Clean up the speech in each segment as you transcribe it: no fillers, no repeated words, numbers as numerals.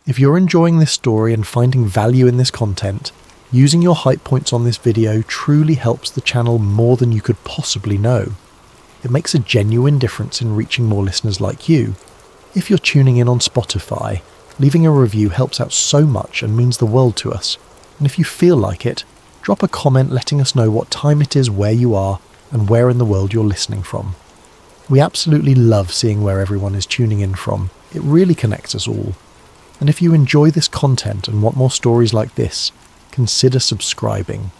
If you're enjoying this story and finding value in this content, using your hype points on this video truly helps the channel more than you could possibly know. It makes a genuine difference in reaching more listeners like you. If you're tuning in on Spotify, leaving a review helps out so much and means the world to us. And if you feel like it, drop a comment letting us know what time it is where you are and where in the world you're listening from. We absolutely love seeing where everyone is tuning in from. It really connects us all. And if you enjoy this content and want more stories like this, consider subscribing.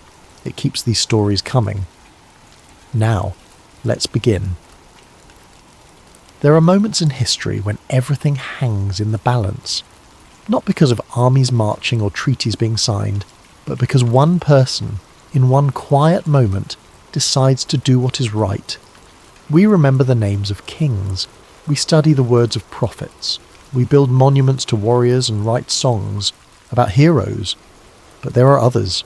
It keeps these stories coming. Now, let's begin. There are moments in history when everything hangs in the balance. Not because of armies marching or treaties being signed, but because one person, in one quiet moment, decides to do what is right. We remember the names of kings. We study the words of prophets. We build monuments to warriors and write songs about heroes. But there are others.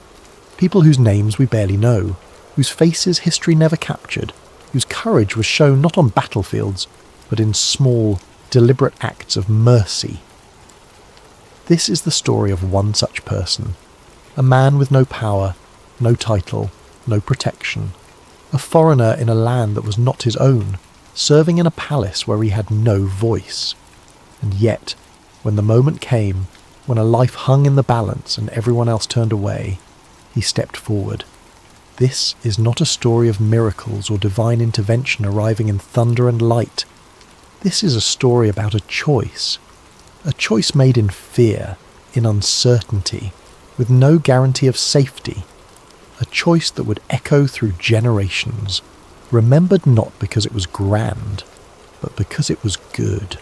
People whose names we barely know, whose faces history never captured, whose courage was shown not on battlefields, but in small, deliberate acts of mercy. This is the story of one such person. A man with no power, no title, no protection. A foreigner in a land that was not his own, serving in a palace where he had no voice. And yet, when the moment came, when a life hung in the balance and everyone else turned away, he stepped forward. This is not a story of miracles or divine intervention arriving in thunder and light. This is a story about a choice made in fear, in uncertainty, with no guarantee of safety. A choice that would echo through generations, remembered not because it was grand, but because it was good.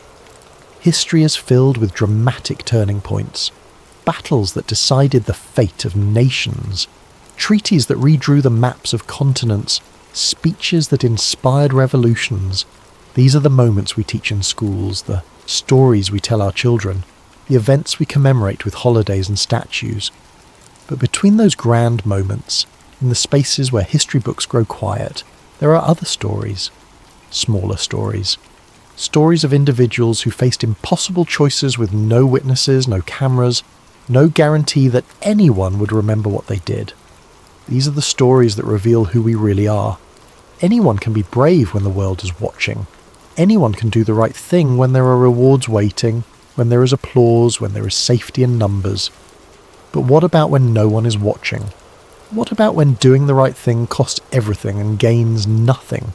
History is filled with dramatic turning points, battles that decided the fate of nations, treaties that redrew the maps of continents, speeches that inspired revolutions. These are the moments we teach in schools, the stories we tell our children, the events we commemorate with holidays and statues. But between those grand moments, in the spaces where history books grow quiet, there are other stories, smaller stories. Stories of individuals who faced impossible choices with no witnesses, no cameras, no guarantee that anyone would remember what they did. These are the stories that reveal who we really are. Anyone can be brave when the world is watching. Anyone can do the right thing when there are rewards waiting, when there is applause, when there is safety in numbers. But what about when no one is watching? What about when doing the right thing costs everything and gains nothing?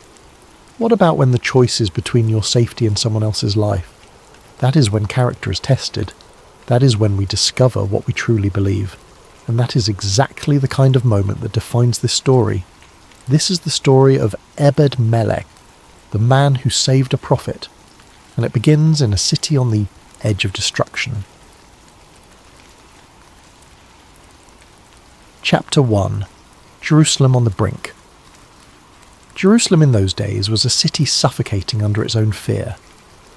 What about when the choice is between your safety and someone else's life? That is when character is tested. That is when we discover what we truly believe. And that is exactly the kind of moment that defines this story. This is the story of Ebed-Melech, the man who saved a prophet. And it begins in a city on the edge of destruction. Chapter 1. Jerusalem on the Brink. Jerusalem in those days was a city suffocating under its own fear.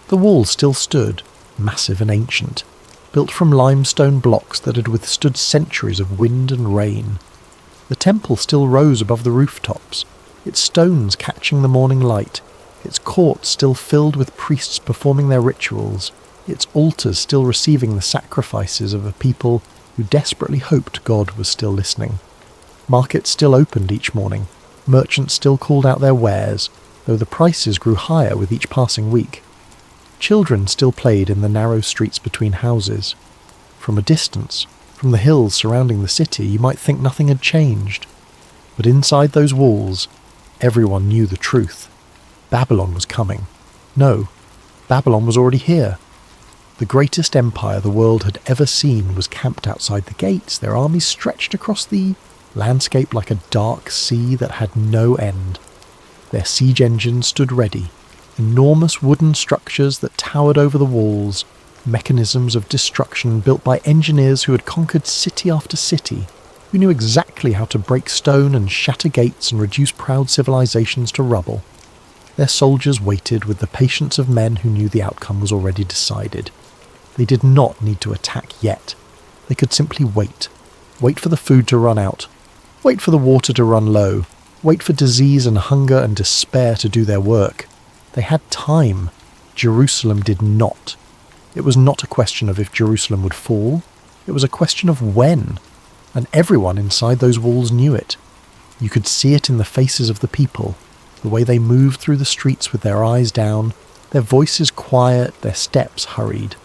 The walls still stood, massive and ancient, built from limestone blocks that had withstood centuries of wind and rain. The temple still rose above the rooftops, its stones catching the morning light, its courts still filled with priests performing their rituals, its altars still receiving the sacrifices of a people who desperately hoped God was still listening. Markets still opened each morning, merchants still called out their wares, though the prices grew higher with each passing week. Children still played in the narrow streets between houses. From a distance, from the hills surrounding the city, you might think nothing had changed. But inside those walls, everyone knew the truth. Babylon was coming. No, Babylon was already here. The greatest empire the world had ever seen was camped outside the gates, their armies stretched across the landscape like a dark sea that had no end. Their siege engines stood ready, enormous wooden structures that towered over the walls, mechanisms of destruction built by engineers who had conquered city after city, who knew exactly how to break stone and shatter gates and reduce proud civilizations to rubble. Their soldiers waited with the patience of men who knew the outcome was already decided. They did not need to attack yet. They could simply wait. Wait for the food to run out. Wait for the water to run low. Wait for disease and hunger and despair to do their work. They had time. Jerusalem did not. It was not a question of if Jerusalem would fall, it was a question of when, and everyone inside those walls knew it. You could see it in the faces of the people, the way they moved through the streets with their eyes down, their voices quiet, their steps hurried,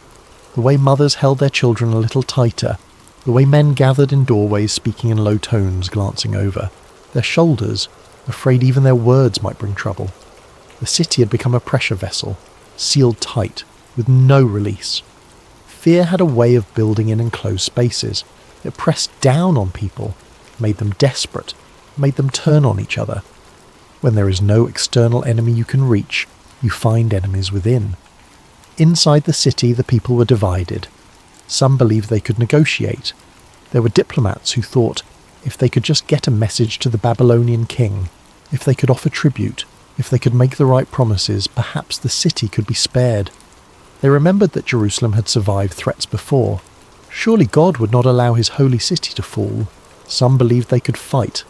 the way mothers held their children a little tighter, the way men gathered in doorways speaking in low tones, glancing over, their shoulders, afraid even their words might bring trouble. The city had become a pressure vessel, sealed tight, with no release. Fear had a way of building in enclosed spaces. It pressed down on people, made them desperate, made them turn on each other. When there is no external enemy you can reach, you find enemies within. Inside the city, the people were divided. Some believed they could negotiate. There were diplomats who thought if they could just get a message to the Babylonian king, if they could offer tribute, if they could make the right promises, perhaps the city could be spared. They remembered that Jerusalem had survived threats before. Surely God would not allow his holy city to fall. Some believed they could fight.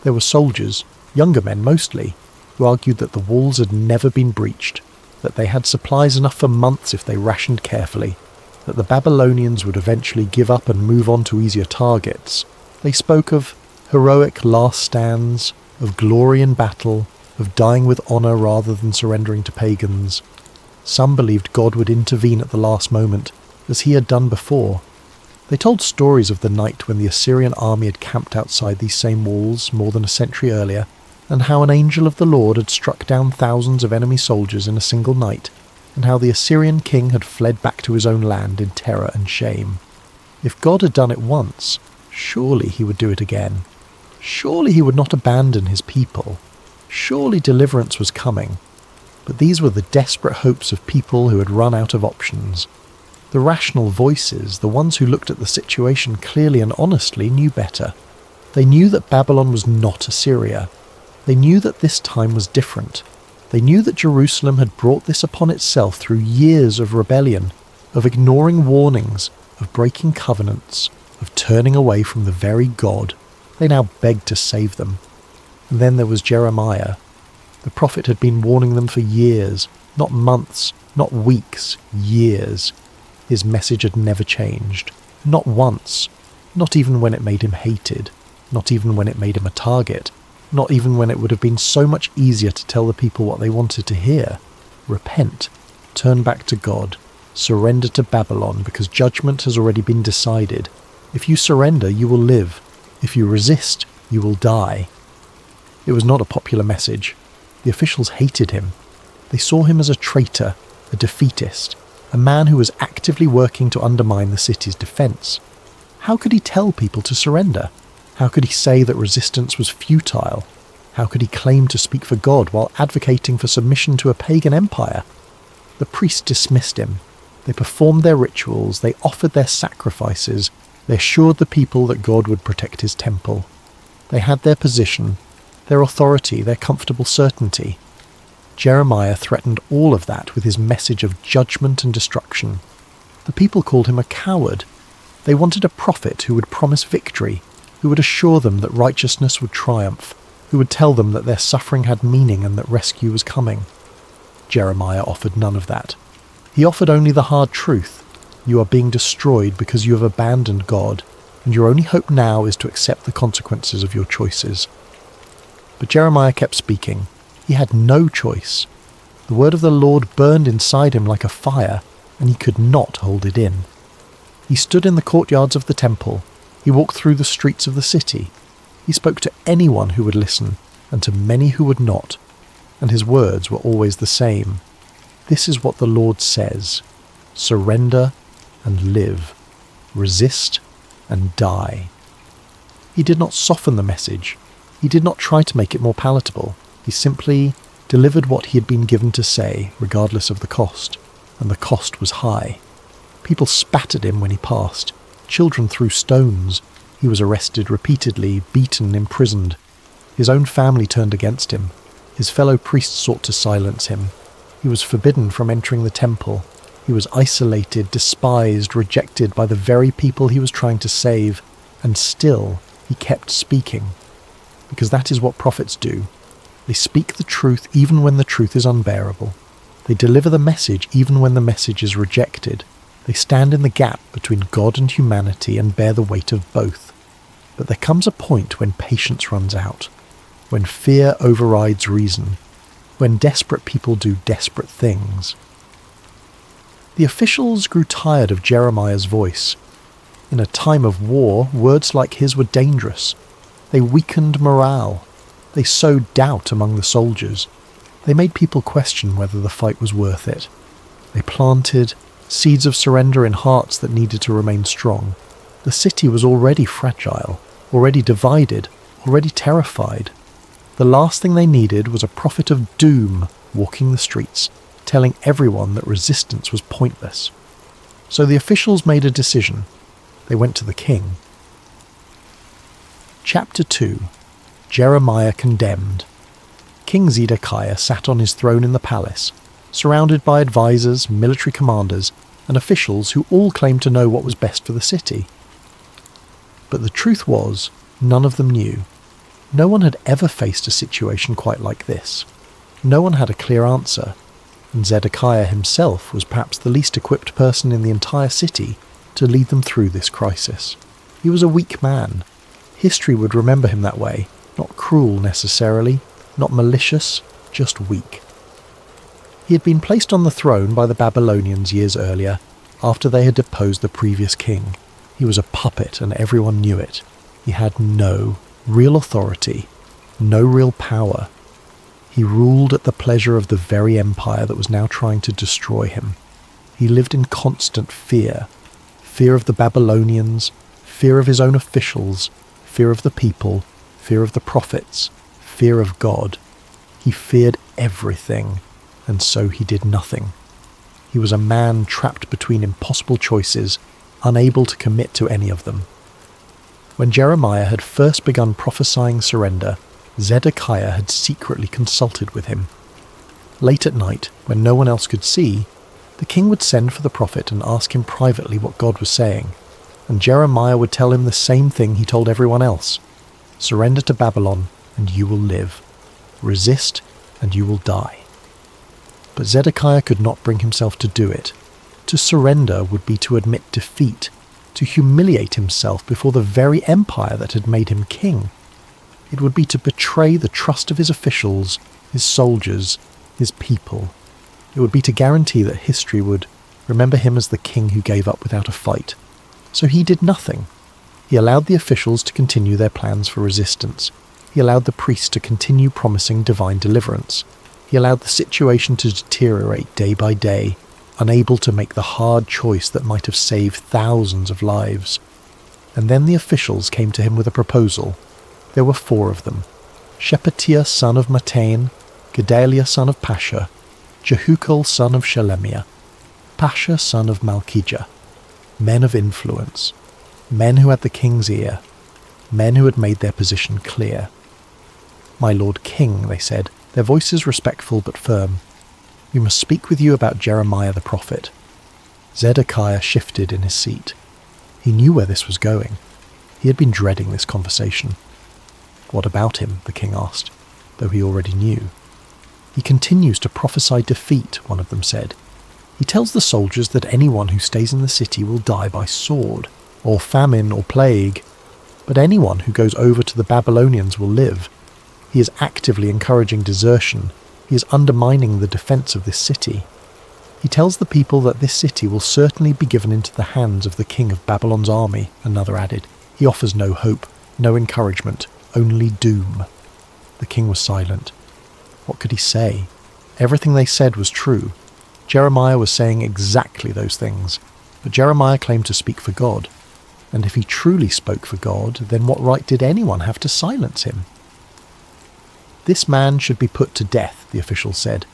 There were soldiers, younger men mostly, who argued that the walls had never been breached, that they had supplies enough for months if they rationed carefully, that the Babylonians would eventually give up and move on to easier targets. They spoke of heroic last stands, of glory in battle, of dying with honour rather than surrendering to pagans. Some believed God would intervene at the last moment, as he had done before. They told stories of the night when the Assyrian army had camped outside these same walls more than a century earlier, and how an angel of the Lord had struck down thousands of enemy soldiers in a single night, and how the Assyrian king had fled back to his own land in terror and shame. If God had done it once, surely he would do it again. Surely he would not abandon his people. Surely deliverance was coming. But these were the desperate hopes of people who had run out of options. The rational voices, the ones who looked at the situation clearly and honestly, knew better. They knew that Babylon was not Assyria. They knew that this time was different. They knew that Jerusalem had brought this upon itself through years of rebellion, of ignoring warnings, of breaking covenants, of turning away from the very God. They now begged to save them. And then there was Jeremiah. The prophet had been warning them for years, not months, not weeks, years. His message had never changed. Not once. Not even when it made him hated. Not even when it made him a target. Not even when it would have been so much easier to tell the people what they wanted to hear. Repent. Turn back to God. Surrender to Babylon, because judgment has already been decided. If you surrender, you will live. If you resist, you will die. It was not a popular message. The officials hated him. They saw him as a traitor, a defeatist, a man who was actively working to undermine the city's defence. How could he tell people to surrender? How could he say that resistance was futile? How could he claim to speak for God while advocating for submission to a pagan empire? The priests dismissed him. They performed their rituals, they offered their sacrifices, they assured the people that God would protect his temple. They had their position, their authority, their comfortable certainty. Jeremiah threatened all of that with his message of judgment and destruction. The people called him a coward. They wanted a prophet who would promise victory, who would assure them that righteousness would triumph, who would tell them that their suffering had meaning and that rescue was coming. Jeremiah offered none of that. He offered only the hard truth. You are being destroyed because you have abandoned God, and your only hope now is to accept the consequences of your choices. But Jeremiah kept speaking. He had no choice. The word of the Lord burned inside him like a fire, and he could not hold it in. He stood in the courtyards of the temple. He walked through the streets of the city. He spoke to anyone who would listen, and to many who would not. And his words were always the same. This is what the Lord says: surrender and live. Resist and die. He did not soften the message. He did not try to make it more palatable. He simply delivered what he had been given to say, regardless of the cost. And the cost was high. People spat at him when he passed. Children threw stones. He was arrested repeatedly, beaten, imprisoned. His own family turned against him. His fellow priests sought to silence him. He was forbidden from entering the temple. He was isolated, despised, rejected by the very people he was trying to save. And still, he kept speaking. Because that is what prophets do. They speak the truth even when the truth is unbearable. They deliver the message even when the message is rejected. They stand in the gap between God and humanity and bear the weight of both. But there comes a point when patience runs out, when fear overrides reason, when desperate people do desperate things. The officials grew tired of Jeremiah's voice. In a time of war, words like his were dangerous. They weakened morale. They sowed doubt among the soldiers. They made people question whether the fight was worth it. They planted seeds of surrender in hearts that needed to remain strong. The city was already fragile, already divided, already terrified. The last thing they needed was a prophet of doom walking the streets, telling everyone that resistance was pointless. So the officials made a decision. They went to the king. Chapter 2. Jeremiah Condemned. King Zedekiah sat on his throne in the palace, surrounded by advisors, military commanders, and officials who all claimed to know what was best for the city. But the truth was, none of them knew. No one had ever faced a situation quite like this. No one had a clear answer, and Zedekiah himself was perhaps the least equipped person in the entire city to lead them through this crisis. He was a weak man. History would remember him that way, not cruel necessarily, not malicious, just weak. He had been placed on the throne by the Babylonians years earlier, after they had deposed the previous king. He was a puppet and everyone knew it. He had no real authority, no real power. He ruled at the pleasure of the very empire that was now trying to destroy him. He lived in constant fear. Fear of the Babylonians, fear of his own officials, fear of the people, fear of the prophets, fear of God. He feared everything, and so he did nothing. He was a man trapped between impossible choices, unable to commit to any of them. When Jeremiah had first begun prophesying surrender, Zedekiah had secretly consulted with him. Late at night, when no one else could see, the king would send for the prophet and ask him privately what God was saying, and Jeremiah would tell him the same thing he told everyone else. Surrender to Babylon, and you will live. Resist, and you will die. But Zedekiah could not bring himself to do it. To surrender would be to admit defeat, to humiliate himself before the very empire that had made him king. It would be to betray the trust of his officials, his soldiers, his people. It would be to guarantee that history would remember him as the king who gave up without a fight. So he did nothing. He allowed the officials to continue their plans for resistance. He allowed the priests to continue promising divine deliverance. He allowed the situation to deteriorate day by day, unable to make the hard choice that might have saved thousands of lives. And then the officials came to him with a proposal. There were 4 of them: Shephatiah son of Mattain, Gedaliah son of Pasha, Jehukal son of Shelemiah, Pasha son of Malchijah. Men of influence, men who had the king's ear, men who had made their position clear. "My lord king," they said, their voices respectful but firm, "we must speak with you about Jeremiah the prophet." Zedekiah shifted in his seat. He knew where this was going. He had been dreading this conversation. "What about him?" the king asked, though he already knew. "He continues to prophesy defeat," one of them said. "He tells the soldiers that anyone who stays in the city will die by sword, or famine, or plague, but anyone who goes over to the Babylonians will live. He is actively encouraging desertion. He is undermining the defense of this city. He tells the people that this city will certainly be given into the hands of the king of Babylon's army," another added. "He offers no hope, no encouragement, only doom." The king was silent. What could he say? Everything they said was true. Jeremiah was saying exactly those things, but Jeremiah claimed to speak for God. And if he truly spoke for God, then what right did anyone have to silence him? "This man should be put to death," the officials said,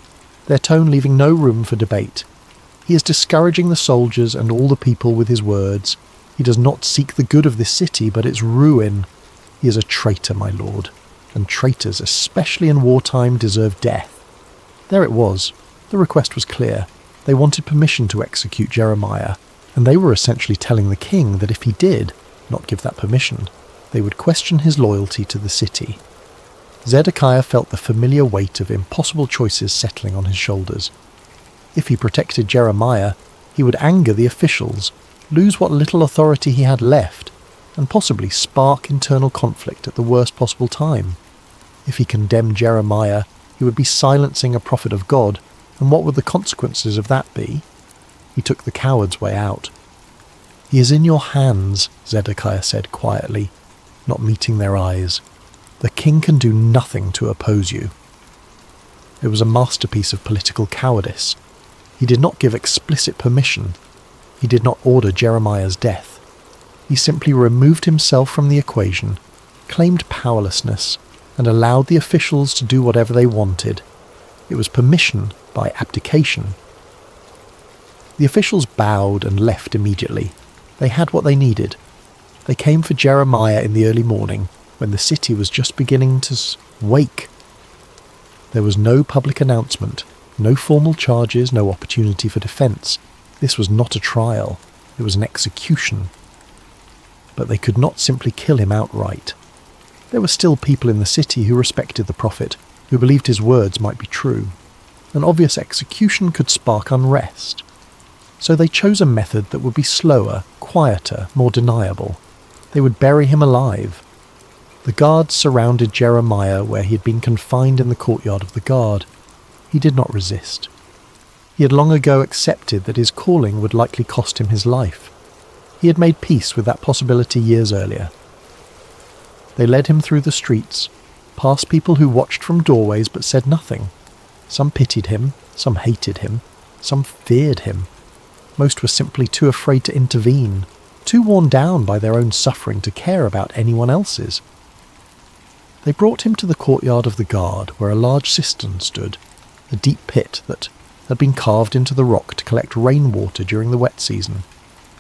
their tone leaving no room for debate. "He is discouraging the soldiers and all the people with his words. He does not seek the good of this city, but its ruin. He is a traitor, my lord, and traitors, especially in wartime, deserve death." There it was. The request was clear. They wanted permission to execute Jeremiah, and they were essentially telling the king that if he did not give that permission, they would question his loyalty to the city. Zedekiah felt the familiar weight of impossible choices settling on his shoulders. If he protected Jeremiah, He would anger the officials, lose what little authority he had left, and possibly spark internal conflict at the worst possible time. If he condemned Jeremiah, he would be silencing a prophet of God, and what would the consequences of that be? He took the coward's way out. "He is in your hands," Zedekiah said quietly, not meeting their eyes. "The king can do nothing to oppose you." It was a masterpiece of political cowardice. He did not give explicit permission. He did not order Jeremiah's death. He simply removed himself from the equation, claimed powerlessness, and allowed the officials to do whatever they wanted. It was permission by abdication. The officials bowed and left immediately. They had what they needed. They came for Jeremiah in the early morning, when the city was just beginning to wake. There was no public announcement, no formal charges, no opportunity for defence. This was not a trial. It was an execution. But they could not simply kill him outright. There were still people in the city who respected the prophet, who believed his words might be true. An obvious execution could spark unrest. So they chose a method that would be slower, quieter, more deniable. They would bury him alive. The guards surrounded Jeremiah where he had been confined in the courtyard of the guard. He did not resist. He had long ago accepted that his calling would likely cost him his life. He had made peace with that possibility years earlier. They led him through the streets, past people who watched from doorways but said nothing. Some pitied him, some hated him, some feared him. Most were simply too afraid to intervene, too worn down by their own suffering to care about anyone else's. They brought him to the courtyard of the guard, where a large cistern stood, a deep pit that had been carved into the rock to collect rainwater during the wet season.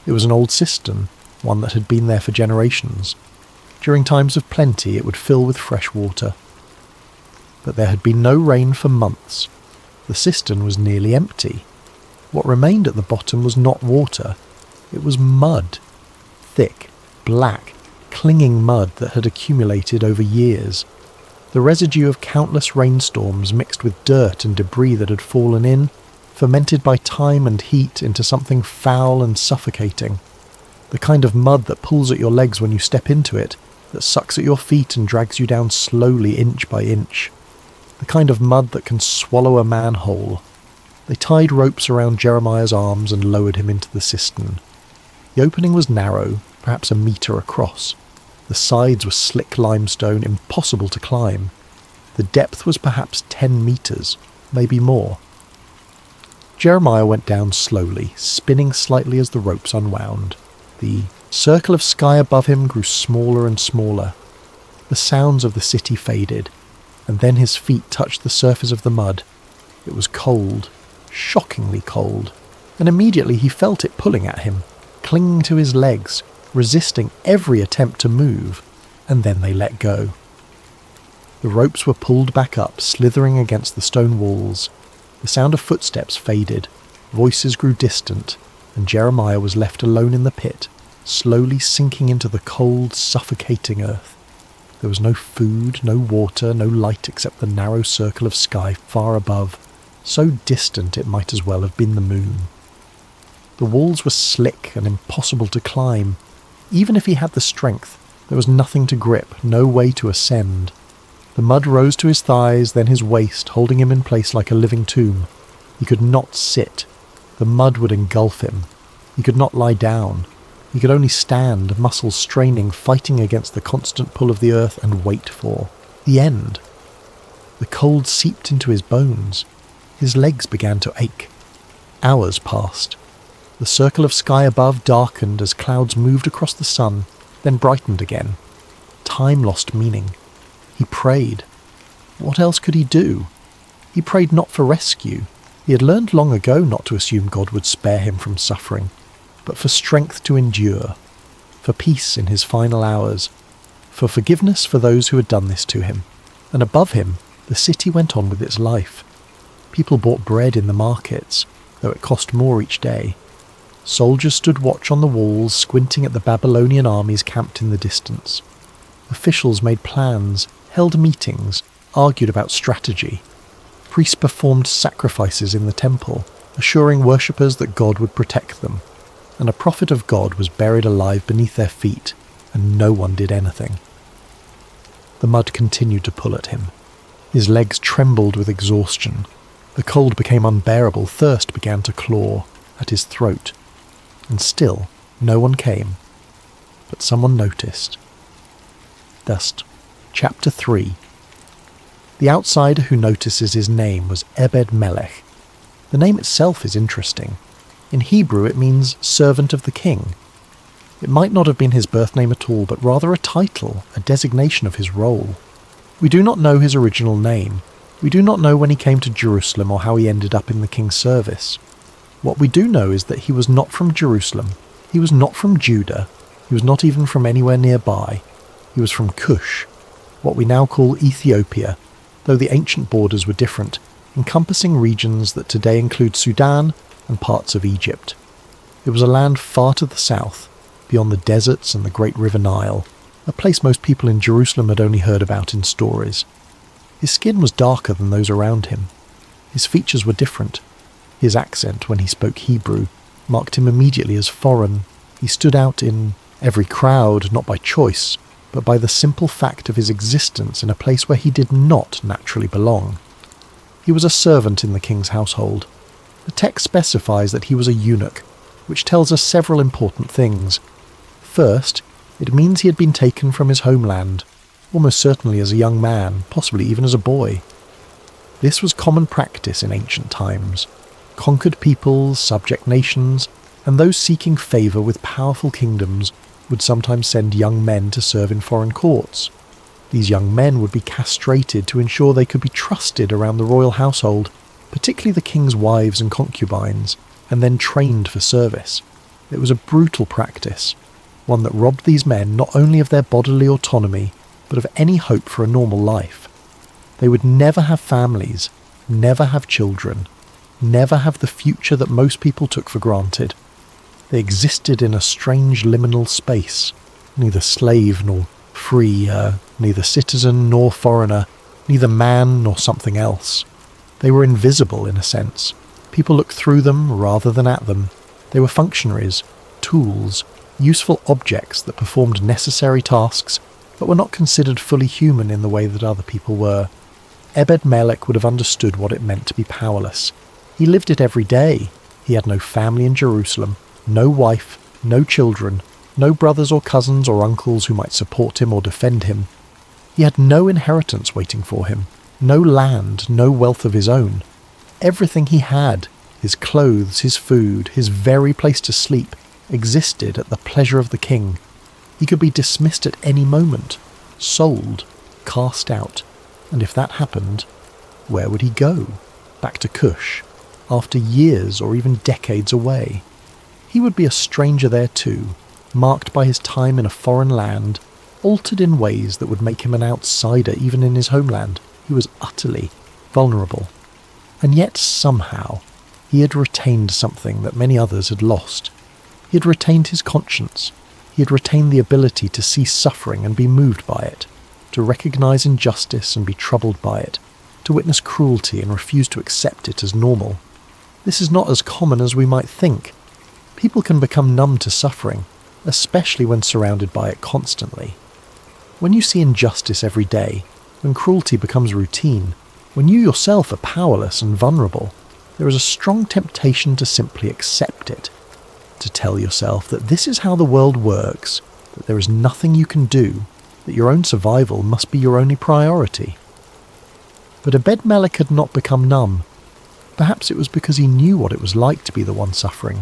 It was an old cistern, one that had been there for generations. During times of plenty it would fill with fresh water. But there had been no rain for months. The cistern was nearly empty. What remained at the bottom was not water. It was mud. Thick, black, clinging mud that had accumulated over years. The residue of countless rainstorms mixed with dirt and debris that had fallen in, fermented by time and heat into something foul and suffocating. The kind of mud that pulls at your legs when you step into it, that sucks at your feet and drags you down slowly inch by inch. The kind of mud that can swallow a man whole. They tied ropes around Jeremiah's arms and lowered him into the cistern. The opening was narrow, perhaps a metre across. The sides were slick limestone, impossible to climb. The depth was perhaps 10 metres, maybe more. Jeremiah went down slowly, spinning slightly as the ropes unwound. The circle of sky above him grew smaller and smaller. The sounds of the city faded, and then his feet touched the surface of the mud. It was cold, shockingly cold, and immediately he felt it pulling at him, clinging to his legs, resisting every attempt to move, and then they let go. The ropes were pulled back up, slithering against the stone walls. The sound of footsteps faded, voices grew distant, and Jeremiah was left alone in the pit, slowly sinking into the cold, suffocating earth. There was no food, no water, no light except the narrow circle of sky far above, so distant it might as well have been the moon. The walls were slick and impossible to climb. Even if he had the strength, there was nothing to grip, no way to ascend. The mud rose to his thighs, then his waist, holding him in place like a living tomb. He could not sit. The mud would engulf him. He could not lie down. He could only stand, muscles straining, fighting against the constant pull of the earth, and wait for the end. The cold seeped into his bones. His legs began to ache. Hours passed. The circle of sky above darkened as clouds moved across the sun, then brightened again. Time lost meaning. He prayed. What else could he do? He prayed not for rescue. He had learned long ago not to assume God would spare him from suffering, but for strength to endure, for peace in his final hours, for forgiveness for those who had done this to him. And above him, the city went on with its life. People bought bread in the markets, though it cost more each day. Soldiers stood watch on the walls, squinting at the Babylonian armies camped in the distance. Officials made plans, held meetings, argued about strategy. Priests performed sacrifices in the temple. assuring worshippers that God would protect them, and a prophet of God was buried alive beneath their feet, and no one did anything. The mud continued to pull at him. His legs trembled with exhaustion. The cold became unbearable, thirst began to claw at his throat, and still no one came. But someone noticed. Thus, Chapter 3. The outsider who notices his name was Ebed-Melech. The name itself is interesting. In Hebrew it means servant of the king. It might not have been his birth name at all, but rather a title, a designation of his role. We do not know his original name. We do not know when he came to Jerusalem or how he ended up in the king's service. What we do know is that he was not from Jerusalem. He was not from Judah. He was not even from anywhere nearby. He was from Cush, what we now call Ethiopia, though the ancient borders were different, encompassing regions that today include Sudan and parts of Egypt. It was a land far to the south, beyond the deserts and the great river Nile, a place most people in Jerusalem had only heard about in stories. His skin was darker than those around him. His features were different. His accent, when he spoke Hebrew, marked him immediately as foreign. He stood out in every crowd, not by choice, but by the simple fact of his existence in a place where he did not naturally belong. He was a servant in the king's household. The text specifies that he was a eunuch, which tells us several important things. First, it means he had been taken from his homeland, almost certainly as a young man, possibly even as a boy. This was common practice in ancient times. Conquered peoples, subject nations, and those seeking favour with powerful kingdoms would sometimes send young men to serve in foreign courts. These young men would be castrated to ensure they could be trusted around the royal household, particularly the king's wives and concubines, and then trained for service. It was a brutal practice, one that robbed these men not only of their bodily autonomy, but of any hope for a normal life. They would never have families, never have children, never have the future that most people took for granted. They existed in a strange liminal space, neither slave nor free, neither citizen nor foreigner, neither man nor something else. They were invisible in a sense. People looked through them rather than at them. They were functionaries, tools, useful objects that performed necessary tasks, but were not considered fully human in the way that other people were. Ebed-Melech would have understood what it meant to be powerless. He lived it every day. He had no family in Jerusalem, no wife, no children, no brothers or cousins or uncles who might support him or defend him. He had no inheritance waiting for him, no land, no wealth of his own. Everything he had, his clothes, his food, his very place to sleep, existed at the pleasure of the king. He could be dismissed at any moment, sold, cast out, and if that happened, where would he go? Back to Cush, after years or even decades away. He would be a stranger there too, marked by his time in a foreign land, altered in ways that would make him an outsider even in his homeland. He was utterly vulnerable. And yet somehow he had retained something that many others had lost. He had retained his conscience. He had retained the ability to see suffering and be moved by it, to recognize injustice and be troubled by it, to witness cruelty and refuse to accept it as normal. This is not as common as we might think. People can become numb to suffering, especially when surrounded by it constantly. When you see injustice every day, when cruelty becomes routine, when you yourself are powerless and vulnerable, there is a strong temptation to simply accept it, to tell yourself that this is how the world works, that there is nothing you can do, that your own survival must be your only priority. But Ebed-Melech had not become numb. Perhaps it was because he knew what it was like to be the one suffering.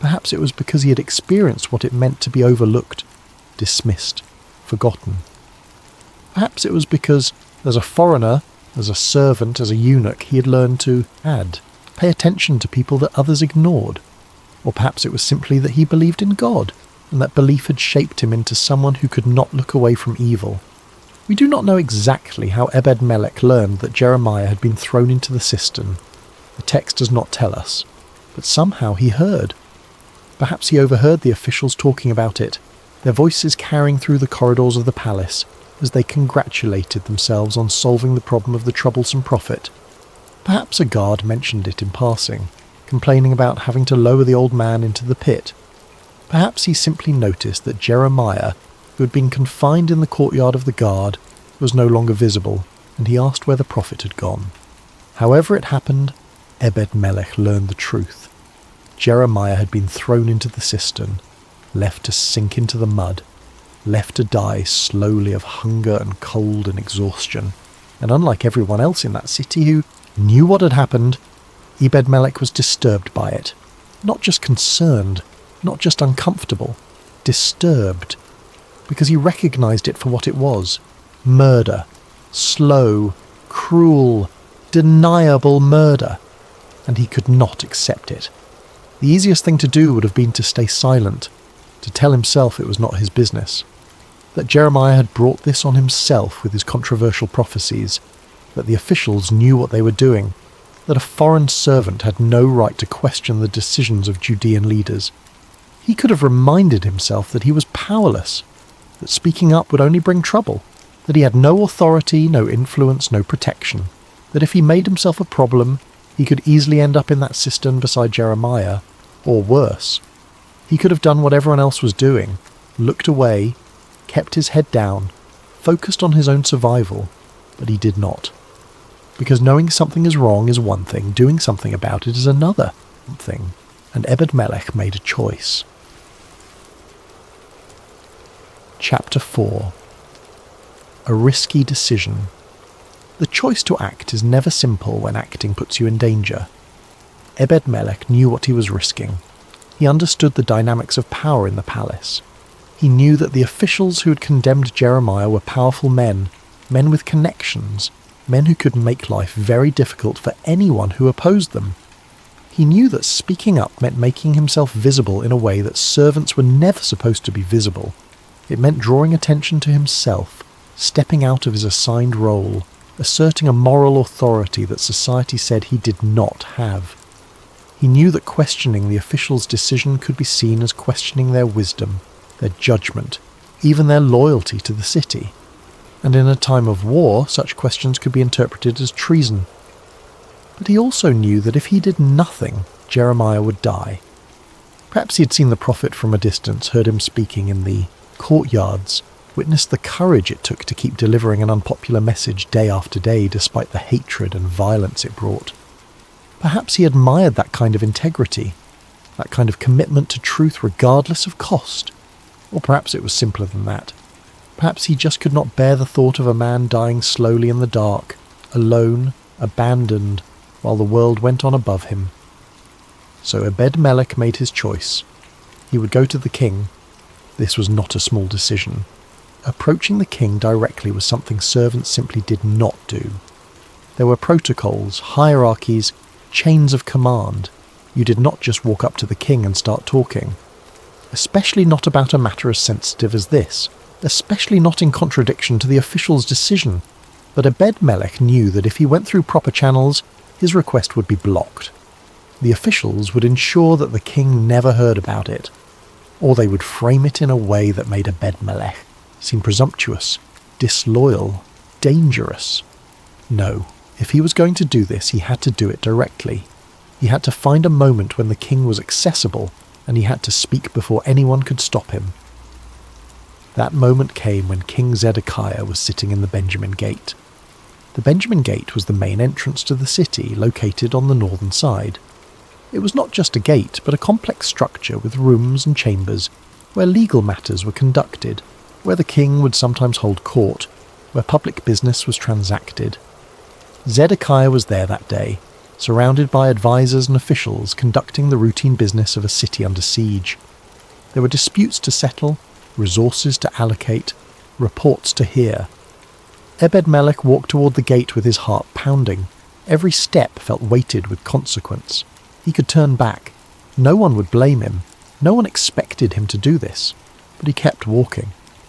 Perhaps it was because he had experienced what it meant to be overlooked, dismissed, forgotten. Perhaps it was because, as a foreigner, as a servant, as a eunuch, he had learned to pay attention to people that others ignored. Or perhaps it was simply that he believed in God, and that belief had shaped him into someone who could not look away from evil. We do not know exactly how Ebed-Melech learned that Jeremiah had been thrown into the cistern. The text does not tell us, but somehow he heard. Perhaps he overheard the officials talking about it, their voices carrying through the corridors of the palace as they congratulated themselves on solving the problem of the troublesome prophet. Perhaps a guard mentioned it in passing, complaining about having to lower the old man into the pit. Perhaps he simply noticed that Jeremiah, who had been confined in the courtyard of the guard, was no longer visible, and he asked where the prophet had gone. However it happened, Ebed-Melech learned the truth. Jeremiah had been thrown into the cistern, left to sink into the mud, left to die slowly of hunger and cold and exhaustion. And unlike everyone else in that city who knew what had happened, Ebed-Melech was disturbed by it. Not just concerned, not just uncomfortable, disturbed, because he recognized it for what it was. Murder. Slow, cruel, deniable murder. And he could not accept it. The easiest thing to do would have been to stay silent, to tell himself it was not his business, that Jeremiah had brought this on himself with his controversial prophecies, that the officials knew what they were doing, that a foreign servant had no right to question the decisions of Judean leaders. He could have reminded himself that he was powerless, that speaking up would only bring trouble, that he had no authority, no influence, no protection, that if he made himself a problem, he could easily end up in that cistern beside Jeremiah, or worse. He could have done what everyone else was doing, looked away, kept his head down, focused on his own survival, but he did not. Because knowing something is wrong is one thing, doing something about it is another thing, and Ebed-Melech made a choice. Chapter 4. A risky decision. The choice to act is never simple when acting puts you in danger. Ebed-Melech knew what he was risking. He understood the dynamics of power in the palace. He knew that the officials who had condemned Jeremiah were powerful men, men with connections, men who could make life very difficult for anyone who opposed them. He knew that speaking up meant making himself visible in a way that servants were never supposed to be visible. It meant drawing attention to himself, stepping out of his assigned role, asserting a moral authority that society said he did not have. He knew that questioning the officials' decision could be seen as questioning their wisdom, their judgment, even their loyalty to the city. And in a time of war, such questions could be interpreted as treason. But he also knew that if he did nothing, Jeremiah would die. Perhaps he had seen the prophet from a distance, heard him speaking in the courtyards, witnessed the courage it took to keep delivering an unpopular message day after day despite the hatred and violence it brought. Perhaps he admired that kind of integrity, that kind of commitment to truth regardless of cost. Or perhaps it was simpler than that. Perhaps he just could not bear the thought of a man dying slowly in the dark, alone, abandoned, while the world went on above him. So Ebed-Melech made his choice. He would go to the king. This was not a small decision. Approaching the king directly was something servants simply did not do. There were protocols, hierarchies, chains of command. You did not just walk up to the king and start talking. Especially not about a matter as sensitive as this. Especially not in contradiction to the official's decision. But Ebed-Melech knew that if he went through proper channels, his request would be blocked. The officials would ensure that the king never heard about it. Or they would frame it in a way that made Ebed-Melech seem presumptuous, disloyal, dangerous. No, if he was going to do this, he had to do it directly. He had to find a moment when the king was accessible, and he had to speak before anyone could stop him. That moment came when King Zedekiah was sitting in the Benjamin Gate. The Benjamin Gate was the main entrance to the city, located on the northern side. It was not just a gate, but a complex structure with rooms and chambers, where legal matters were conducted, where the king would sometimes hold court, where public business was transacted. Zedekiah was there that day, surrounded by advisors and officials conducting the routine business of a city under siege. There were disputes to settle, resources to allocate, reports to hear. Ebed-Melech walked toward the gate with his heart pounding. Every step felt weighted with consequence. He could turn back. No one would blame him. No one expected him to do this. But he kept walking.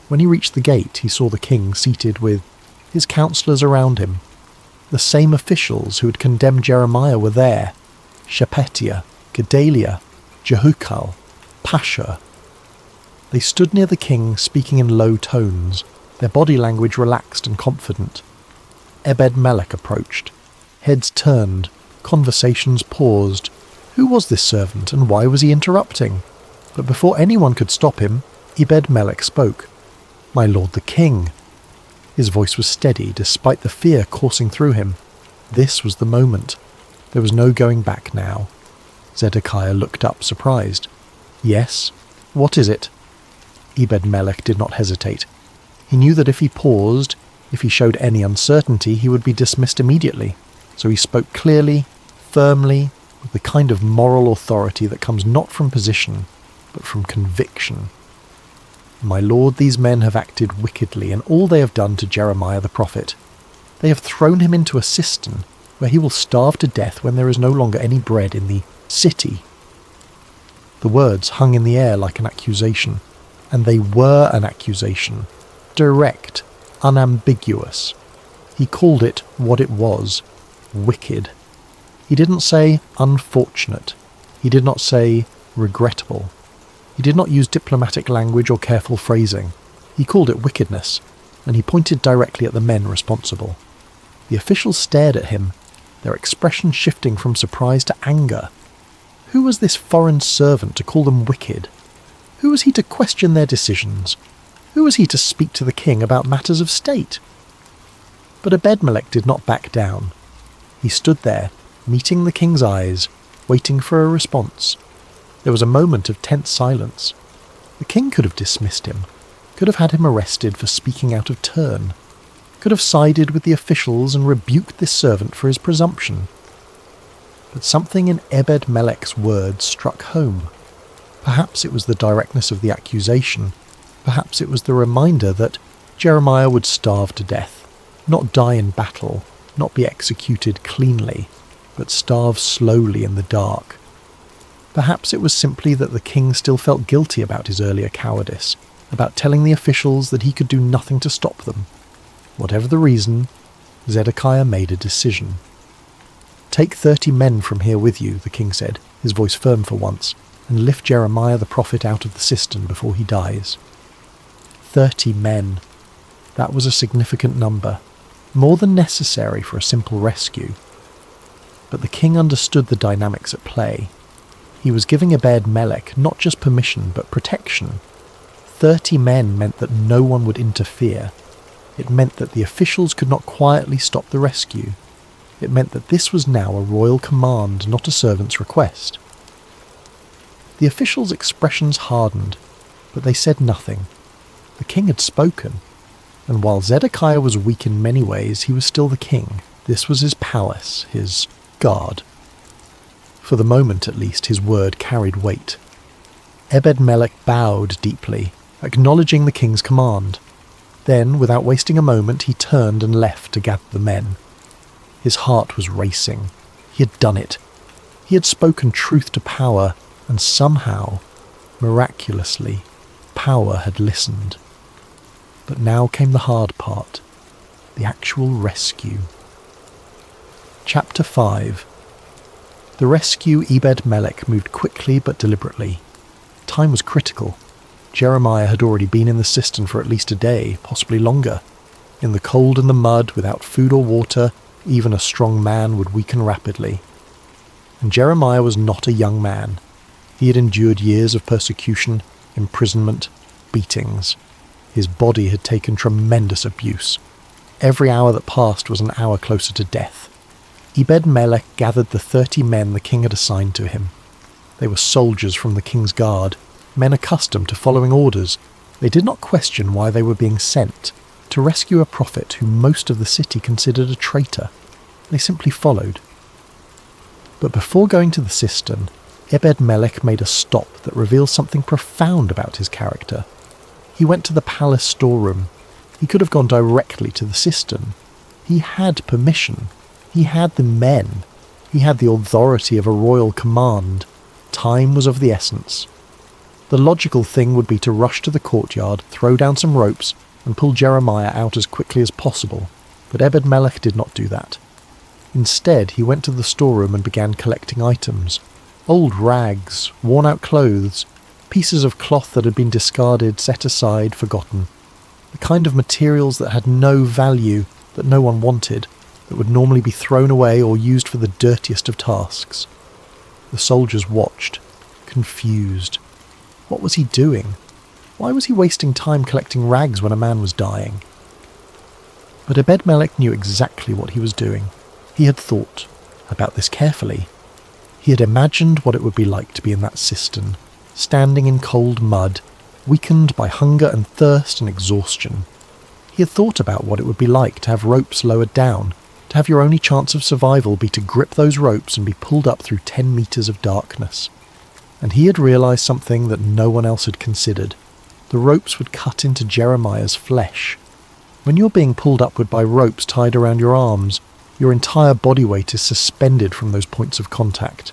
When he reached the gate, he saw the king seated with his counselors around him. The same officials who had condemned Jeremiah were there. Shephatiah, Gedaliah, Jehukal, Pashur. They stood near the king, speaking in low tones, their body language relaxed and confident. Ebed-Melech approached. Heads turned, conversations paused. Who was this servant, and why was he interrupting? But before anyone could stop him, Ebed-Melech spoke. "My lord the king." His voice was steady, despite the fear coursing through him. This was the moment. There was no going back now. Zedekiah looked up, surprised. "Yes? What is it?" Ebed-Melech did not hesitate. He knew that if he paused, if he showed any uncertainty, he would be dismissed immediately. So he spoke clearly, firmly, with the kind of moral authority that comes not from position, but from conviction. "My lord, these men have acted wickedly in all they have done to Jeremiah the prophet. They have thrown him into a cistern, where he will starve to death when there is no longer any bread in the city." The words hung in the air like an accusation, and they were an accusation. Direct, unambiguous. He called it what it was, wicked. He didn't say unfortunate. He did not say regrettable. He did not use diplomatic language or careful phrasing. He called it wickedness, and he pointed directly at the men responsible. The officials stared at him, their expression shifting from surprise to anger. Who was this foreign servant to call them wicked? Who was he to question their decisions? Who was he to speak to the king about matters of state? But Ebed-Melech did not back down. He stood there, meeting the king's eyes, waiting for a response. There was a moment of tense silence. The king could have dismissed him, could have had him arrested for speaking out of turn, could have sided with the officials and rebuked this servant for his presumption. But something in Ebed-Melech's words struck home. Perhaps it was the directness of the accusation. Perhaps it was the reminder that Jeremiah would starve to death, not die in battle, not be executed cleanly, but starve slowly in the dark. Perhaps it was simply that the king still felt guilty about his earlier cowardice, about telling the officials that he could do nothing to stop them. Whatever the reason, Zedekiah made a decision. "Take 30 men from here with you," the king said, his voice firm for once, "and lift Jeremiah the prophet out of the cistern before he dies." 30 men. That was a significant number, more than necessary for a simple rescue. But the king understood the dynamics at play. He was giving Ebed-Melech not just permission, but protection. 30 men meant that no one would interfere. It meant that the officials could not quietly stop the rescue. It meant that this was now a royal command, not a servant's request. The officials' expressions hardened, but they said nothing. The king had spoken, and while Zedekiah was weak in many ways, he was still the king. This was his palace, his guard. For the moment, at least, his word carried weight. Ebed-Melech bowed deeply, acknowledging the king's command. Then, without wasting a moment, he turned and left to gather the men. His heart was racing. He had done it. He had spoken truth to power, and somehow, miraculously, power had listened. But now came the hard part, the actual rescue. Chapter 5. The rescue Ebed-Melech moved quickly but deliberately. Time was critical. Jeremiah had already been in the cistern for at least a day, possibly longer. In the cold and the mud, without food or water, even a strong man would weaken rapidly. And Jeremiah was not a young man. He had endured years of persecution, imprisonment, beatings. His body had taken tremendous abuse. Every hour that passed was an hour closer to death. Ebed-Melech gathered the 30 men the king had assigned to him. They were soldiers from the king's guard, men accustomed to following orders. They did not question why they were being sent, to rescue a prophet whom most of the city considered a traitor. They simply followed. But before going to the cistern, Ebed-Melech made a stop that reveals something profound about his character. He went to the palace storeroom. He could have gone directly to the cistern. He had permission. He had the men. He had the authority of a royal command. Time was of the essence. The logical thing would be to rush to the courtyard, throw down some ropes, and pull Jeremiah out as quickly as possible. But Ebed-Melech did not do that. Instead, he went to the storeroom and began collecting items. Old rags, worn-out clothes, pieces of cloth that had been discarded, set aside, forgotten. The kind of materials that had no value, that no one wanted, that would normally be thrown away or used for the dirtiest of tasks. The soldiers watched, confused. What was he doing? Why was he wasting time collecting rags when a man was dying? But Ebed-Melech knew exactly what he was doing. He had thought about this carefully. He had imagined what it would be like to be in that cistern, standing in cold mud, weakened by hunger and thirst and exhaustion. He had thought about what it would be like to have ropes lowered down, to have your only chance of survival be to grip those ropes and be pulled up through 10 meters of darkness. And he had realized something that no one else had considered. The ropes would cut into Jeremiah's flesh. When you're being pulled upward by ropes tied around your arms, your entire body weight is suspended from those points of contact.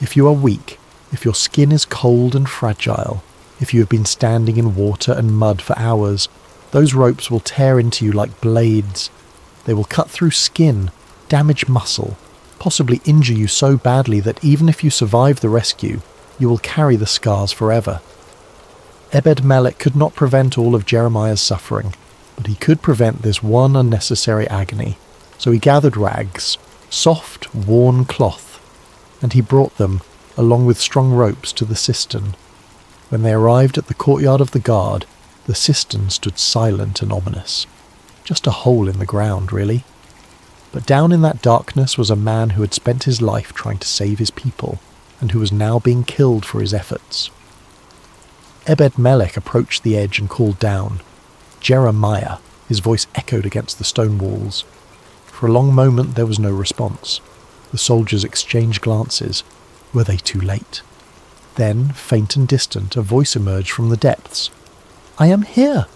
If you are weak, if your skin is cold and fragile, if you have been standing in water and mud for hours, those ropes will tear into you like blades. They will cut through skin, damage muscle, possibly injure you so badly that even if you survive the rescue, you will carry the scars forever. Ebed-Melech could not prevent all of Jeremiah's suffering, but he could prevent this one unnecessary agony. So he gathered rags, soft, worn cloth, and he brought them, along with strong ropes, to the cistern. When they arrived at the courtyard of the guard, the cistern stood silent and ominous. Just a hole in the ground, really. But down in that darkness was a man who had spent his life trying to save his people, and who was now being killed for his efforts. Ebed-Melech approached the edge and called down, "Jeremiah!" His voice echoed against the stone walls. For a long moment there was no response. The soldiers exchanged glances. Were they too late? Then, faint and distant, a voice emerged from the depths. "I am here!"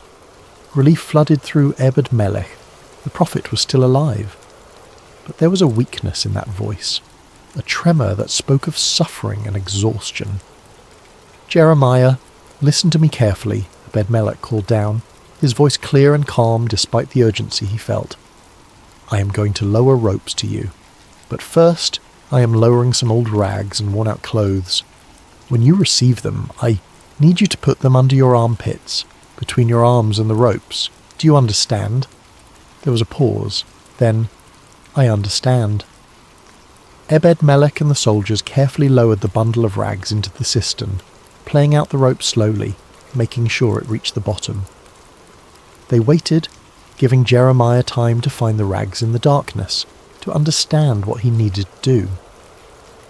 Relief flooded through Ebed-Melech. The prophet was still alive. But there was a weakness in that voice, a tremor that spoke of suffering and exhaustion. "Jeremiah, listen to me carefully," Ebed-Melech called down, his voice clear and calm despite the urgency he felt. "I am going to lower ropes to you. But first, I am lowering some old rags and worn-out clothes. When you receive them, I need you to put them under your armpits, between your arms and the ropes. Do you understand?" There was a pause. Then, "I understand." Ebed-Melech and the soldiers carefully lowered the bundle of rags into the cistern, playing out the rope slowly, making sure it reached the bottom. They waited, giving Jeremiah time to find the rags in the darkness, to understand what he needed to do.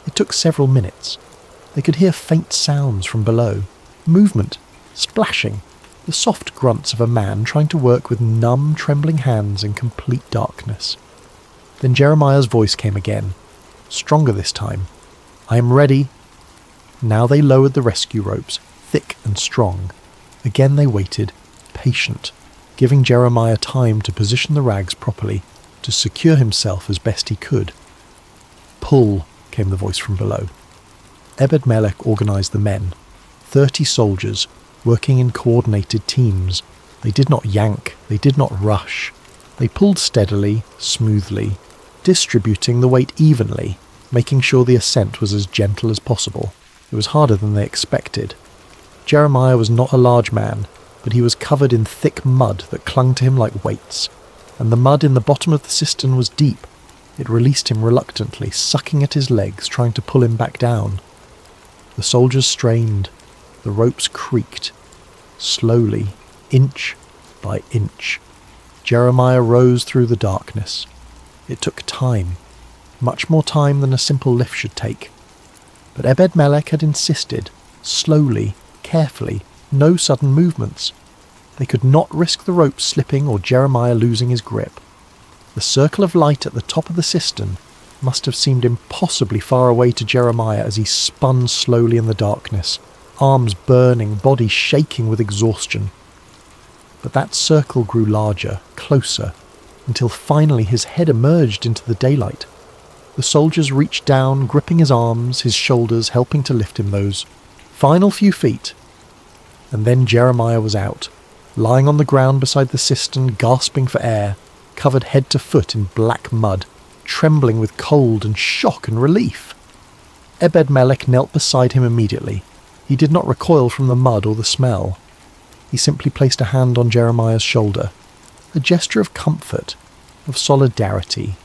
It took several minutes. They could hear faint sounds from below, movement, splashing, the soft grunts of a man trying to work with numb, trembling hands in complete darkness. Then Jeremiah's voice came again, stronger this time. "I am ready." Now they lowered the rescue ropes, thick and strong. Again they waited, patient, giving Jeremiah time to position the rags properly, to secure himself as best he could. "Pull," came the voice from below. Ebed-Melech organized the men, 30 soldiers, working in coordinated teams. They did not yank, they did not rush. They pulled steadily, smoothly, distributing the weight evenly, making sure the ascent was as gentle as possible. It was harder than they expected. Jeremiah was not a large man, but he was covered in thick mud that clung to him like weights, and the mud in the bottom of the cistern was deep. It released him reluctantly, sucking at his legs, trying to pull him back down. The soldiers strained. The ropes creaked. Slowly, inch by inch, Jeremiah rose through the darkness. It took time, much more time than a simple lift should take. But Ebed-Melech had insisted, slowly, carefully, no sudden movements. They could not risk the rope slipping or Jeremiah losing his grip. The circle of light at the top of the cistern must have seemed impossibly far away to Jeremiah as he spun slowly in the darkness, arms burning, body shaking with exhaustion. But that circle grew larger, closer, until finally his head emerged into the daylight. The soldiers reached down, gripping his arms, his shoulders, helping to lift him those final few feet. And then Jeremiah was out, lying on the ground beside the cistern, gasping for air, covered head to foot in black mud, trembling with cold and shock and relief. Ebed-Melech knelt beside him immediately. He did not recoil from the mud or the smell. He simply placed a hand on Jeremiah's shoulder, a gesture of comfort, of solidarity,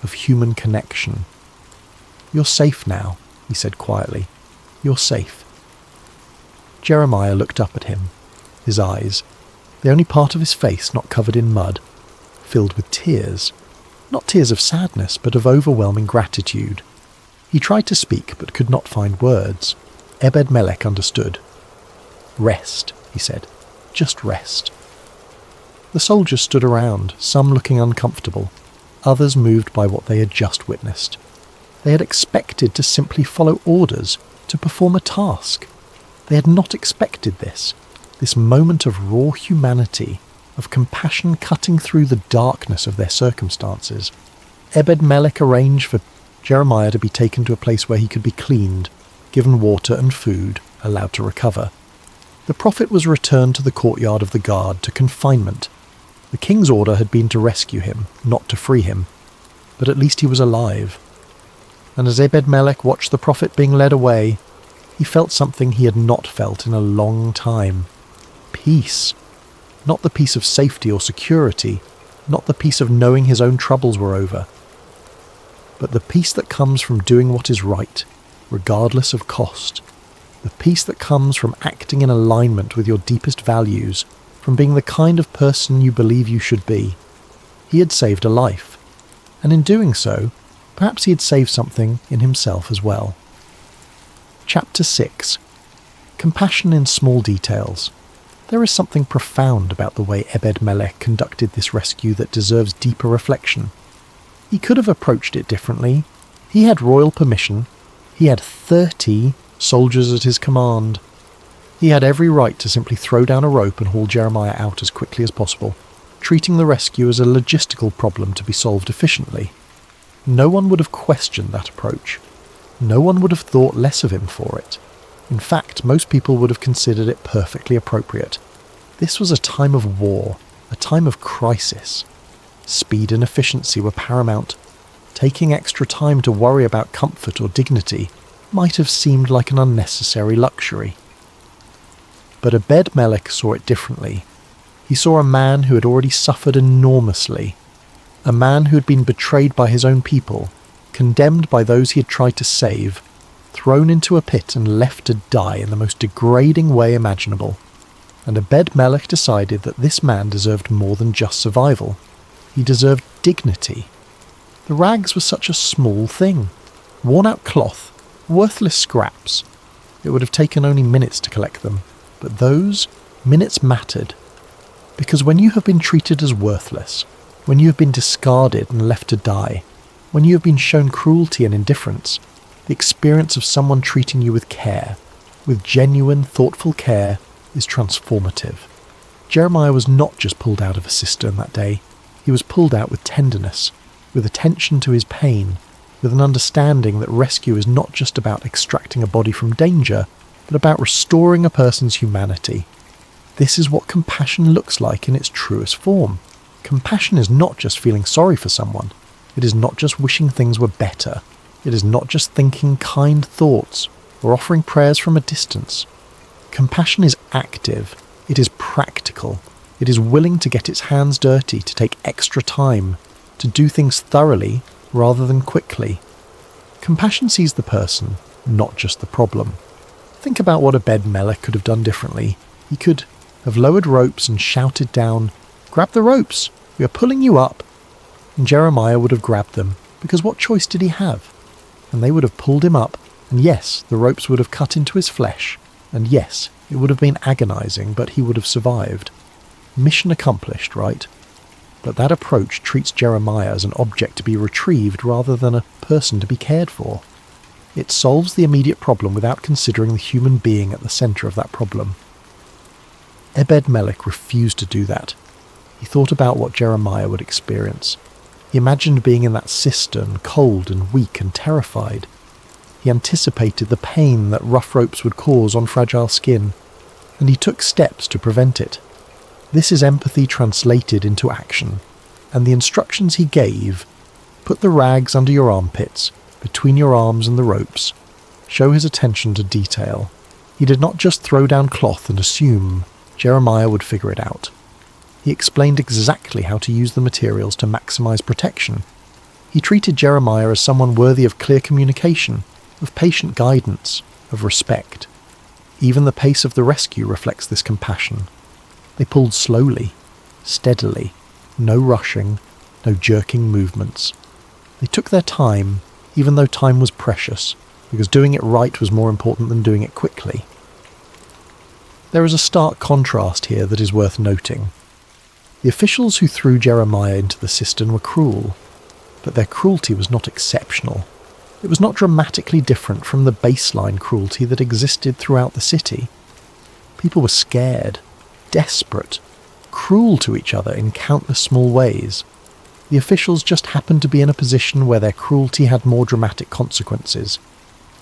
of human connection. "You're safe now," he said quietly. "You're safe." Jeremiah looked up at him, his eyes, the only part of his face not covered in mud, filled with tears. Not tears of sadness, but of overwhelming gratitude. He tried to speak, but could not find words. Ebed-Melech understood. "Rest," he said. "Just rest." The soldiers stood around, some looking uncomfortable, others moved by what they had just witnessed. They had expected to simply follow orders, to perform a task. They had not expected this moment of raw humanity, of compassion cutting through the darkness of their circumstances. Ebed-Melech arranged for Jeremiah to be taken to a place where he could be cleaned, given water and food, allowed to recover. The prophet was returned to the courtyard of the guard, to confinement. The king's order had been to rescue him, not to free him, but at least he was alive. And as Ebed-Melech watched the prophet being led away, he felt something he had not felt in a long time. Peace. Not the peace of safety or security, not the peace of knowing his own troubles were over, but the peace that comes from doing what is right, regardless of cost. The peace that comes from acting in alignment with your deepest values, from being the kind of person you believe you should be. He had saved a life, and in doing so, perhaps he had saved something in himself as well. Chapter 6. Compassion in small details. There is something profound about the way Ebed-Melech conducted this rescue that deserves deeper reflection. He could have approached it differently. He had royal permission. He had 30 soldiers at his command. He had every right to simply throw down a rope and haul Jeremiah out as quickly as possible, treating the rescue as a logistical problem to be solved efficiently. No one would have questioned that approach. No one would have thought less of him for it. In fact, most people would have considered it perfectly appropriate. This was a time of war, a time of crisis. Speed and efficiency were paramount. Taking extra time to worry about comfort or dignity might have seemed like an unnecessary luxury. But Ebed-Melech saw it differently. He saw a man who had already suffered enormously, a man who had been betrayed by his own people, condemned by those he had tried to save, thrown into a pit and left to die in the most degrading way imaginable. And Ebed-Melech decided that this man deserved more than just survival. He deserved dignity. The rags were such a small thing. Worn-out cloth, worthless scraps. It would have taken only minutes to collect them, but those minutes mattered. Because when you have been treated as worthless, when you have been discarded and left to die, when you have been shown cruelty and indifference, the experience of someone treating you with care, with genuine, thoughtful care, is transformative. Jeremiah was not just pulled out of a cistern that day. He was pulled out with tenderness, with attention to his pain, with an understanding that rescue is not just about extracting a body from danger, but about restoring a person's humanity. This is what compassion looks like in its truest form. Compassion is not just feeling sorry for someone. It is not just wishing things were better. It is not just thinking kind thoughts or offering prayers from a distance. Compassion is active. It is practical. It is willing to get its hands dirty, to take extra time, to do things thoroughly rather than quickly. Compassion sees the person, not just the problem. Think about what Ebed-Melech could have done differently. He could have lowered ropes and shouted down, "Grab the ropes! We are pulling you up!" And Jeremiah would have grabbed them, because what choice did he have? And they would have pulled him up, and yes, the ropes would have cut into his flesh, and yes, it would have been agonizing, but he would have survived. Mission accomplished, right? But that approach treats Jeremiah as an object to be retrieved rather than a person to be cared for. It solves the immediate problem without considering the human being at the center of that problem. Ebed-Melech refused to do that. He thought about what Jeremiah would experience. He imagined being in that cistern, cold and weak and terrified. He anticipated the pain that rough ropes would cause on fragile skin, and he took steps to prevent it. This is empathy translated into action, and the instructions he gave: put the rags under your armpits, between your arms and the ropes. Show his attention to detail. He did not just throw down cloth and assume Jeremiah would figure it out. He explained exactly how to use the materials to maximize protection. He treated Jeremiah as someone worthy of clear communication, of patient guidance, of respect. Even the pace of the rescue reflects this compassion. They pulled slowly, steadily, no rushing, no jerking movements. They took their time, even though time was precious, because doing it right was more important than doing it quickly. There is a stark contrast here that is worth noting. The officials who threw Jeremiah into the cistern were cruel, but their cruelty was not exceptional. It was not dramatically different from the baseline cruelty that existed throughout the city. People were scared, desperate, cruel to each other in countless small ways. The officials just happened to be in a position where their cruelty had more dramatic consequences.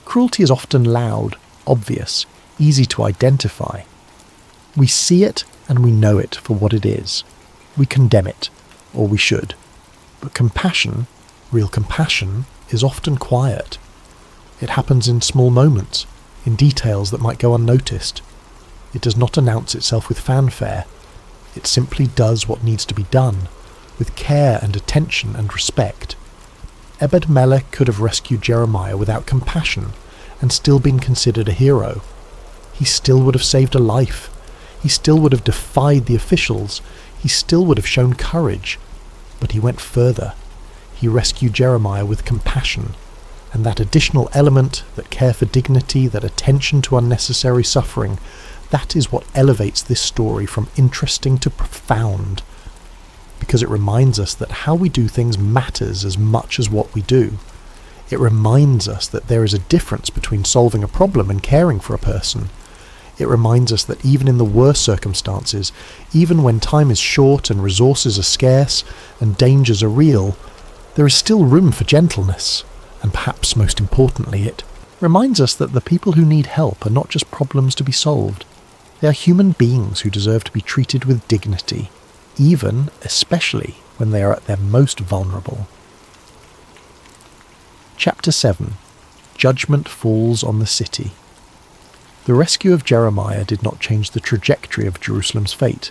Cruelty is often loud, obvious, easy to identify. We see it and we know it for what it is. We condemn it, or we should. But compassion, real compassion, is often quiet. It happens in small moments, in details that might go unnoticed. It does not announce itself with fanfare. It simply does what needs to be done, with care and attention and respect. Ebed-Melech could have rescued Jeremiah without compassion and still been considered a hero. He still would have saved a life. He still would have defied the officials. He still would have shown courage. But he went further. He rescued Jeremiah with compassion, and that additional element, that care for dignity, that attention to unnecessary suffering, that is what elevates this story from interesting to profound, because it reminds us that how we do things matters as much as what we do. It reminds us that there is a difference between solving a problem and caring for a person. It reminds us that even in the worst circumstances, even when time is short and resources are scarce and dangers are real, there is still room for gentleness. And perhaps most importantly, it reminds us that the people who need help are not just problems to be solved. They are human beings who deserve to be treated with dignity, even, especially, when they are at their most vulnerable. Chapter 7. Judgment Falls on the City. The rescue of Jeremiah did not change the trajectory of Jerusalem's fate.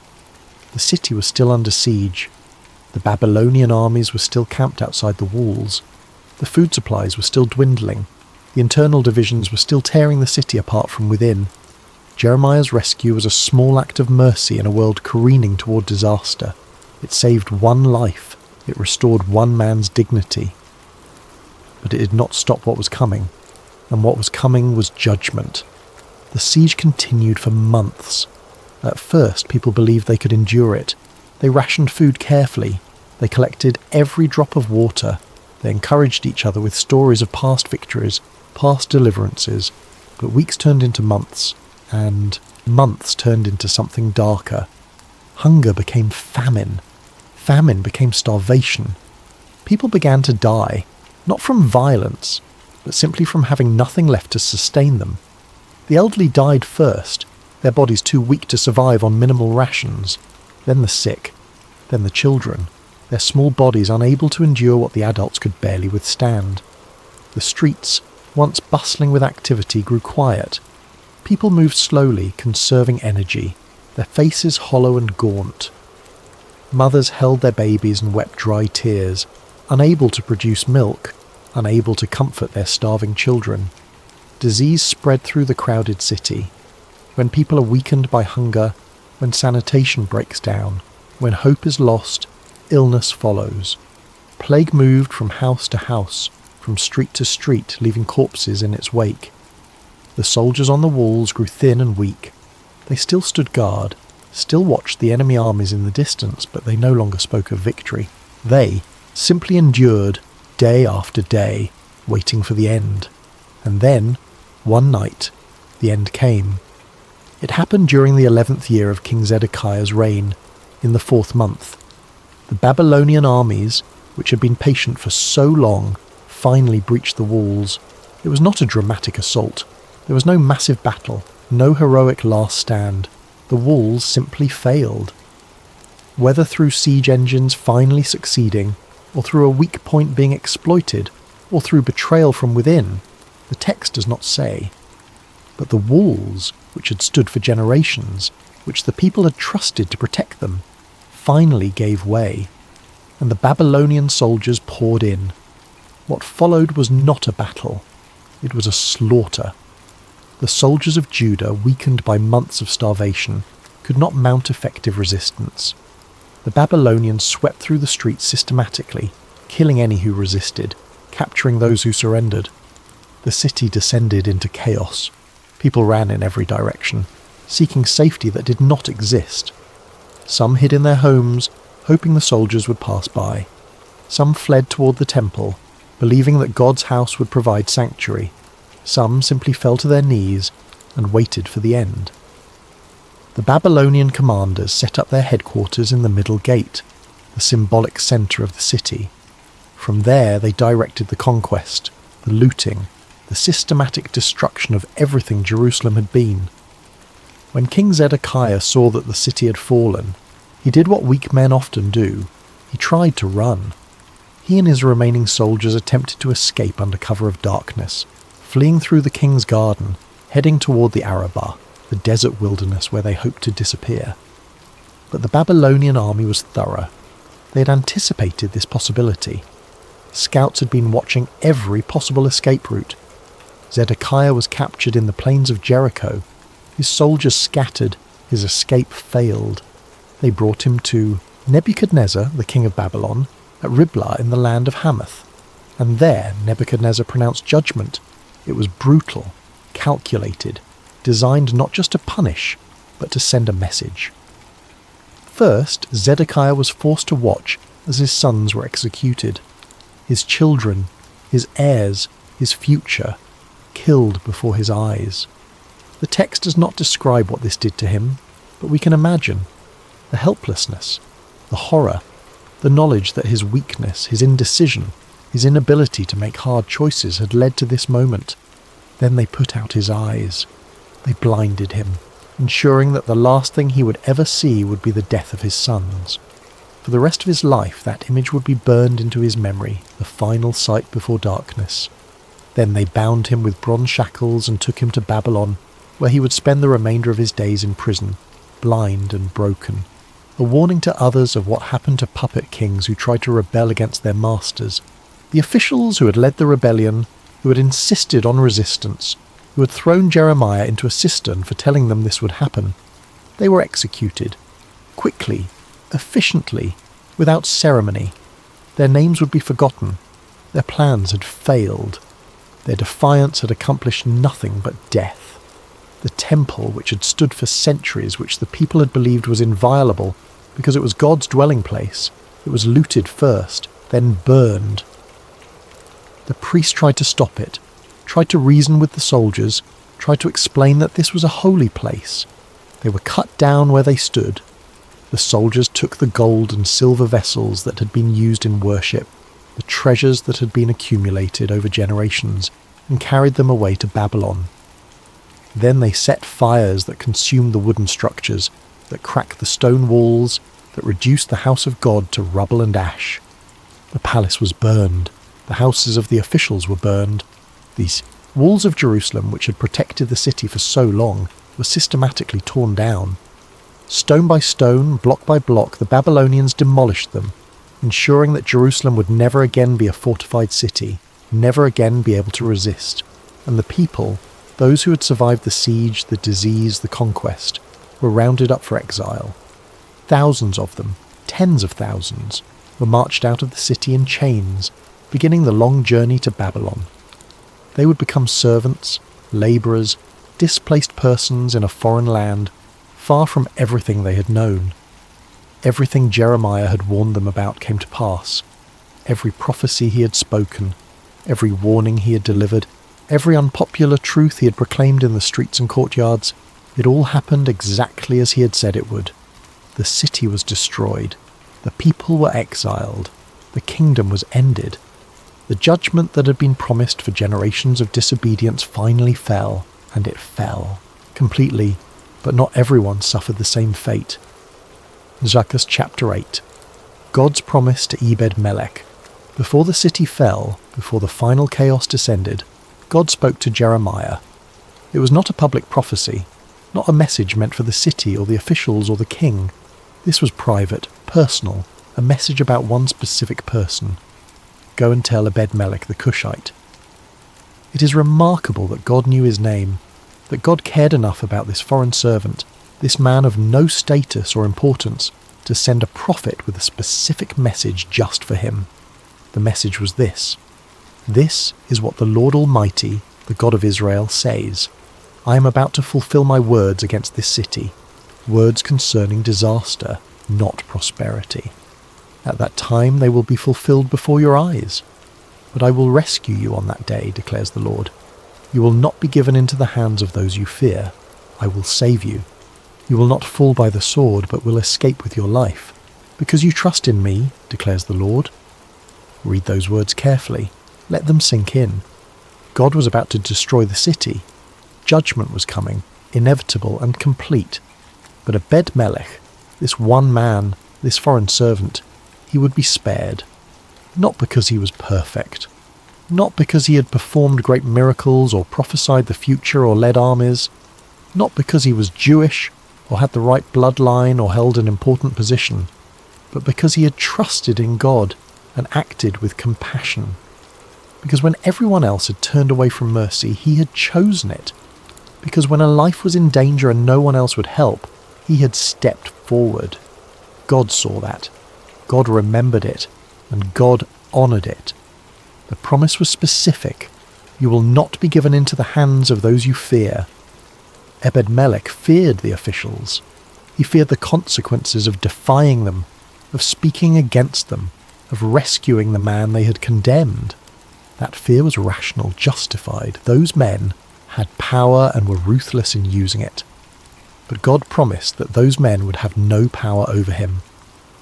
The city was still under siege. The Babylonian armies were still camped outside the walls. The food supplies were still dwindling. The internal divisions were still tearing the city apart from within. Jeremiah's rescue was a small act of mercy in a world careening toward disaster. It saved one life. It restored one man's dignity. But it did not stop what was coming, and what was coming was judgment. The siege continued for months. At first, people believed they could endure it. They rationed food carefully. They collected every drop of water. They encouraged each other with stories of past victories, past deliverances. But weeks turned into months, and months turned into something darker. Hunger became famine. Famine became starvation. People began to die, not from violence, but simply from having nothing left to sustain them. The elderly died first, their bodies too weak to survive on minimal rations. Then the sick, then the children, their small bodies unable to endure what the adults could barely withstand. The streets, once bustling with activity, grew quiet. People moved slowly, conserving energy, their faces hollow and gaunt. Mothers held their babies and wept dry tears, unable to produce milk, unable to comfort their starving children. Disease spread through the crowded city. When people are weakened by hunger, when sanitation breaks down, when hope is lost, illness follows. Plague moved from house to house, from street to street, leaving corpses in its wake. The soldiers on the walls grew thin and weak. They still stood guard, still watched the enemy armies in the distance, but they no longer spoke of victory. They simply endured, day after day, waiting for the end. And then, one night, the end came. It happened during the 11th year of King Zedekiah's reign, in the 4th month. The Babylonian armies, which had been patient for so long, finally breached the walls. It was not a dramatic assault. There was no massive battle, no heroic last stand. The walls simply failed. Whether through siege engines finally succeeding, or through a weak point being exploited, or through betrayal from within, the text does not say. But the walls, which had stood for generations, which the people had trusted to protect them, finally gave way, and the Babylonian soldiers poured in. What followed was not a battle. It was a slaughter. The soldiers of Judah, weakened by months of starvation, could not mount effective resistance. The Babylonians swept through the streets systematically, killing any who resisted, capturing those who surrendered. The city descended into chaos. People ran in every direction, seeking safety that did not exist. Some hid in their homes, hoping the soldiers would pass by. Some fled toward the temple, believing that God's house would provide sanctuary. Some simply fell to their knees and waited for the end. The Babylonian commanders set up their headquarters in the middle gate, the symbolic centre of the city. From there they directed the conquest, the looting, the systematic destruction of everything Jerusalem had been. When King Zedekiah saw that the city had fallen, he did what weak men often do. He tried to run. He and his remaining soldiers attempted to escape under cover of darkness, fleeing through the king's garden, heading toward the Arabah, the desert wilderness where they hoped to disappear. But the Babylonian army was thorough. They had anticipated this possibility. Scouts had been watching every possible escape route. Zedekiah was captured in the plains of Jericho. His soldiers scattered. His escape failed. They brought him to Nebuchadnezzar, the king of Babylon, at Riblah in the land of Hamath. And there Nebuchadnezzar pronounced judgment. It was brutal, calculated, designed not just to punish, but to send a message. First, Zedekiah was forced to watch as his sons were executed. His children, his heirs, his future, killed before his eyes. The text does not describe what this did to him, but we can imagine. The helplessness, the horror, the knowledge that his weakness, his indecision, his inability to make hard choices had led to this moment. Then they put out his eyes. They blinded him, ensuring that the last thing he would ever see would be the death of his sons. For the rest of his life, that image would be burned into his memory, the final sight before darkness. Then they bound him with bronze shackles and took him to Babylon, where he would spend the remainder of his days in prison, blind and broken. A warning to others of what happened to puppet kings who tried to rebel against their masters. The officials who had led the rebellion, who had insisted on resistance, who had thrown Jeremiah into a cistern for telling them this would happen. They were executed. Quickly, efficiently, without ceremony. Their names would be forgotten. Their plans had failed. Their defiance had accomplished nothing but death. The temple, which had stood for centuries, which the people had believed was inviolable because it was God's dwelling place, it was looted first, then burned. The priest tried to stop it, tried to reason with the soldiers, tried to explain that this was a holy place. They were cut down where they stood. The soldiers took the gold and silver vessels that had been used in worship, the treasures that had been accumulated over generations, and carried them away to Babylon. Then they set fires that consumed the wooden structures, that cracked the stone walls, that reduced the house of God to rubble and ash. The palace was burned. The houses of the officials were burned. These walls of Jerusalem, which had protected the city for so long, were systematically torn down. Stone by stone, block by block, the Babylonians demolished them, ensuring that Jerusalem would never again be a fortified city, never again be able to resist. And the people, those who had survived the siege, the disease, the conquest, were rounded up for exile. Thousands of them, tens of thousands, were marched out of the city in chains, beginning the long journey to Babylon. They would become servants, labourers, displaced persons in a foreign land, far from everything they had known. Everything Jeremiah had warned them about came to pass. Every prophecy he had spoken, every warning he had delivered, every unpopular truth he had proclaimed in the streets and courtyards, it all happened exactly as he had said it would. The city was destroyed. The people were exiled. The kingdom was ended. The judgment that had been promised for generations of disobedience finally fell, and it fell. Completely, but not everyone suffered the same fate. Zacchaeus chapter 8. God's promise to Ebed-Melech. Before the city fell, before the final chaos descended, God spoke to Jeremiah. It was not a public prophecy, not a message meant for the city or the officials or the king. This was private, personal, a message about one specific person. Go and tell Ebed-Melech the Cushite. It is remarkable that God knew his name, that God cared enough about this foreign servant, this man of no status or importance, to send a prophet with a specific message just for him. The message was this: "This is what the Lord Almighty, the God of Israel, says. I am about to fulfill my words against this city, words concerning disaster, not prosperity. At that time they will be fulfilled before your eyes. But I will rescue you on that day, declares the Lord. You will not be given into the hands of those you fear. I will save you. You will not fall by the sword, but will escape with your life, because you trust in me, declares the Lord." Read those words carefully. Let them sink in. God was about to destroy the city. Judgment was coming, inevitable and complete. But Ebed-Melech, this one man, this foreign servant, he would be spared. Not because he was perfect. Not because he had performed great miracles or prophesied the future or led armies. Not because he was Jewish or had the right bloodline or held an important position. But because he had trusted in God and acted with compassion. Because when everyone else had turned away from mercy, he had chosen it. Because when a life was in danger and no one else would help, he had stepped forward. God saw that. God remembered it. And God honoured it. The promise was specific. You will not be given into the hands of those you fear. Ebed-Melech feared the officials. He feared the consequences of defying them, of speaking against them, of rescuing the man they had condemned. That fear was rational, justified. Those men had power and were ruthless in using it. But God promised that those men would have no power over him.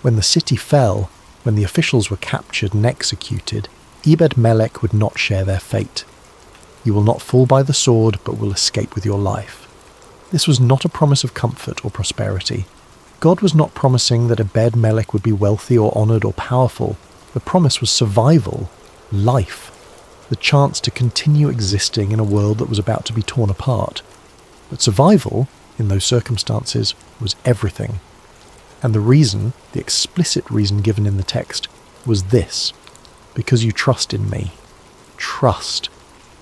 When the city fell, when the officials were captured and executed, Ebed-Melech would not share their fate. You will not fall by the sword, but will escape with your life. This was not a promise of comfort or prosperity. God was not promising that Ebed-Melech would be wealthy or honoured or powerful. The promise was survival, life, the chance to continue existing in a world that was about to be torn apart. But survival, in those circumstances, was everything. And the reason, the explicit reason given in the text, was this: because you trust in me. Trust.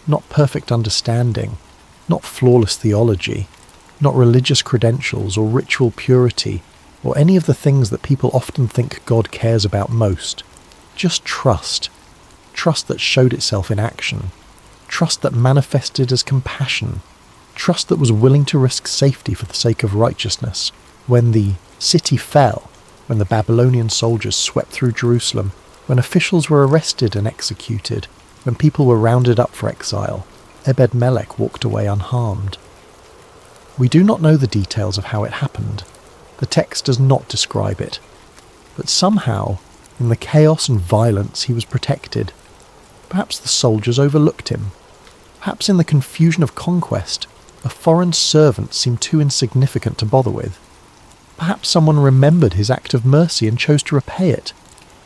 Not perfect understanding, not flawless theology, not religious credentials or ritual purity, or any of the things that people often think God cares about most. Just trust. Trust that showed itself in action. Trust that manifested as compassion. Trust that was willing to risk safety for the sake of righteousness. When the city fell, when the Babylonian soldiers swept through Jerusalem, when officials were arrested and executed, when people were rounded up for exile, Ebed-Melech walked away unharmed. We do not know the details of how it happened. The text does not describe it. But somehow, in the chaos and violence, he was protected. Perhaps the soldiers overlooked him. Perhaps in the confusion of conquest, a foreign servant seemed too insignificant to bother with. Perhaps someone remembered his act of mercy and chose to repay it.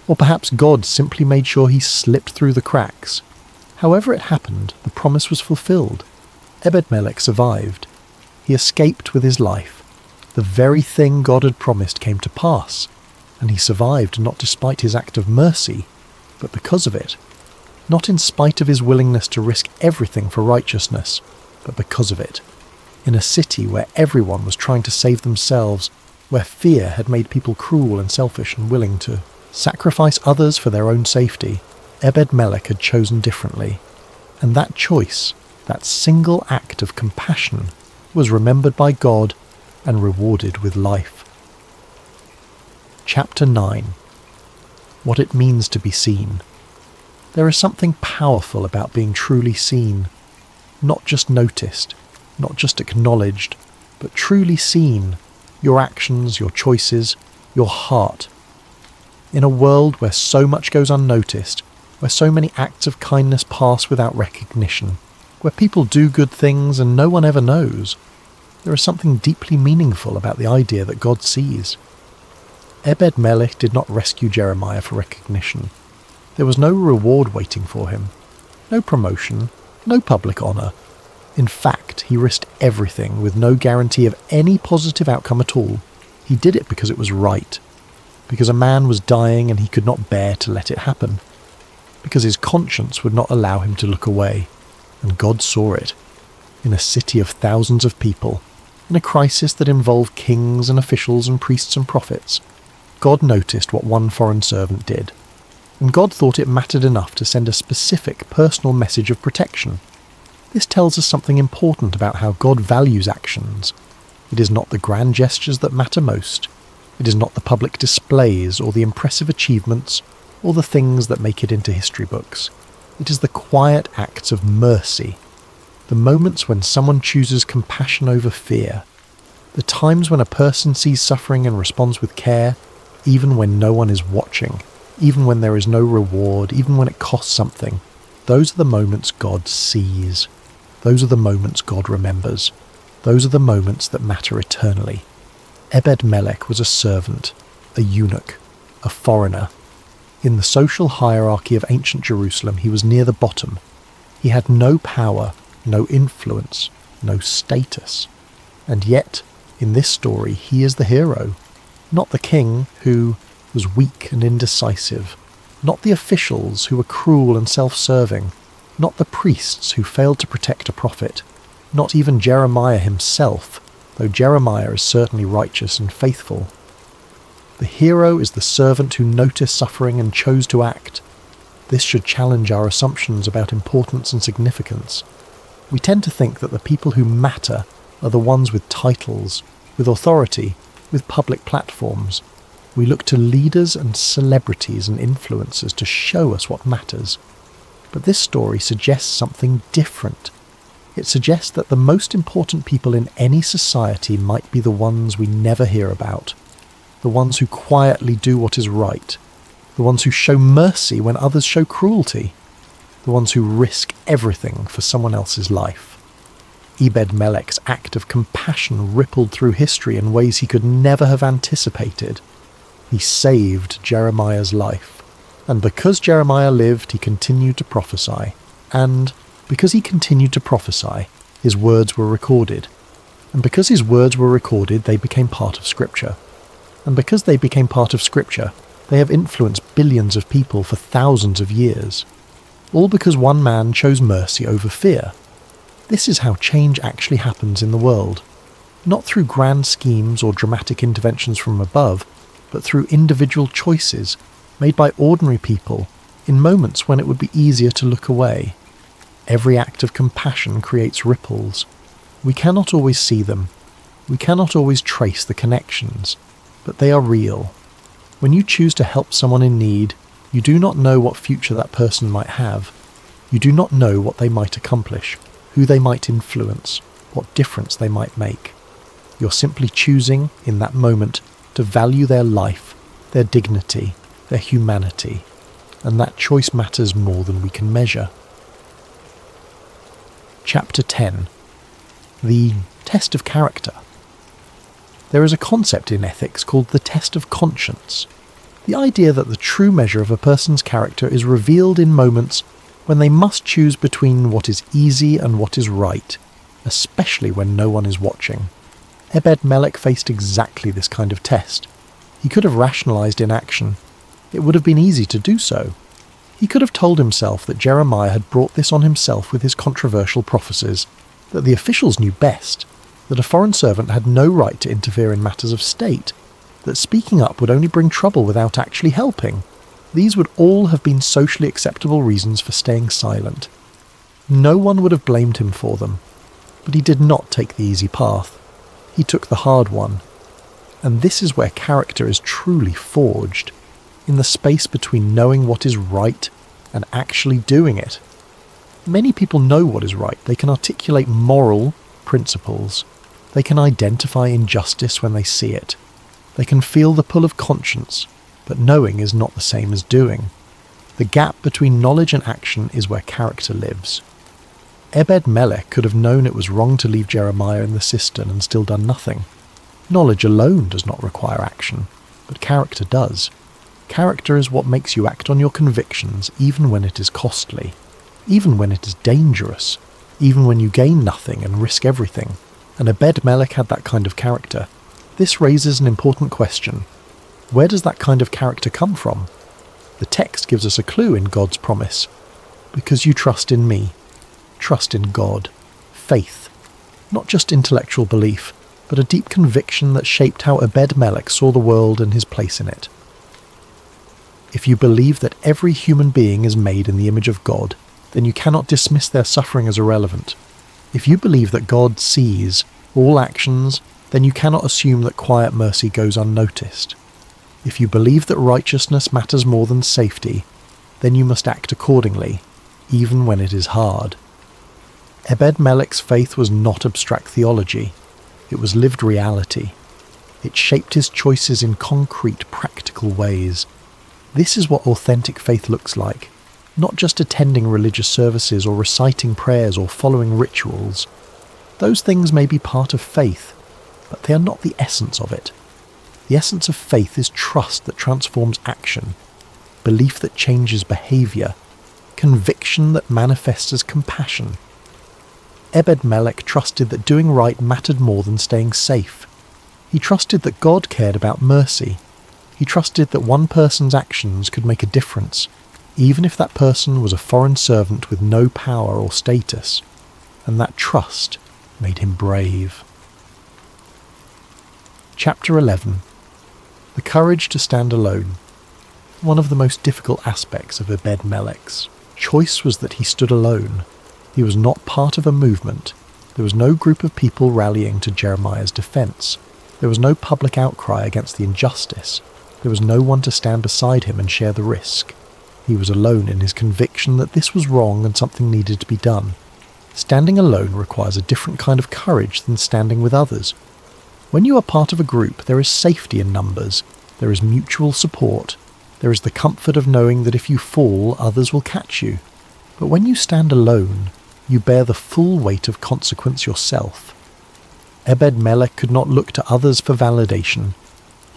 Or perhaps God simply made sure he slipped through the cracks. However it happened, the promise was fulfilled. Ebed-Melech survived. He escaped with his life. The very thing God had promised came to pass, and he survived not despite his act of mercy, but because of it. Not in spite of his willingness to risk everything for righteousness, but because of it. In a city where everyone was trying to save themselves, where fear had made people cruel and selfish and willing to sacrifice others for their own safety, Ebed-Melech had chosen differently. And that choice, that single act of compassion, was remembered by God and rewarded with life. Chapter 9. What it means to be seen. There is something powerful about being truly seen. Not just noticed, not just acknowledged, but truly seen. Your actions, your choices, your heart. In a world where so much goes unnoticed, where so many acts of kindness pass without recognition, where people do good things and no one ever knows, there is something deeply meaningful about the idea that God sees. Ebed-Melech did not rescue Jeremiah for recognition. There was no reward waiting for him, no promotion, no public honour. In fact, he risked everything with no guarantee of any positive outcome at all. He did it because it was right, because a man was dying and he could not bear to let it happen, because his conscience would not allow him to look away. And God saw it. In a city of thousands of people, in a crisis that involved kings and officials and priests and prophets, God noticed what one foreign servant did. And God thought it mattered enough to send a specific personal message of protection. This tells us something important about how God values actions. It is not the grand gestures that matter most. It is not the public displays or the impressive achievements or the things that make it into history books. It is the quiet acts of mercy, the moments when someone chooses compassion over fear, the times when a person sees suffering and responds with care, even when no one is watching, even when there is no reward, even when it costs something. Those are the moments God sees. Those are the moments God remembers. Those are the moments that matter eternally. Ebed-Melech was a servant, a eunuch, a foreigner. In the social hierarchy of ancient Jerusalem, he was near the bottom. He had no power, no influence, no status. And yet, in this story, he is the hero. Not the king, who was weak and indecisive. Not the officials, who were cruel and self-serving. Not the priests, who failed to protect a prophet. Not even Jeremiah himself, though Jeremiah is certainly righteous and faithful. The hero is the servant who noticed suffering and chose to act. This should challenge our assumptions about importance and significance. We tend to think that the people who matter are the ones with titles, with authority, with public platforms. We look to leaders and celebrities and influencers to show us what matters. But this story suggests something different. It suggests that the most important people in any society might be the ones we never hear about, the ones who quietly do what is right, the ones who show mercy when others show cruelty, the ones who risk everything for someone else's life. Ebed-Melech's act of compassion rippled through history in ways he could never have anticipated. He saved Jeremiah's life, and because Jeremiah lived, he continued to prophesy, and because he continued to prophesy, his words were recorded. And because his words were recorded, they became part of Scripture. And because they became part of Scripture, they have influenced billions of people for thousands of years. All because one man chose mercy over fear. This is how change actually happens in the world. Not through grand schemes or dramatic interventions from above, but through individual choices made by ordinary people in moments when it would be easier to look away. Every act of compassion creates ripples. We cannot always see them. We cannot always trace the connections, but they are real. When you choose to help someone in need, you do not know what future that person might have. You do not know what they might accomplish, who they might influence, what difference they might make. You're simply choosing, in that moment, to value their life, their dignity, their humanity, and that choice matters more than we can measure. Chapter 10. The Test of Character. There is a concept in ethics called the test of conscience. The idea that the true measure of a person's character is revealed in moments when they must choose between what is easy and what is right, especially when no one is watching. Ebed-Melech faced exactly this kind of test. He could have rationalized inaction. It would have been easy to do so. He could have told himself that Jeremiah had brought this on himself with his controversial prophecies, that the officials knew best, that a foreign servant had no right to interfere in matters of state, that speaking up would only bring trouble without actually helping. These would all have been socially acceptable reasons for staying silent. No one would have blamed him for them, but he did not take the easy path. He took the hard one. And this is where character is truly forged, in the space between knowing what is right and actually doing it. Many people know what is right. They can articulate moral principles. They can identify injustice when they see it. They can feel the pull of conscience, but knowing is not the same as doing. The gap between knowledge and action is where character lives. Ebed-Melech could have known it was wrong to leave Jeremiah in the cistern and still done nothing. Knowledge alone does not require action, but character does. Character is what makes you act on your convictions even when it is costly, even when it is dangerous, even when you gain nothing and risk everything. And Ebed-Melech had that kind of character. This raises an important question. Where does that kind of character come from? The text gives us a clue in God's promise. Because you trust in me. trust in God, faith, not just intellectual belief, but a deep conviction that shaped how Ebed-Melech saw the world and his place in it. If you believe that every human being is made in the image of God, then you cannot dismiss their suffering as irrelevant. If you believe that God sees all actions, then you cannot assume that quiet mercy goes unnoticed. If you believe that righteousness matters more than safety, then you must act accordingly, even when it is hard. Ebed-Melech's faith was not abstract theology. It was lived reality. It shaped his choices in concrete, practical ways. This is what authentic faith looks like, not just attending religious services or reciting prayers or following rituals. Those things may be part of faith, but they are not the essence of it. The essence of faith is trust that transforms action, belief that changes behaviour, conviction that manifests as compassion. Ebed-Melech trusted that doing right mattered more than staying safe. He trusted that God cared about mercy. He trusted that one person's actions could make a difference, even if that person was a foreign servant with no power or status. And that trust made him brave. Chapter 11. The courage to stand alone. One of the most difficult aspects of Ebed-Melech's choice was that he stood alone. He was not part of a movement. There was no group of people rallying to Jeremiah's defence. There was no public outcry against the injustice. There was no one to stand beside him and share the risk. He was alone in his conviction that this was wrong and something needed to be done. Standing alone requires a different kind of courage than standing with others. When you are part of a group, there is safety in numbers. There is mutual support. There is the comfort of knowing that if you fall, others will catch you. But when you stand alone, you bear the full weight of consequence yourself. Ebed-Melech could not look to others for validation.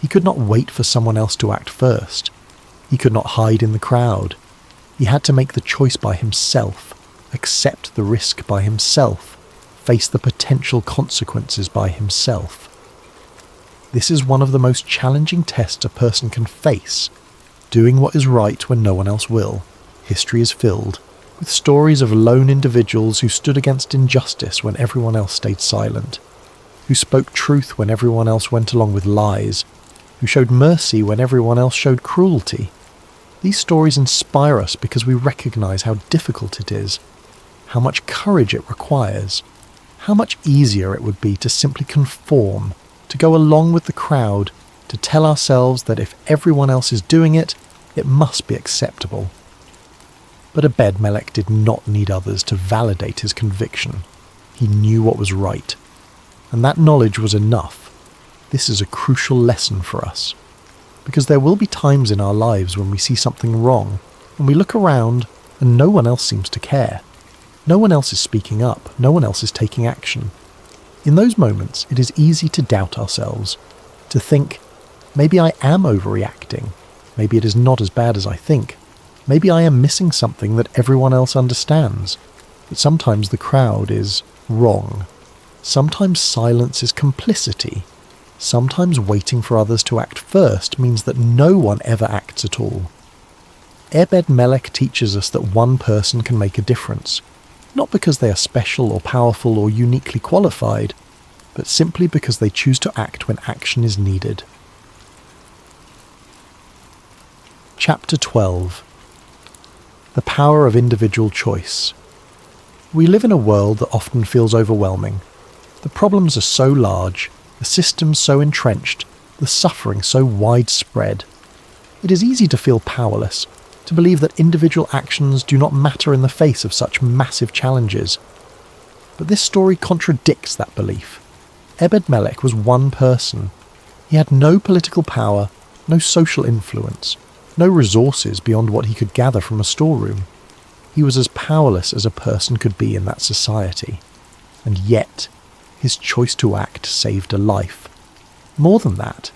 He could not wait for someone else to act first. He could not hide in the crowd. He had to make the choice by himself, accept the risk by himself, face the potential consequences by himself. This is one of the most challenging tests a person can face, doing what is right when no one else will. History is filled with stories of lone individuals who stood against injustice when everyone else stayed silent, who spoke truth when everyone else went along with lies, who showed mercy when everyone else showed cruelty. These stories inspire us because we recognize how difficult it is, how much courage it requires, how much easier it would be to simply conform, to go along with the crowd, to tell ourselves that if everyone else is doing it, it must be acceptable. But Ebed-Melech did not need others to validate his conviction. He knew what was right, and that knowledge was enough. This is a crucial lesson for us, because there will be times in our lives when we see something wrong, and we look around and no one else seems to care. No one else is speaking up, no one else is taking action. In those moments, it is easy to doubt ourselves, to think, maybe I am overreacting, maybe it is not as bad as I think, maybe I am missing something that everyone else understands. But sometimes the crowd is wrong. Sometimes silence is complicity. Sometimes waiting for others to act first means that no one ever acts at all. Ebed-Melech teaches us that one person can make a difference, not because they are special or powerful or uniquely qualified, but simply because they choose to act when action is needed. Chapter 12. The power of individual choice. We live in a world that often feels overwhelming. The problems are so large, the systems so entrenched, the suffering so widespread. It is easy to feel powerless, to believe that individual actions do not matter in the face of such massive challenges. But this story contradicts that belief. Ebed-Melech was one person. He had no political power, no social influence, no resources beyond what he could gather from a storeroom. He was as powerless as a person could be in that society. And yet, his choice to act saved a life. More than that,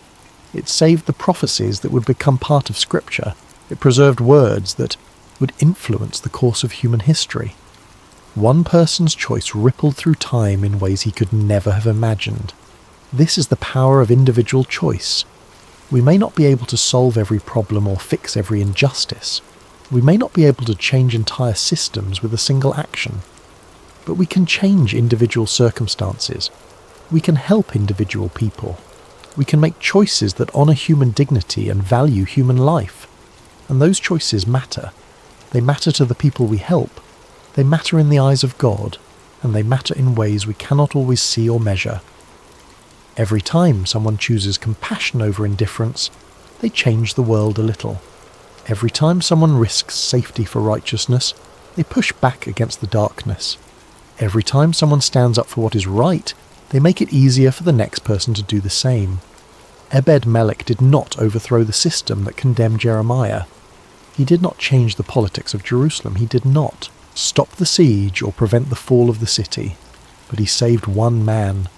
it saved the prophecies that would become part of Scripture. It preserved words that would influence the course of human history. One person's choice rippled through time in ways he could never have imagined. This is the power of individual choice. We may not be able to solve every problem or fix every injustice. We may not be able to change entire systems with a single action. but we can change individual circumstances. We can help individual people. We can make choices that honour human dignity and value human life. And those choices matter. They matter to the people we help. They matter in the eyes of God, and they matter in ways we cannot always see or measure. Every time someone chooses compassion over indifference, they change the world a little. Every time someone risks safety for righteousness, they push back against the darkness. Every time someone stands up for what is right, they make it easier for the next person to do the same. Ebed-Melech did not overthrow the system that condemned Jeremiah. He did not change the politics of Jerusalem. He did not stop the siege or prevent the fall of the city. But he saved one man.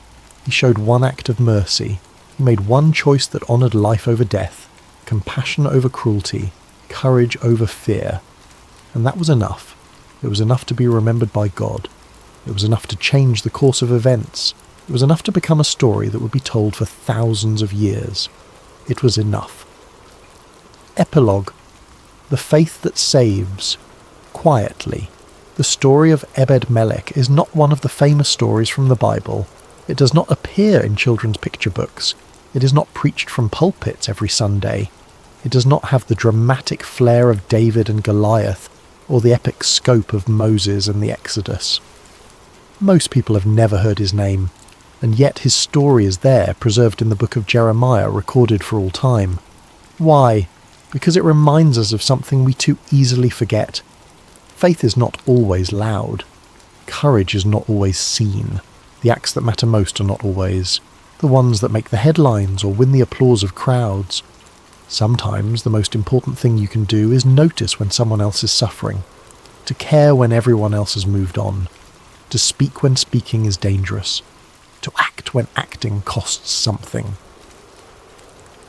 He showed one act of mercy. He made one choice that honoured life over death, compassion over cruelty, courage over fear. And that was enough. It was enough to be remembered by God. It was enough to change the course of events. It was enough to become a story that would be told for thousands of years. It was enough. Epilogue. The faith that saves. Quietly. The story of Ebed-Melech is not one of the famous stories from the Bible. It does not appear in children's picture books. It is not preached from pulpits every Sunday. It does not have the dramatic flair of David and Goliath, or the epic scope of Moses and the Exodus. Most people have never heard his name, and yet his story is there, preserved in the book of Jeremiah, recorded for all time. Why? Because it reminds us of something we too easily forget. Faith is not always loud. Courage is not always seen. The acts that matter most are not always the ones that make the headlines or win the applause of crowds. Sometimes the most important thing you can do is notice when someone else is suffering, to care when everyone else has moved on, to speak when speaking is dangerous, to act when acting costs something.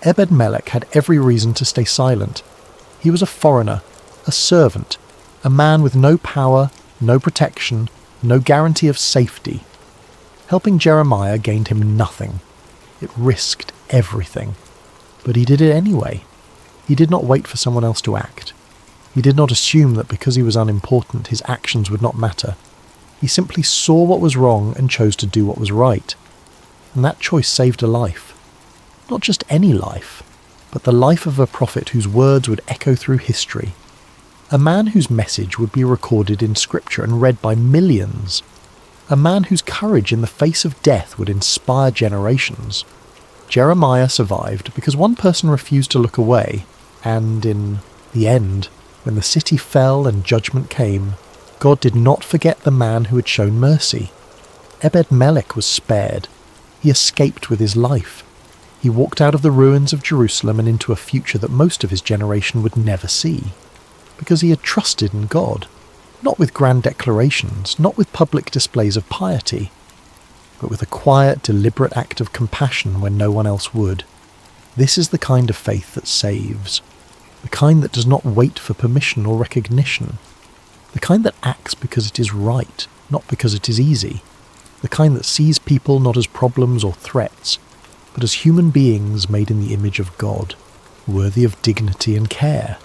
Ebed-Melech had every reason to stay silent. He was a foreigner, a servant, a man with no power, no protection, no guarantee of safety. Helping Jeremiah gained him nothing. It risked everything. But he did it anyway. He did not wait for someone else to act. He did not assume that because he was unimportant, his actions would not matter. He simply saw what was wrong and chose to do what was right. And that choice saved a life. Not just any life, but the life of a prophet whose words would echo through history. A man whose message would be recorded in scripture and read by millions. A man whose courage in the face of death would inspire generations. Jeremiah survived because one person refused to look away, and in the end, when the city fell and judgment came, God did not forget the man who had shown mercy. Ebed-Melech was spared. He escaped with his life. He walked out of the ruins of Jerusalem and into a future that most of his generation would never see, because he had trusted in God, not with grand declarations, not with public displays of piety, but with a quiet, deliberate act of compassion when no one else would. This is the kind of faith that saves, the kind that does not wait for permission or recognition, the kind that acts because it is right, not because it is easy, the kind that sees people not as problems or threats, but as human beings made in the image of God, worthy of dignity and care.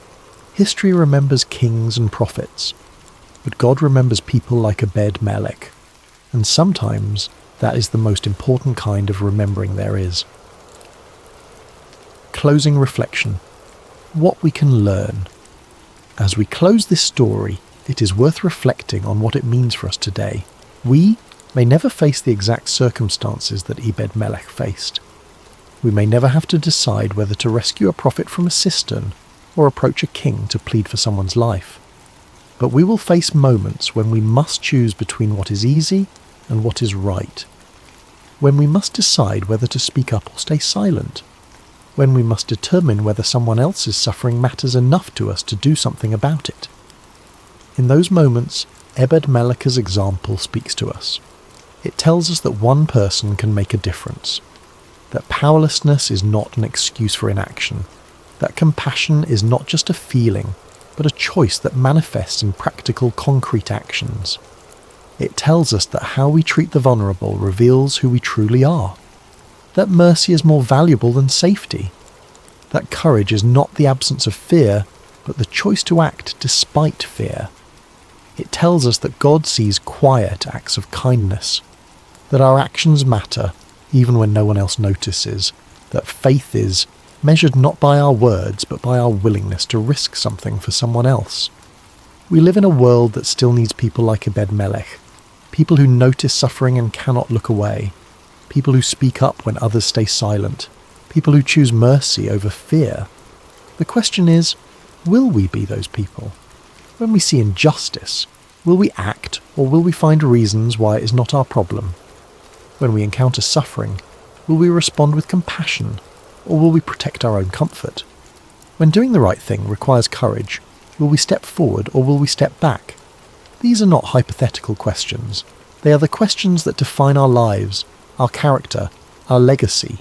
History remembers kings and prophets, but God remembers people like Ebed-Melech, and sometimes that is the most important kind of remembering there is. Closing reflection. What we can learn. As we close this story, it is worth reflecting on what it means for us today. We may never face the exact circumstances that Ebed-Melech faced. We may never have to decide whether to rescue a prophet from a cistern or approach a king to plead for someone's life. But we will face moments when we must choose between what is easy and what is right. When we must decide whether to speak up or stay silent. When we must determine whether someone else's suffering matters enough to us to do something about it. In those moments, Ebed-Melech's example speaks to us. It tells us that one person can make a difference. That powerlessness is not an excuse for inaction. That compassion is not just a feeling, but a choice that manifests in practical, concrete actions. It tells us that how we treat the vulnerable reveals who we truly are. That mercy is more valuable than safety. That courage is not the absence of fear, but the choice to act despite fear. It tells us that God sees quiet acts of kindness, that our actions matter even when no one else notices, that faith is measured not by our words but by our willingness to risk something for someone else. We live in a world that still needs people like Ebed-Melech, people who notice suffering and cannot look away, people who speak up when others stay silent, people who choose mercy over fear. The question is, will we be those people? When we see injustice, will we act or will we find reasons why it is not our problem? When we encounter suffering, will we respond with compassion or will we protect our own comfort? When doing the right thing requires courage, will we step forward or will we step back? These are not hypothetical questions. They are the questions that define our lives, our character, our legacy.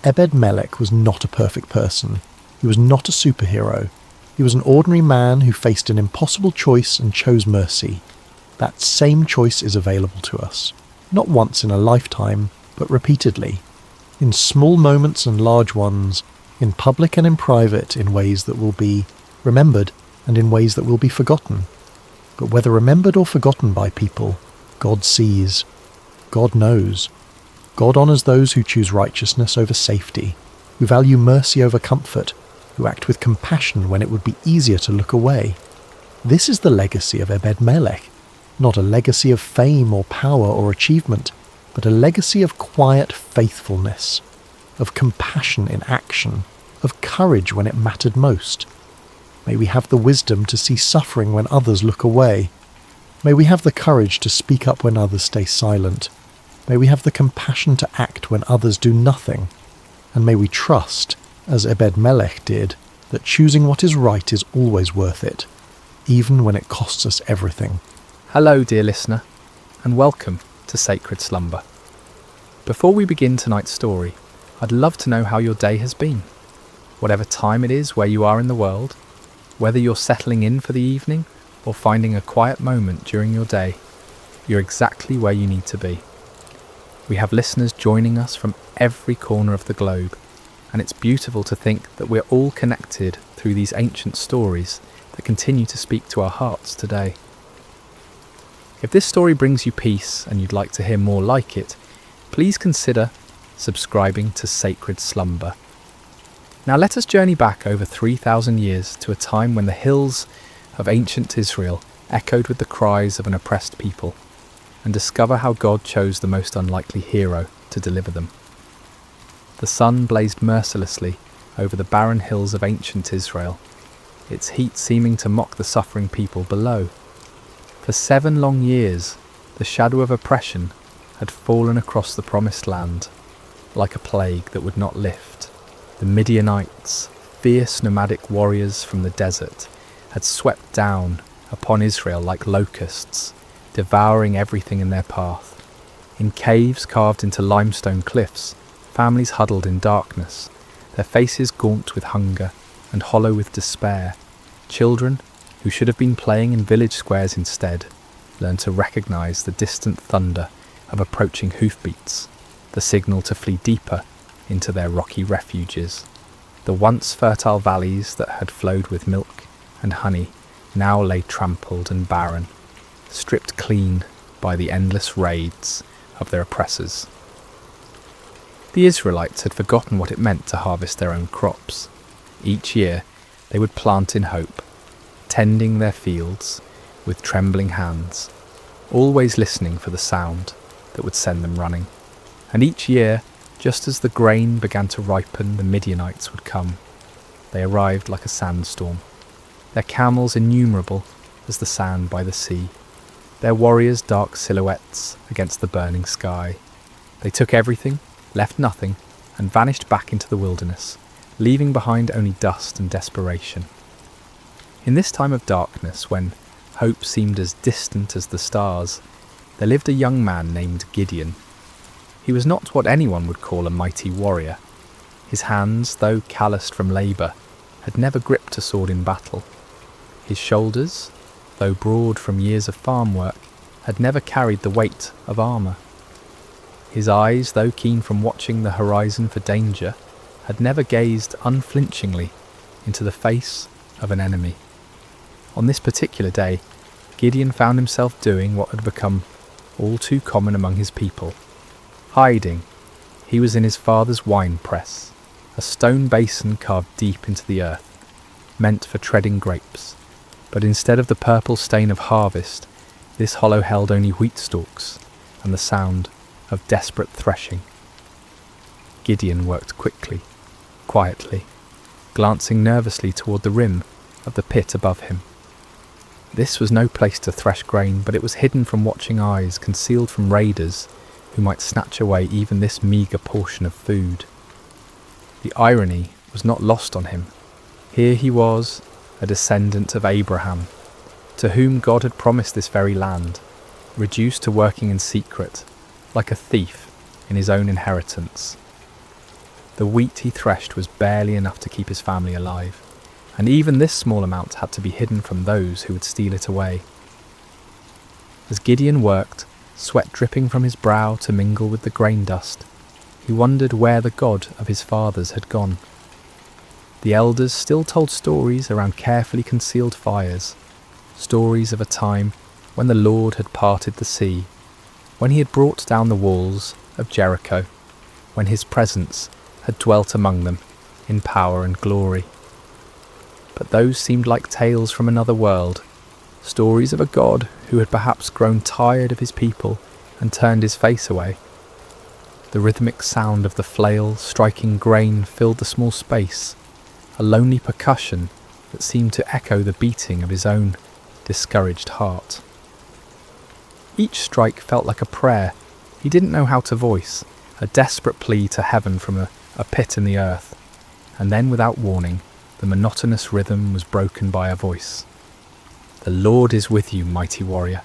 Ebed-Melech was not a perfect person. He was not a superhero. He was an ordinary man who faced an impossible choice and chose mercy. That same choice is available to us, not once in a lifetime, but repeatedly, in small moments and large ones, in public and in private, in ways that will be remembered and in ways that will be forgotten. But whether remembered or forgotten by people, God sees. God knows. God honours those who choose righteousness over safety, who value mercy over comfort, who act with compassion when it would be easier to look away. This is the legacy of Ebed-Melech, not a legacy of fame or power or achievement, but a legacy of quiet faithfulness, of compassion in action, of courage when it mattered most. May we have the wisdom to see suffering when others look away. May we have the courage to speak up when others stay silent. May we have the compassion to act when others do nothing. And may we trust, as Ebed-Melech did, that choosing what is right is always worth it, even when it costs us everything. Hello, dear listener, and welcome to Sacred Slumber. Before we begin tonight's story, I'd love to know how your day has been. Whatever time it is where you are in the world, whether you're settling in for the evening or finding a quiet moment during your day, you're exactly where you need to be. We have listeners joining us from every corner of the globe, and it's beautiful to think that we're all connected through these ancient stories that continue to speak to our hearts today. If this story brings you peace and you'd like to hear more like it, please consider subscribing to Sacred Slumber. Now let us journey back over 3,000 years to a time when the hills of ancient Israel echoed with the cries of an oppressed people, and discover how God chose the most unlikely hero to deliver them. The sun blazed mercilessly over the barren hills of ancient Israel, its heat seeming to mock the suffering people below. For 7 long years, the shadow of oppression had fallen across the promised land, like a plague that would not lift. The Midianites, fierce nomadic warriors from the desert, had swept down upon Israel like locusts, devouring everything in their path. In caves carved into limestone cliffs, families huddled in darkness, their faces gaunt with hunger and hollow with despair. Children, who should have been playing in village squares instead, learned to recognise the distant thunder of approaching hoofbeats, the signal to flee deeper into their rocky refuges. The once fertile valleys that had flowed with milk and honey now lay trampled and barren, stripped clean by the endless raids of their oppressors. The Israelites had forgotten what it meant to harvest their own crops. Each year they would plant in hope, tending their fields with trembling hands, always listening for the sound that would send them running. And each year, just as the grain began to ripen, the Midianites would come. They arrived like a sandstorm, their camels innumerable as the sand by the sea, their warriors dark silhouettes against the burning sky. They took everything, left nothing, and vanished back into the wilderness, leaving behind only dust and desperation. In this time of darkness, when hope seemed as distant as the stars, there lived a young man named Gideon. He was not what anyone would call a mighty warrior. His hands, though calloused from labour, had never gripped a sword in battle. His shoulders, though broad from years of farm work, had never carried the weight of armour. His eyes, though keen from watching the horizon for danger, had never gazed unflinchingly into the face of an enemy. On this particular day, Gideon found himself doing what had become all too common among his people. Hiding. He was in his father's wine press, a stone basin carved deep into the earth, meant for treading grapes. But instead of the purple stain of harvest, this hollow held only wheat stalks and the sound of desperate threshing. Gideon worked quickly, quietly, glancing nervously toward the rim of the pit above him. This was no place to thresh grain, but it was hidden from watching eyes, concealed from raiders who might snatch away even this meagre portion of food. The irony was not lost on him. Here he was, a descendant of Abraham, to whom God had promised this very land, reduced to working in secret, like a thief in his own inheritance. The wheat he threshed was barely enough to keep his family alive, and even this small amount had to be hidden from those who would steal it away. As Gideon worked, sweat dripping from his brow to mingle with the grain dust, he wondered where the God of his fathers had gone. The elders still told stories around carefully concealed fires, stories of a time when the Lord had parted the sea, when he had brought down the walls of Jericho, when his presence had dwelt among them in power and glory. But those seemed like tales from another world, stories of a God who had perhaps grown tired of his people and turned his face away. The rhythmic sound of the flail striking grain filled the small space, a lonely percussion that seemed to echo the beating of his own discouraged heart. Each strike felt like a prayer he didn't know how to voice, a desperate plea to heaven from a pit in the earth, and then without warning, the monotonous rhythm was broken by a voice. "The Lord is with you, mighty warrior."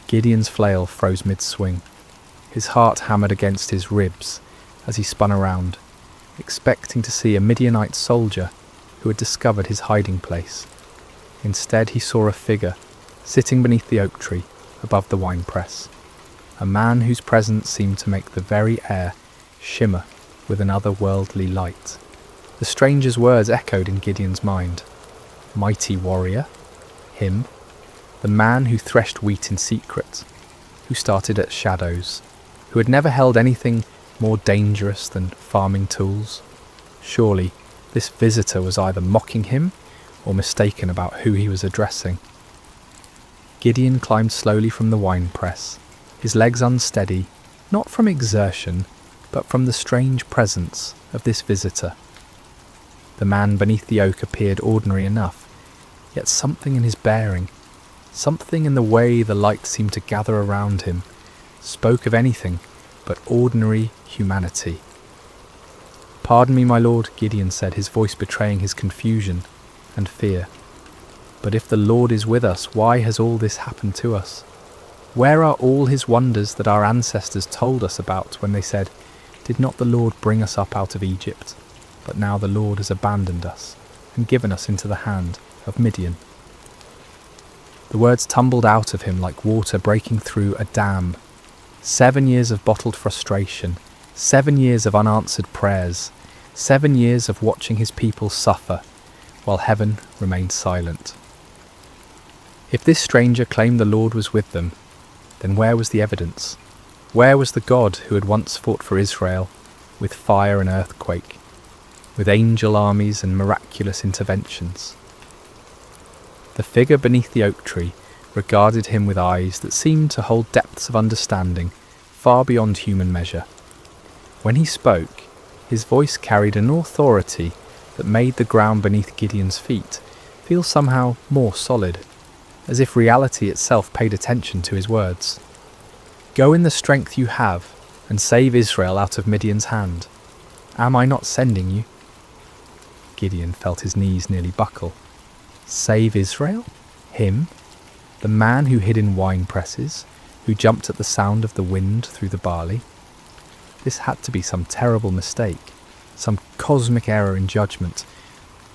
Gideon's flail froze mid-swing. His heart hammered against his ribs as he spun around, expecting to see a Midianite soldier who had discovered his hiding place. Instead, he saw a figure sitting beneath the oak tree above the winepress, a man whose presence seemed to make the very air shimmer with an otherworldly light. The stranger's words echoed in Gideon's mind. Mighty warrior? Him? The man who threshed wheat in secret, who started at shadows, who had never held anything more dangerous than farming tools? Surely this visitor was either mocking him or mistaken about who he was addressing. Gideon climbed slowly from the winepress, his legs unsteady, not from exertion, but from the strange presence of this visitor. The man beneath the oak appeared ordinary enough, yet something in his bearing, something in the way the light seemed to gather around him, spoke of anything but ordinary humanity. "Pardon me, my lord," Gideon said, his voice betraying his confusion and fear. "But if the Lord is with us, why has all this happened to us? Where are all his wonders that our ancestors told us about when they said, 'Did not the Lord bring us up out of Egypt?' But now the Lord has abandoned us and given us into the hand of Midian." The words tumbled out of him like water breaking through a dam. 7 years of bottled frustration, 7 years of unanswered prayers, 7 years of watching his people suffer, while heaven remained silent. If this stranger claimed the Lord was with them, then where was the evidence? Where was the God who had once fought for Israel with fire and earthquake, with angel armies and miraculous interventions? The figure beneath the oak tree regarded him with eyes that seemed to hold depths of understanding far beyond human measure. When he spoke, his voice carried an authority that made the ground beneath Gideon's feet feel somehow more solid, as if reality itself paid attention to his words. "Go in the strength you have and save Israel out of Midian's hand. Am I not sending you?" Gideon felt his knees nearly buckle. Save Israel? Him? The man who hid in wine presses, who jumped at the sound of the wind through the barley? This had to be some terrible mistake, some cosmic error in judgment.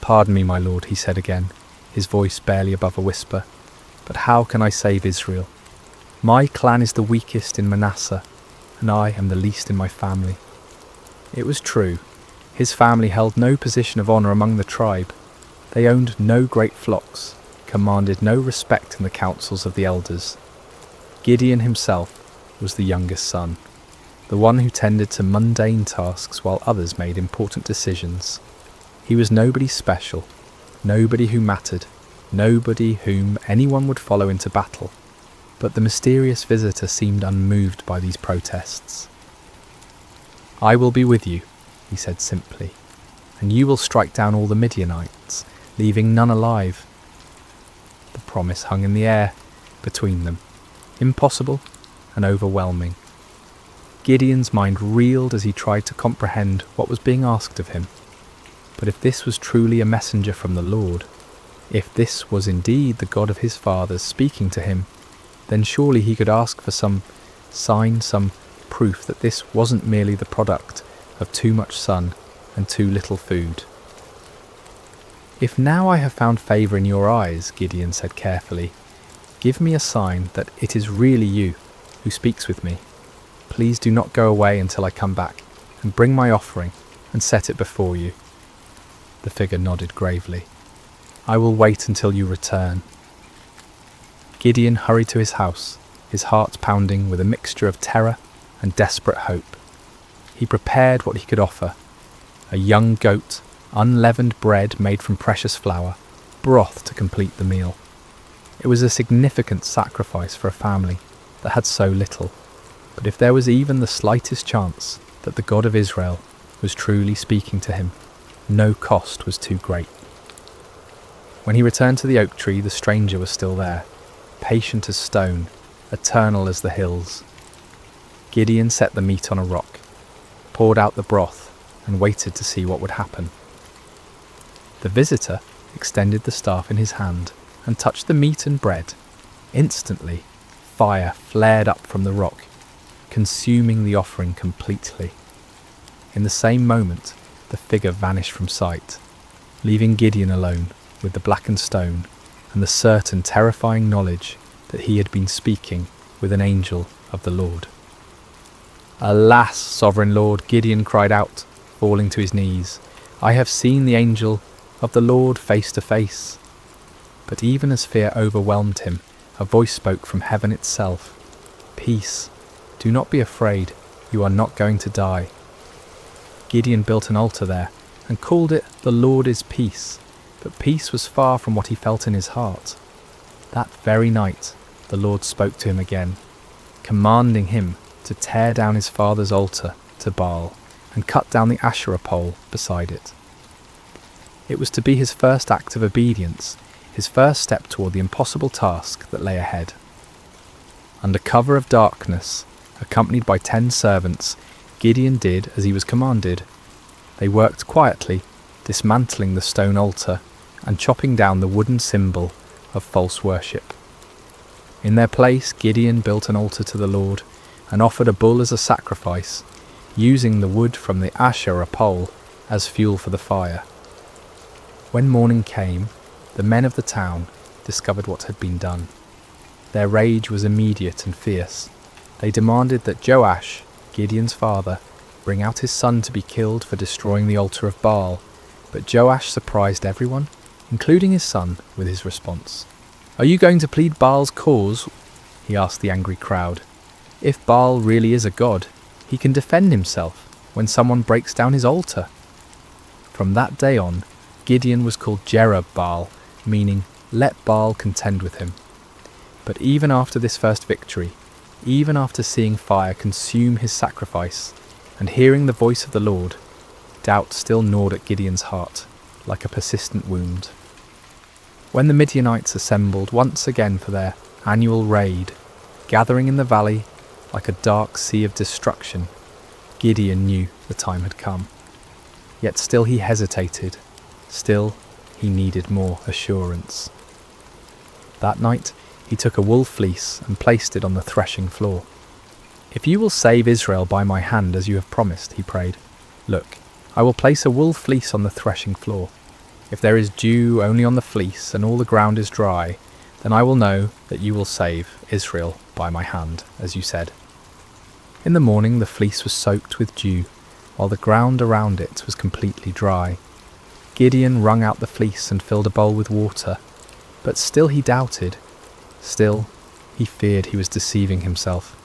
"Pardon me, my lord," he said again, his voice barely above a whisper, "but how can I save Israel? My clan is the weakest in Manasseh, and I am the least in my family." It was true. His family held no position of honour among the tribe. They owned no great flocks, commanded no respect in the councils of the elders. Gideon himself was the youngest son, the one who tended to mundane tasks while others made important decisions. He was nobody special, nobody who mattered, nobody whom anyone would follow into battle. But the mysterious visitor seemed unmoved by these protests. "I will be with you," he said simply, "and you will strike down all the Midianites, leaving none alive." The promise hung in the air between them, impossible and overwhelming. Gideon's mind reeled as he tried to comprehend what was being asked of him. But if this was truly a messenger from the Lord, if this was indeed the God of his fathers speaking to him, then surely he could ask for some sign, some proof that this wasn't merely the product of too much sun and too little food. "If now I have found favour in your eyes," Gideon said carefully, "give me a sign that it is really you who speaks with me. Please do not go away until I come back, and bring my offering and set it before you." The figure nodded gravely. "I will wait until you return." Gideon hurried to his house, his heart pounding with a mixture of terror and desperate hope. He prepared what he could offer: a young goat, unleavened bread made from precious flour, broth to complete the meal. It was a significant sacrifice for a family that had so little, but if there was even the slightest chance that the God of Israel was truly speaking to him, no cost was too great. When he returned to the oak tree, the stranger was still there, patient as stone, eternal as the hills. Gideon set the meat on a rock, poured out the broth, and waited to see what would happen. The visitor extended the staff in his hand and touched the meat and bread. Instantly, fire flared up from the rock, consuming the offering completely. In the same moment, the figure vanished from sight, leaving Gideon alone with the blackened stone and the certain terrifying knowledge that he had been speaking with an angel of the Lord. "Alas, sovereign Lord," Gideon cried out, falling to his knees, "I have seen the angel of the Lord face to face." But even as fear overwhelmed him, a voice spoke from heaven itself. "Peace, do not be afraid, you are not going to die." Gideon built an altar there and called it "The Lord is Peace," but peace was far from what he felt in his heart. That very night, the Lord spoke to him again, commanding him to tear down his father's altar to Baal and cut down the Asherah pole beside it. It was to be his first act of obedience, his first step toward the impossible task that lay ahead. Under cover of darkness, accompanied by 10 servants, Gideon did as he was commanded. They worked quietly, dismantling the stone altar and chopping down the wooden symbol of false worship. In their place, Gideon built an altar to the Lord and offered a bull as a sacrifice, using the wood from the Asherah pole as fuel for the fire. When morning came, the men of the town discovered what had been done. Their rage was immediate and fierce. They demanded that Joash, Gideon's father, bring out his son to be killed for destroying the altar of Baal, but Joash surprised everyone, including his son, with his response. "Are you going to plead Baal's cause?" he asked the angry crowd. "If Baal really is a god, he can defend himself when someone breaks down his altar." From that day on, Gideon was called Jerub-Baal, meaning "let Baal contend with him." But even after this first victory, even after seeing fire consume his sacrifice and hearing the voice of the Lord, doubt still gnawed at Gideon's heart like a persistent wound. When the Midianites assembled once again for their annual raid, gathering in the valley like a dark sea of destruction, Gideon knew the time had come. Yet still he hesitated, still he needed more assurance. That night he took a wool fleece and placed it on the threshing floor. "If you will save Israel by my hand as you have promised," he prayed, "look, I will place a wool fleece on the threshing floor. If there is dew only on the fleece and all the ground is dry, then I will know that you will save Israel by my hand, as you said." In the morning the fleece was soaked with dew, while the ground around it was completely dry. Gideon wrung out the fleece and filled a bowl with water. But still he doubted. Still, he feared he was deceiving himself.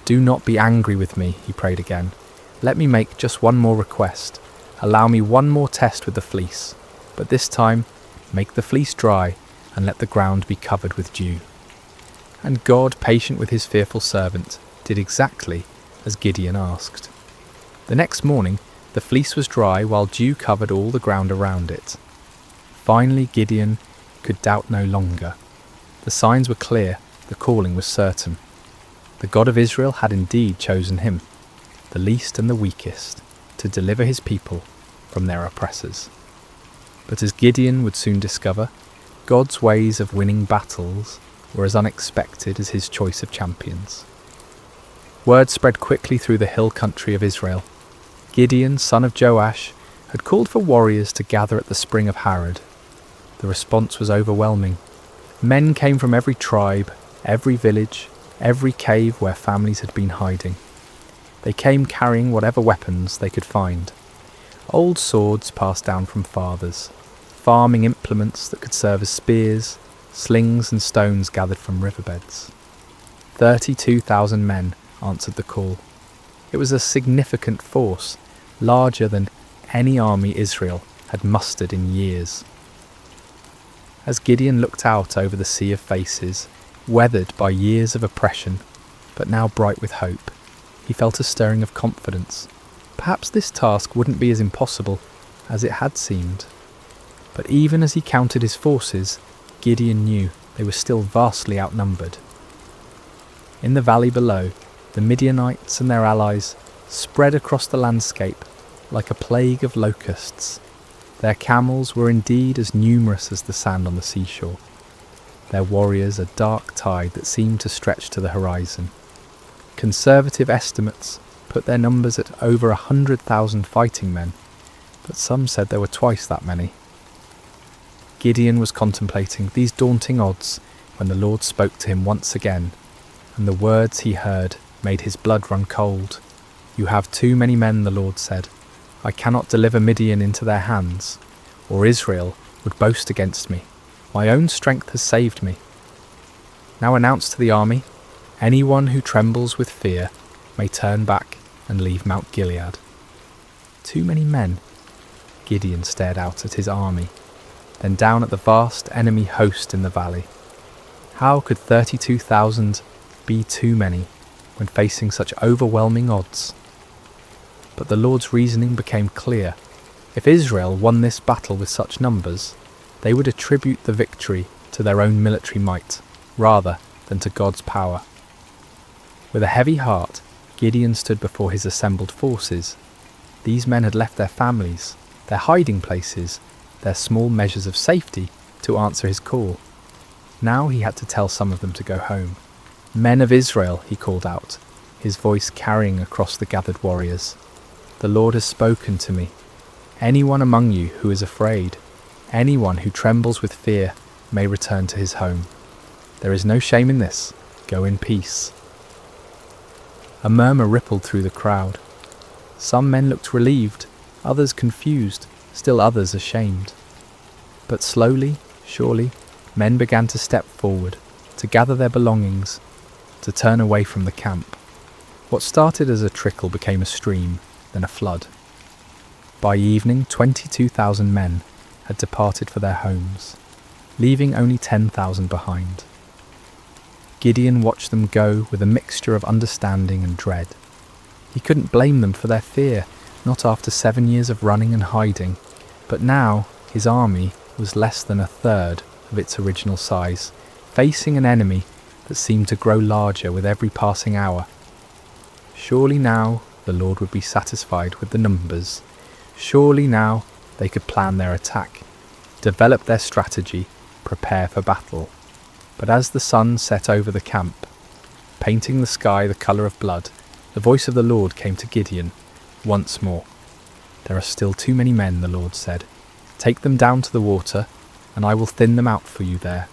"Do not be angry with me," he prayed again. "Let me make just one more request. Allow me one more test with the fleece. But this time, make the fleece dry and let the ground be covered with dew." And God, patient with his fearful servant, did exactly as Gideon asked. The next morning, the fleece was dry while dew covered all the ground around it. Finally, Gideon could doubt no longer. The signs were clear, the calling was certain. The God of Israel had indeed chosen him, the least and the weakest, to deliver his people from their oppressors. But as Gideon would soon discover, God's ways of winning battles were as unexpected as his choice of champions. Word spread quickly through the hill country of Israel. Gideon, son of Joash, had called for warriors to gather at the spring of Harod. The response was overwhelming. Men came from every tribe, every village, every cave where families had been hiding. They came carrying whatever weapons they could find. Old swords passed down from fathers, farming implements that could serve as spears, slings and stones gathered from riverbeds. 32,000 men answered the call. It was a significant force, larger than any army Israel had mustered in years. As Gideon looked out over the sea of faces, weathered by years of oppression, but now bright with hope, he felt a stirring of confidence. Perhaps this task wouldn't be as impossible as it had seemed. But even as he counted his forces, Gideon knew they were still vastly outnumbered. In the valley below, the Midianites and their allies spread across the landscape like a plague of locusts. Their camels were indeed as numerous as the sand on the seashore. Their warriors a dark tide that seemed to stretch to the horizon. Conservative estimates put their numbers at over 100,000 fighting men, but some said there were twice that many. Gideon was contemplating these daunting odds when the Lord spoke to him once again, and the words he heard made his blood run cold. "You have too many men," the Lord said. "I cannot deliver Midian into their hands, or Israel would boast against me. My own strength has saved me. Now announce to the army, anyone who trembles with fear may turn back and leave Mount Gilead." Too many men? Gideon stared out at his army, then down at the vast enemy host in the valley. How could 32,000 be too many when facing such overwhelming odds? But the Lord's reasoning became clear. If Israel won this battle with such numbers, they would attribute the victory to their own military might, rather than to God's power. With a heavy heart, Gideon stood before his assembled forces. These men had left their families, their hiding places, their small measures of safety to answer his call. Now he had to tell some of them to go home. "Men of Israel," he called out, his voice carrying across the gathered warriors. "The Lord has spoken to me. Anyone among you who is afraid, anyone who trembles with fear, may return to his home. There is no shame in this. Go in peace." A murmur rippled through the crowd. Some men looked relieved, others confused, still others ashamed. But slowly, surely, men began to step forward, to gather their belongings, to turn away from the camp. What started as a trickle became a stream, then a flood. By evening, 22,000 men had departed for their homes, leaving only 10,000 behind. Gideon watched them go with a mixture of understanding and dread. He couldn't blame them for their fear, not after 7 years of running and hiding, but now his army was less than a third of its original size, facing an enemy that seemed to grow larger with every passing hour. Surely now the Lord would be satisfied with the numbers. Surely now they could plan their attack, develop their strategy, prepare for battle. But as the sun set over the camp, painting the sky the colour of blood, the voice of the Lord came to Gideon once more. "There are still too many men," the Lord said. "Take them down to the water, and I will thin them out for you there."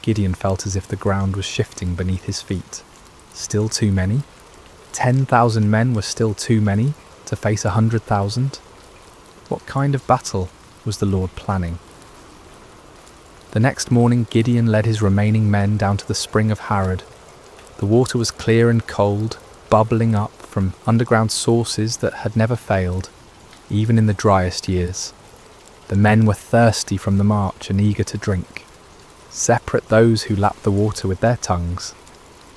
Gideon felt as if the ground was shifting beneath his feet. Still too many? 10,000 men were still too many to face 100,000? What kind of battle was the Lord planning? The next morning Gideon led his remaining men down to the spring of Harod. The water was clear and cold, bubbling up from underground sources that had never failed, even in the driest years. The men were thirsty from the march and eager to drink. Separate those who lap the water with their tongues,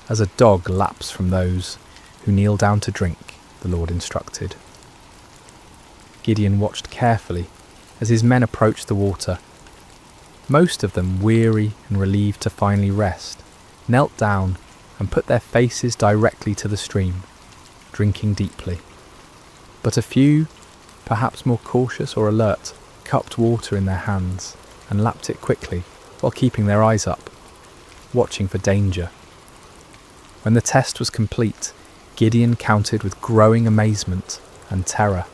as a dog laps from those who kneel down to drink, the Lord instructed. Gideon watched carefully as his men approached the water. Most of them, weary and relieved to finally rest, knelt down and put their faces directly to the stream, drinking deeply. But a few, perhaps more cautious or alert, cupped water in their hands and lapped it quickly while keeping their eyes up, watching for danger. When the test was complete, Gideon counted with growing amazement and terror.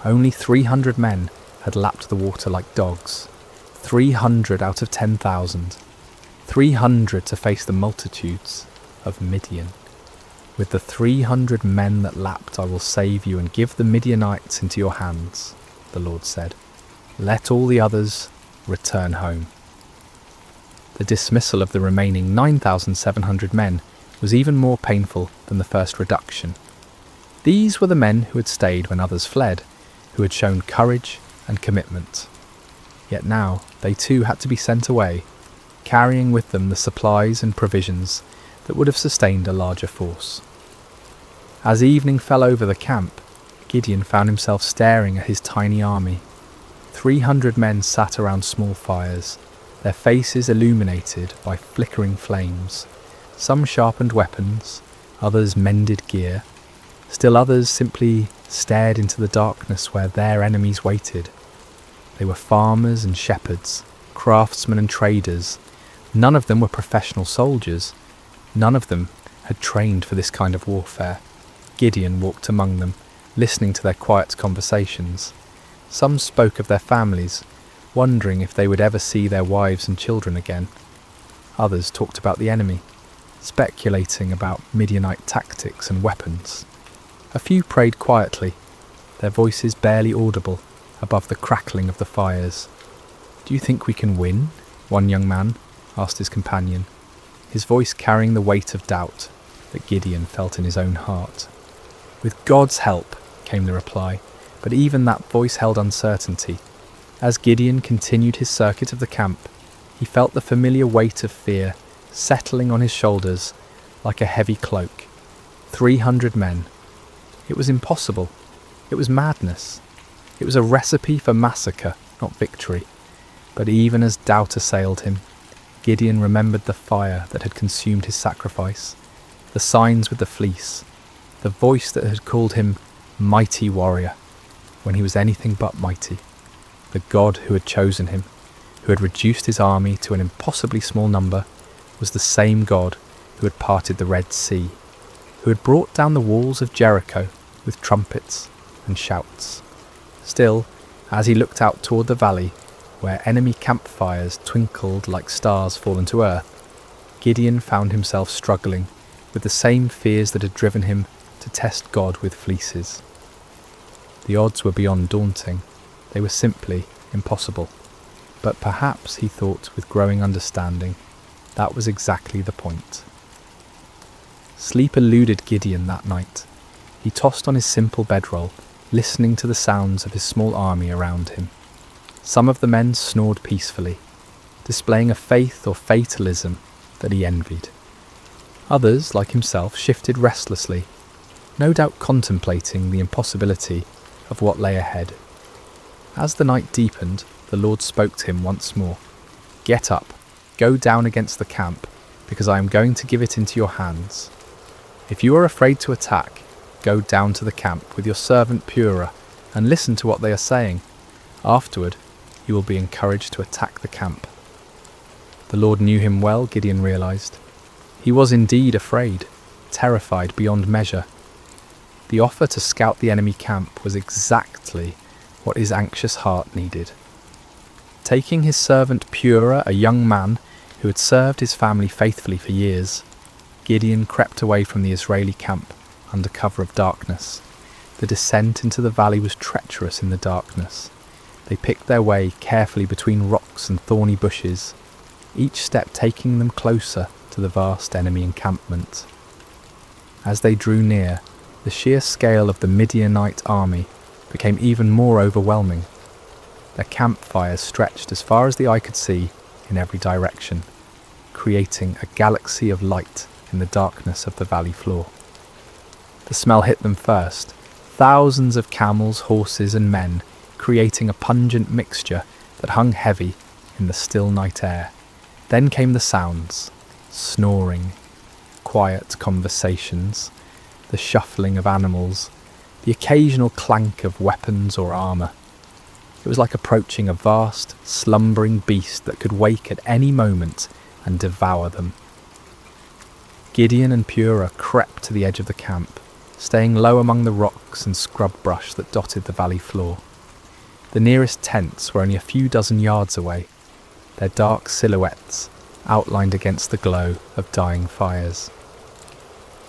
Only 300 men had lapped the water like dogs. 300 out of 10,000. 300 to face the multitudes of Midian. With the 300 men that lapped I will save you and give the Midianites into your hands, the Lord said. Let all the others return home. The dismissal of the remaining 9,700 men was even more painful than the first reduction. These were the men who had stayed when others fled, who had shown courage and commitment. Yet now they too had to be sent away, carrying with them the supplies and provisions that would have sustained a larger force. As evening fell over the camp, Gideon found himself staring at his tiny army. 300 men sat around small fires, their faces illuminated by flickering flames. Some sharpened weapons, others mended gear, still others simply stared into the darkness where their enemies waited. They were farmers and shepherds, craftsmen and traders. None of them were professional soldiers. None of them had trained for this kind of warfare. Gideon walked among them, listening to their quiet conversations. Some spoke of their families, wondering if they would ever see their wives and children again. Others talked about the enemy, speculating about Midianite tactics and weapons. A few prayed quietly, their voices barely audible above the crackling of the fires. "Do you think we can win?" one young man asked his companion, his voice carrying the weight of doubt that Gideon felt in his own heart. "With God's help," came the reply, but even that voice held uncertainty. As Gideon continued his circuit of the camp, he felt the familiar weight of fear settling on his shoulders like a heavy cloak. 300 men. It was impossible. It was madness. It was a recipe for massacre, not victory. But even as doubt assailed him, Gideon remembered the fire that had consumed his sacrifice, the signs with the fleece, the voice that had called him mighty warrior when he was anything but mighty. The God who had chosen him, who had reduced his army to an impossibly small number, was the same God who had parted the Red Sea, who had brought down the walls of Jericho with trumpets and shouts. Still, as he looked out toward the valley, where enemy campfires twinkled like stars fallen to earth, Gideon found himself struggling with the same fears that had driven him to test God with fleeces. The odds were beyond daunting. They were simply impossible. But perhaps, he thought with growing understanding, that was exactly the point. Sleep eluded Gideon that night. He tossed on his simple bedroll, listening to the sounds of his small army around him. Some of the men snored peacefully, displaying a faith or fatalism that he envied. Others, like himself, shifted restlessly, no doubt contemplating the impossibility of what lay ahead. As the night deepened, the Lord spoke to him once more. "Get up, go down against the camp, because I am going to give it into your hands. If you are afraid to attack, go down to the camp with your servant Purah and listen to what they are saying. Afterward, you will be encouraged to attack the camp." The Lord knew him well, Gideon realized. He was indeed afraid, terrified beyond measure. The offer to scout the enemy camp was exactly what his anxious heart needed. Taking his servant Purah, a young man who had served his family faithfully for years, Gideon crept away from the Israeli camp under cover of darkness. The descent into the valley was treacherous in the darkness. They picked their way carefully between rocks and thorny bushes, each step taking them closer to the vast enemy encampment. As they drew near, the sheer scale of the Midianite army became even more overwhelming. Their campfires stretched as far as the eye could see in every direction, creating a galaxy of light in the darkness of the valley floor. The smell hit them first, thousands of camels, horses and men, creating a pungent mixture that hung heavy in the still night air. Then came the sounds, snoring, quiet conversations, the shuffling of animals, the occasional clank of weapons or armour. It was like approaching a vast, slumbering beast that could wake at any moment and devour them. Gideon and Purah crept to the edge of the camp, staying low among the rocks and scrub brush that dotted the valley floor. The nearest tents were only a few dozen yards away, their dark silhouettes outlined against the glow of dying fires.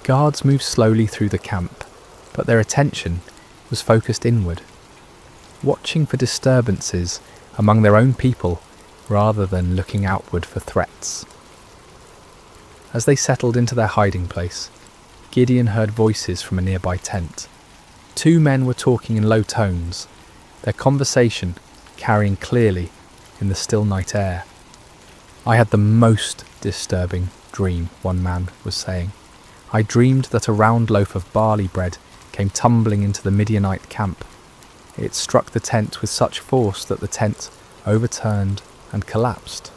Guards moved slowly through the camp, but their attention was focused inward, watching for disturbances among their own people rather than looking outward for threats. As they settled into their hiding place, Gideon heard voices from a nearby tent. Two men were talking in low tones, their conversation carrying clearly in the still night air. "I had the most disturbing dream," one man was saying. "I dreamed that a round loaf of barley bread came tumbling into the Midianite camp. It struck the tent with such force that the tent overturned and collapsed."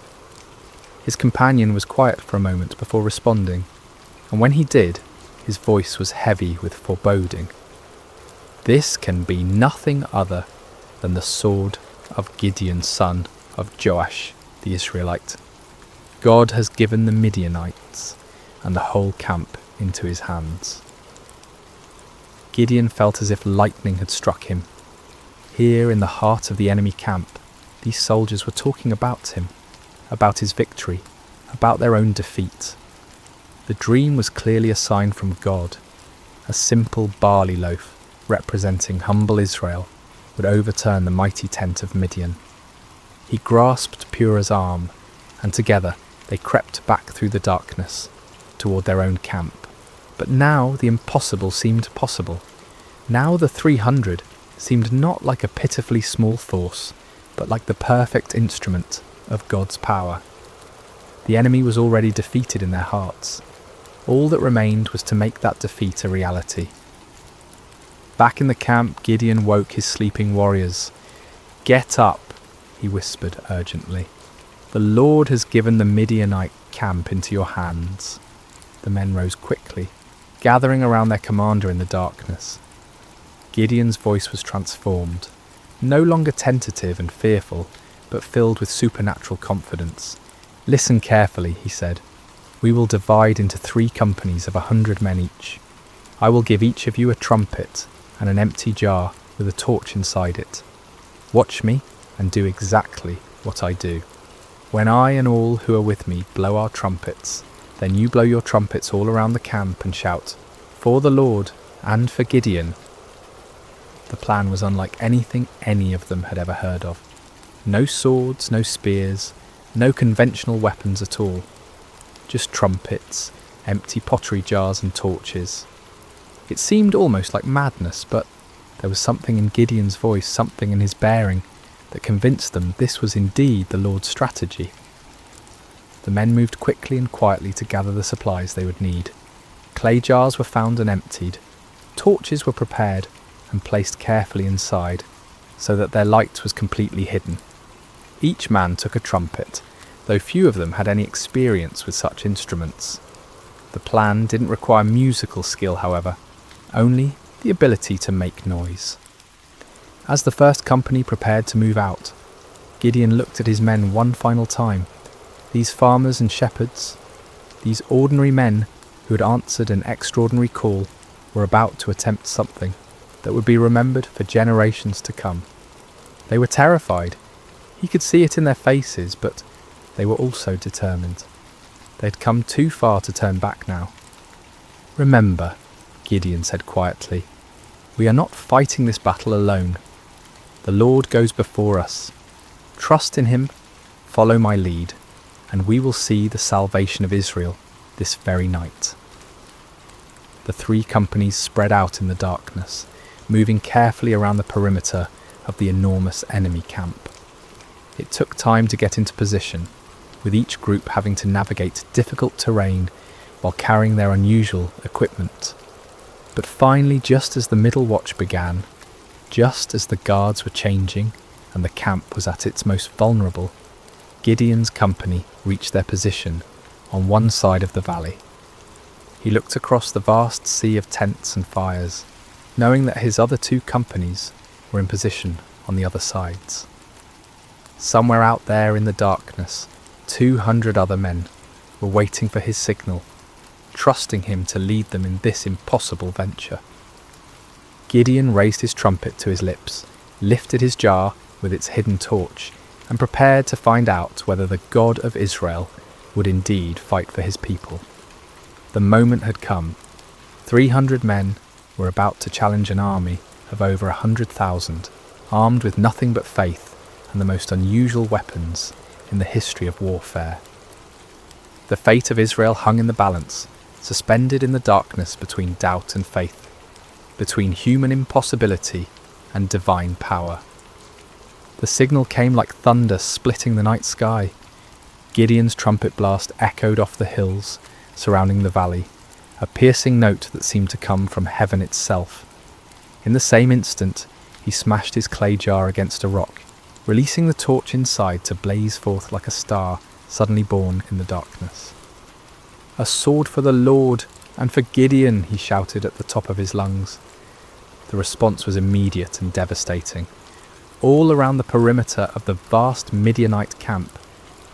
His companion was quiet for a moment before responding, and when he did, his voice was heavy with foreboding. "This can be nothing other than the sword of Gideon, son of Joash, the Israelite. God has given the Midianites and the whole camp into his hands." Gideon felt as if lightning had struck him. Here in the heart of the enemy camp, these soldiers were talking about him, about his victory, about their own defeat. The dream was clearly a sign from God. A simple barley loaf, representing humble Israel, would overturn the mighty tent of Midian. He grasped Purah's arm, and together they crept back through the darkness, toward their own camp. But now the impossible seemed possible. Now the 300 seemed not like a pitifully small force, but like the perfect instrument of God's power. The enemy was already defeated in their hearts. All that remained was to make that defeat a reality. Back in the camp, Gideon woke his sleeping warriors. "Get up," he whispered urgently. "The Lord has given the Midianite camp into your hands." The men rose quickly, gathering around their commander in the darkness. Gideon's voice was transformed, no longer tentative and fearful, but filled with supernatural confidence. "Listen carefully," he said. "We will divide into 3 companies of 100 men each. I will give each of you a trumpet and an empty jar with a torch inside it. Watch me and do exactly what I do. When I and all who are with me blow our trumpets, then you blow your trumpets all around the camp and shout, 'For the Lord and for Gideon.'" The plan was unlike anything any of them had ever heard of. No swords, no spears, no conventional weapons at all. Just trumpets, empty pottery jars and torches. It seemed almost like madness, but there was something in Gideon's voice, something in his bearing, that convinced them this was indeed the Lord's strategy. The men moved quickly and quietly to gather the supplies they would need. Clay jars were found and emptied. Torches were prepared and placed carefully inside, so that their light was completely hidden. Each man took a trumpet, though few of them had any experience with such instruments. The plan didn't require musical skill, however, only the ability to make noise. As the first company prepared to move out, Gideon looked at his men one final time. These farmers and shepherds, these ordinary men who had answered an extraordinary call, were about to attempt something that would be remembered for generations to come. They were terrified. He could see it in their faces, but they were also determined. They'd come too far to turn back now. "Remember," Gideon said quietly, "we are not fighting this battle alone. The Lord goes before us. Trust in him, follow my lead, and we will see the salvation of Israel this very night." The 3 companies spread out in the darkness, moving carefully around the perimeter of the enormous enemy camp. It took time to get into position, with each group having to navigate difficult terrain while carrying their unusual equipment. But finally, just as the middle watch began, just as the guards were changing and the camp was at its most vulnerable, Gideon's company reached their position on one side of the valley. He looked across the vast sea of tents and fires, knowing that his other 2 companies were in position on the other sides. Somewhere out there in the darkness, 200 other men were waiting for his signal, trusting him to lead them in this impossible venture. Gideon raised his trumpet to his lips, lifted his jar with its hidden torch, and prepared to find out whether the God of Israel would indeed fight for his people. The moment had come. 300 men were about to challenge an army of over 100,000, armed with nothing but faith and the most unusual weapons in the history of warfare. The fate of Israel hung in the balance, suspended in the darkness between doubt and faith, between human impossibility and divine power. The signal came like thunder splitting the night sky. Gideon's trumpet blast echoed off the hills surrounding the valley, a piercing note that seemed to come from heaven itself. In the same instant, he smashed his clay jar against a rock, releasing the torch inside to blaze forth like a star suddenly born in the darkness. "A sword for the Lord and for Gideon," he shouted at the top of his lungs. The response was immediate and devastating. All around the perimeter of the vast Midianite camp,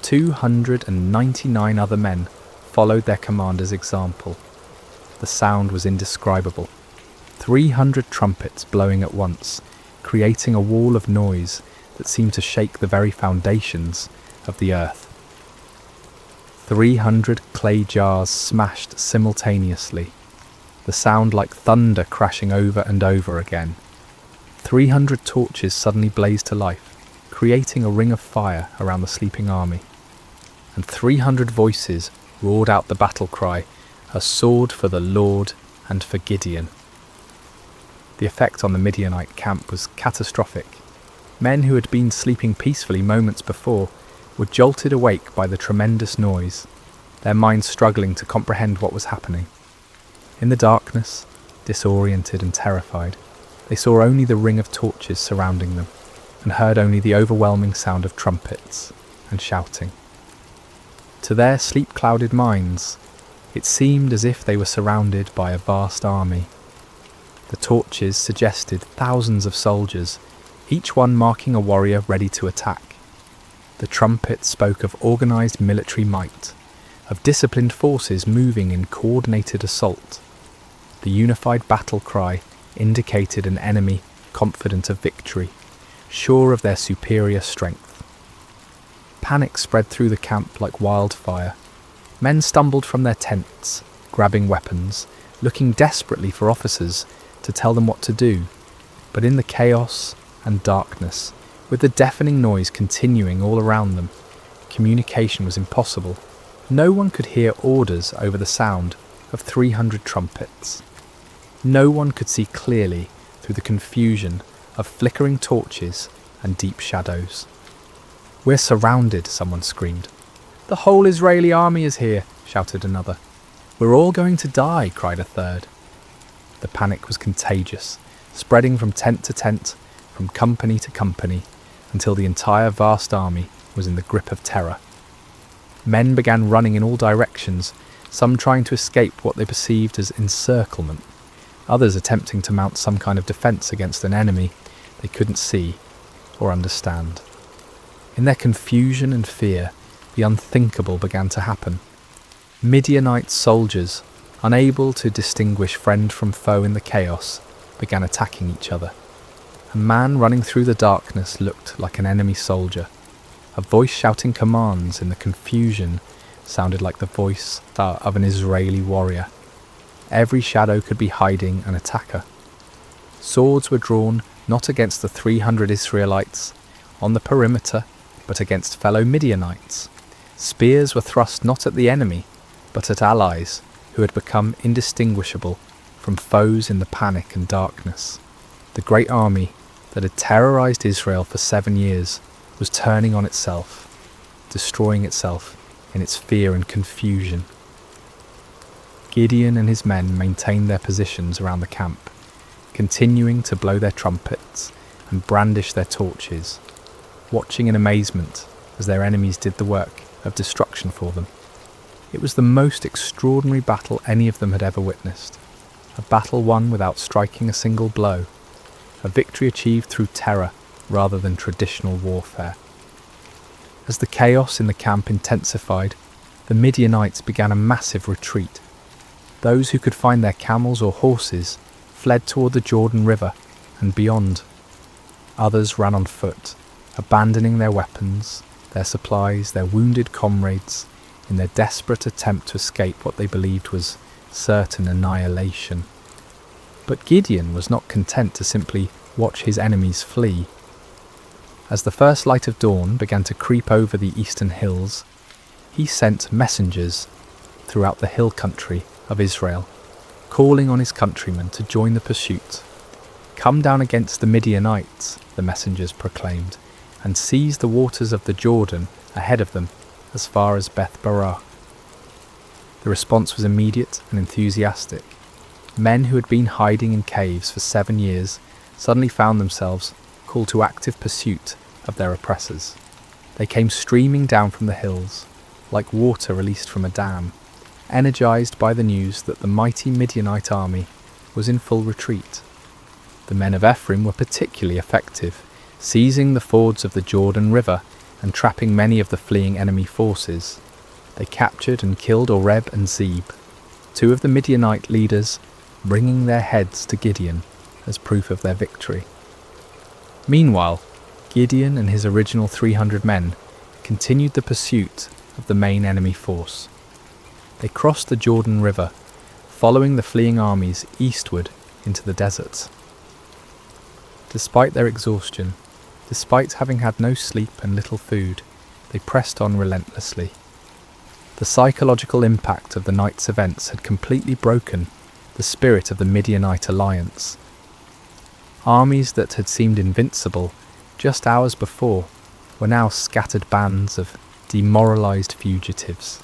299 other men followed their commander's example. The sound was indescribable. 300 trumpets blowing at once, creating a wall of noise that seemed to shake the very foundations of the earth. 300 clay jars smashed simultaneously, the sound like thunder crashing over and over again. 300 torches suddenly blazed to life, creating a ring of fire around the sleeping army. And 300 voices roared out the battle cry, "A sword for the Lord and for Gideon." The effect on the Midianite camp was catastrophic. Men who had been sleeping peacefully moments before were jolted awake by the tremendous noise, their minds struggling to comprehend what was happening. In the darkness, disoriented and terrified, they saw only the ring of torches surrounding them, and heard only the overwhelming sound of trumpets and shouting. To their sleep-clouded minds, it seemed as if they were surrounded by a vast army. The torches suggested thousands of soldiers, each one marking a warrior ready to attack. The trumpet spoke of organised military might, of disciplined forces moving in coordinated assault. The unified battle cry indicated an enemy confident of victory, sure of their superior strength. Panic spread through the camp like wildfire. Men stumbled from their tents, grabbing weapons, looking desperately for officers to tell them what to do. But in the chaos and darkness, with the deafening noise continuing all around them, communication was impossible. No one could hear orders over the sound of 300 trumpets. No one could see clearly through the confusion of flickering torches and deep shadows. "We're surrounded," someone screamed. "The whole Israeli army is here," shouted another. "We're all going to die," cried a third. The panic was contagious, spreading from tent to tent, from company to company, until the entire vast army was in the grip of terror. Men began running in all directions, some trying to escape what they perceived as encirclement, others attempting to mount some kind of defence against an enemy they couldn't see or understand. In their confusion and fear, the unthinkable began to happen. Midianite soldiers, unable to distinguish friend from foe in the chaos, began attacking each other. A man running through the darkness looked like an enemy soldier. A voice shouting commands in the confusion sounded like the voice of an Israeli warrior. Every shadow could be hiding an attacker. Swords were drawn not against the 300 Israelites on the perimeter, but against fellow Midianites. Spears were thrust not at the enemy, but at allies who had become indistinguishable from foes in the panic and darkness. The great army that had terrorized Israel for 7 years was turning on itself, destroying itself in its fear and confusion. Gideon and his men maintained their positions around the camp, continuing to blow their trumpets and brandish their torches, watching in amazement as their enemies did the work of destruction for them. It was the most extraordinary battle any of them had ever witnessed, a battle won without striking a single blow, a victory achieved through terror rather than traditional warfare. As the chaos in the camp intensified, the Midianites began a massive retreat. Those who could find their camels or horses fled toward the Jordan River and beyond. Others ran on foot, abandoning their weapons, their supplies, their wounded comrades, in their desperate attempt to escape what they believed was certain annihilation. But Gideon was not content to simply watch his enemies flee. As the first light of dawn began to creep over the eastern hills, he sent messengers throughout the hill country of Israel, calling on his countrymen to join the pursuit. "Come down against the Midianites," the messengers proclaimed, "and seize the waters of the Jordan ahead of them as far as Beth-barah." The response was immediate and enthusiastic. Men who had been hiding in caves for 7 years suddenly found themselves called to active pursuit of their oppressors. They came streaming down from the hills, like water released from a dam, energized by the news that the mighty Midianite army was in full retreat. The men of Ephraim were particularly effective, seizing the fords of the Jordan River and trapping many of the fleeing enemy forces. They captured and killed Oreb and Zeb, 2 of the Midianite leaders, bringing their heads to Gideon as proof of their victory. Meanwhile, Gideon and his original 300 men continued the pursuit of the main enemy force. They crossed the Jordan River, following the fleeing armies eastward into the deserts. Despite their exhaustion, despite having had no sleep and little food, they pressed on relentlessly. The psychological impact of the night's events had completely broken the spirit of the Midianite alliance. Armies that had seemed invincible just hours before were now scattered bands of demoralized fugitives.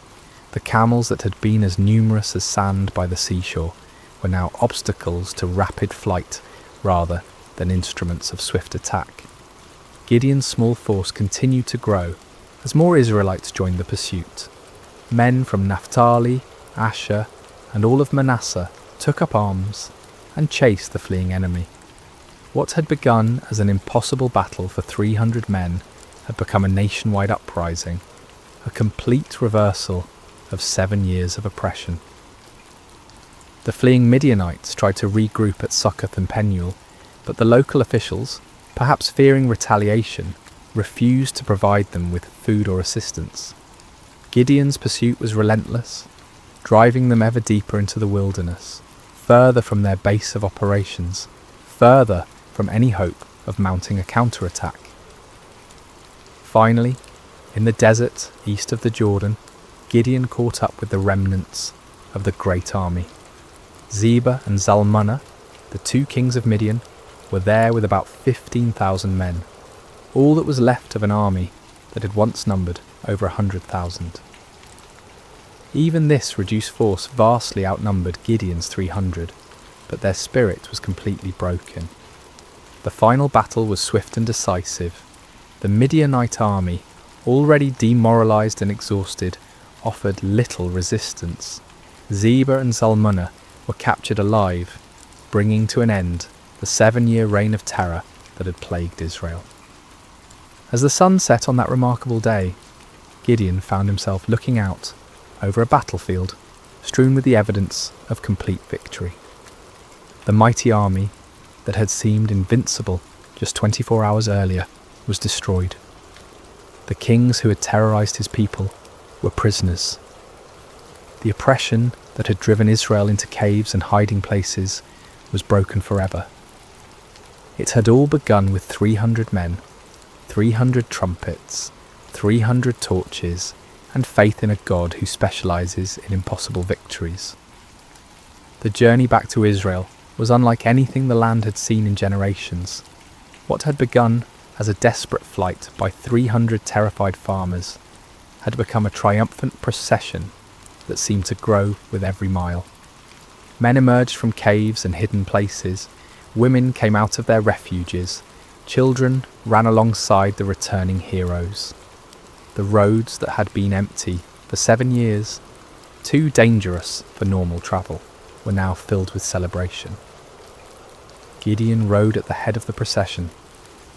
The camels that had been as numerous as sand by the seashore were now obstacles to rapid flight rather than instruments of swift attack. Gideon's small force continued to grow as more Israelites joined the pursuit. Men from Naphtali, Asher, and all of Manasseh took up arms and chased the fleeing enemy. What had begun as an impossible battle for 300 men had become a nationwide uprising, a complete reversal of 7 years of oppression. The fleeing Midianites tried to regroup at Succoth and Penuel, but the local officials, perhaps fearing retaliation, refused to provide them with food or assistance. Gideon's pursuit was relentless, driving them ever deeper into the wilderness, further from their base of operations, further from any hope of mounting a counterattack. Finally, in the desert east of the Jordan, Gideon caught up with the remnants of the great army. Zebah and Zalmunna, the 2 kings of Midian, were there with about 15,000 men, all that was left of an army that had once numbered over 100,000. Even this reduced force vastly outnumbered Gideon's 300, but their spirit was completely broken. The final battle was swift and decisive. The Midianite army, already demoralized and exhausted, offered little resistance. Zebah and Zalmunna were captured alive, bringing to an end the 7-year reign of terror that had plagued Israel. As the sun set on that remarkable day, Gideon found himself looking out over a battlefield strewn with the evidence of complete victory. The mighty army that had seemed invincible just 24 hours earlier was destroyed. The kings who had terrorized his people were prisoners. The oppression that had driven Israel into caves and hiding places was broken forever. It had all begun with 300 men, 300 trumpets, 300 torches, and faith in a God who specialises in impossible victories. The journey back to Israel was unlike anything the land had seen in generations. What had begun as a desperate flight by 300 terrified farmers had become a triumphant procession that seemed to grow with every mile. Men emerged from caves and hidden places, women came out of their refuges, children ran alongside the returning heroes. The roads that had been empty for 7 years, too dangerous for normal travel, were now filled with celebration. Gideon rode at the head of the procession,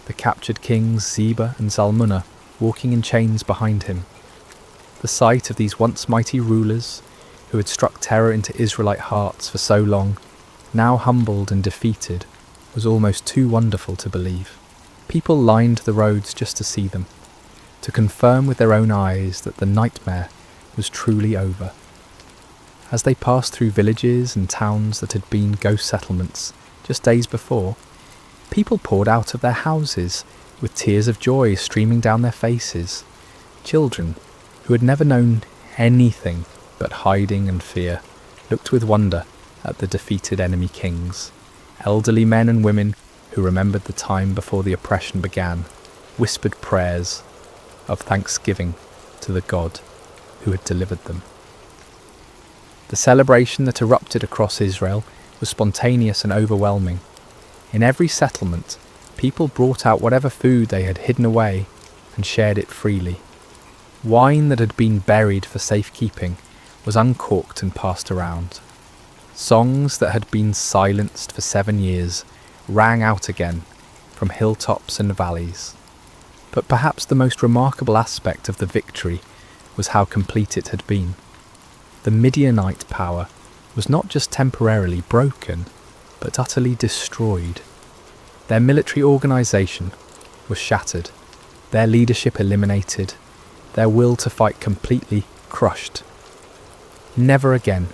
the captured kings Zeba and Zalmunna walking in chains behind him. The sight of these once mighty rulers, who had struck terror into Israelite hearts for so long, now humbled and defeated, was almost too wonderful to believe. People lined the roads just to see them, to confirm with their own eyes that the nightmare was truly over. As they passed through villages and towns that had been ghost settlements just days before, people poured out of their houses with tears of joy streaming down their faces. Children, who had never known anything but hiding and fear, looked with wonder at the defeated enemy kings. Elderly men and women who remembered the time before the oppression began whispered prayers of thanksgiving to the God who had delivered them. The celebration that erupted across Israel was spontaneous and overwhelming. In every settlement, people brought out whatever food they had hidden away and shared it freely. Wine that had been buried for safekeeping was uncorked and passed around. Songs that had been silenced for 7 years rang out again from hilltops and valleys. But perhaps the most remarkable aspect of the victory was how complete it had been. The Midianite power was not just temporarily broken, but utterly destroyed. Their military organisation was shattered, their leadership eliminated, their will to fight completely crushed. Never again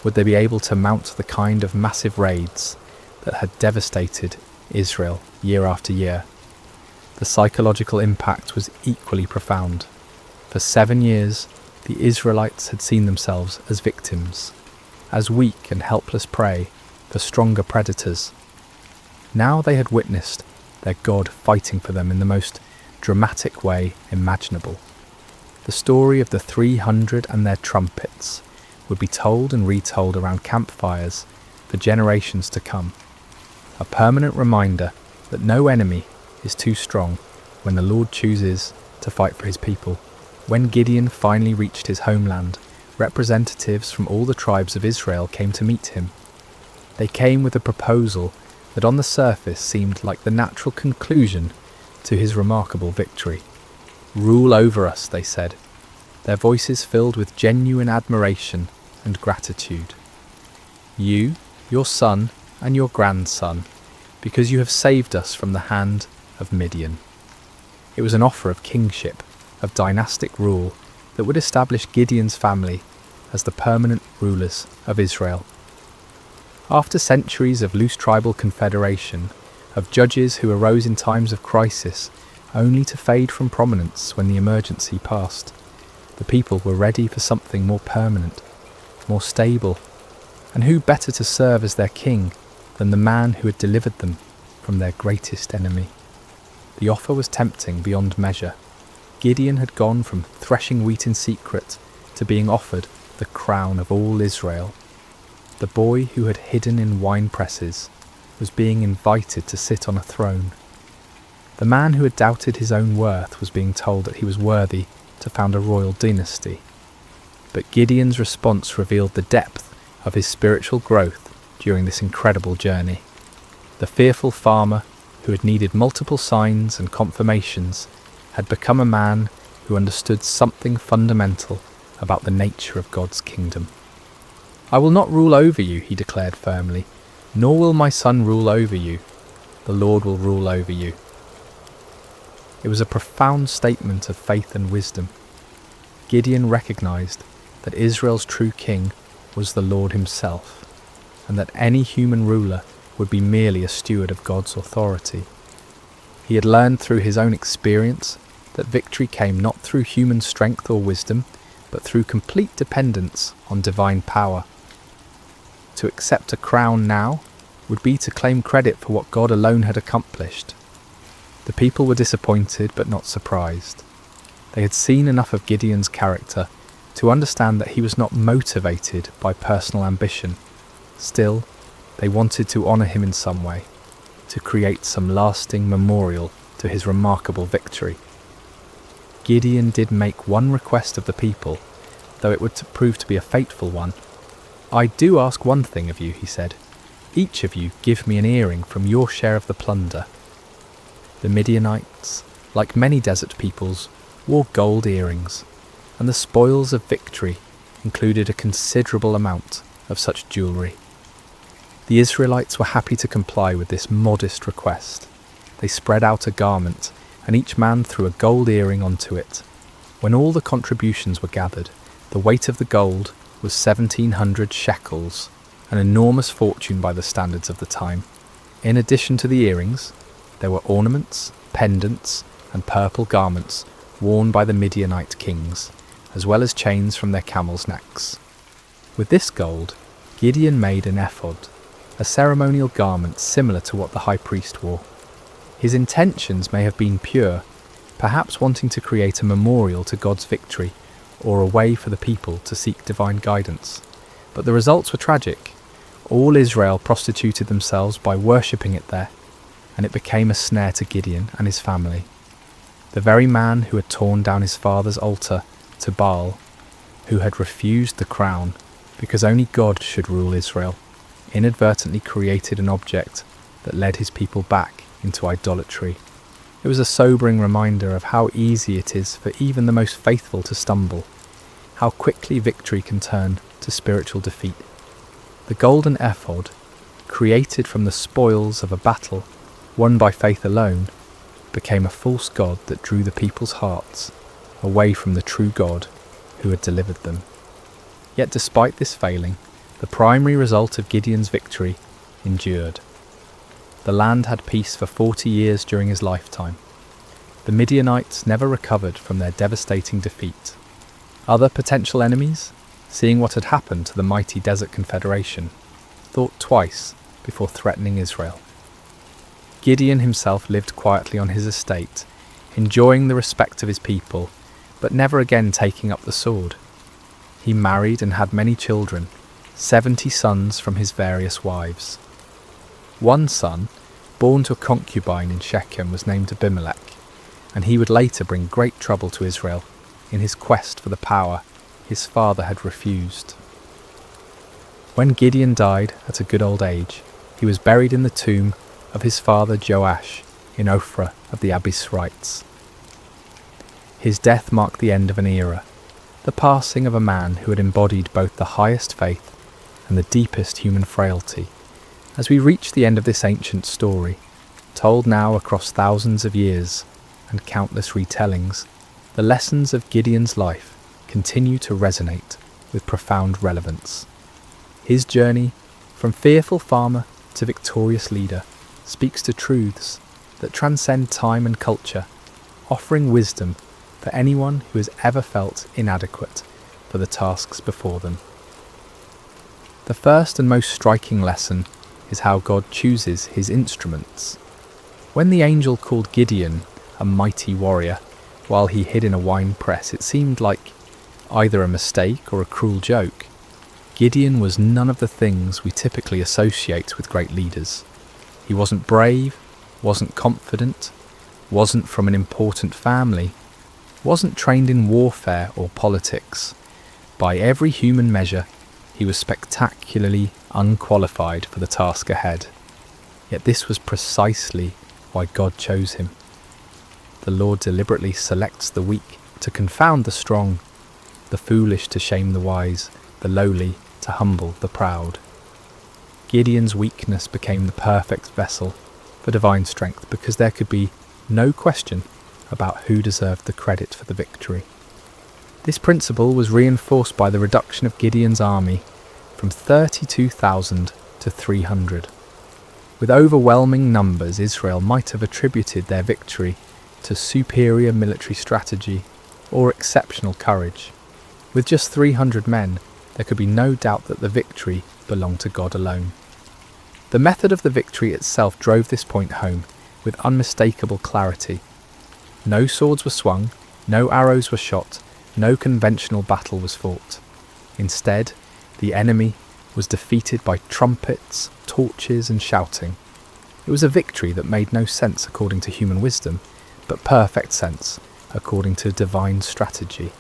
would they be able to mount the kind of massive raids that had devastated Israel year after year. The psychological impact was equally profound. For 7 years, the Israelites had seen themselves as victims, as weak and helpless prey for stronger predators. Now they had witnessed their God fighting for them in the most dramatic way imaginable. The story of the 300 and their trumpets would be told and retold around campfires for generations to come. A permanent reminder that no enemy is too strong when the Lord chooses to fight for his people. When Gideon finally reached his homeland, representatives from all the tribes of Israel came to meet him. They came with a proposal that on the surface seemed like the natural conclusion to his remarkable victory. "Rule over us," they said, their voices filled with genuine admiration and gratitude. "You, your son, and your grandson, because you have saved us from the hand of Midian." It was an offer of kingship, of dynastic rule that would establish Gideon's family as the permanent rulers of Israel. After centuries of loose tribal confederation, of judges who arose in times of crisis only to fade from prominence when the emergency passed, the people were ready for something more permanent, more stable, and who better to serve as their king than the man who had delivered them from their greatest enemy? The offer was tempting beyond measure. Gideon had gone from threshing wheat in secret to being offered the crown of all Israel. The boy who had hidden in wine presses was being invited to sit on a throne. The man who had doubted his own worth was being told that he was worthy to found a royal dynasty. But Gideon's response revealed the depth of his spiritual growth during this incredible journey. The fearful farmer, who had needed multiple signs and confirmations, had become a man who understood something fundamental about the nature of God's kingdom. "I will not rule over you," he declared firmly, "nor will my son rule over you. The Lord will rule over you." It was a profound statement of faith and wisdom. Gideon recognized that Israel's true king was the Lord himself, and that any human ruler would be merely a steward of God's authority. He had learned through his own experience that victory came not through human strength or wisdom, but through complete dependence on divine power. To accept a crown now would be to claim credit for what God alone had accomplished. The people were disappointed but not surprised. They had seen enough of Gideon's character to understand that he was not motivated by personal ambition. Still, they wanted to honour him in some way, to create some lasting memorial to his remarkable victory. Gideon did make one request of the people, though it would prove to be a fateful one. "I do ask one thing of you," he said. "Each of you give me an earring from your share of the plunder." The Midianites, like many desert peoples, wore gold earrings, and the spoils of victory included a considerable amount of such jewellery. The Israelites were happy to comply with this modest request. They spread out a garment, and each man threw a gold earring onto it. When all the contributions were gathered, the weight of the gold was 1,700 shekels, an enormous fortune by the standards of the time. In addition to the earrings, there were ornaments, pendants, and purple garments worn by the Midianite kings, as well as chains from their camels' necks. With this gold, Gideon made an ephod, a ceremonial garment similar to what the high priest wore. His intentions may have been pure, perhaps wanting to create a memorial to God's victory, or a way for the people to seek divine guidance. But the results were tragic. All Israel prostituted themselves by worshipping it there, and it became a snare to Gideon and his family. The very man who had torn down his father's altar to Baal, who had refused the crown because only God should rule Israel, inadvertently created an object that led his people back into idolatry. It was a sobering reminder of how easy it is for even the most faithful to stumble, how quickly victory can turn to spiritual defeat. The golden ephod, created from the spoils of a battle won by faith alone, became a false god that drew the people's hearts away from the true God who had delivered them. Yet despite this failing, the primary result of Gideon's victory endured. The land had peace for 40 years during his lifetime. The Midianites never recovered from their devastating defeat. Other potential enemies, seeing what had happened to the mighty Desert Confederation, thought twice before threatening Israel. Gideon himself lived quietly on his estate, enjoying the respect of his people, but never again taking up the sword. He married and had many children, 70 sons from his various wives. One son, born to a concubine in Shechem, was named Abimelech, and he would later bring great trouble to Israel in his quest for the power his father had refused. When Gideon died at a good old age, he was buried in the tomb of his father Joash in Ophrah of the Abiezrites. His death marked the end of an era, the passing of a man who had embodied both the highest faith and the deepest human frailty. As we reach the end of this ancient story, told now across thousands of years and countless retellings, the lessons of Gideon's life continue to resonate with profound relevance. His journey, from fearful farmer to victorious leader, speaks to truths that transcend time and culture, offering wisdom for anyone who has ever felt inadequate for the tasks before them. The first and most striking lesson is how God chooses his instruments. When the angel called Gideon a mighty warrior while he hid in a wine press, it seemed like either a mistake or a cruel joke. Gideon was none of the things we typically associate with great leaders. He wasn't brave, wasn't confident, wasn't from an important family, wasn't trained in warfare or politics. By every human measure, he was spectacularly unqualified for the task ahead. Yet this was precisely why God chose him. The Lord deliberately selects the weak to confound the strong, the foolish to shame the wise, the lowly to humble the proud. Gideon's weakness became the perfect vessel for divine strength because there could be no question about who deserved the credit for the victory. This principle was reinforced by the reduction of Gideon's army from 32,000 to 300. With overwhelming numbers, Israel might have attributed their victory to superior military strategy or exceptional courage. With just 300 men, there could be no doubt that the victory belonged to God alone. The method of the victory itself drove this point home with unmistakable clarity. No swords were swung, no arrows were shot, no conventional battle was fought. Instead, the enemy was defeated by trumpets, torches, and shouting. It was a victory that made no sense according to human wisdom, but perfect sense according to divine strategy.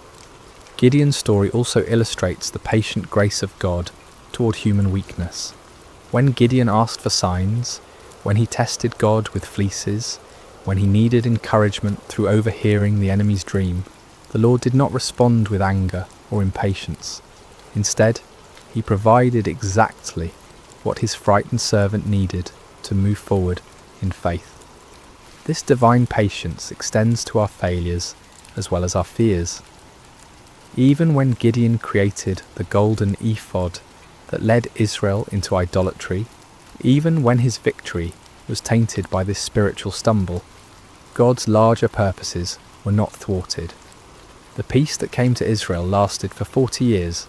Gideon's story also illustrates the patient grace of God toward human weakness. When Gideon asked for signs, when he tested God with fleeces, when he needed encouragement through overhearing the enemy's dream, the Lord did not respond with anger or impatience. Instead, he provided exactly what his frightened servant needed to move forward in faith. This divine patience extends to our failures as well as our fears. Even when Gideon created the golden ephod that led Israel into idolatry, even when his victory was tainted by this spiritual stumble, God's larger purposes were not thwarted. The peace that came to Israel lasted for 40 years,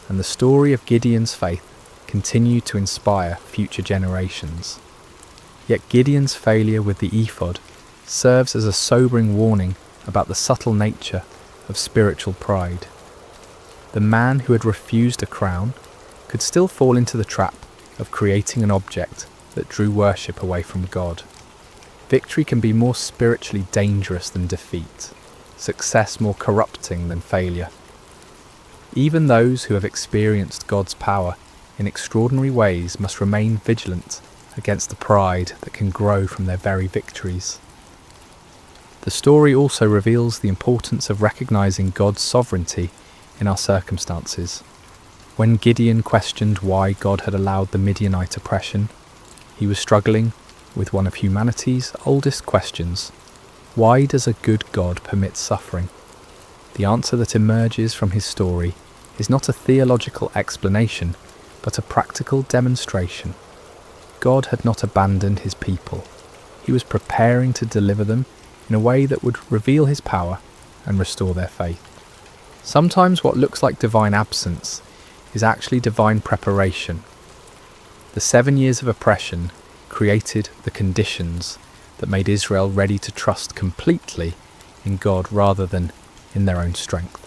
and the story of Gideon's faith continued to inspire future generations. Yet Gideon's failure with the ephod serves as a sobering warning about the subtle nature of spiritual pride. The man who had refused a crown could still fall into the trap of creating an object that drew worship away from God. Victory can be more spiritually dangerous than defeat, success more corrupting than failure. Even those who have experienced God's power in extraordinary ways must remain vigilant against the pride that can grow from their very victories. The story also reveals the importance of recognizing God's sovereignty in our circumstances. When Gideon questioned why God had allowed the Midianite oppression, he was struggling with one of humanity's oldest questions: why does a good God permit suffering? The answer that emerges from his story is not a theological explanation, but a practical demonstration. God had not abandoned his people. He was preparing to deliver them in a way that would reveal his power and restore their faith. Sometimes what looks like divine absence is actually divine preparation. The 7 years of oppression created the conditions that made Israel ready to trust completely in God rather than in their own strength.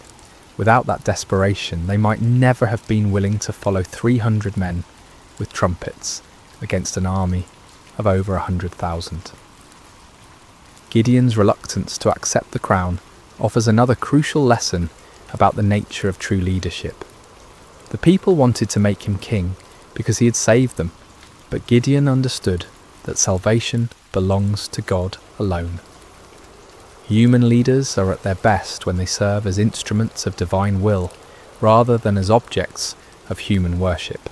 Without that desperation, they might never have been willing to follow 300 men with trumpets against an army of over 100,000. Gideon's reluctance to accept the crown offers another crucial lesson about the nature of true leadership. The people wanted to make him king because he had saved them, but Gideon understood that salvation belongs to God alone. Human leaders are at their best when they serve as instruments of divine will rather than as objects of human worship.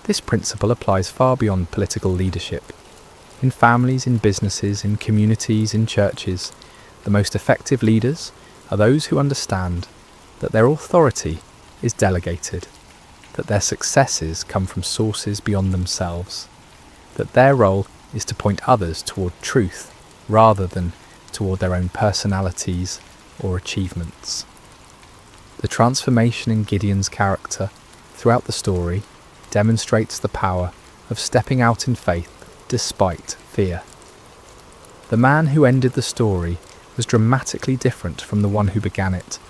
This principle applies far beyond political leadership. In families, in businesses, in communities, in churches, the most effective leaders are those who understand that their authority is delegated, that their successes come from sources beyond themselves, that their role is to point others toward truth rather than toward their own personalities or achievements. The transformation in Gideon's character throughout the story demonstrates the power of stepping out in faith despite fear. The man who ended the story was dramatically different from the one who began it,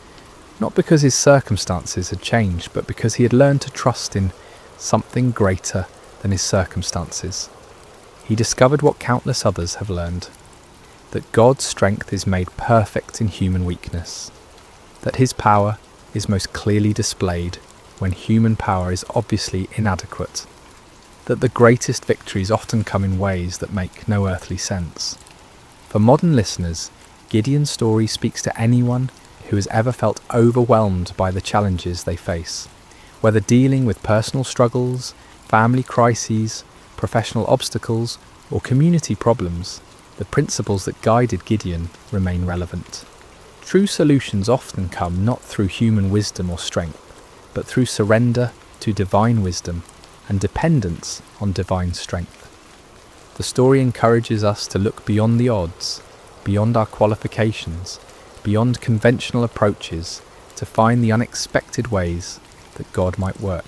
not because his circumstances had changed, but because he had learned to trust in something greater than his circumstances. He discovered what countless others have learned: that God's strength is made perfect in human weakness, that his power is most clearly displayed when human power is obviously inadequate, that the greatest victories often come in ways that make no earthly sense. For modern listeners, Gideon's story speaks to anyone who has ever felt overwhelmed by the challenges they face. Whether dealing with personal struggles, family crises, professional obstacles, or community problems, the principles that guided Gideon remain relevant. True solutions often come not through human wisdom or strength, but through surrender to divine wisdom and dependence on divine strength. The story encourages us to look beyond the odds, beyond our qualifications, beyond conventional approaches, to find the unexpected ways that God might work.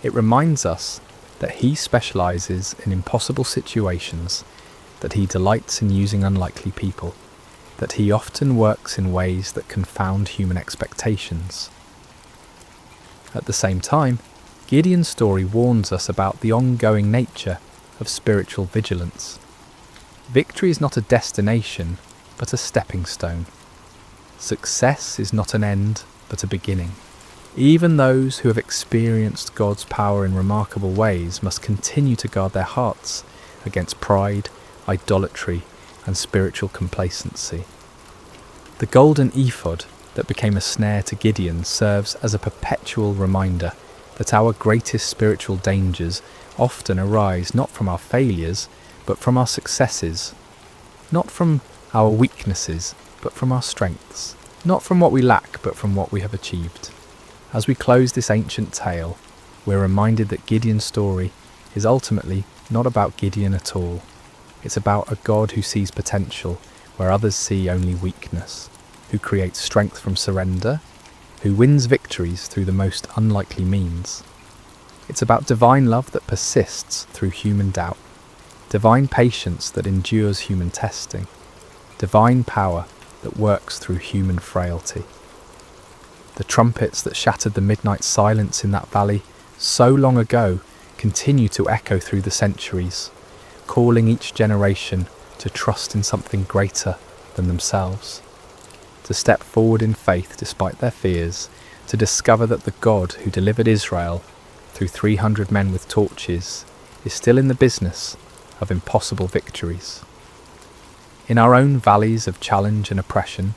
It reminds us that He specialises in impossible situations, that He delights in using unlikely people, that He often works in ways that confound human expectations. At the same time, Gideon's story warns us about the ongoing nature of spiritual vigilance. Victory is not a destination, but a stepping stone. Success is not an end, but a beginning. Even those who have experienced God's power in remarkable ways must continue to guard their hearts against pride, idolatry, and spiritual complacency. The golden ephod that became a snare to Gideon serves as a perpetual reminder that our greatest spiritual dangers often arise not from our failures, but from our successes, not from our weaknesses, but from our strengths, not from what we lack, but from what we have achieved. As we close this ancient tale, we're reminded that Gideon's story is ultimately not about Gideon at all. It's about a God who sees potential where others see only weakness, who creates strength from surrender, who wins victories through the most unlikely means. It's about divine love that persists through human doubt, divine patience that endures human testing, divine power that works through human frailty. The trumpets that shattered the midnight silence in that valley so long ago continue to echo through the centuries, calling each generation to trust in something greater than themselves, to step forward in faith despite their fears, to discover that the God who delivered Israel through 300 men with torches is still in the business of impossible victories. In our own valleys of challenge and oppression,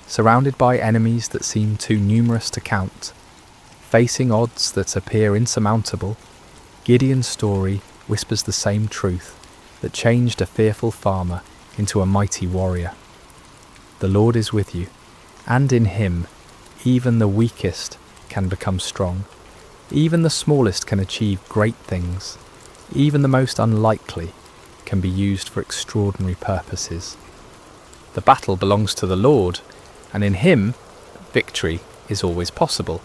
surrounded by enemies that seem too numerous to count, facing odds that appear insurmountable, Gideon's story whispers the same truth that changed a fearful farmer into a mighty warrior. The Lord is with you, and in Him even the weakest can become strong. Even the smallest can achieve great things. Even the most unlikely can be used for extraordinary purposes. The battle belongs to the Lord, and in Him, victory is always possible.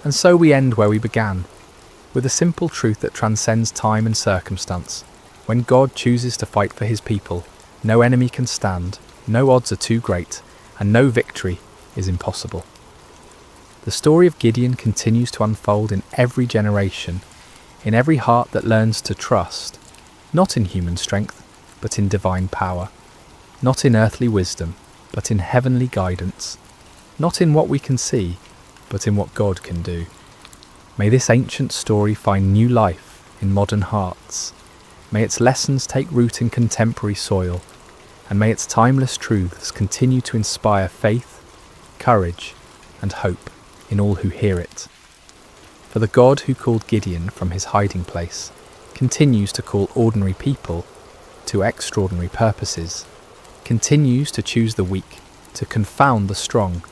And so we end where we began, with a simple truth that transcends time and circumstance. When God chooses to fight for His people, no enemy can stand, no odds are too great, and no victory is impossible. The story of Gideon continues to unfold in every generation, in every heart that learns to trust, not in human strength, but in divine power, not in earthly wisdom, but in heavenly guidance, not in what we can see, but in what God can do. May this ancient story find new life in modern hearts. May its lessons take root in contemporary soil, and may its timeless truths continue to inspire faith, courage, and hope in all who hear it. For the God who called Gideon from his hiding place continues to call ordinary people to extraordinary purposes, continues to choose the weak, to confound the strong,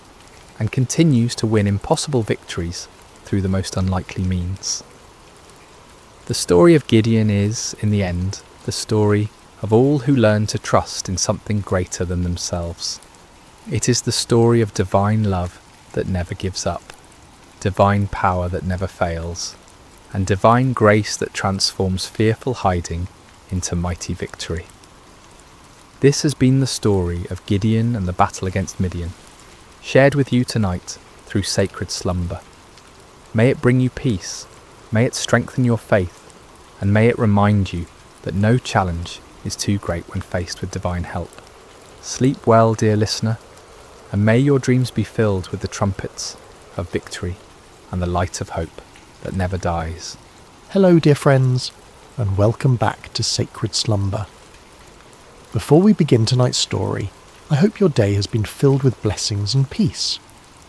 and continues to win impossible victories through the most unlikely means. The story of Gideon is, in the end, the story of all who learn to trust in something greater than themselves. It is the story of divine love that never gives up, divine power that never fails, and divine grace that transforms fearful hiding into mighty victory. This has been the story of Gideon and the battle against Midian, shared with you tonight through sacred slumber. May it bring you peace, may it strengthen your faith, and may it remind you that no challenge is too great when faced with divine help. Sleep well, dear listener, and may your dreams be filled with the trumpets of victory and the light of hope that never dies. Hello, dear friends, and welcome back to Sacred Slumber. Before we begin tonight's story, I hope your day has been filled with blessings and peace.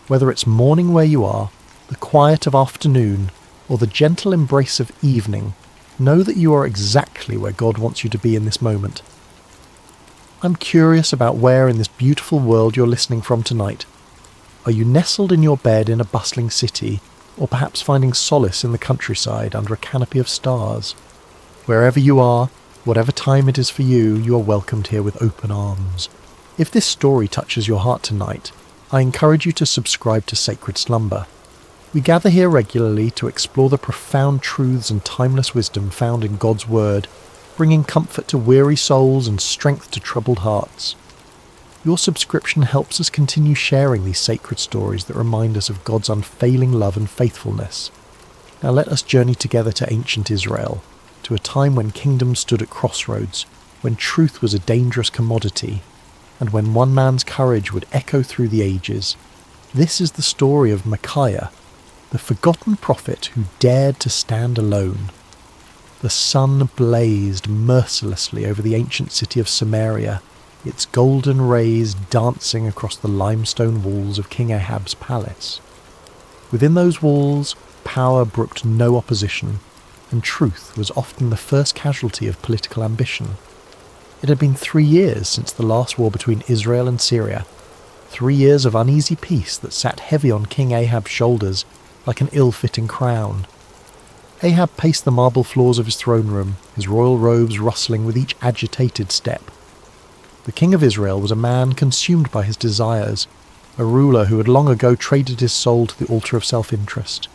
Whether it's morning where you are, the quiet of afternoon, or the gentle embrace of evening, know that you are exactly where God wants you to be in this moment. I'm curious about where in this beautiful world you're listening from tonight. Are you nestled in your bed in a bustling city, or perhaps finding solace in the countryside under a canopy of stars? Wherever you are, whatever time it is for you, you are welcomed here with open arms. If this story touches your heart tonight, I encourage you to subscribe to Sacred Slumber. We gather here regularly to explore the profound truths and timeless wisdom found in God's Word, bringing comfort to weary souls and strength to troubled hearts. Your subscription helps us continue sharing these sacred stories that remind us of God's unfailing love and faithfulness. Now let us journey together to ancient Israel, to a time when kingdoms stood at crossroads, when truth was a dangerous commodity, and when one man's courage would echo through the ages. This is the story of Micaiah, the forgotten prophet who dared to stand alone. The sun blazed mercilessly over the ancient city of Samaria, its golden rays dancing across the limestone walls of King Ahab's palace. Within those walls, power brooked no opposition, and truth was often the first casualty of political ambition. It had been 3 years since the last war between Israel and Syria, 3 years of uneasy peace that sat heavy on King Ahab's shoulders like an ill-fitting crown. Ahab paced the marble floors of his throne room, his royal robes rustling with each agitated step. The king of Israel was a man consumed by his desires, a ruler who had long ago traded his soul to the altar of self-interest.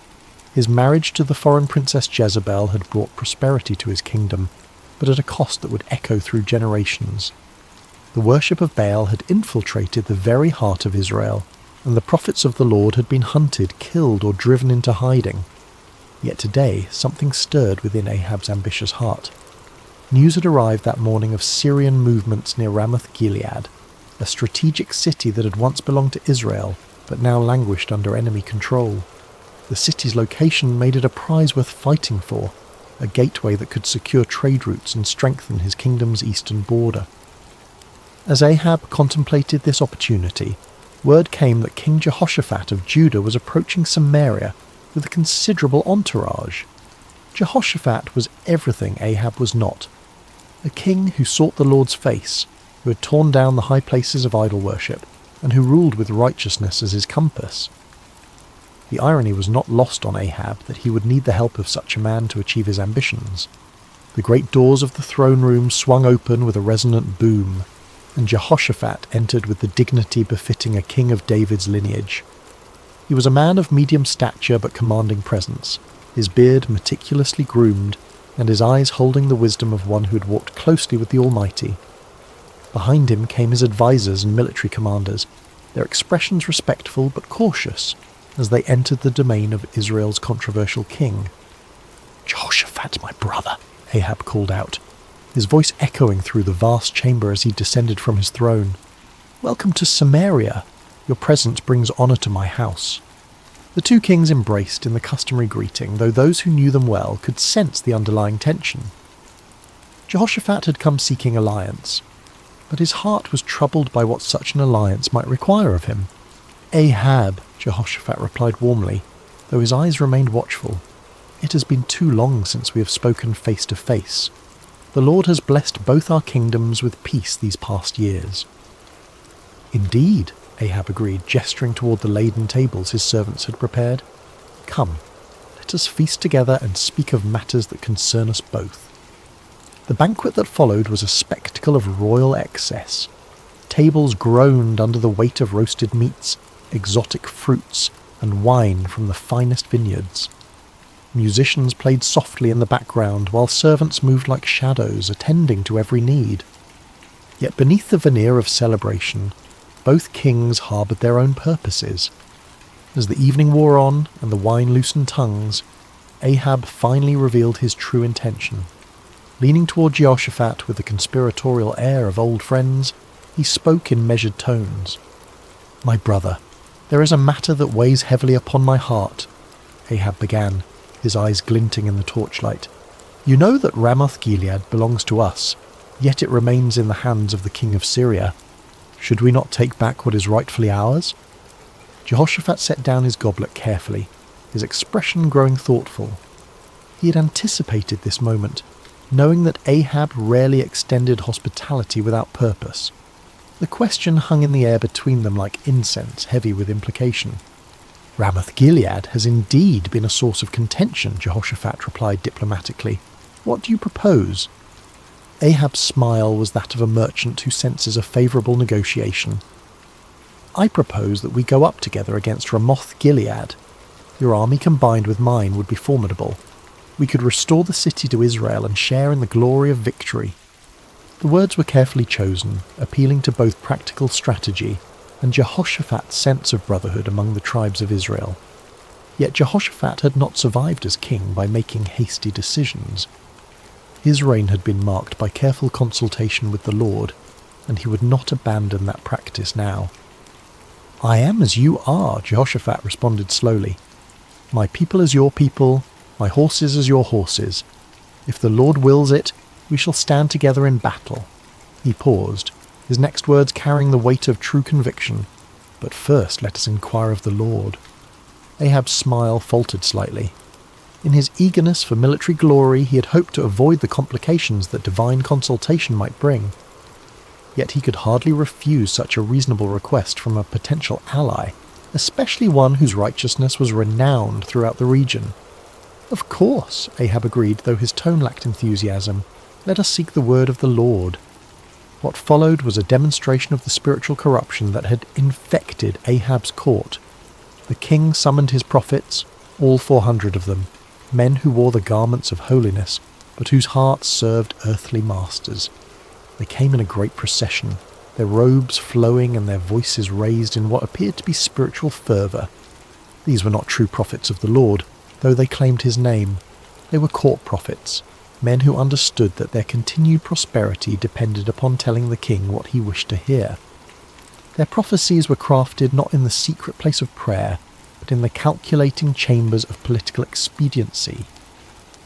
His marriage to the foreign princess Jezebel had brought prosperity to his kingdom, but at a cost that would echo through generations. The worship of Baal had infiltrated the very heart of Israel, and the prophets of the Lord had been hunted, killed, or driven into hiding. Yet today something stirred within Ahab's ambitious heart. News had arrived that morning of Syrian movements near Ramoth-Gilead, a strategic city that had once belonged to Israel, but now languished under enemy control. The city's location made it a prize worth fighting for, a gateway that could secure trade routes and strengthen his kingdom's eastern border. As Ahab contemplated this opportunity, word came that King Jehoshaphat of Judah was approaching Samaria with a considerable entourage. Jehoshaphat was everything Ahab was not, a king who sought the Lord's face, who had torn down the high places of idol worship, and who ruled with righteousness as his compass. The irony was not lost on Ahab that he would need the help of such a man to achieve his ambitions. The great doors of the throne room swung open with a resonant boom, and Jehoshaphat entered with the dignity befitting a king of David's lineage. He was a man of medium stature but commanding presence, his beard meticulously groomed, and his eyes holding the wisdom of one who had walked closely with the Almighty. Behind him came his advisors and military commanders, their expressions respectful but cautious, as they entered the domain of Israel's controversial king. "Jehoshaphat, my brother," Ahab called out, his voice echoing through the vast chamber as he descended from his throne. "Welcome to Samaria. Your presence brings honour to my house." The two kings embraced in the customary greeting, though those who knew them well could sense the underlying tension. Jehoshaphat had come seeking alliance, but his heart was troubled by what such an alliance might require of him. "Ahab," Jehoshaphat replied warmly, though his eyes remained watchful. "It has been too long since we have spoken face to face. The Lord has blessed both our kingdoms with peace these past years." "Indeed," Ahab agreed, gesturing toward the laden tables his servants had prepared. "Come, let us feast together and speak of matters that concern us both." The banquet that followed was a spectacle of royal excess. Tables groaned under the weight of roasted meats, exotic fruits, and wine from the finest vineyards. Musicians played softly in the background, while servants moved like shadows, attending to every need. Yet beneath the veneer of celebration, both kings harboured their own purposes. As the evening wore on and the wine loosened tongues, Ahab finally revealed his true intention. Leaning toward Jehoshaphat with the conspiratorial air of old friends, he spoke in measured tones. "My brother, there is a matter that weighs heavily upon my heart," Ahab began, his eyes glinting in the torchlight. "You know that Ramoth-Gilead belongs to us, yet it remains in the hands of the king of Syria. Should we not take back what is rightfully ours?" Jehoshaphat set down his goblet carefully, his expression growing thoughtful. He had anticipated this moment, knowing that Ahab rarely extended hospitality without purpose. The question hung in the air between them like incense, heavy with implication. "Ramoth-Gilead has indeed been a source of contention," Jehoshaphat replied diplomatically. "What do you propose?" Ahab's smile was that of a merchant who senses a favourable negotiation. I propose that we go up together against Ramoth-Gilead. Your army combined with mine would be formidable. We could restore the city to Israel and share in the glory of victory." The words were carefully chosen, appealing to both practical strategy and Jehoshaphat's sense of brotherhood among the tribes of Israel. Yet Jehoshaphat had not survived as king by making hasty decisions. His reign had been marked by careful consultation with the Lord, and he would not abandon that practice now. "I am as you are," Jehoshaphat responded slowly. "My people as your people, my horses as your horses. If the Lord wills it, we shall stand together in battle." He paused, his next words carrying the weight of true conviction. "But first let us inquire of the Lord." Ahab's smile faltered slightly. In his eagerness for military glory, he had hoped to avoid the complications that divine consultation might bring. Yet he could hardly refuse such a reasonable request from a potential ally, especially one whose righteousness was renowned throughout the region. "Of course," Ahab agreed, though his tone lacked enthusiasm. "Let us seek the word of the Lord." What followed was a demonstration of the spiritual corruption that had infected Ahab's court. The king summoned his prophets, all 400 of them, men who wore the garments of holiness, but whose hearts served earthly masters. They came in a great procession, their robes flowing and their voices raised in what appeared to be spiritual fervour. These were not true prophets of the Lord, though they claimed his name. They were court prophets, men who understood that their continued prosperity depended upon telling the king what he wished to hear. Their prophecies were crafted not in the secret place of prayer, but in the calculating chambers of political expediency.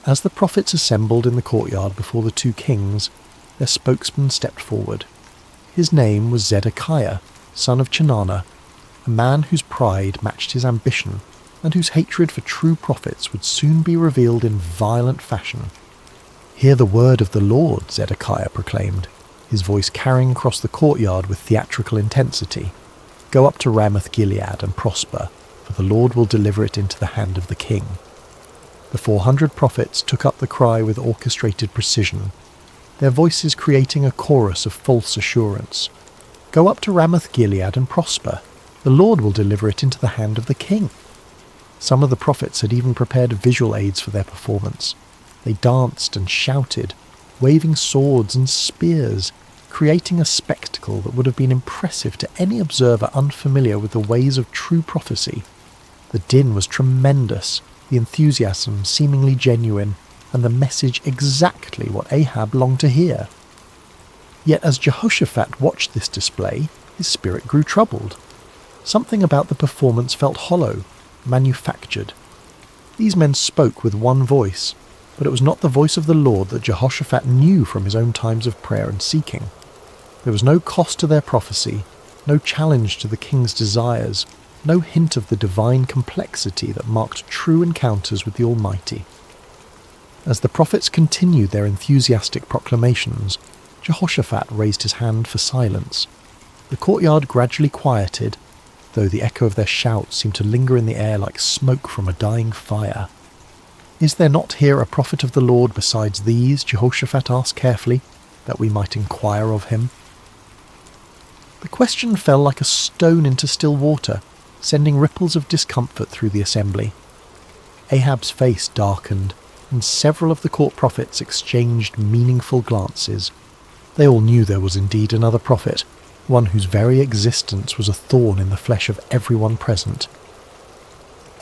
As the prophets assembled in the courtyard before the two kings, their spokesman stepped forward. His name was Zedekiah, son of Chenaanah, a man whose pride matched his ambition, and whose hatred for true prophets would soon be revealed in violent fashion. "Hear the word of the Lord," Zedekiah proclaimed, his voice carrying across the courtyard with theatrical intensity. "Go up to Ramoth-Gilead and prosper, for the Lord will deliver it into the hand of the king." The 400 prophets took up the cry with orchestrated precision, their voices creating a chorus of false assurance. "Go up to Ramoth-Gilead and prosper. The Lord will deliver it into the hand of the king." Some of the prophets had even prepared visual aids for their performance. They danced and shouted, waving swords and spears, creating a spectacle that would have been impressive to any observer unfamiliar with the ways of true prophecy. The din was tremendous, the enthusiasm seemingly genuine, and the message exactly what Ahab longed to hear. Yet as Jehoshaphat watched this display, his spirit grew troubled. Something about the performance felt hollow, manufactured. These men spoke with one voice, but it was not the voice of the Lord that Jehoshaphat knew from his own times of prayer and seeking. There was no cost to their prophecy, no challenge to the king's desires, no hint of the divine complexity that marked true encounters with the Almighty. As the prophets continued their enthusiastic proclamations, Jehoshaphat raised his hand for silence. The courtyard gradually quieted, though the echo of their shouts seemed to linger in the air like smoke from a dying fire. "Is there not here a prophet of the Lord besides these?" Jehoshaphat asked carefully, "that we might inquire of him?" The question fell like a stone into still water, sending ripples of discomfort through the assembly. Ahab's face darkened, and several of the court prophets exchanged meaningful glances. They all knew there was indeed another prophet, one whose very existence was a thorn in the flesh of everyone present.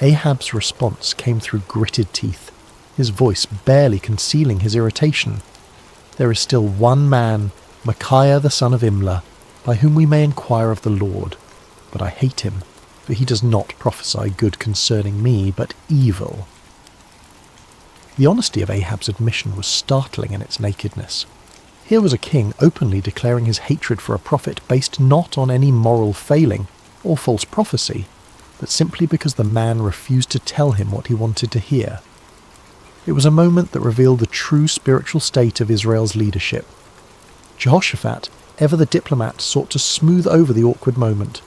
Ahab's response came through gritted teeth, his voice barely concealing his irritation. "There is still one man, Micaiah the son of Imlah, by whom we may inquire of the Lord, but I hate him, for he does not prophesy good concerning me, but evil." The honesty of Ahab's admission was startling in its nakedness. Here was a king openly declaring his hatred for a prophet based not on any moral failing or false prophecy, but simply because the man refused to tell him what he wanted to hear. It was a moment that revealed the true spiritual state of Israel's leadership. Jehoshaphat, ever the diplomat, sought to smooth over the awkward moment.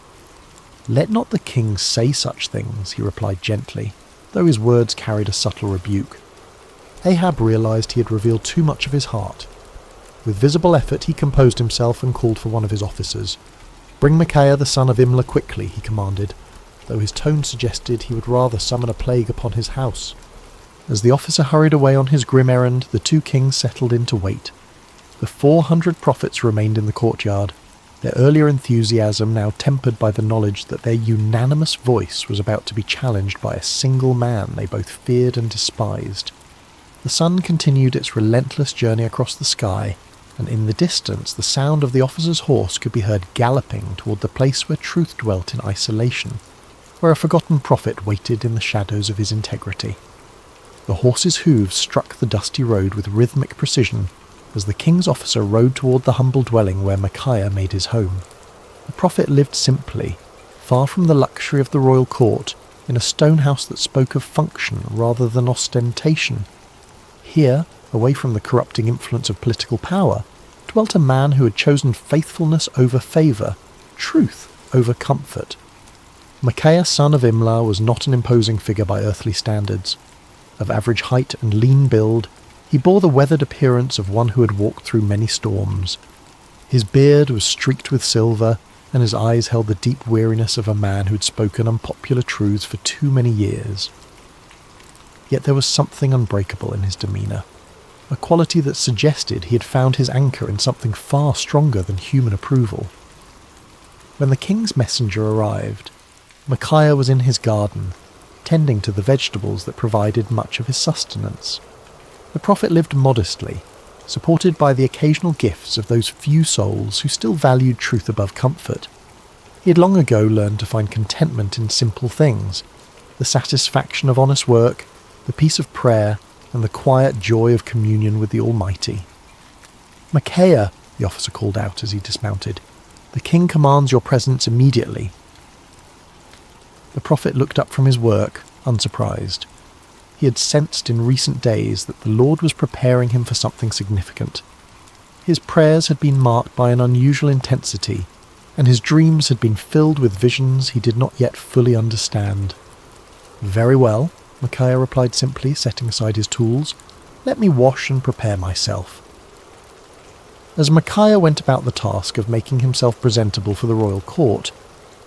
"Let not the king say such things," he replied gently, though his words carried a subtle rebuke. Ahab realized he had revealed too much of his heart. With visible effort he composed himself and called for one of his officers. "Bring Micaiah the son of Imlah quickly," he commanded, though his tone suggested he would rather summon a plague upon his house. As the officer hurried away on his grim errand, the two kings settled in to wait. The 400 prophets remained in the courtyard, their earlier enthusiasm now tempered by the knowledge that their unanimous voice was about to be challenged by a single man they both feared and despised. The sun continued its relentless journey across the sky, and in the distance the sound of the officer's horse could be heard galloping toward the place where truth dwelt in isolation, where a forgotten prophet waited in the shadows of his integrity. The horse's hooves struck the dusty road with rhythmic precision as the king's officer rode toward the humble dwelling where Micaiah made his home. The prophet lived simply, far from the luxury of the royal court, in a stone house that spoke of function rather than ostentation. Here, away from the corrupting influence of political power, dwelt a man who had chosen faithfulness over favour, truth over comfort. Micaiah son of Imlah was not an imposing figure by earthly standards. Of average height and lean build, he bore the weathered appearance of one who had walked through many storms. His beard was streaked with silver, and his eyes held the deep weariness of a man who had spoken unpopular truths for too many years. Yet there was something unbreakable in his demeanour, a quality that suggested he had found his anchor in something far stronger than human approval. When the king's messenger arrived, Micaiah was in his garden, tending to the vegetables that provided much of his sustenance. The prophet lived modestly, supported by the occasional gifts of those few souls who still valued truth above comfort. He had long ago learned to find contentment in simple things, the satisfaction of honest work, the peace of prayer, and the quiet joy of communion with the Almighty. "Micaiah," the officer called out as he dismounted, "the king commands your presence immediately." The prophet looked up from his work, unsurprised. He had sensed in recent days that the Lord was preparing him for something significant. His prayers had been marked by an unusual intensity, and his dreams had been filled with visions he did not yet fully understand. "Very well," Micaiah replied simply, setting aside his tools. "Let me wash and prepare myself." As Micaiah went about the task of making himself presentable for the royal court,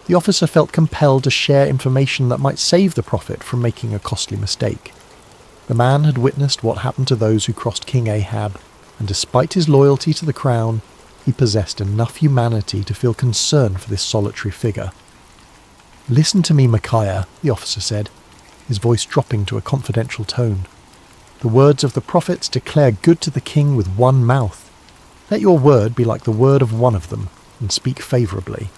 the officer felt compelled to share information that might save the prophet from making a costly mistake. The man had witnessed what happened to those who crossed King Ahab, and despite his loyalty to the crown, he possessed enough humanity to feel concern for this solitary figure. "Listen to me, Micaiah," the officer said, his voice dropping to a confidential tone. "The words of the prophets declare good to the king with one mouth. Let your word be like the word of one of them, and speak favourably."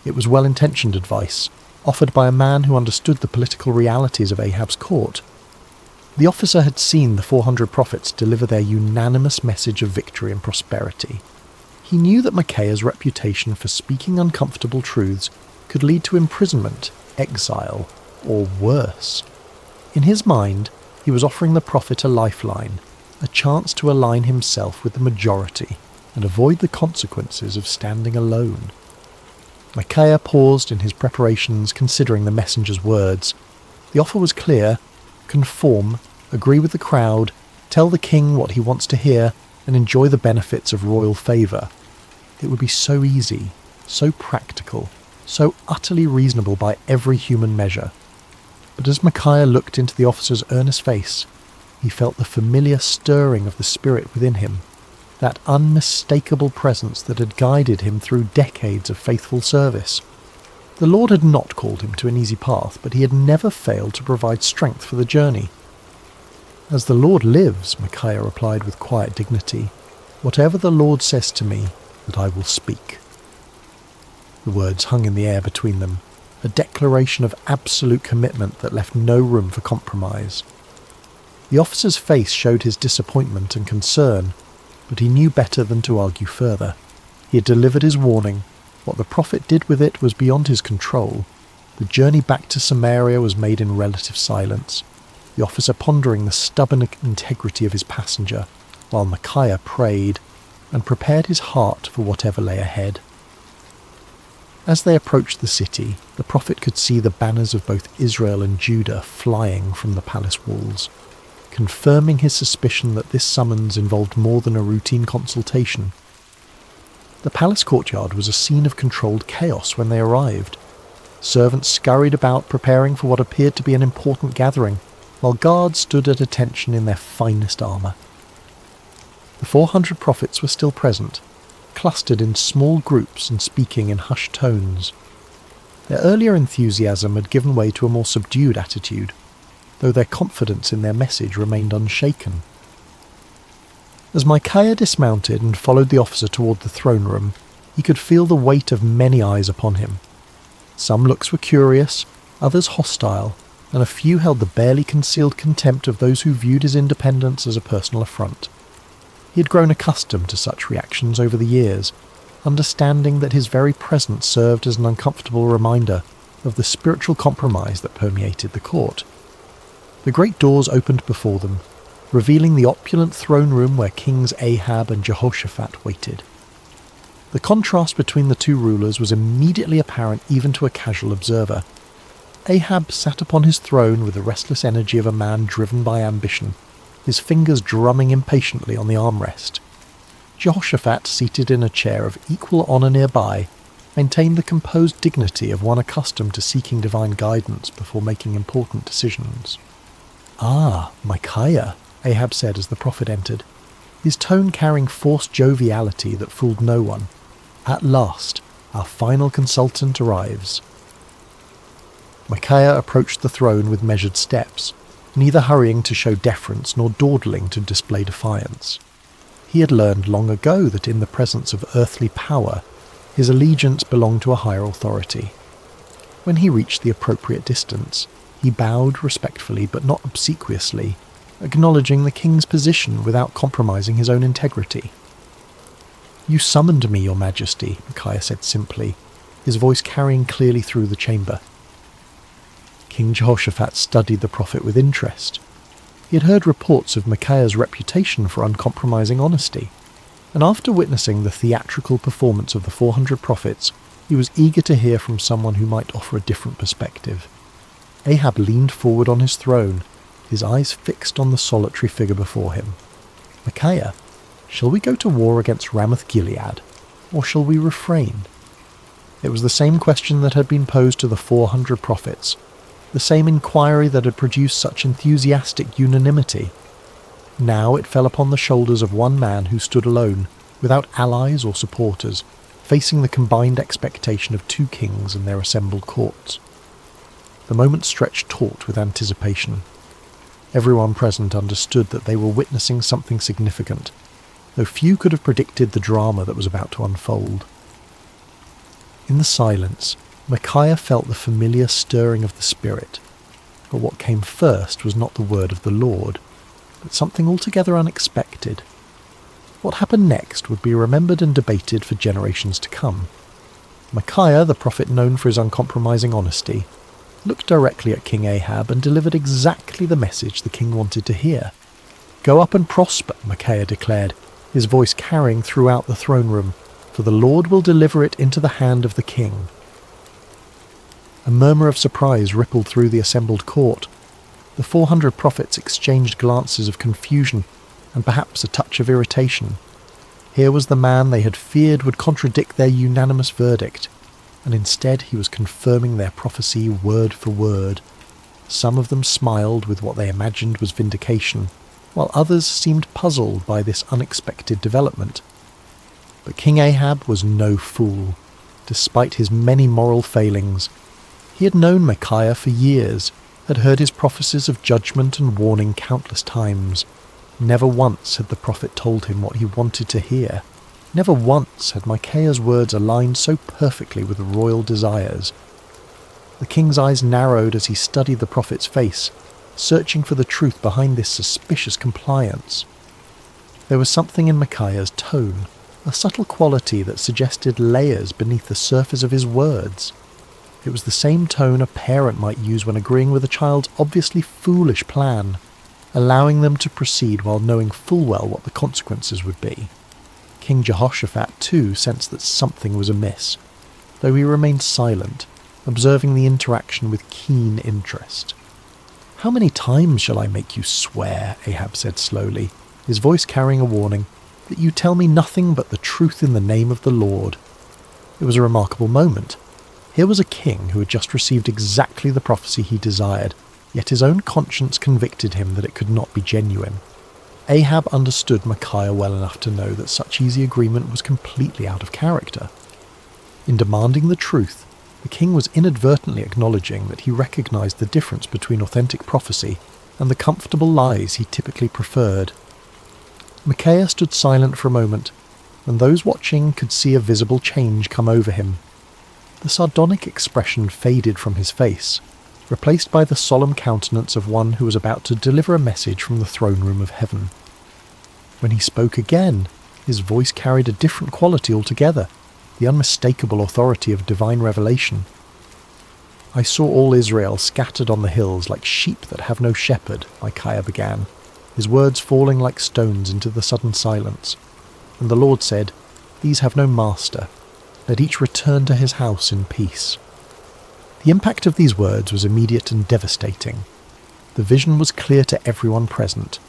It was well-intentioned advice, offered by a man who understood the political realities of Ahab's court. The officer had seen the 400 prophets deliver their unanimous message of victory and prosperity. He knew that Micaiah's reputation for speaking uncomfortable truths could lead to imprisonment, exile, or worse. In his mind, he was offering the prophet a lifeline, a chance to align himself with the majority and avoid the consequences of standing alone. Micaiah paused in his preparations, considering the messenger's words. The offer was clear: conform, agree with the crowd, tell the king what he wants to hear, and enjoy the benefits of royal favour. It would be so easy, so practical, so utterly reasonable by every human measure. But as Micaiah looked into the officer's earnest face, he felt the familiar stirring of the spirit within him, that unmistakable presence that had guided him through decades of faithful service. The Lord had not called him to an easy path, but he had never failed to provide strength for the journey. "As the Lord lives," Micaiah replied with quiet dignity, "whatever the Lord says to me, that I will speak." The words hung in the air between them, a declaration of absolute commitment that left no room for compromise. The officer's face showed his disappointment and concern, but he knew better than to argue further. He had delivered his warning. What the prophet did with it was beyond his control. The journey back to Samaria was made in relative silence, the officer pondering the stubborn integrity of his passenger, while Micaiah prayed and prepared his heart for whatever lay ahead. As they approached the city, the prophet could see the banners of both Israel and Judah flying from the palace walls, confirming his suspicion that this summons involved more than a routine consultation. The palace courtyard was a scene of controlled chaos when they arrived. Servants scurried about preparing for what appeared to be an important gathering, while guards stood at attention in their finest armour. The 400 prophets were still present, clustered in small groups and speaking in hushed tones. Their earlier enthusiasm had given way to a more subdued attitude, though their confidence in their message remained unshaken. As Micaiah dismounted and followed the officer toward the throne room, he could feel the weight of many eyes upon him. Some looks were curious, others hostile, and a few held the barely concealed contempt of those who viewed his independence as a personal affront. He had grown accustomed to such reactions over the years, understanding that his very presence served as an uncomfortable reminder of the spiritual compromise that permeated the court. The great doors opened before them, revealing the opulent throne room where Kings Ahab and Jehoshaphat waited. The contrast between the two rulers was immediately apparent even to a casual observer. Ahab sat upon his throne with the restless energy of a man driven by ambition, his fingers drumming impatiently on the armrest. Jehoshaphat, seated in a chair of equal honour nearby, maintained the composed dignity of one accustomed to seeking divine guidance before making important decisions. "Ah, Micaiah," Ahab said as the prophet entered, his tone carrying forced joviality that fooled no one. "At last, our final consultant arrives." Micaiah approached the throne with measured steps, neither hurrying to show deference nor dawdling to display defiance. He had learned long ago that in the presence of earthly power, his allegiance belonged to a higher authority. When he reached the appropriate distance, he bowed respectfully but not obsequiously, acknowledging the king's position without compromising his own integrity. "You summoned me, your majesty," Micaiah said simply, his voice carrying clearly through the chamber. King Jehoshaphat studied the prophet with interest. He had heard reports of Micaiah's reputation for uncompromising honesty, and after witnessing the theatrical performance of the 400 prophets, he was eager to hear from someone who might offer a different perspective. Ahab leaned forward on his throne, his eyes fixed on the solitary figure before him. "Micaiah, shall we go to war against Ramoth-Gilead, or shall we refrain?" It was the same question that had been posed to the 400 prophets, the same inquiry that had produced such enthusiastic unanimity. Now it fell upon the shoulders of one man who stood alone, without allies or supporters, facing the combined expectation of two kings and their assembled courts. The moment stretched taut with anticipation. Everyone present understood that they were witnessing something significant, though few could have predicted the drama that was about to unfold. In the silence, Micaiah felt the familiar stirring of the spirit, but what came first was not the word of the Lord, but something altogether unexpected. What happened next would be remembered and debated for generations to come. Micaiah, the prophet known for his uncompromising honesty, looked directly at King Ahab and delivered exactly the message the king wanted to hear. "Go up and prosper," Micaiah declared, his voice carrying throughout the throne room, "for the Lord will deliver it into the hand of the king." A murmur of surprise rippled through the assembled court. The 400 prophets exchanged glances of confusion and perhaps a touch of irritation. Here was the man they had feared would contradict their unanimous verdict, and instead he was confirming their prophecy word for word. Some of them smiled with what they imagined was vindication, while others seemed puzzled by this unexpected development. But King Ahab was no fool. Despite his many moral failings, he had known Micaiah for years, had heard his prophecies of judgment and warning countless times. Never once had the prophet told him what he wanted to hear. Never once had Micaiah's words aligned so perfectly with royal desires. The king's eyes narrowed as he studied the prophet's face, searching for the truth behind this suspicious compliance. There was something in Micaiah's tone, a subtle quality that suggested layers beneath the surface of his words. It was the same tone a parent might use when agreeing with a child's obviously foolish plan, allowing them to proceed while knowing full well what the consequences would be. King Jehoshaphat, too, sensed that something was amiss, though he remained silent, observing the interaction with keen interest. "How many times shall I make you swear?" Ahab said slowly, his voice carrying a warning. that you tell me nothing but the truth in the name of the Lord." It was a remarkable moment. Here was a king who had just received exactly the prophecy he desired, yet his own conscience convicted him that it could not be genuine. Ahab understood Micaiah well enough to know that such easy agreement was completely out of character. In demanding the truth, the king was inadvertently acknowledging that he recognized the difference between authentic prophecy and the comfortable lies he typically preferred. Micaiah stood silent for a moment, and those watching could see a visible change come over him. The sardonic expression faded from his face, replaced by the solemn countenance of one who was about to deliver a message from the throne room of heaven. When he spoke again, his voice carried a different quality altogether, the unmistakable authority of divine revelation. "I saw all Israel scattered on the hills like sheep that have no shepherd," Micaiah began, his words falling like stones into the sudden silence. "And the Lord said, 'These have no master. Let each return to his house in peace.'" The impact of these words was immediate and devastating. The vision was clear to everyone present.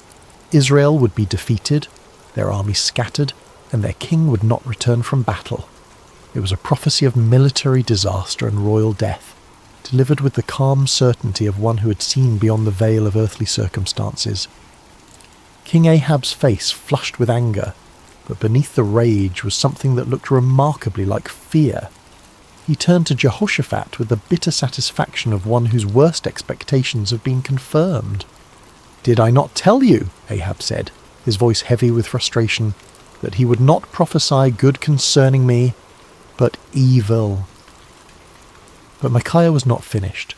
Israel would be defeated, their army scattered, and their king would not return from battle. It was a prophecy of military disaster and royal death, delivered with the calm certainty of one who had seen beyond the veil of earthly circumstances. King Ahab's face flushed with anger, but beneath the rage was something that looked remarkably like fear. He turned to Jehoshaphat with the bitter satisfaction of one whose worst expectations have been confirmed. "Did I not tell you," Ahab said, his voice heavy with frustration, "that he would not prophesy good concerning me, but evil?" But Micaiah was not finished.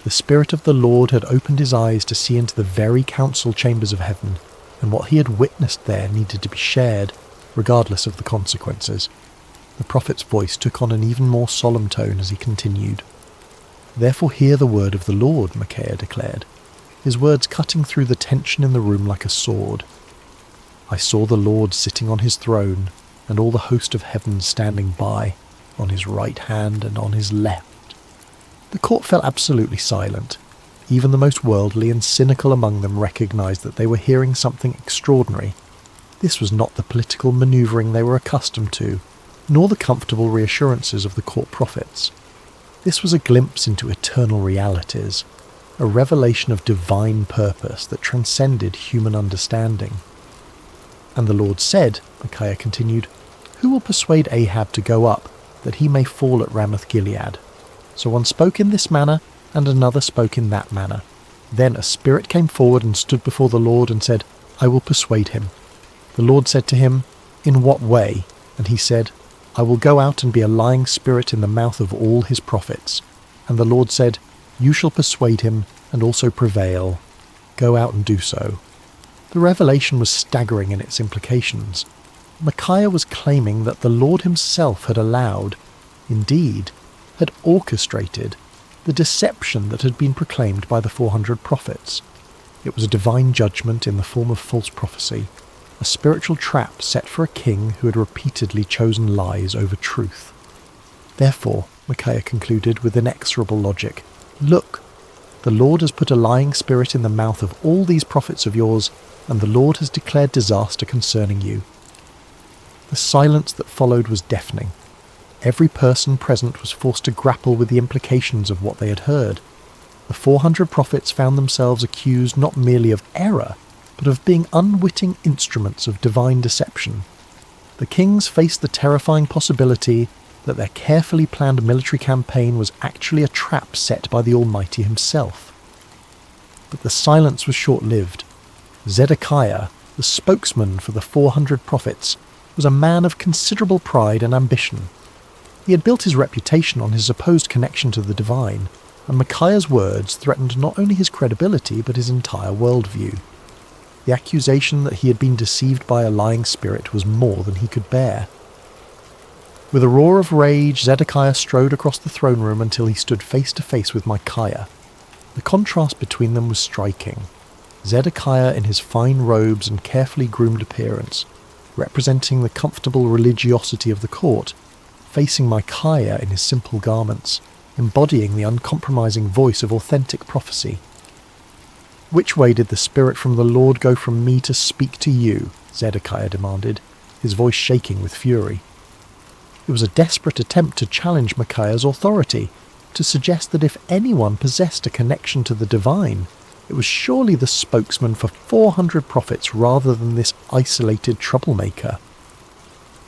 The Spirit of the Lord had opened his eyes to see into the very council chambers of heaven, and what he had witnessed there needed to be shared, regardless of the consequences. The prophet's voice took on an even more solemn tone as he continued. "Therefore hear the word of the Lord," Micaiah declared, his words cutting through the tension in the room like a sword. "I saw the Lord sitting on his throne, and all the host of heaven standing by, on his right hand and on his left." The court fell absolutely silent. Even the most worldly and cynical among them recognized that they were hearing something extraordinary. This was not the political maneuvering they were accustomed to, nor the comfortable reassurances of the court prophets. This was a glimpse into eternal realities, a revelation of divine purpose that transcended human understanding. "And the Lord said," Micaiah continued, "Who will persuade Ahab to go up, that he may fall at Ramoth-Gilead?" So one spoke in this manner, and another spoke in that manner. Then a spirit came forward and stood before the Lord and said, "I will persuade him." The Lord said to him, "In what way?" And he said, "I will go out and be a lying spirit in the mouth of all his prophets." And the Lord said, "You shall persuade him and also prevail. Go out and do so." The revelation was staggering in its implications. Micaiah was claiming that the Lord himself had allowed, indeed, had orchestrated, the deception that had been proclaimed by the 400 prophets. It was a divine judgment in the form of false prophecy, a spiritual trap set for a king who had repeatedly chosen lies over truth. "Therefore," Micaiah concluded with inexorable logic, "look, the Lord has put a lying spirit in the mouth of all these prophets of yours, and the Lord has declared disaster concerning you." The silence that followed was deafening. Every person present was forced to grapple with the implications of what they had heard. The 400 prophets found themselves accused not merely of error, but of being unwitting instruments of divine deception. The kings faced the terrifying possibility that their carefully planned military campaign was actually a trap set by the Almighty himself. But the silence was short-lived. Zedekiah, the spokesman for the 400 prophets, was a man of considerable pride and ambition. He had built his reputation on his supposed connection to the divine, and Micaiah's words threatened not only his credibility but his entire worldview. The accusation that he had been deceived by a lying spirit was more than he could bear. With a roar of rage, Zedekiah strode across the throne room until he stood face to face with Micaiah. The contrast between them was striking. Zedekiah in his fine robes and carefully groomed appearance, representing the comfortable religiosity of the court, facing Micaiah in his simple garments, embodying the uncompromising voice of authentic prophecy. "Which way did the Spirit from the Lord go from me to speak to you?" Zedekiah demanded, his voice shaking with fury. It was a desperate attempt to challenge Micaiah's authority, to suggest that if anyone possessed a connection to the divine, it was surely the spokesman for 400 prophets rather than this isolated troublemaker.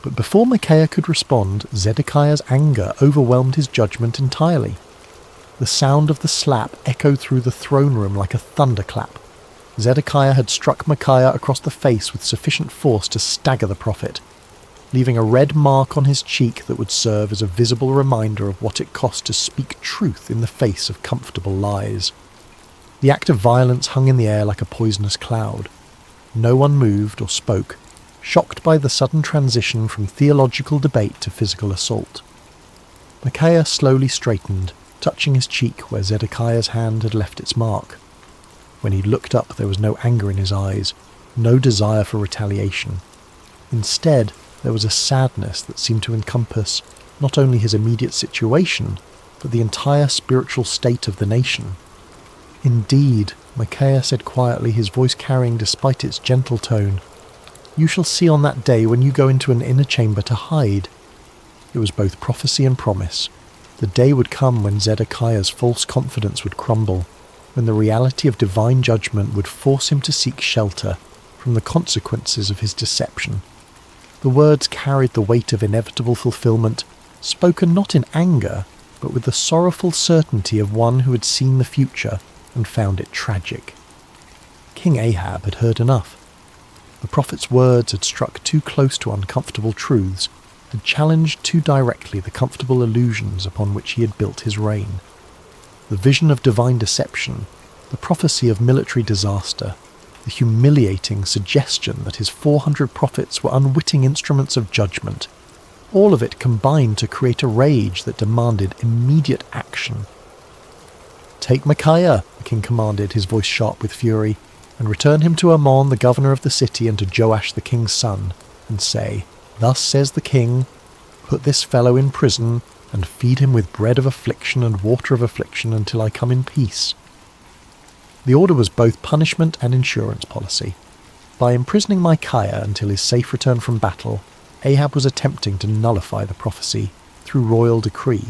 But before Micaiah could respond, Zedekiah's anger overwhelmed his judgment entirely. The sound of the slap echoed through the throne room like a thunderclap. Zedekiah had struck Micaiah across the face with sufficient force to stagger the prophet, leaving a red mark on his cheek that would serve as a visible reminder of what it cost to speak truth in the face of comfortable lies. The act of violence hung in the air like a poisonous cloud. No one moved or spoke, shocked by the sudden transition from theological debate to physical assault. Micaiah slowly straightened, touching his cheek where Zedekiah's hand had left its mark. When he looked up, there was no anger in his eyes, no desire for retaliation. Instead, there was a sadness that seemed to encompass not only his immediate situation, but the entire spiritual state of the nation. Indeed, Micaiah said quietly, his voice carrying despite its gentle tone, "You shall see on that day when you go into an inner chamber to hide." It was both prophecy and promise. The day would come when Zedekiah's false confidence would crumble, when the reality of divine judgment would force him to seek shelter from the consequences of his deception. The words carried the weight of inevitable fulfillment, spoken not in anger, but with the sorrowful certainty of one who had seen the future and found it tragic. King Ahab had heard enough. The prophet's words had struck too close to uncomfortable truths, had challenged too directly the comfortable illusions upon which he had built his reign. The vision of divine deception, the prophecy of military disaster, the humiliating suggestion that his 400 prophets were unwitting instruments of judgment, all of it combined to create a rage that demanded immediate action. "Take Micaiah," the king commanded, his voice sharp with fury, "and return him to Ammon, the governor of the city, and to Joash the king's son, and say, 'Thus says the king, put this fellow in prison, and feed him with bread of affliction and water of affliction until I come in peace.'" The order was both punishment and insurance policy. By imprisoning Micaiah until his safe return from battle, Ahab was attempting to nullify the prophecy through royal decree.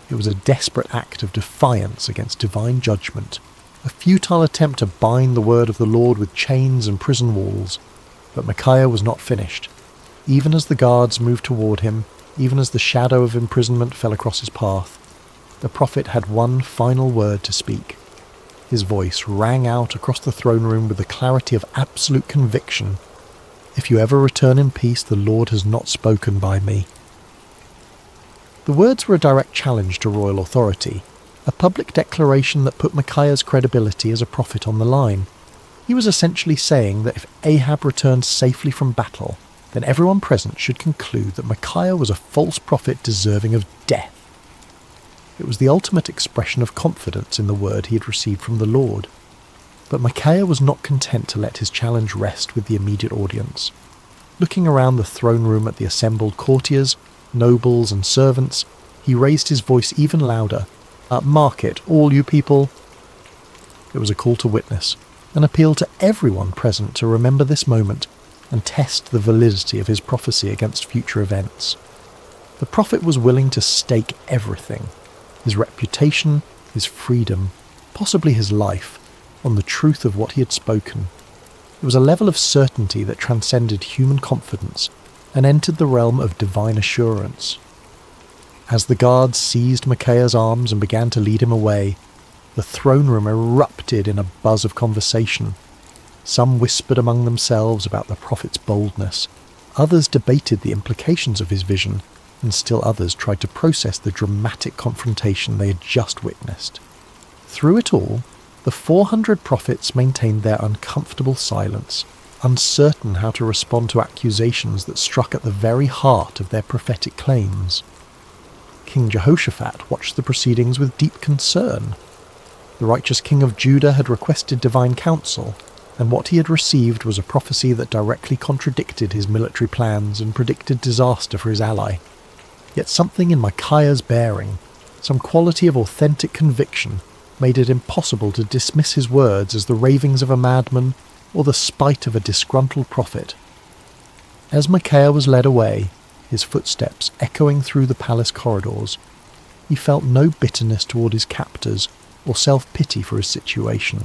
It was a desperate act of defiance against divine judgment, a futile attempt to bind the word of the Lord with chains and prison walls. But Micaiah was not finished. Even as the guards moved toward him, even as the shadow of imprisonment fell across his path, the prophet had one final word to speak. His voice rang out across the throne room with the clarity of absolute conviction. "If you ever return in peace, the Lord has not spoken by me." The words were a direct challenge to royal authority, a public declaration that put Micaiah's credibility as a prophet on the line. He was essentially saying that if Ahab returned safely from battle, then everyone present should conclude that Micaiah was a false prophet deserving of death. It was the ultimate expression of confidence in the word he had received from the Lord. But Micaiah was not content to let his challenge rest with the immediate audience. Looking around the throne room at the assembled courtiers, nobles and servants, he raised his voice even louder. "Mark it, all you people." It was a call to witness, an appeal to everyone present to remember this moment and test the validity of his prophecy against future events. The prophet was willing to stake everything, his reputation, his freedom, possibly his life, on the truth of what he had spoken. It was a level of certainty that transcended human confidence and entered the realm of divine assurance. As the guards seized Micaiah's arms and began to lead him away, the throne room erupted in a buzz of conversation. Some whispered among themselves about the prophet's boldness, others debated the implications of his vision, and still others tried to process the dramatic confrontation they had just witnessed. Through it all, the 400 prophets maintained their uncomfortable silence, uncertain how to respond to accusations that struck at the very heart of their prophetic claims. King Jehoshaphat watched the proceedings with deep concern. The righteous king of Judah had requested divine counsel, and what he had received was a prophecy that directly contradicted his military plans and predicted disaster for his ally. Yet something in Micaiah's bearing, some quality of authentic conviction, made it impossible to dismiss his words as the ravings of a madman or the spite of a disgruntled prophet. As Micaiah was led away, his footsteps echoing through the palace corridors, he felt no bitterness toward his captors or self-pity for his situation.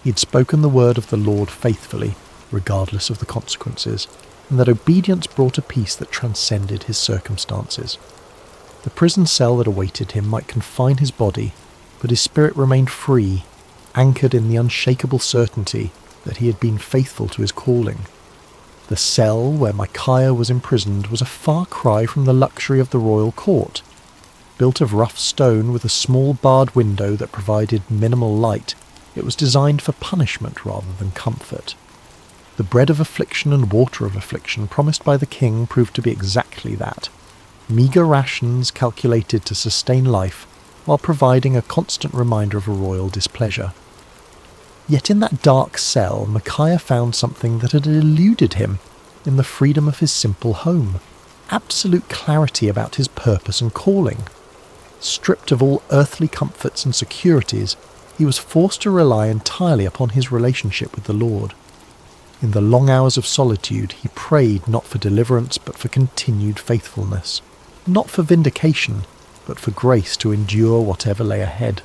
He had spoken the word of the Lord faithfully, regardless of the consequences, and that obedience brought a peace that transcended his circumstances. The prison cell that awaited him might confine his body, but his spirit remained free, anchored in the unshakable certainty that he had been faithful to his calling. The cell where Micaiah was imprisoned was a far cry from the luxury of the royal court. Built of rough stone with a small barred window that provided minimal light, it was designed for punishment rather than comfort. The bread of affliction and water of affliction promised by the king proved to be exactly that. Meagre rations calculated to sustain life while providing a constant reminder of a royal displeasure. Yet in that dark cell, Micaiah found something that had eluded him in the freedom of his simple home. Absolute clarity about his purpose and calling. Stripped of all earthly comforts and securities, he was forced to rely entirely upon his relationship with the Lord. In the long hours of solitude, he prayed not for deliverance but for continued faithfulness, not for vindication, but for grace to endure whatever lay ahead.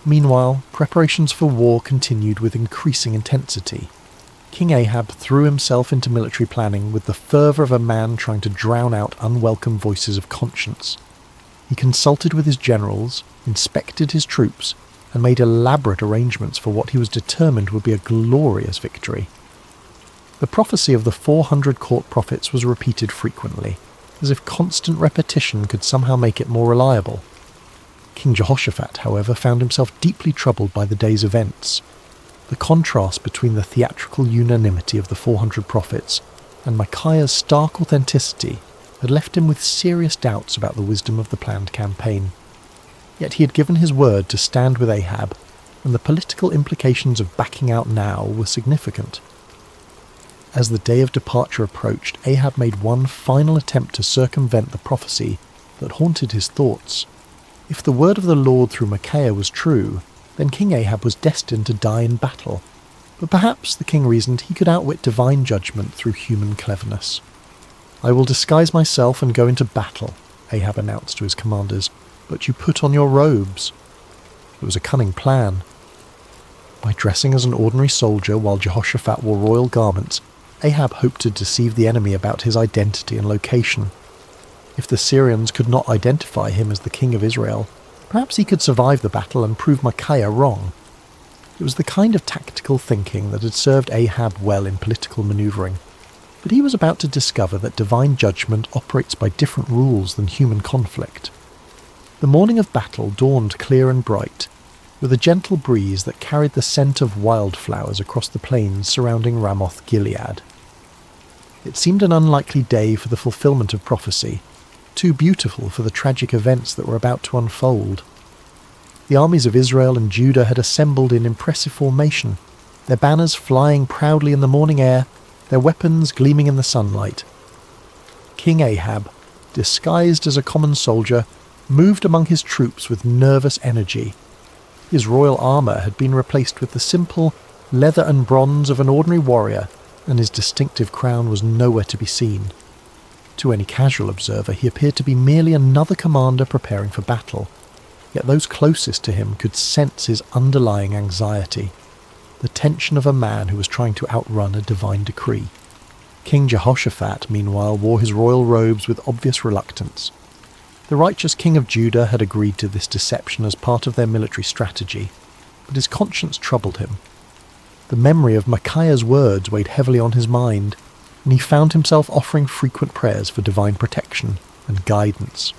Meanwhile, preparations for war continued with increasing intensity. King Ahab threw himself into military planning with the fervour of a man trying to drown out unwelcome voices of conscience. He consulted with his generals, inspected his troops, and made elaborate arrangements for what he was determined would be a glorious victory. The prophecy of the 400 court prophets was repeated frequently, as if constant repetition could somehow make it more reliable. King Jehoshaphat, however, found himself deeply troubled by the day's events. The contrast between the theatrical unanimity of the 400 prophets and Micaiah's stark authenticity had left him with serious doubts about the wisdom of the planned campaign. Yet he had given his word to stand with Ahab, and the political implications of backing out now were significant. As the day of departure approached, Ahab made one final attempt to circumvent the prophecy that haunted his thoughts. If the word of the Lord through Micaiah was true, then King Ahab was destined to die in battle. But perhaps, the king reasoned, he could outwit divine judgment through human cleverness. "I will disguise myself and go into battle," Ahab announced to his commanders, "but you put on your robes." It was a cunning plan. By dressing as an ordinary soldier while Jehoshaphat wore royal garments, Ahab hoped to deceive the enemy about his identity and location. If the Syrians could not identify him as the king of Israel, perhaps he could survive the battle and prove Micaiah wrong. It was the kind of tactical thinking that had served Ahab well in political manoeuvring, but he was about to discover that divine judgment operates by different rules than human conflict. The morning of battle dawned clear and bright, with a gentle breeze that carried the scent of wildflowers across the plains surrounding Ramoth Gilead. It seemed an unlikely day for the fulfillment of prophecy, too beautiful for the tragic events that were about to unfold. The armies of Israel and Judah had assembled in impressive formation, their banners flying proudly in the morning air, their weapons gleaming in the sunlight. King Ahab, disguised as a common soldier, moved among his troops with nervous energy. His royal armour had been replaced with the simple leather and bronze of an ordinary warrior, and his distinctive crown was nowhere to be seen. To any casual observer, he appeared to be merely another commander preparing for battle, yet those closest to him could sense his underlying anxiety, the tension of a man who was trying to outrun a divine decree. King Jehoshaphat, meanwhile, wore his royal robes with obvious reluctance. The righteous king of Judah had agreed to this deception as part of their military strategy, but his conscience troubled him. The memory of Micaiah's words weighed heavily on his mind, and he found himself offering frequent prayers for divine protection and guidance.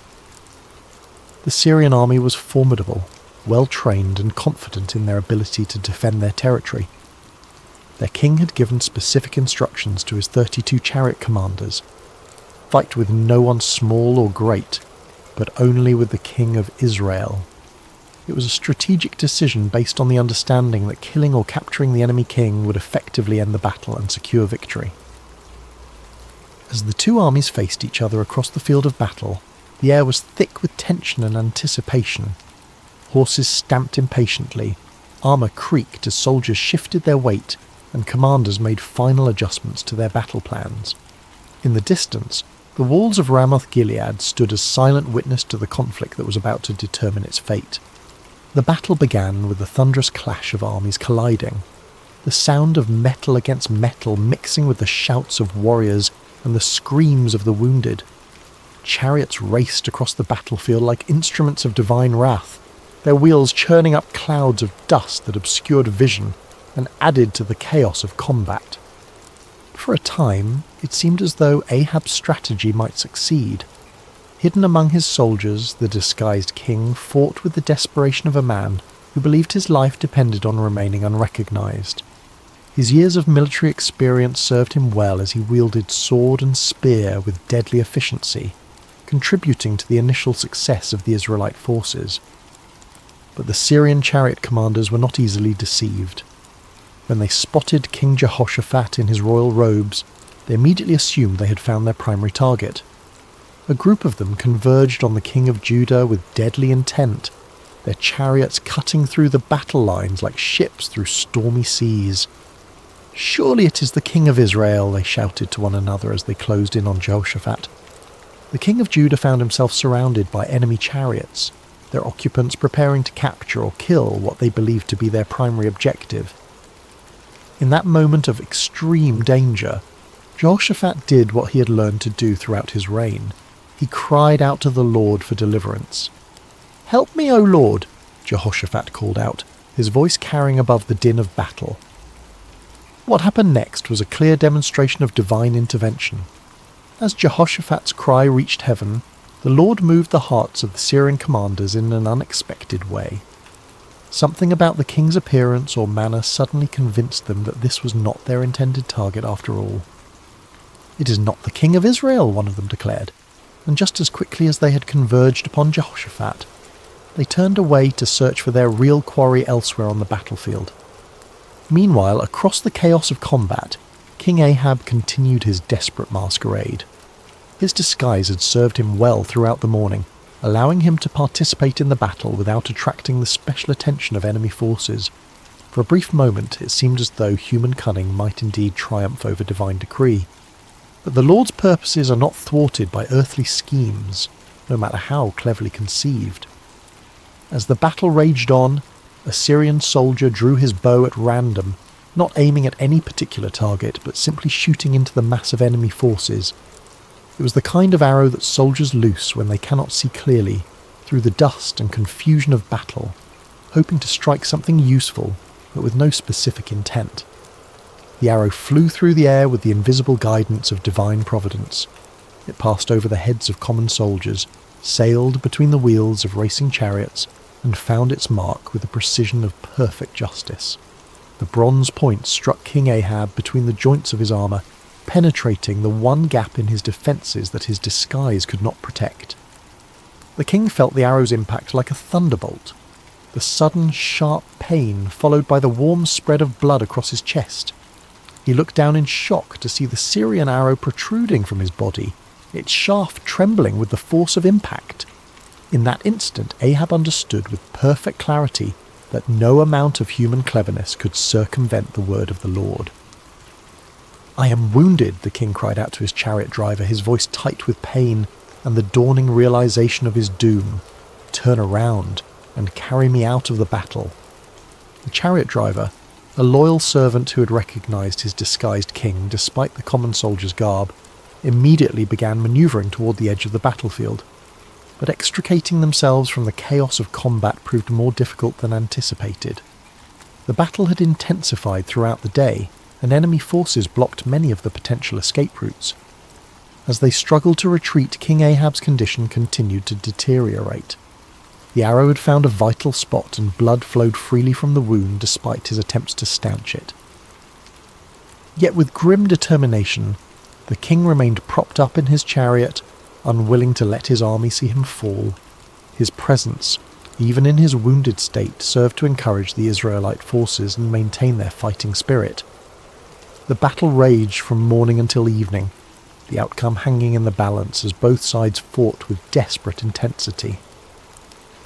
The Syrian army was formidable, well-trained and confident in their ability to defend their territory. Their king had given specific instructions to his 32 chariot commanders: fight with no one small or great, but only with the king of Israel. It was a strategic decision based on the understanding that killing or capturing the enemy king would effectively end the battle and secure victory. As the two armies faced each other across the field of battle, the air was thick with tension and anticipation. Horses stamped impatiently, armour creaked as soldiers shifted their weight, and commanders made final adjustments to their battle plans. In the distance, the walls of Ramoth-Gilead stood as silent witness to the conflict that was about to determine its fate. The battle began with the thunderous clash of armies colliding, the sound of metal against metal mixing with the shouts of warriors and the screams of the wounded. Chariots raced across the battlefield like instruments of divine wrath, their wheels churning up clouds of dust that obscured vision and added to the chaos of combat. For a time, it seemed as though Ahab's strategy might succeed. Hidden among his soldiers, the disguised king fought with the desperation of a man who believed his life depended on remaining unrecognized. His years of military experience served him well as he wielded sword and spear with deadly efficiency, contributing to the initial success of the Israelite forces. But the Syrian chariot commanders were not easily deceived. When they spotted King Jehoshaphat in his royal robes, they immediately assumed they had found their primary target. A group of them converged on the king of Judah with deadly intent, their chariots cutting through the battle lines like ships through stormy seas. "Surely it is the king of Israel," they shouted to one another as they closed in on Jehoshaphat. The king of Judah found himself surrounded by enemy chariots, their occupants preparing to capture or kill what they believed to be their primary objective. In that moment of extreme danger, Jehoshaphat did what he had learned to do throughout his reign. He cried out to the Lord for deliverance. "Help me, O Lord," Jehoshaphat called out, his voice carrying above the din of battle. What happened next was a clear demonstration of divine intervention. As Jehoshaphat's cry reached heaven, the Lord moved the hearts of the Syrian commanders in an unexpected way. Something about the king's appearance or manner suddenly convinced them that this was not their intended target after all. "It is not the king of Israel," one of them declared, and just as quickly as they had converged upon Jehoshaphat, they turned away to search for their real quarry elsewhere on the battlefield. Meanwhile, across the chaos of combat, King Ahab continued his desperate masquerade. His disguise had served him well throughout the morning, allowing him to participate in the battle without attracting the special attention of enemy forces. For a brief moment, it seemed as though human cunning might indeed triumph over divine decree. But the Lord's purposes are not thwarted by earthly schemes, no matter how cleverly conceived. As the battle raged on, a Syrian soldier drew his bow at random, not aiming at any particular target, but simply shooting into the mass of enemy forces. It was the kind of arrow that soldiers loose when they cannot see clearly, through the dust and confusion of battle, hoping to strike something useful, but with no specific intent. The arrow flew through the air with the invisible guidance of divine providence. It passed over the heads of common soldiers, sailed between the wheels of racing chariots, and found its mark with the precision of perfect justice. The bronze point struck King Ahab between the joints of his armour, penetrating the one gap in his defences that his disguise could not protect. The king felt the arrow's impact like a thunderbolt, the sudden sharp pain followed by the warm spread of blood across his chest. He looked down in shock to see the Syrian arrow protruding from his body, its shaft trembling with the force of impact. In that instant, Ahab understood with perfect clarity that no amount of human cleverness could circumvent the word of the Lord. "I am wounded," the king cried out to his chariot driver, his voice tight with pain and the dawning realization of his doom. "Turn around and carry me out of the battle." The chariot driver, a loyal servant who had recognized his disguised king despite the common soldier's garb, immediately began maneuvering toward the edge of the battlefield. But extricating themselves from the chaos of combat proved more difficult than anticipated. The battle had intensified throughout the day, and enemy forces blocked many of the potential escape routes. As they struggled to retreat, King Ahab's condition continued to deteriorate. The arrow had found a vital spot and blood flowed freely from the wound despite his attempts to stanch it. Yet with grim determination, the king remained propped up in his chariot, unwilling to let his army see him fall. His presence, even in his wounded state, served to encourage the Israelite forces and maintain their fighting spirit. The battle raged from morning until evening, the outcome hanging in the balance as both sides fought with desperate intensity.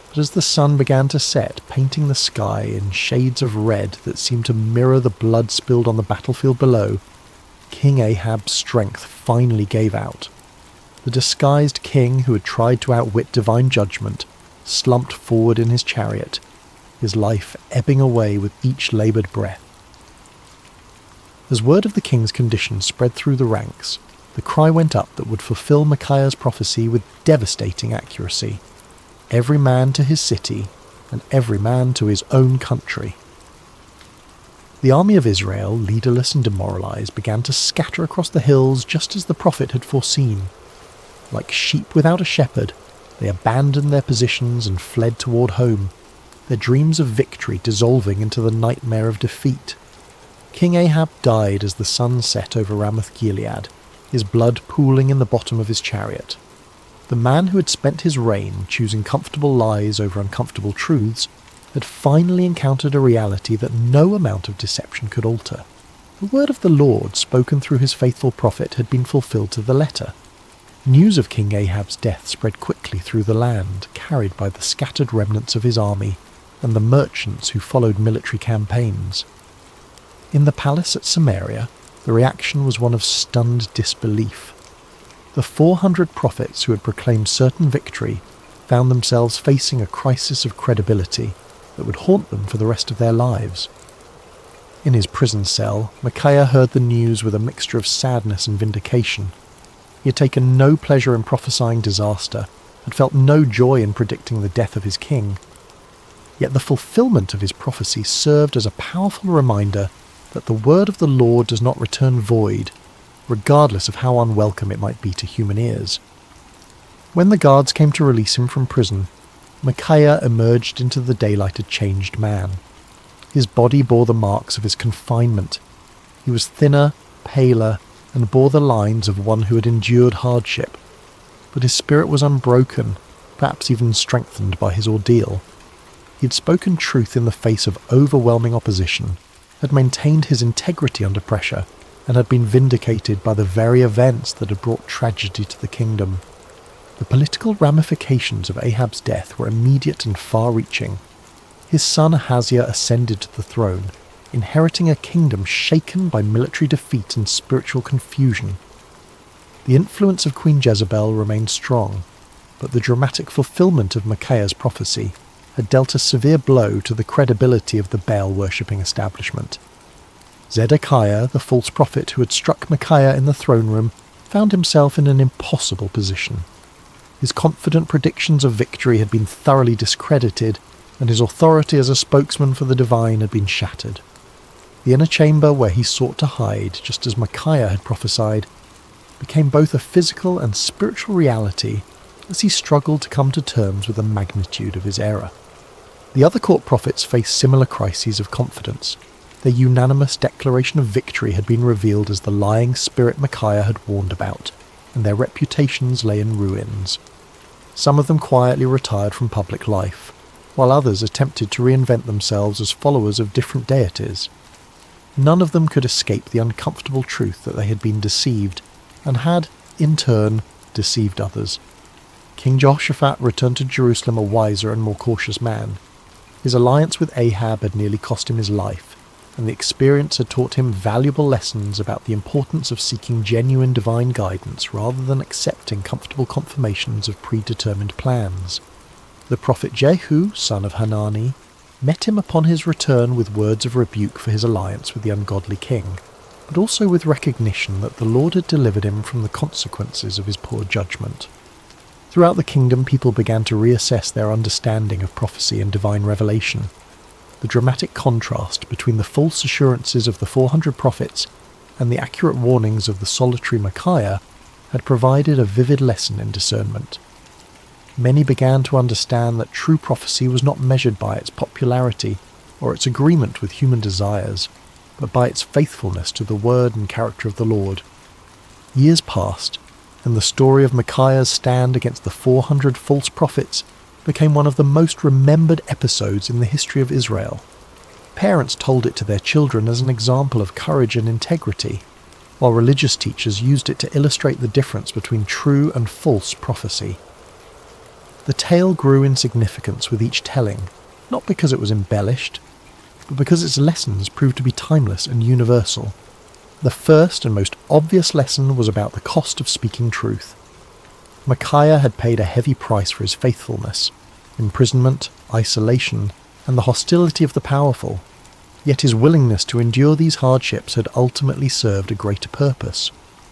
But But as the sun began to set, painting the sky in shades of red that seemed to mirror the blood spilled on the battlefield below, King Ahab's strength finally gave out. The disguised king who had tried to outwit divine judgment slumped forward in his chariot, his life ebbing away with each laboured breath. As word of the king's condition spread through the ranks, the cry went up that would fulfill Micaiah's prophecy with devastating accuracy. Every man to his city, and every man to his own country. The army of Israel, leaderless and demoralised, began to scatter across the hills just as the prophet had foreseen. Like sheep without a shepherd, they abandoned their positions and fled toward home, their dreams of victory dissolving into the nightmare of defeat. King Ahab died as the sun set over Ramoth-Gilead, his blood pooling in the bottom of his chariot. The man who had spent his reign choosing comfortable lies over uncomfortable truths had finally encountered a reality that no amount of deception could alter. The word of the Lord, spoken through his faithful prophet, had been fulfilled to the letter. News of King Ahab's death spread quickly through the land, carried by the scattered remnants of his army and the merchants who followed military campaigns. In the palace at Samaria, the reaction was one of stunned disbelief. The 400 prophets who had proclaimed certain victory found themselves facing a crisis of credibility that would haunt them for the rest of their lives. In his prison cell, Micaiah heard the news with a mixture of sadness and vindication. He had taken no pleasure in prophesying disaster, had felt no joy in predicting the death of his king. Yet the fulfillment of his prophecy served as a powerful reminder that the word of the Lord does not return void, regardless of how unwelcome it might be to human ears. When the guards came to release him from prison, Micaiah emerged into the daylight a changed man. His body bore the marks of his confinement. He was thinner, paler, and bore the lines of one who had endured hardship. But his spirit was unbroken, perhaps even strengthened by his ordeal. He had spoken truth in the face of overwhelming opposition, had maintained his integrity under pressure, and had been vindicated by the very events that had brought tragedy to the kingdom. The political ramifications of Ahab's death were immediate and far-reaching. His son Ahaziah ascended to the throne, inheriting a kingdom shaken by military defeat and spiritual confusion. The influence of Queen Jezebel remained strong, but the dramatic fulfillment of Micaiah's prophecy had dealt a severe blow to the credibility of the Baal-worshipping establishment. Zedekiah, the false prophet who had struck Micaiah in the throne room, found himself in an impossible position. His confident predictions of victory had been thoroughly discredited, and his authority as a spokesman for the divine had been shattered. The inner chamber where he sought to hide, just as Micaiah had prophesied, became both a physical and spiritual reality as he struggled to come to terms with the magnitude of his error. The other court prophets faced similar crises of confidence. Their unanimous declaration of victory had been revealed as the lying spirit Micaiah had warned about, and their reputations lay in ruins. Some of them quietly retired from public life, while others attempted to reinvent themselves as followers of different deities. None of them could escape the uncomfortable truth that they had been deceived, and had, in turn, deceived others. King Jehoshaphat returned to Jerusalem a wiser and more cautious man. His alliance with Ahab had nearly cost him his life, and the experience had taught him valuable lessons about the importance of seeking genuine divine guidance rather than accepting comfortable confirmations of predetermined plans. The prophet Jehu, son of Hanani, met him upon his return with words of rebuke for his alliance with the ungodly king, but also with recognition that the Lord had delivered him from the consequences of his poor judgment. Throughout the kingdom, people began to reassess their understanding of prophecy and divine revelation. The dramatic contrast between the false assurances of the 400 prophets and the accurate warnings of the solitary Micaiah had provided a vivid lesson in discernment. Many began to understand that true prophecy was not measured by its popularity or its agreement with human desires, but by its faithfulness to the word and character of the Lord. Years passed, and the story of Micaiah's stand against the 400 false prophets became one of the most remembered episodes in the history of Israel. Parents told it to their children as an example of courage and integrity, while religious teachers used it to illustrate the difference between true and false prophecy. The tale grew in significance with each telling, not because it was embellished, but because its lessons proved to be timeless and universal. The first and most obvious lesson was about the cost of speaking truth. Micaiah had paid a heavy price for his faithfulness: imprisonment, isolation, and the hostility of the powerful. Yet his willingness to endure these hardships had ultimately served a greater purpose,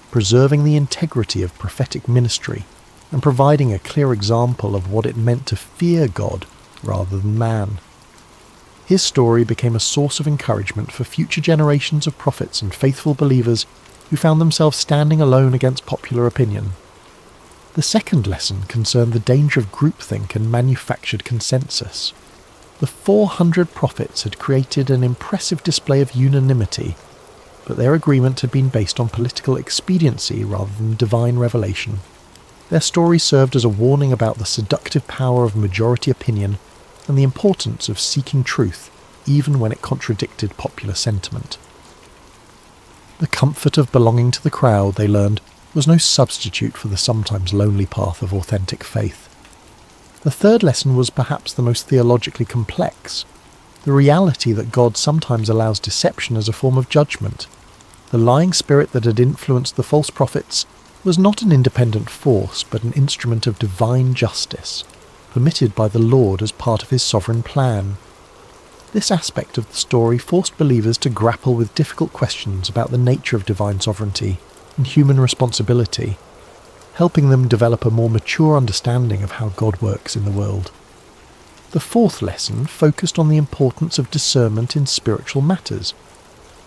preserving the integrity of prophetic ministry and providing a clear example of what it meant to fear God rather than man. His story became a source of encouragement for future generations of prophets and faithful believers who found themselves standing alone against popular opinion. The second lesson concerned the danger of groupthink and manufactured consensus. The 400 prophets had created an impressive display of unanimity, but their agreement had been based on political expediency rather than divine revelation. Their story served as a warning about the seductive power of majority opinion and the importance of seeking truth, even when it contradicted popular sentiment. The comfort of belonging to the crowd, they learned, was no substitute for the sometimes lonely path of authentic faith. The third lesson was perhaps the most theologically complex: the reality that God sometimes allows deception as a form of judgment. The lying spirit that had influenced the false prophets was not an independent force, but an instrument of divine justice, permitted by the Lord as part of his sovereign plan. This aspect of the story forced believers to grapple with difficult questions about the nature of divine sovereignty and human responsibility, helping them develop a more mature understanding of how God works in the world. The fourth lesson focused on the importance of discernment in spiritual matters.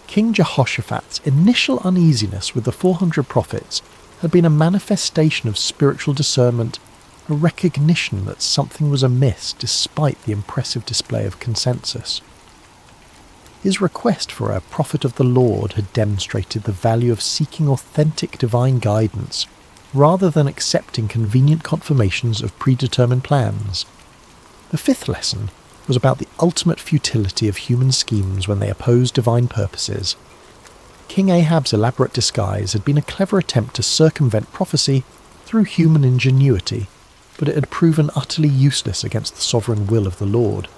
King Jehoshaphat's initial uneasiness with the 400 prophets had been a manifestation of spiritual discernment, a recognition that something was amiss despite the impressive display of consensus. His request for a prophet of the Lord had demonstrated the value of seeking authentic divine guidance, rather than accepting convenient confirmations of predetermined plans. The fifth lesson was about the ultimate futility of human schemes when they oppose divine purposes. King Ahab's elaborate disguise had been a clever attempt to circumvent prophecy through human ingenuity, but it had proven utterly useless against the sovereign will of the Lord.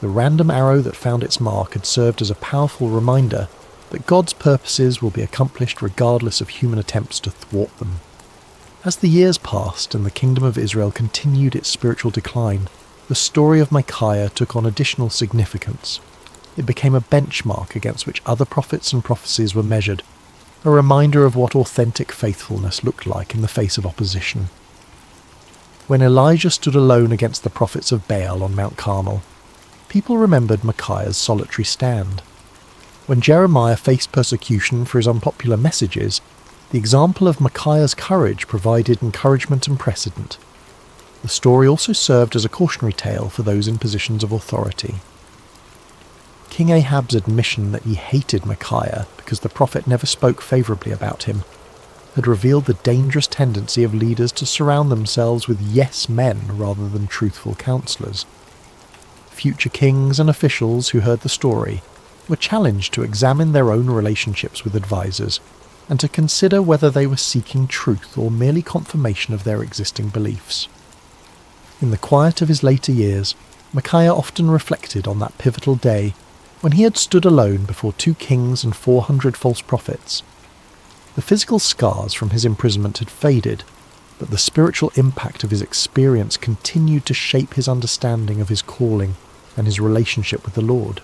The random arrow that found its mark had served as a powerful reminder that God's purposes will be accomplished regardless of human attempts to thwart them. As the years passed and the kingdom of Israel continued its spiritual decline, the story of Micaiah took on additional significance. It became a benchmark against which other prophets and prophecies were measured, a reminder of what authentic faithfulness looked like in the face of opposition. When Elijah stood alone against the prophets of Baal on Mount Carmel, people remembered Micaiah's solitary stand. When Jeremiah faced persecution for his unpopular messages, the example of Micaiah's courage provided encouragement and precedent. The story also served as a cautionary tale for those in positions of authority. King Ahab's admission that he hated Micaiah because the prophet never spoke favourably about him had revealed the dangerous tendency of leaders to surround themselves with yes men rather than truthful counsellors. Future kings and officials who heard the story were challenged to examine their own relationships with advisors and to consider whether they were seeking truth or merely confirmation of their existing beliefs. In the quiet of his later years, Micaiah often reflected on that pivotal day when he had stood alone before 2 kings and 400 false prophets. The physical scars from his imprisonment had faded, but the spiritual impact of his experience continued to shape his understanding of his calling and his relationship with the Lord.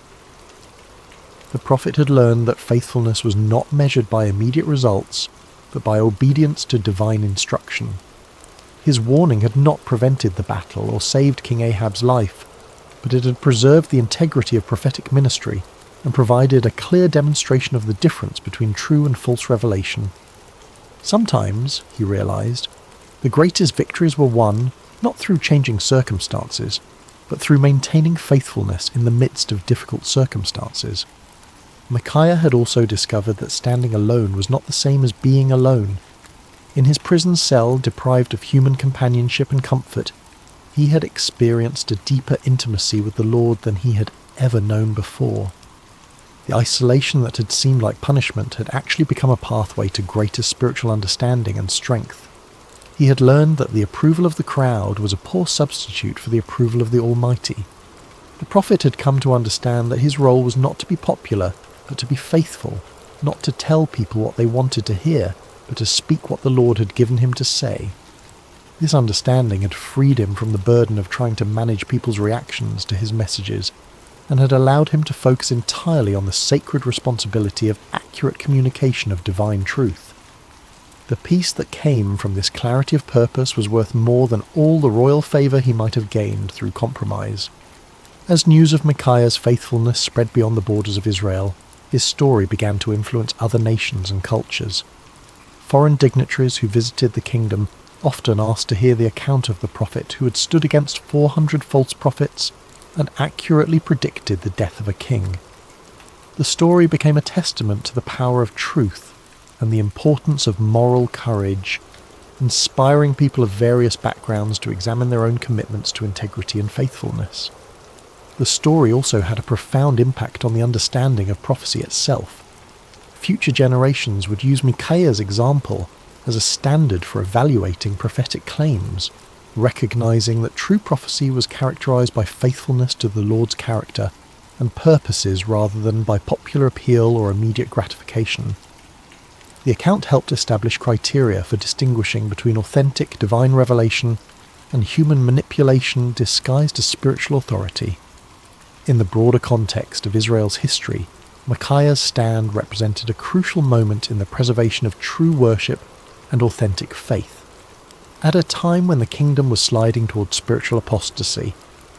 The prophet had learned that faithfulness was not measured by immediate results, but by obedience to divine instruction. His warning had not prevented the battle or saved King Ahab's life, but it had preserved the integrity of prophetic ministry and provided a clear demonstration of the difference between true and false revelation. Sometimes, he realized, the greatest victories were won not through changing circumstances, but through maintaining faithfulness in the midst of difficult circumstances. Micaiah had also discovered that standing alone was not the same as being alone. In his prison cell, deprived of human companionship and comfort, he had experienced a deeper intimacy with the Lord than he had ever known before. The isolation that had seemed like punishment had actually become a pathway to greater spiritual understanding and strength. He had learned that the approval of the crowd was a poor substitute for the approval of the Almighty. The prophet had come to understand that his role was not to be popular, but to be faithful, not to tell people what they wanted to hear, but to speak what the Lord had given him to say. This understanding had freed him from the burden of trying to manage people's reactions to his messages, and had allowed him to focus entirely on the sacred responsibility of accurate communication of divine truth. The peace that came from this clarity of purpose was worth more than all the royal favour he might have gained through compromise. As news of Micaiah's faithfulness spread beyond the borders of Israel, his story began to influence other nations and cultures. Foreign dignitaries who visited the kingdom often asked to hear the account of the prophet who had stood against 400 false prophets and accurately predicted the death of a king. The story became a testament to the power of truth and the importance of moral courage, inspiring people of various backgrounds to examine their own commitments to integrity and faithfulness. The story also had a profound impact on the understanding of prophecy itself. Future generations would use Micaiah's example as a standard for evaluating prophetic claims, recognizing that true prophecy was characterized by faithfulness to the Lord's character and purposes rather than by popular appeal or immediate gratification. The account helped establish criteria for distinguishing between authentic divine revelation and human manipulation disguised as spiritual authority. In the broader context of Israel's history, Micaiah's stand represented a crucial moment in the preservation of true worship and authentic faith. At a time when the kingdom was sliding towards spiritual apostasy,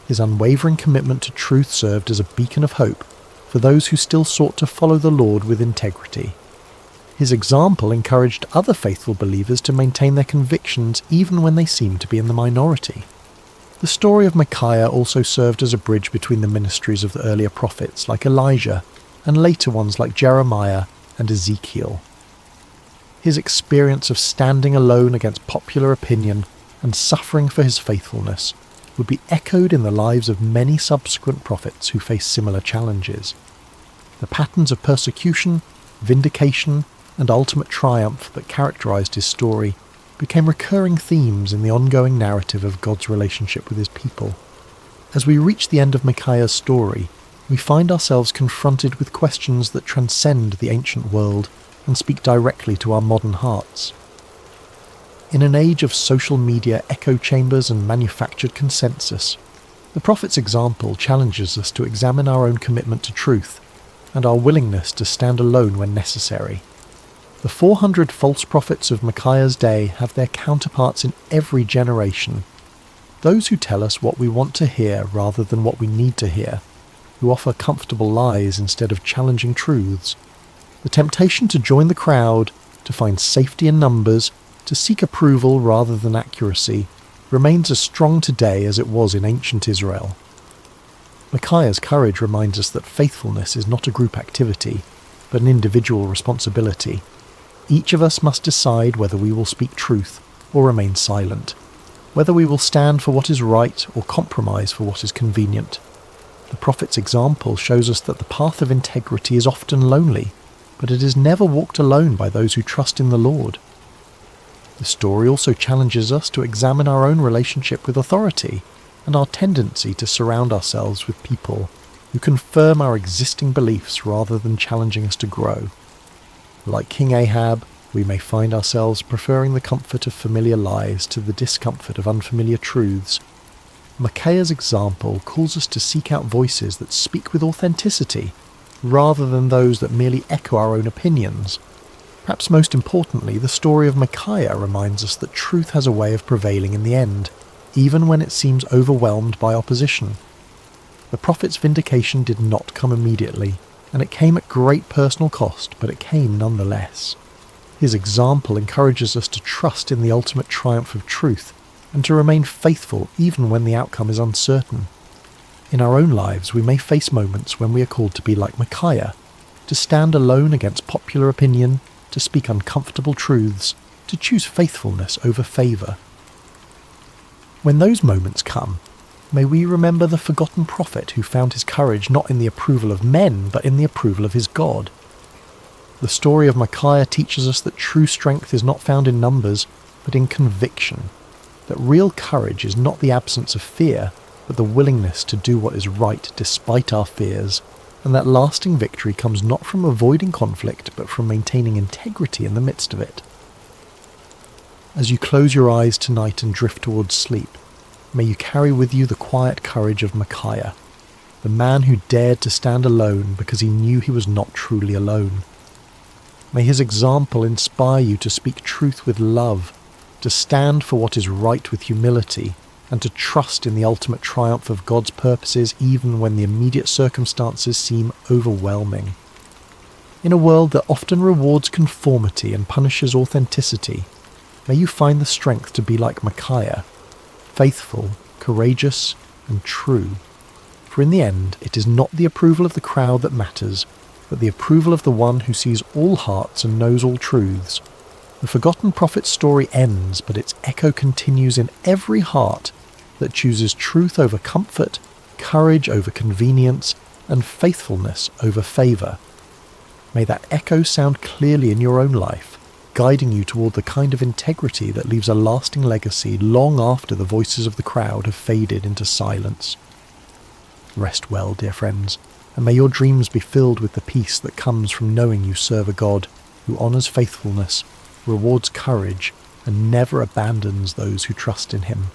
his unwavering commitment to truth served as a beacon of hope for those who still sought to follow the Lord with integrity. His example encouraged other faithful believers to maintain their convictions even when they seemed to be in the minority. The story of Micaiah also served as a bridge between the ministries of the earlier prophets like Elijah and later ones like Jeremiah and Ezekiel. His experience of standing alone against popular opinion and suffering for his faithfulness would be echoed in the lives of many subsequent prophets who faced similar challenges. The patterns of persecution, vindication, and ultimate triumph that characterized his story became recurring themes in the ongoing narrative of God's relationship with his people. As we reach the end of Micaiah's story, we find ourselves confronted with questions that transcend the ancient world and speak directly to our modern hearts. In an age of social media echo chambers and manufactured consensus, the prophet's example challenges us to examine our own commitment to truth and our willingness to stand alone when necessary. The 400 false prophets of Micaiah's day have their counterparts in every generation. Those who tell us what we want to hear rather than what we need to hear, who offer comfortable lies instead of challenging truths. The temptation to join the crowd, to find safety in numbers, to seek approval rather than accuracy, remains as strong today as it was in ancient Israel. Micaiah's courage reminds us that faithfulness is not a group activity, but an individual responsibility. Each of us must decide whether we will speak truth or remain silent, whether we will stand for what is right or compromise for what is convenient. The prophet's example shows us that the path of integrity is often lonely, but it is never walked alone by those who trust in the Lord. The story also challenges us to examine our own relationship with authority and our tendency to surround ourselves with people who confirm our existing beliefs rather than challenging us to grow. Like King Ahab, we may find ourselves preferring the comfort of familiar lies to the discomfort of unfamiliar truths. Micaiah's example calls us to seek out voices that speak with authenticity, rather than those that merely echo our own opinions. Perhaps most importantly, the story of Micaiah reminds us that truth has a way of prevailing in the end, even when it seems overwhelmed by opposition. The prophet's vindication did not come immediately, and it came at great personal cost, but it came nonetheless. His example encourages us to trust in the ultimate triumph of truth, and to remain faithful even when the outcome is uncertain. In our own lives, we may face moments when we are called to be like Micaiah, to stand alone against popular opinion, to speak uncomfortable truths, to choose faithfulness over favour. When those moments come, may we remember the forgotten prophet who found his courage not in the approval of men, but in the approval of his God. The story of Micaiah teaches us that true strength is not found in numbers, but in conviction, that real courage is not the absence of fear, but the willingness to do what is right despite our fears, and that lasting victory comes not from avoiding conflict, but from maintaining integrity in the midst of it. As you close your eyes tonight and drift towards sleep, may you carry with you the quiet courage of Micaiah, the man who dared to stand alone because he knew he was not truly alone. May his example inspire you to speak truth with love, to stand for what is right with humility, and to trust in the ultimate triumph of God's purposes even when the immediate circumstances seem overwhelming. In a world that often rewards conformity and punishes authenticity, may you find the strength to be like Micaiah, faithful, courageous, and true. For in the end, it is not the approval of the crowd that matters, but the approval of the one who sees all hearts and knows all truths. The forgotten prophet's story ends, but its echo continues in every heart that chooses truth over comfort, courage over convenience, and faithfulness over favour. May that echo sound clearly in your own life, guiding you toward the kind of integrity that leaves a lasting legacy long after the voices of the crowd have faded into silence. Rest well, dear friends, and may your dreams be filled with the peace that comes from knowing you serve a God who honours faithfulness, rewards courage, and never abandons those who trust in him.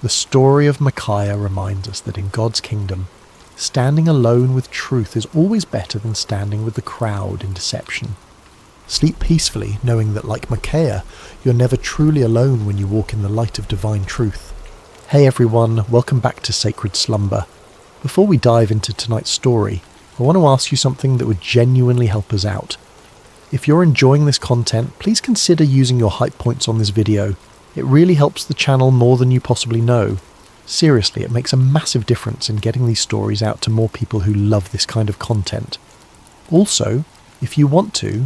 The story of Micaiah reminds us that in God's kingdom, standing alone with truth is always better than standing with the crowd in deception. Sleep peacefully, knowing that, like Micaiah, you're never truly alone when you walk in the light of divine truth. Hey everyone, welcome back to Sacred Slumber. Before we dive into tonight's story, I want to ask you something that would genuinely help us out. If you're enjoying this content, please consider using your hype points on this video. It really helps the channel more than you possibly know. Seriously, it makes a massive difference in getting these stories out to more people who love this kind of content. Also, if you want to,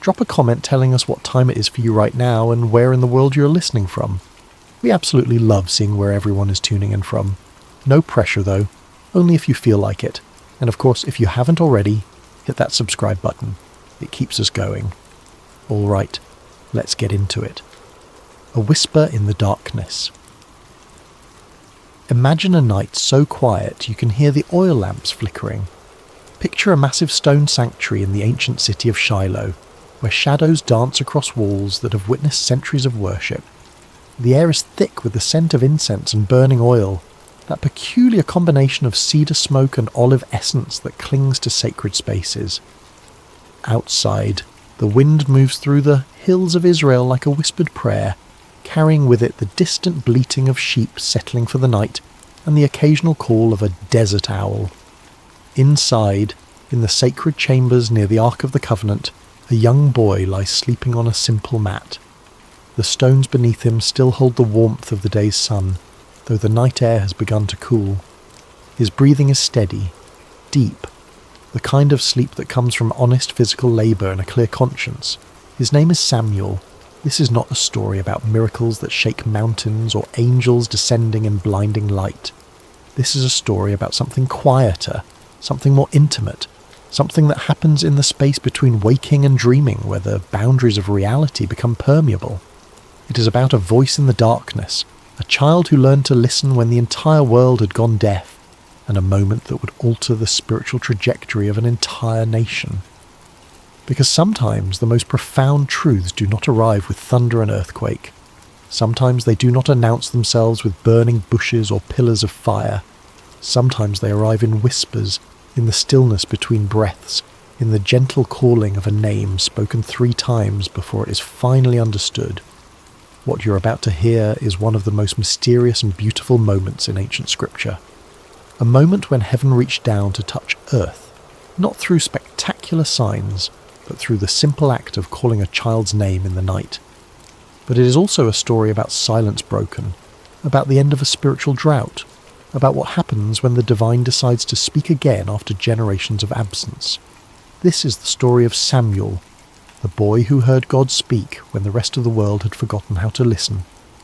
drop a comment telling us what time it is for you right now and where in the world you're listening from. We absolutely love seeing where everyone is tuning in from. No pressure though, only if you feel like it. And of course, if you haven't already, hit that subscribe button. It keeps us going. Alright, let's get into it. A whisper in the darkness. Imagine a night so quiet you can hear the oil lamps flickering. Picture a massive stone sanctuary in the ancient city of Shiloh, where shadows dance across walls that have witnessed centuries of worship. The air is thick with the scent of incense and burning oil, that peculiar combination of cedar smoke and olive essence that clings to sacred spaces. Outside, the wind moves through the hills of Israel like a whispered prayer, carrying with it the distant bleating of sheep settling for the night and the occasional call of a desert owl. Inside, in the sacred chambers near the Ark of the Covenant, a young boy lies sleeping on a simple mat. The stones beneath him still hold the warmth of the day's sun, though the night air has begun to cool. His breathing is steady, deep, the kind of sleep that comes from honest physical labour and a clear conscience. His name is Samuel. This is not a story about miracles that shake mountains or angels descending in blinding light. This is a story about something quieter, something more intimate, something that happens in the space between waking and dreaming, where the boundaries of reality become permeable. It is about a voice in the darkness, a child who learned to listen when the entire world had gone deaf, and a moment that would alter the spiritual trajectory of an entire nation. Because sometimes the most profound truths do not arrive with thunder and earthquake. Sometimes they do not announce themselves with burning bushes or pillars of fire. Sometimes they arrive in whispers, in the stillness between breaths, in the gentle calling of a name spoken 3 times before it is finally understood. What you're about to hear is one of the most mysterious and beautiful moments in ancient scripture. A moment when heaven reached down to touch earth, not through spectacular signs, but through the simple act of calling a child's name in the night. But it is also a story about silence broken, about the end of a spiritual drought, about what happens when the divine decides to speak again after generations of absence. This is the story of Samuel, the boy who heard God speak when the rest of the world had forgotten how to listen.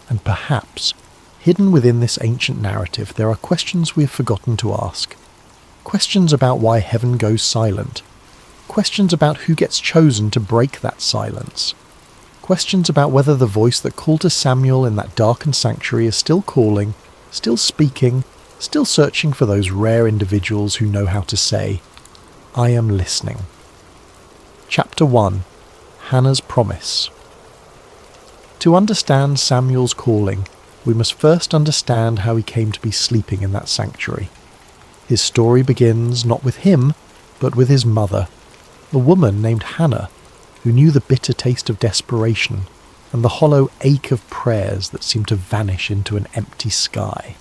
And perhaps, hidden within this ancient narrative, there are questions we have forgotten to ask. Questions about why heaven goes silent. Questions about who gets chosen to break that silence. Questions about whether the voice that called to Samuel in that darkened sanctuary is still calling, still speaking, still searching for those rare individuals who know how to say, "I am listening." Chapter 1. Hannah's Promise. To understand Samuel's calling, we must first understand how he came to be sleeping in that sanctuary. His story begins not with him, but with his mother, a woman named Hannah, who knew the bitter taste of desperation and the hollow ache of prayers that seemed to vanish into an empty sky.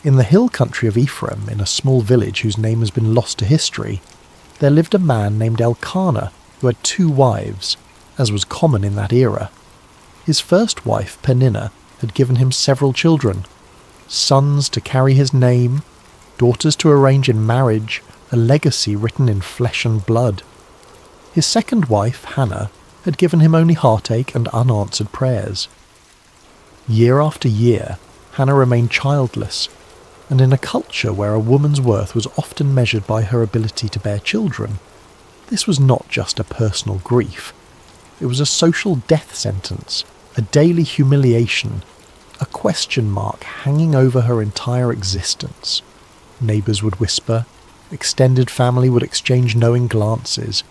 In the hill country of Ephraim, in a small village whose name has been lost to history, there lived a man named Elkanah who had 2 wives, as was common in that era. His first wife, Peninnah, had given him several children, sons to carry his name, daughters to arrange in marriage, a legacy written in flesh and blood. His second wife, Hannah, had given him only heartache and unanswered prayers. Year after year, Hannah remained childless, and in a culture where a woman's worth was often measured by her ability to bear children, this was not just a personal grief. It was a social death sentence, a daily humiliation, a question mark hanging over her entire existence. Neighbours would whisper, extended family would exchange knowing glances,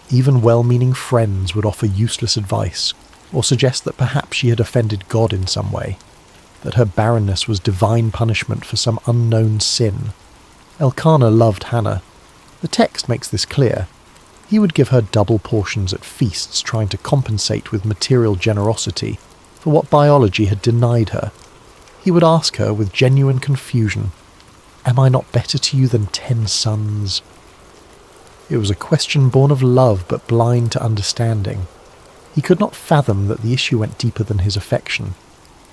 even well-meaning friends would offer useless advice, or suggest that perhaps she had offended God in some way, that her barrenness was divine punishment for some unknown sin. Elkanah loved Hannah. The text makes this clear. He would give her double portions at feasts, trying to compensate with material generosity for what biology had denied her. He would ask her with genuine confusion, "Am I not better to you than 10 sons?" It was a question born of love but blind to understanding. He could not fathom that the issue went deeper than his affection,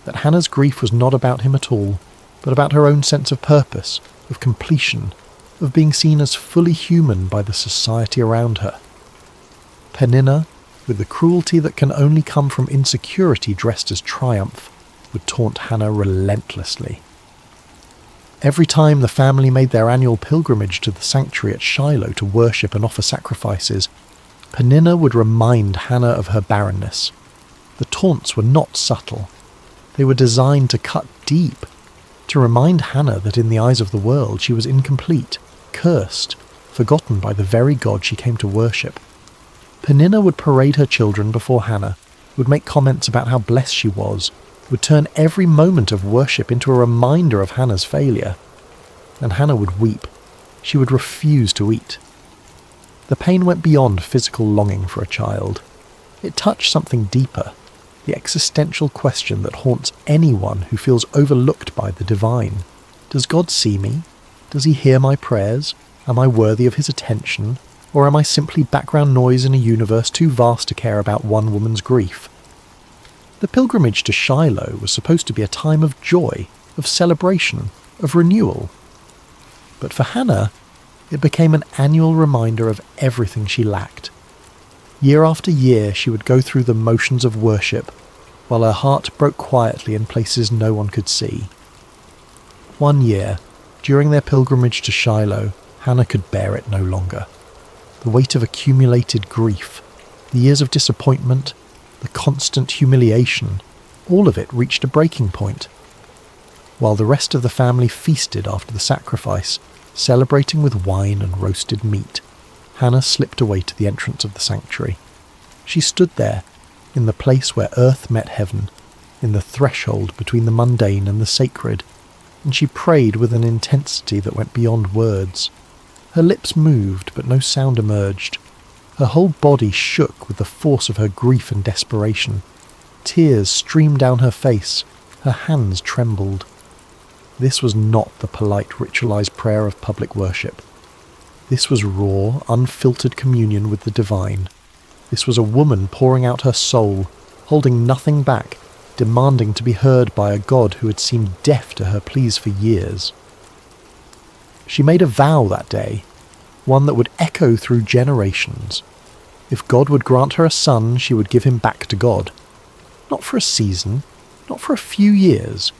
that Hannah's grief was not about him at all, but about her own sense of purpose, of completion, of being seen as fully human by the society around her. Peninnah, with the cruelty that can only come from insecurity dressed as triumph, would taunt Hannah relentlessly. Every time the family made their annual pilgrimage to the sanctuary at Shiloh to worship and offer sacrifices, Peninnah would remind Hannah of her barrenness. The taunts were not subtle. They were designed to cut deep, to remind Hannah that in the eyes of the world she was incomplete, cursed, forgotten by the very God she came to worship. Peninnah would parade her children before Hannah, would make comments about how blessed she was, would turn every moment of worship into a reminder of Hannah's failure. And Hannah would weep. She would refuse to eat. The pain went beyond physical longing for a child. It touched something deeper, the existential question that haunts anyone who feels overlooked by the divine. Does God see me? Does he hear my prayers? Am I worthy of his attention? Or am I simply background noise in a universe too vast to care about one woman's grief? The pilgrimage to Shiloh was supposed to be a time of joy, of celebration, of renewal. But for Hannah, it became an annual reminder of everything she lacked. Year after year she would go through the motions of worship, while her heart broke quietly in places no one could see. One year, during their pilgrimage to Shiloh, Hannah could bear it no longer. The weight of accumulated grief, the years of disappointment, the constant humiliation, all of it reached a breaking point. While the rest of the family feasted after the sacrifice, celebrating with wine and roasted meat, Hannah slipped away to the entrance of the sanctuary. She stood there, in the place where earth met heaven, in the threshold between the mundane and the sacred, and she prayed with an intensity that went beyond words. Her lips moved, but no sound emerged. Her whole body shook with the force of her grief and desperation. Tears streamed down her face. Her hands trembled. This was not the polite ritualized prayer of public worship. This was raw, unfiltered communion with the divine. This was a woman pouring out her soul, holding nothing back, demanding to be heard by a God who had seemed deaf to her pleas for years. She made a vow that day, one that would echo through generations. If God would grant her a son, she would give him back to God. Not for a season, not for a few years,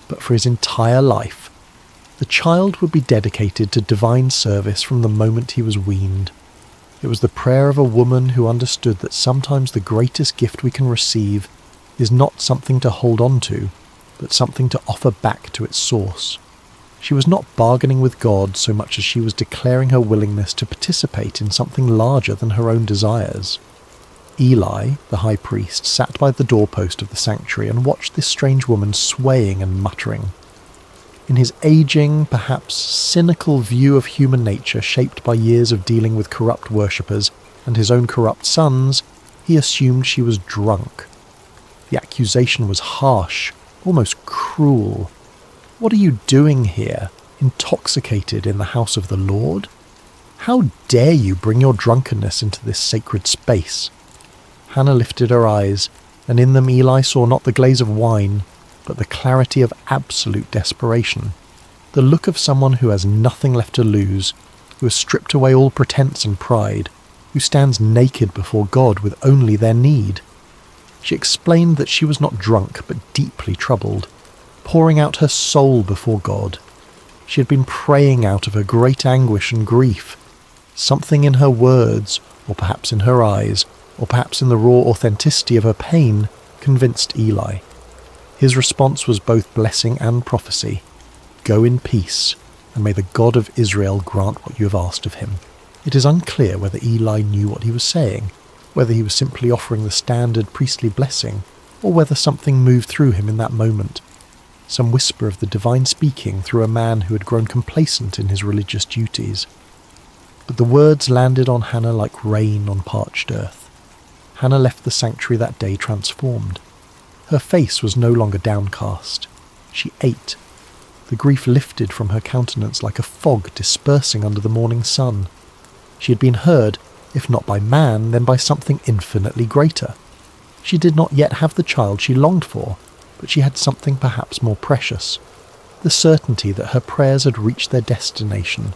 but for his entire life. The child would be dedicated to divine service from the moment he was weaned. It was the prayer of a woman who understood that sometimes the greatest gift we can receive is not something to hold on to, but something to offer back to its source. She was not bargaining with God so much as she was declaring her willingness to participate in something larger than her own desires. Eli, the high priest, sat by the doorpost of the sanctuary and watched this strange woman swaying and muttering. In his aging, perhaps cynical view of human nature shaped by years of dealing with corrupt worshippers and his own corrupt sons, he assumed she was drunk. The accusation was harsh, almost cruel. "What are you doing here, intoxicated in the house of the Lord? How dare you bring your drunkenness into this sacred space?" Hannah lifted her eyes, and in them Eli saw not the glaze of wine, but the clarity of absolute desperation, the look of someone who has nothing left to lose, who has stripped away all pretense and pride, who stands naked before God with only their need. She explained that she was not drunk but deeply troubled, pouring out her soul before God. She had been praying out of her great anguish and grief. Something in her words, or perhaps in her eyes, or perhaps in the raw authenticity of her pain, convinced Eli. His response was both blessing and prophecy. "Go in peace, and may the God of Israel grant what you have asked of him." It is unclear whether Eli knew what he was saying, whether he was simply offering the standard priestly blessing, or whether something moved through him in that moment. Some whisper of the divine speaking through a man who had grown complacent in his religious duties. But the words landed on Hannah like rain on parched earth. Hannah left the sanctuary that day transformed. Her face was no longer downcast. She ate. The grief lifted from her countenance like a fog dispersing under the morning sun. She had been heard, if not by man, then by something infinitely greater. She did not yet have the child she longed for, but she had something perhaps more precious. The certainty that her prayers had reached their destination,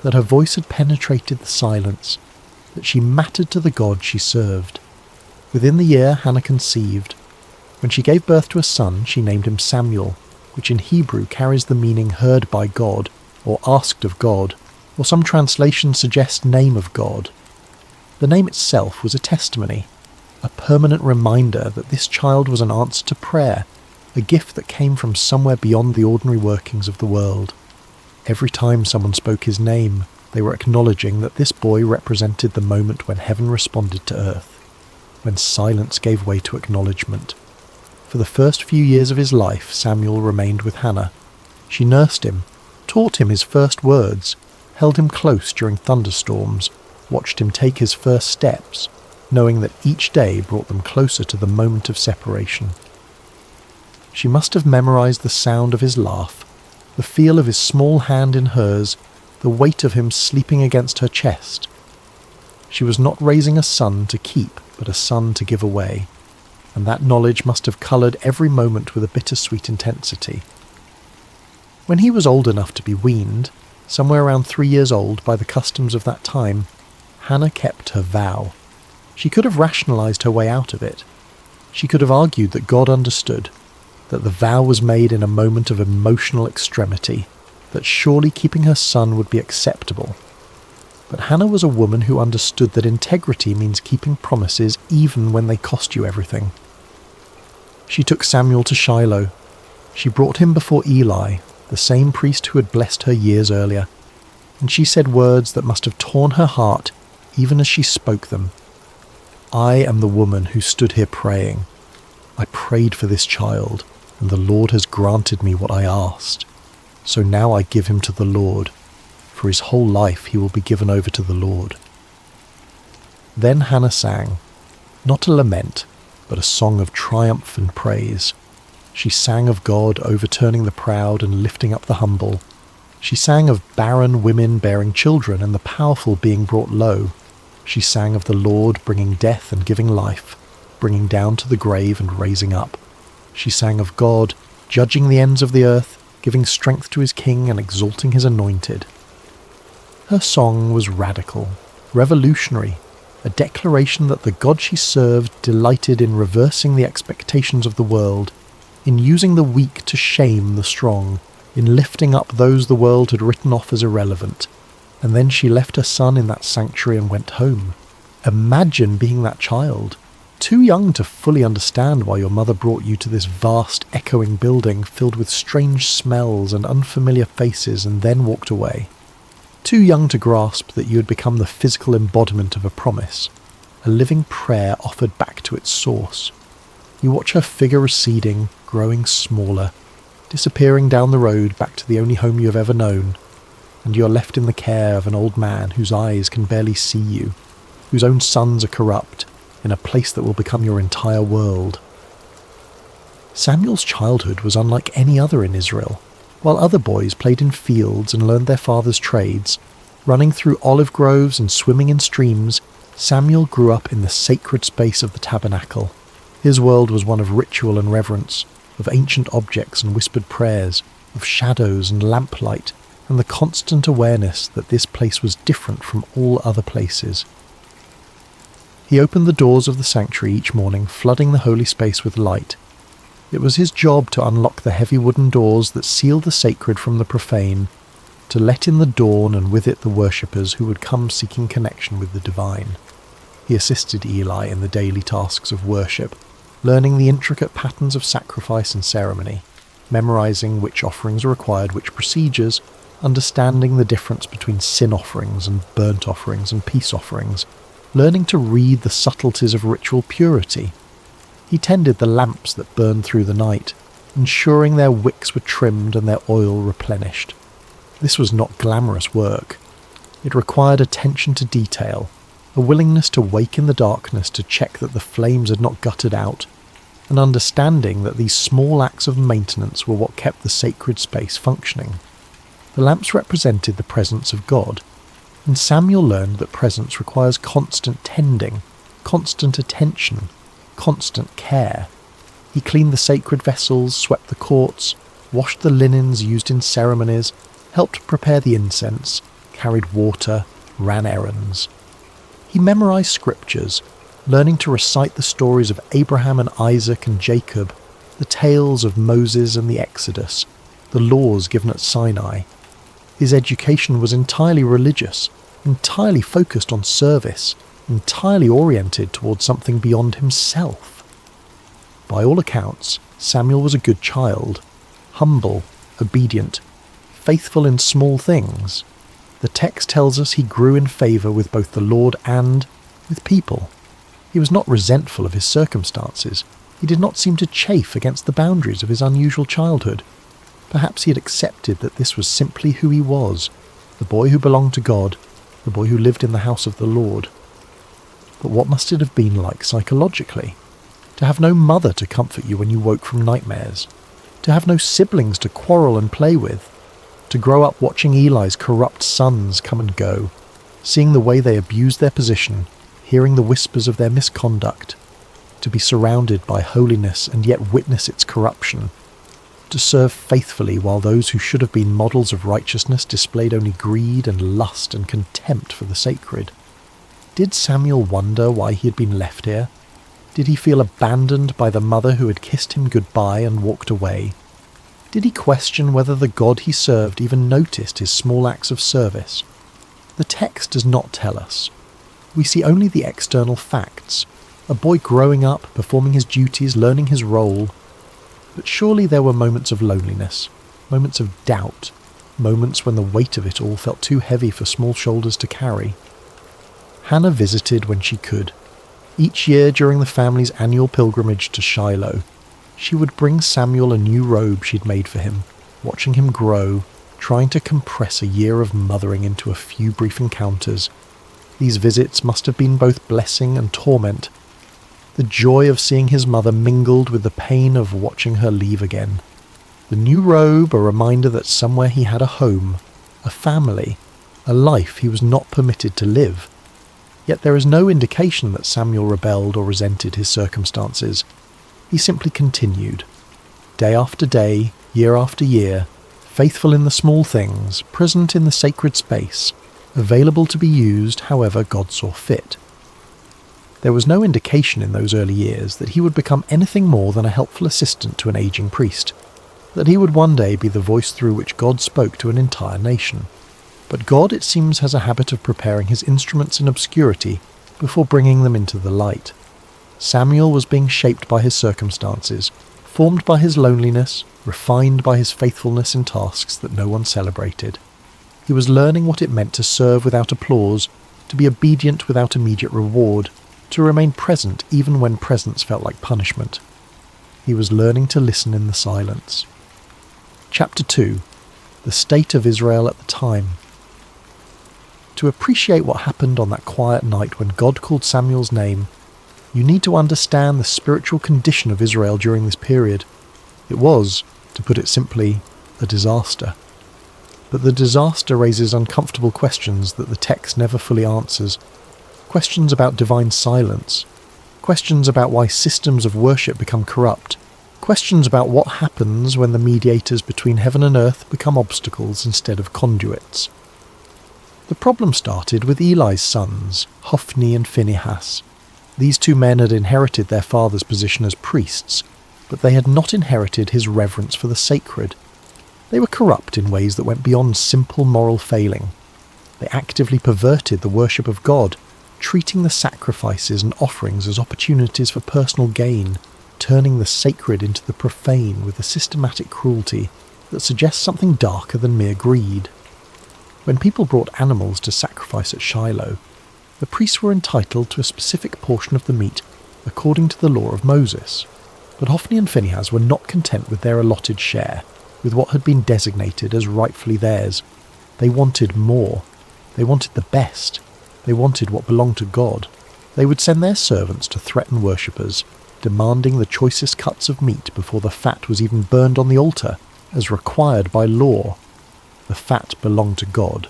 that her voice had penetrated the silence, that she mattered to the God she served. Within the year, Hannah conceived. When she gave birth to a son, she named him Samuel, which in Hebrew carries the meaning heard by God, or asked of God, or some translations suggest name of God. The name itself was a testimony, a permanent reminder that this child was an answer to prayer, a gift that came from somewhere beyond the ordinary workings of the world. Every time someone spoke his name, they were acknowledging that this boy represented the moment when heaven responded to earth, when silence gave way to acknowledgement. For the first few years of his life, Samuel remained with Hannah. She nursed him, taught him his first words, held him close during thunderstorms, watched him take his first steps, knowing that each day brought them closer to the moment of separation. She must have memorized the sound of his laugh, the feel of his small hand in hers, the weight of him sleeping against her chest. She was not raising a son to keep, but a son to give away, and that knowledge must have coloured every moment with a bittersweet intensity. When he was old enough to be weaned, somewhere around 3 years old by the customs of that time, Hannah kept her vow. She could have rationalised her way out of it. She could have argued that God understood, that the vow was made in a moment of emotional extremity, that surely keeping her son would be acceptable. But Hannah was a woman who understood that integrity means keeping promises even when they cost you everything. She took Samuel to Shiloh. She brought him before Eli, the same priest who had blessed her years earlier, and she said words that must have torn her heart even as she spoke them. "I am the woman who stood here praying. I prayed for this child, and the Lord has granted me what I asked. So now I give him to the Lord. For his whole life he will be given over to the Lord." Then Hannah sang, not a lament, but a song of triumph and praise. She sang of God overturning the proud and lifting up the humble. She sang of barren women bearing children and the powerful being brought low. She sang of the Lord bringing death and giving life, bringing down to the grave and raising up. She sang of God judging the ends of the earth, giving strength to his king and exalting his anointed. Her song was radical, revolutionary, a declaration that the God she served delighted in reversing the expectations of the world, in using the weak to shame the strong, in lifting up those the world had written off as irrelevant, And then she left her son in that sanctuary and went home. Imagine being that child, too young to fully understand why your mother brought you to this vast, echoing building filled with strange smells and unfamiliar faces and then walked away. Too young to grasp that you had become the physical embodiment of a promise, a living prayer offered back to its source. You watch her figure receding, growing smaller, disappearing down the road back to the only home you have ever known, and you are left in the care of an old man whose eyes can barely see you, whose own sons are corrupt, in a place that will become your entire world. Samuel's childhood was unlike any other in Israel. While other boys played in fields and learned their father's trades, running through olive groves and swimming in streams, Samuel grew up in the sacred space of the tabernacle. His world was one of ritual and reverence, of ancient objects and whispered prayers, of shadows and lamplight, and the constant awareness that this place was different from all other places. He opened the doors of the sanctuary each morning, flooding the holy space with light. It was his job to unlock the heavy wooden doors that seal the sacred from the profane, to let in the dawn and with it the worshippers who would come seeking connection with the divine. He assisted Eli in the daily tasks of worship, learning the intricate patterns of sacrifice and ceremony, memorizing which offerings required which procedures, understanding the difference between sin offerings and burnt offerings and peace offerings, learning to read the subtleties of ritual purity. He tended the lamps that burned through the night, ensuring their wicks were trimmed and their oil replenished. This was not glamorous work. It required attention to detail, a willingness to wake in the darkness to check that the flames had not guttered out, an understanding that these small acts of maintenance were what kept the sacred space functioning. The lamps represented the presence of God, and Samuel learned that presence requires constant tending, constant attention, constant care. He cleaned the sacred vessels, swept the courts, washed the linens used in ceremonies, helped prepare the incense, carried water, ran errands. He memorized scriptures, learning to recite the stories of Abraham and Isaac and Jacob, the tales of Moses and the Exodus, the laws given at Sinai. His education was entirely religious, entirely focused on service, entirely oriented towards something beyond himself. By all accounts, Samuel was a good child, humble, obedient, faithful in small things. The text tells us he grew in favour with both the Lord and with people. He was not resentful of his circumstances. He did not seem to chafe against the boundaries of his unusual childhood. Perhaps he had accepted that this was simply who he was, the boy who belonged to God, the boy who lived in the house of the Lord. But what must it have been like psychologically? To have no mother to comfort you when you woke from nightmares, to have no siblings to quarrel and play with, to grow up watching Eli's corrupt sons come and go, seeing the way they abused their position, hearing the whispers of their misconduct, to be surrounded by holiness and yet witness its corruption, to serve faithfully while those who should have been models of righteousness displayed only greed and lust and contempt for the sacred. Did Samuel wonder why he had been left here? Did he feel abandoned by the mother who had kissed him goodbye and walked away? Did he question whether the God he served even noticed his small acts of service? The text does not tell us. We see only the external facts, a boy growing up, performing his duties, learning his role. But surely there were moments of loneliness, moments of doubt, moments when the weight of it all felt too heavy for small shoulders to carry. Hannah visited when she could. Each year during the family's annual pilgrimage to Shiloh, she would bring Samuel a new robe she'd made for him, watching him grow, trying to compress a year of mothering into a few brief encounters. These visits must have been both blessing and torment. The joy of seeing his mother mingled with the pain of watching her leave again. The new robe, a reminder that somewhere he had a home, a family, a life he was not permitted to live. Yet there is no indication that Samuel rebelled or resented his circumstances. He simply continued. Day after day, year after year, faithful in the small things, present in the sacred space, available to be used however God saw fit. There was no indication in those early years that he would become anything more than a helpful assistant to an aging priest, that he would one day be the voice through which God spoke to an entire nation. But God, it seems, has a habit of preparing his instruments in obscurity before bringing them into the light. Samuel was being shaped by his circumstances, formed by his loneliness, refined by his faithfulness in tasks that no one celebrated. He was learning what it meant to serve without applause, to be obedient without immediate reward, to remain present even when presence felt like punishment. He was learning to listen in the silence. Chapter 2. The State of Israel at the Time. To appreciate what happened on that quiet night when God called Samuel's name, you need to understand the spiritual condition of Israel during this period. It was, to put it simply, a disaster. But the disaster raises uncomfortable questions that the text never fully answers. Questions about divine silence. Questions about why systems of worship become corrupt. Questions about what happens when the mediators between heaven and earth become obstacles instead of conduits. The problem started with Eli's sons, Hophni and Phinehas. These two men had inherited their father's position as priests, but they had not inherited his reverence for the sacred. They were corrupt in ways that went beyond simple moral failing. They actively perverted the worship of God, treating the sacrifices and offerings as opportunities for personal gain, turning the sacred into the profane with a systematic cruelty that suggests something darker than mere greed. When people brought animals to sacrifice at Shiloh, the priests were entitled to a specific portion of the meat according to the law of Moses. But Hophni and Phinehas were not content with their allotted share, with what had been designated as rightfully theirs. They wanted more. They wanted the best. They wanted what belonged to God. They would send their servants to threaten worshippers, demanding the choicest cuts of meat before the fat was even burned on the altar, as required by law. The fat belonged to God.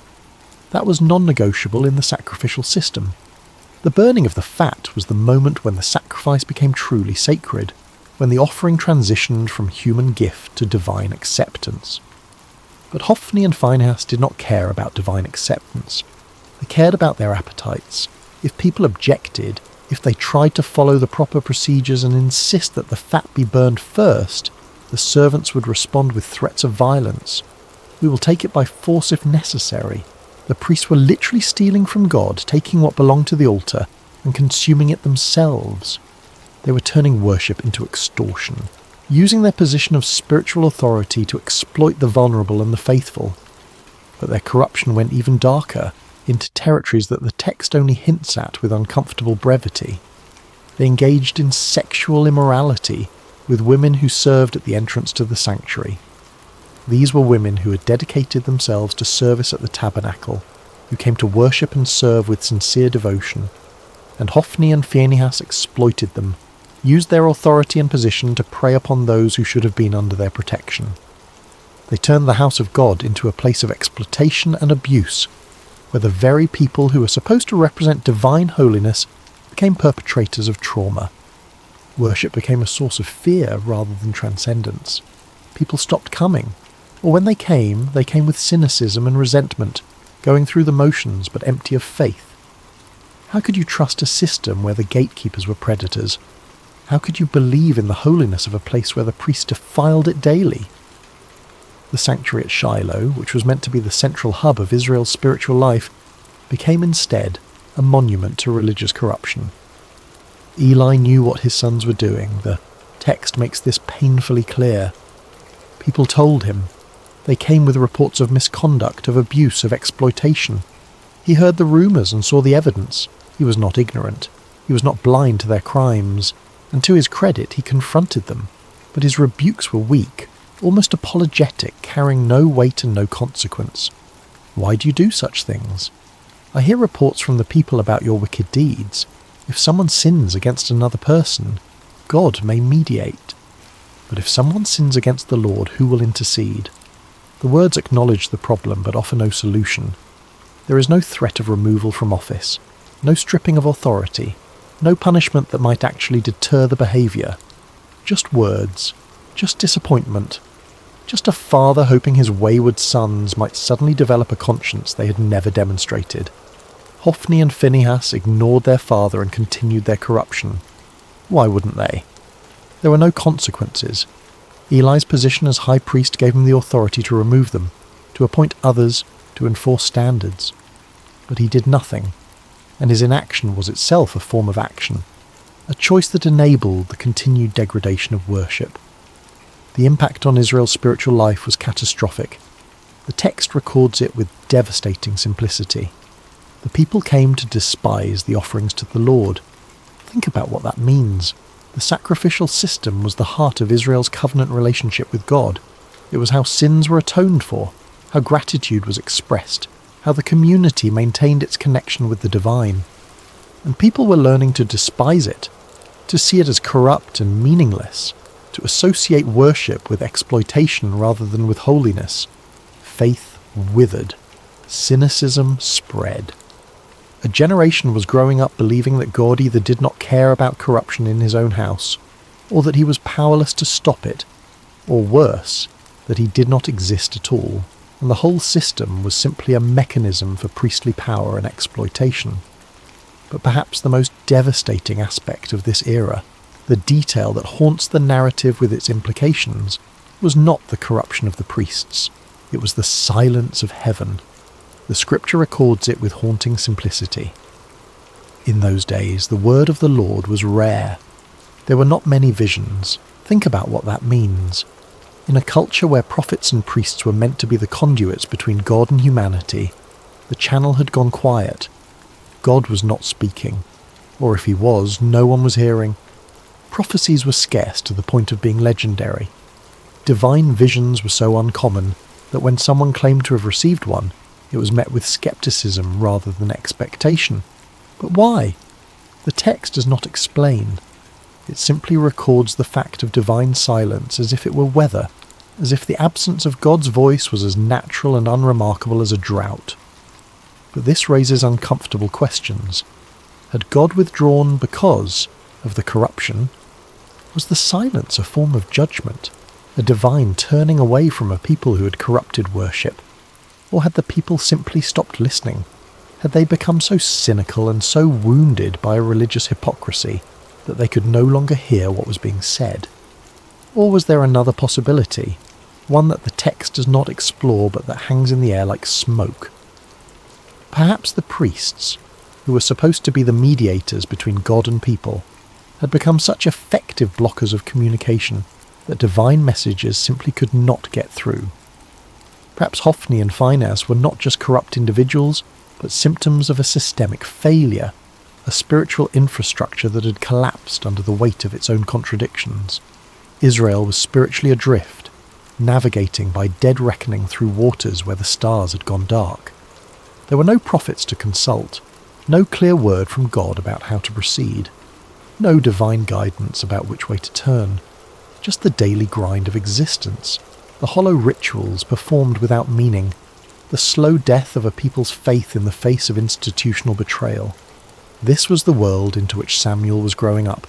That was non-negotiable in the sacrificial system. The burning of the fat was the moment when the sacrifice became truly sacred, when the offering transitioned from human gift to divine acceptance. But Hophni and Phinehas did not care about divine acceptance. They cared about their appetites. If people objected, if they tried to follow the proper procedures and insist that the fat be burned first, the servants would respond with threats of violence. We will take it by force if necessary. The priests were literally stealing from God, taking what belonged to the altar and consuming it themselves. They were turning worship into extortion, using their position of spiritual authority to exploit the vulnerable and the faithful. But their corruption went even darker, into territories that the text only hints at with uncomfortable brevity. They engaged in sexual immorality with women who served at the entrance to the sanctuary. These were women who had dedicated themselves to service at the tabernacle, who came to worship and serve with sincere devotion, and Hophni and Phinehas exploited them, used their authority and position to prey upon those who should have been under their protection. They turned the house of God into a place of exploitation and abuse, where the very people who were supposed to represent divine holiness became perpetrators of trauma. Worship became a source of fear rather than transcendence. People stopped coming, or when they came with cynicism and resentment, going through the motions but empty of faith. How could you trust a system where the gatekeepers were predators? How could you believe in the holiness of a place where the priests defiled it daily? The sanctuary at Shiloh, which was meant to be the central hub of Israel's spiritual life, became instead a monument to religious corruption. Eli knew what his sons were doing. The text makes this painfully clear. People told him. They came with reports of misconduct, of abuse, of exploitation. He heard the rumours and saw the evidence. He was not ignorant. He was not blind to their crimes. And to his credit, he confronted them. But his rebukes were weak, almost apologetic, carrying no weight and no consequence. Why do you do such things? I hear reports from the people about your wicked deeds. If someone sins against another person, God may mediate. But if someone sins against the Lord, who will intercede? The words acknowledge the problem but offer no solution. There is no threat of removal from office, no stripping of authority, no punishment that might actually deter the behaviour. Just words, just disappointment, just a father hoping his wayward sons might suddenly develop a conscience they had never demonstrated. Hophni and Phinehas ignored their father and continued their corruption. Why wouldn't they? There were no consequences. Eli's position as high priest gave him the authority to remove them, to appoint others, to enforce standards. But he did nothing, and his inaction was itself a form of action, a choice that enabled the continued degradation of worship. The impact on Israel's spiritual life was catastrophic. The text records it with devastating simplicity. The people came to despise the offerings to the Lord. Think about what that means. The sacrificial system was the heart of Israel's covenant relationship with God. It was how sins were atoned for, how gratitude was expressed, how the community maintained its connection with the divine. And people were learning to despise it, to see it as corrupt and meaningless, to associate worship with exploitation rather than with holiness. Faith withered. Cynicism spread. A generation was growing up believing that God either did not care about corruption in his own house, or that he was powerless to stop it, or worse, that he did not exist at all, and the whole system was simply a mechanism for priestly power and exploitation. But perhaps the most devastating aspect of this era, the detail that haunts the narrative with its implications, was not the corruption of the priests. It was the silence of heaven. The scripture records it with haunting simplicity. In those days, the word of the Lord was rare. There were not many visions. Think about what that means. In a culture where prophets and priests were meant to be the conduits between God and humanity, the channel had gone quiet. God was not speaking, or if he was, no one was hearing. Prophecies were scarce to the point of being legendary. Divine visions were so uncommon that when someone claimed to have received one, it was met with skepticism rather than expectation. But why? The text does not explain. It simply records the fact of divine silence as if it were weather, as if the absence of God's voice was as natural and unremarkable as a drought. But this raises uncomfortable questions. Had God withdrawn because of the corruption? Was the silence a form of judgment, a divine turning away from a people who had corrupted worship? Or had the people simply stopped listening? Had they become so cynical and so wounded by a religious hypocrisy that they could no longer hear what was being said? Or was there another possibility, one that the text does not explore but that hangs in the air like smoke? Perhaps the priests, who were supposed to be the mediators between God and people, had become such effective blockers of communication that divine messages simply could not get through. Perhaps Hophni and Phinehas were not just corrupt individuals, but symptoms of a systemic failure, a spiritual infrastructure that had collapsed under the weight of its own contradictions. Israel was spiritually adrift, navigating by dead reckoning through waters where the stars had gone dark. There were no prophets to consult, no clear word from God about how to proceed, no divine guidance about which way to turn, just the daily grind of existence, the hollow rituals performed without meaning, the slow death of a people's faith in the face of institutional betrayal. This was the world into which Samuel was growing up,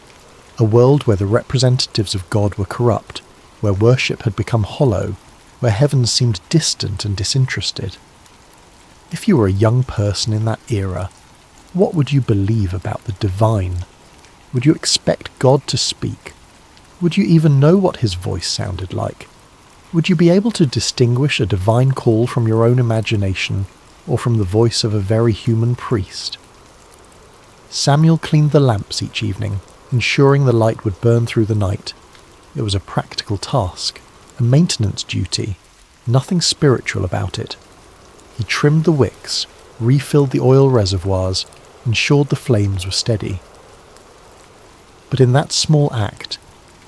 a world where the representatives of God were corrupt, where worship had become hollow, where heaven seemed distant and disinterested. If you were a young person in that era, what would you believe about the divine? Would you expect God to speak? Would you even know what his voice sounded like? Would you be able to distinguish a divine call from your own imagination or from the voice of a very human priest? Samuel cleaned the lamps each evening, ensuring the light would burn through the night. It was a practical task, a maintenance duty, nothing spiritual about it. He trimmed the wicks, refilled the oil reservoirs, ensured the flames were steady. But in that small act,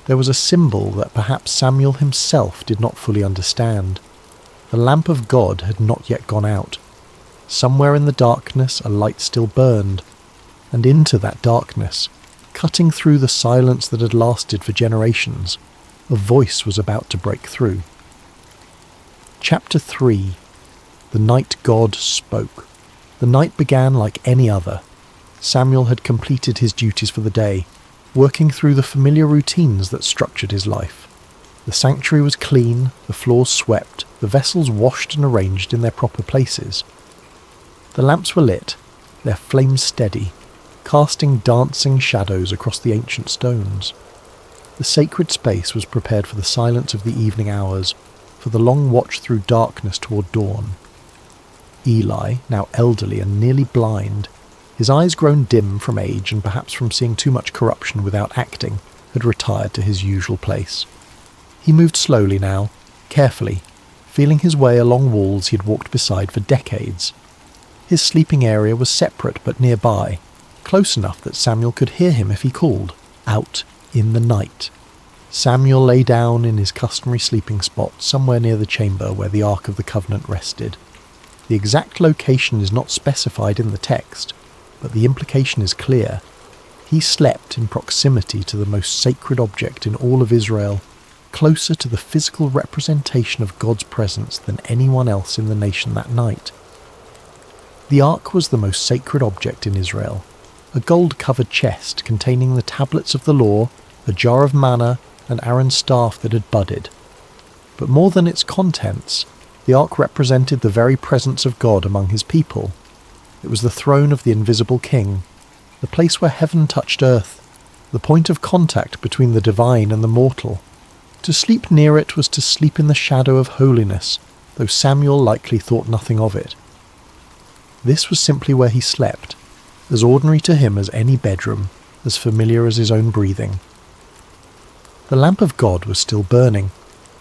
there was a symbol that perhaps Samuel himself did not fully understand. The lamp of God had not yet gone out. Somewhere in the darkness a light still burned, and into that darkness, cutting through the silence that had lasted for generations, a voice was about to break through. Chapter 3. The night God spoke. The night began like any other. Samuel had completed his duties for the day, working through the familiar routines that structured his life. The sanctuary was clean, the floors swept, the vessels washed and arranged in their proper places. The lamps were lit, their flames steady, casting dancing shadows across the ancient stones. The sacred space was prepared for the silence of the evening hours, for the long watch through darkness toward dawn. Eli, now elderly and nearly blind, his eyes grown dim from age and perhaps from seeing too much corruption without acting, had retired to his usual place. He moved slowly now, carefully, feeling his way along walls he had walked beside for decades. His sleeping area was separate but nearby, close enough that Samuel could hear him if he called, out in the night. Samuel lay down in his customary sleeping spot somewhere near the chamber where the Ark of the Covenant rested. The exact location is not specified in the text, but the implication is clear. He slept in proximity to the most sacred object in all of Israel, closer to the physical representation of God's presence than anyone else in the nation that night. The Ark was the most sacred object in Israel, a gold-covered chest containing the tablets of the law, a jar of manna, and Aaron's staff that had budded. But more than its contents, the Ark represented the very presence of God among his people. It was the throne of the invisible King, the place where heaven touched earth, the point of contact between the divine and the mortal. To sleep near it was to sleep in the shadow of holiness, though Samuel likely thought nothing of it. This was simply where he slept, as ordinary to him as any bedroom, as familiar as his own breathing. The lamp of God was still burning,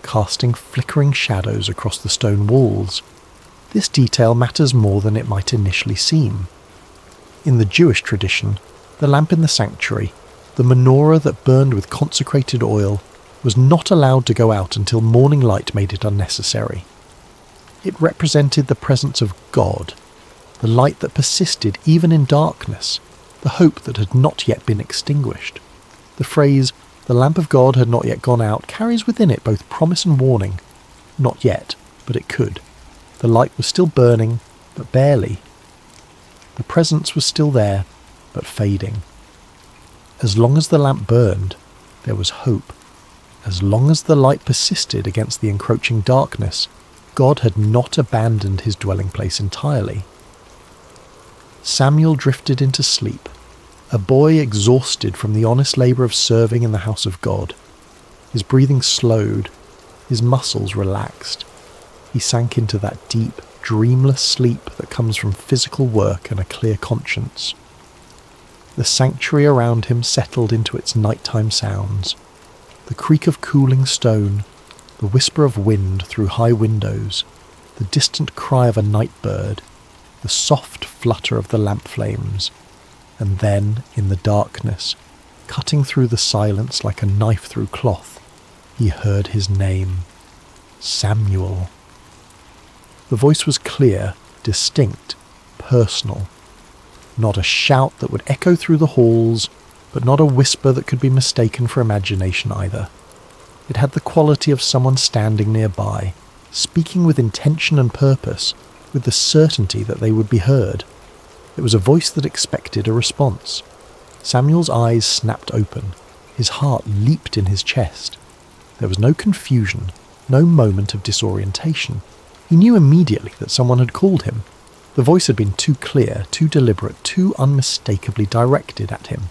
casting flickering shadows across the stone walls. This detail matters more than it might initially seem. In the Jewish tradition, the lamp in the sanctuary, the menorah that burned with consecrated oil, was not allowed to go out until morning light made it unnecessary. It represented the presence of God, the light that persisted even in darkness, the hope that had not yet been extinguished. The phrase, "the lamp of God had not yet gone out," carries within it both promise and warning. Not yet, but it could. The light was still burning, but barely. The presence was still there, but fading. As long as the lamp burned, there was hope. As long as the light persisted against the encroaching darkness, God had not abandoned his dwelling place entirely. Samuel drifted into sleep, a boy exhausted from the honest labour of serving in the house of God. His breathing slowed, his muscles relaxed. He sank into that deep, dreamless sleep that comes from physical work and a clear conscience. The sanctuary around him settled into its nighttime sounds. The creak of cooling stone, the whisper of wind through high windows, the distant cry of a night bird, the soft flutter of the lamp flames, and then, in the darkness, cutting through the silence like a knife through cloth, he heard his name, Samuel. The voice was clear, distinct, personal. Not a shout that would echo through the halls, but not a whisper that could be mistaken for imagination either. It had the quality of someone standing nearby, speaking with intention and purpose, with the certainty that they would be heard. It was a voice that expected a response. Samuel's eyes snapped open. His heart leaped in his chest. There was no confusion, no moment of disorientation. He knew immediately that someone had called him. The voice had been too clear, too deliberate, too unmistakably directed at him.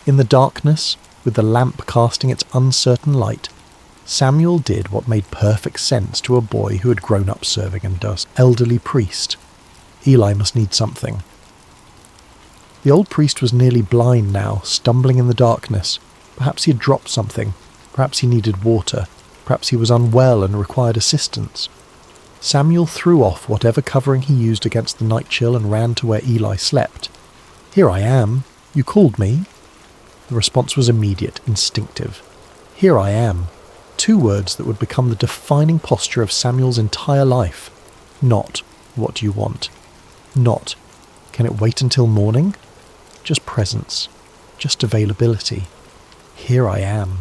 In the darkness, with the lamp casting its uncertain light, Samuel did what made perfect sense to a boy who had grown up serving under an elderly priest. Eli must need something. The old priest was nearly blind now, stumbling in the darkness. Perhaps he had dropped something. Perhaps he needed water. Perhaps he was unwell and required assistance. Samuel threw off whatever covering he used against the night chill and ran to where Eli slept. "Here I am. You called me?" The response was immediate, instinctive. "Here I am." Two words that would become the defining posture of Samuel's entire life. Not, "What do you want?" Not, "Can it wait until morning?" Just presence. Just availability. Here I am.